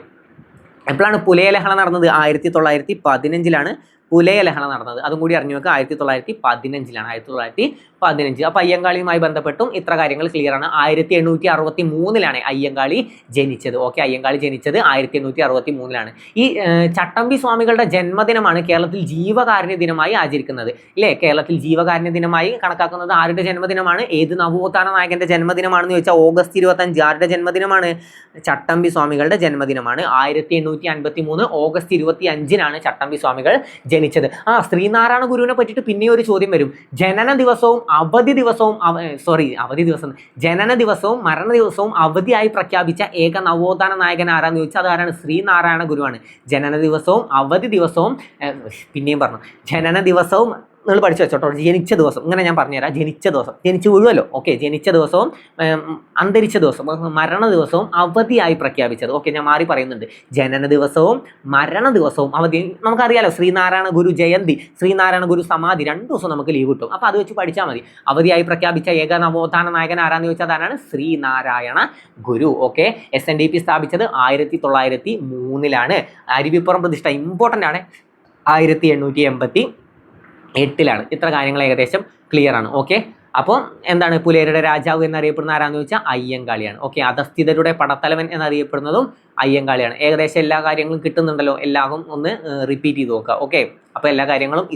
എപ്പോഴാണ് പുലയലഹള നടന്നത്? 1915-ലാണ് പുലയലഹള നടന്നത്. അതും കൂടി അറിഞ്ഞു വെക്കുക. 1915-ലാണ്. 1915. അപ്പോൾ അയ്യങ്കാളിയുമായി ബന്ധപ്പെട്ടും ഇത്ര കാര്യങ്ങൾ ക്ലിയർ ആണ്. 1863-ലാണ് അയ്യങ്കാളി ജനിച്ചത്. ഓക്കെ, അയ്യങ്കാളി ജനിച്ചത് 1863-ലാണ്. ഈ ചട്ടമ്പി സ്വാമികളുടെ ജന്മദിനമാണ് കേരളത്തിൽ ജീവകാരുണ്യ ദിനമായി ആചരിക്കുന്നത്. ഇല്ലേ? കേരളത്തിൽ ജീവകാരുണ്യ ദിനമായി കണക്കാക്കുന്നത് ആരുടെ ജന്മദിനമാണ്? ഏത് നവോത്ഥാന നായകന്റെ ജന്മദിനമാണെന്ന് ചോദിച്ചാൽ ഓഗസ്റ്റ് 25 ആരുടെ ജന്മദിനമാണ്? ചട്ടമ്പി സ്വാമികളുടെ ജന്മദിനമാണ്. 1853 ഓഗസ്റ്റ് 25-നാണ് ചട്ടമ്പി സ്വാമികൾ ജനിച്ചത്. ശ്രീനാരായണ ഗുരുവിനെ പറ്റിയിട്ട് പിന്നെ ഒരു ചോദ്യം വരും. ജനന ദിവസവും ജനന ദിവസവും മരണ ദിവസവും അവധിയായി പ്രഖ്യാപിച്ച ഏക നവോത്ഥാന നായകൻ ആരാന്ന് ചോദിച്ചാൽ അത് ആരാണ്? ശ്രീനാരായണ ഗുരുവാണ്. ജനന ദിവസവും അവധി ദിവസവും ജനന ദിവസവും നിങ്ങൾ പഠിച്ചു വെച്ചോട്ടോ. ജനിച്ച ദിവസം ഇങ്ങനെ ഞാൻ പറഞ്ഞുതരാം. ജനിച്ച ദിവസം, ജനിച്ചു വീഴുമല്ലോ. ഓക്കെ, ജനിച്ച ദിവസവും അന്തരിച്ച ദിവസവും മരണ ദിവസവും അവധിയായി പ്രഖ്യാപിച്ചത്. ഓക്കെ, ഞാൻ മാറി പറയുന്നുണ്ട്. ജനന ദിവസവും മരണ ദിവസവും അവധി. നമുക്കറിയാലോ ശ്രീനാരായണ ഗുരു ജയന്തി, ശ്രീനാരായണ ഗുരു സമാധി, 2 ദിവസം നമുക്ക് ലീവ് കിട്ടും. അപ്പോൾ അത് വെച്ച് പഠിച്ചാൽ മതി. അവധിയായി പ്രഖ്യാപിച്ച ഏക നവോത്ഥാന നായകൻ ആരാന്ന് ചോദിച്ചാൽ അതാണ് ശ്രീനാരായണ ഗുരു. ഓക്കെ, SNDP സ്ഥാപിച്ചത് 1903-ലാണ്. അരുവിപ്പുറം പ്രതിഷ്ഠ ഇമ്പോർട്ടൻ്റ് ആണ്. 1888-ലാണ്. ഇത്ര കാര്യങ്ങൾ ഏകദേശം ക്ലിയർ ആണ്. ഓക്കെ, അപ്പോൾ എന്താണ്? പുലയരുടെ രാജാവ് എന്നറിയപ്പെടുന്ന ആരാന്ന് ചോദിച്ചാൽ അയ്യങ്കാളിയാണ്. ഓക്കെ, അധസ്ഥിതരുടെ പടത്തലവൻ എന്നറിയപ്പെടുന്നതും അയ്യങ്കാളിയാണ്. ഏകദേശം എല്ലാ കാര്യങ്ങളും കിട്ടുന്നുണ്ടല്ലോ. എല്ലാവരും ഒന്ന് റിപ്പീറ്റ് ചെയ്ത് നോക്കുക. ഓക്കെ, അപ്പോൾ എല്ലാ കാര്യങ്ങളും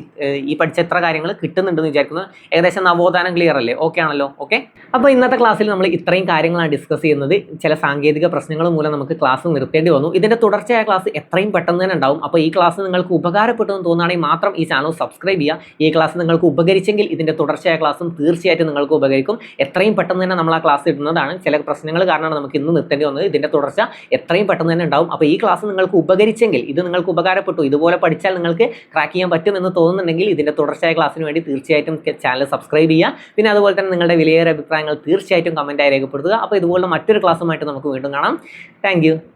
ഈ പഠിച്ച എത്ര കാര്യങ്ങൾ കിട്ടുന്നുണ്ടെന്ന് വിചാരിക്കുന്നു. ഏകദേശം നവോത്ഥാനം ക്ലിയർ അല്ലേ? ഓക്കെ ആണല്ലോ. ഓക്കെ, അപ്പോൾ ഇന്നത്തെ ക്ലാസ്സിൽ നമ്മൾ ഇത്രയും കാര്യങ്ങളാണ് ഡിസ്കസ് ചെയ്യുന്നത്. ചില സാങ്കേതിക പ്രശ്നങ്ങൾ മൂലം നമുക്ക് ക്ലാസ് നിർത്തേണ്ടി വന്നു. ഇതിൻ്റെ തുടർച്ചയായ ക്ലാസ് എത്രയും പെട്ടെന്ന് തന്നെ ഉണ്ടാവും. അപ്പോൾ ഈ ക്ലാസ് നിങ്ങൾക്ക് ഉപകാരപ്പെട്ടു എന്ന് തോന്നുകയാണെങ്കിൽ മാത്രം ഈ ചാനൽ സബ്സ്ക്രൈബ് ചെയ്യുക. ഈ ക്ലാസ് നിങ്ങൾക്ക് ഉപകരിച്ചെങ്കിൽ ഇതിൻ്റെ തുടർച്ചയായ ക്ലാസ്സും തീർച്ചയായിട്ടും നിങ്ങൾക്ക് ഉപകരിക്കും. എത്രയും പെട്ടെന്ന് തന്നെ നമ്മൾ ആ ക്ലാസ് ഇടുന്നതാണ്. ചില പ്രശ്നങ്ങൾ കാരണമാണ് നമുക്ക് ഇന്ന് നിർത്തേണ്ടി വന്നത്. ഇതിൻ്റെ തുടർച്ച എത്രയും പെട്ടെന്ന് തന്നെ ഉണ്ടാവും. അപ്പോൾ ഈ ക്ലാസ് നിങ്ങൾക്ക് ഉപകരിച്ചെങ്കിൽ, ഇത് നിങ്ങൾക്ക് ഉപകാരപ്പെട്ടു, ഇതുപോലെ പഠിച്ചാൽ നിങ്ങൾക്ക് ക്രാക്ക് ചെയ്യാൻ പറ്റും എന്ന് തോന്നുന്നുണ്ടെങ്കിൽ ഇതിൻ്റെ തുടർച്ചയായ ക്ലാസ്സിന് വേണ്ടി തീർച്ചയായിട്ടും ചാനൽ സബ്സ്ക്രൈബ് ചെയ്യുക. പിന്നെ അതുപോലെ തന്നെ നിങ്ങളുടെ വിലയേറിയ അഭിപ്രായങ്ങൾ തീർച്ചയായിട്ടും കമൻറ്റായി രേഖപ്പെടുത്തുക. അപ്പോൾ ഇതുപോലെ മറ്റൊരു ക്ലാസ്സുമായിട്ട് നമുക്ക് വീണ്ടും കാണാം. താങ്ക്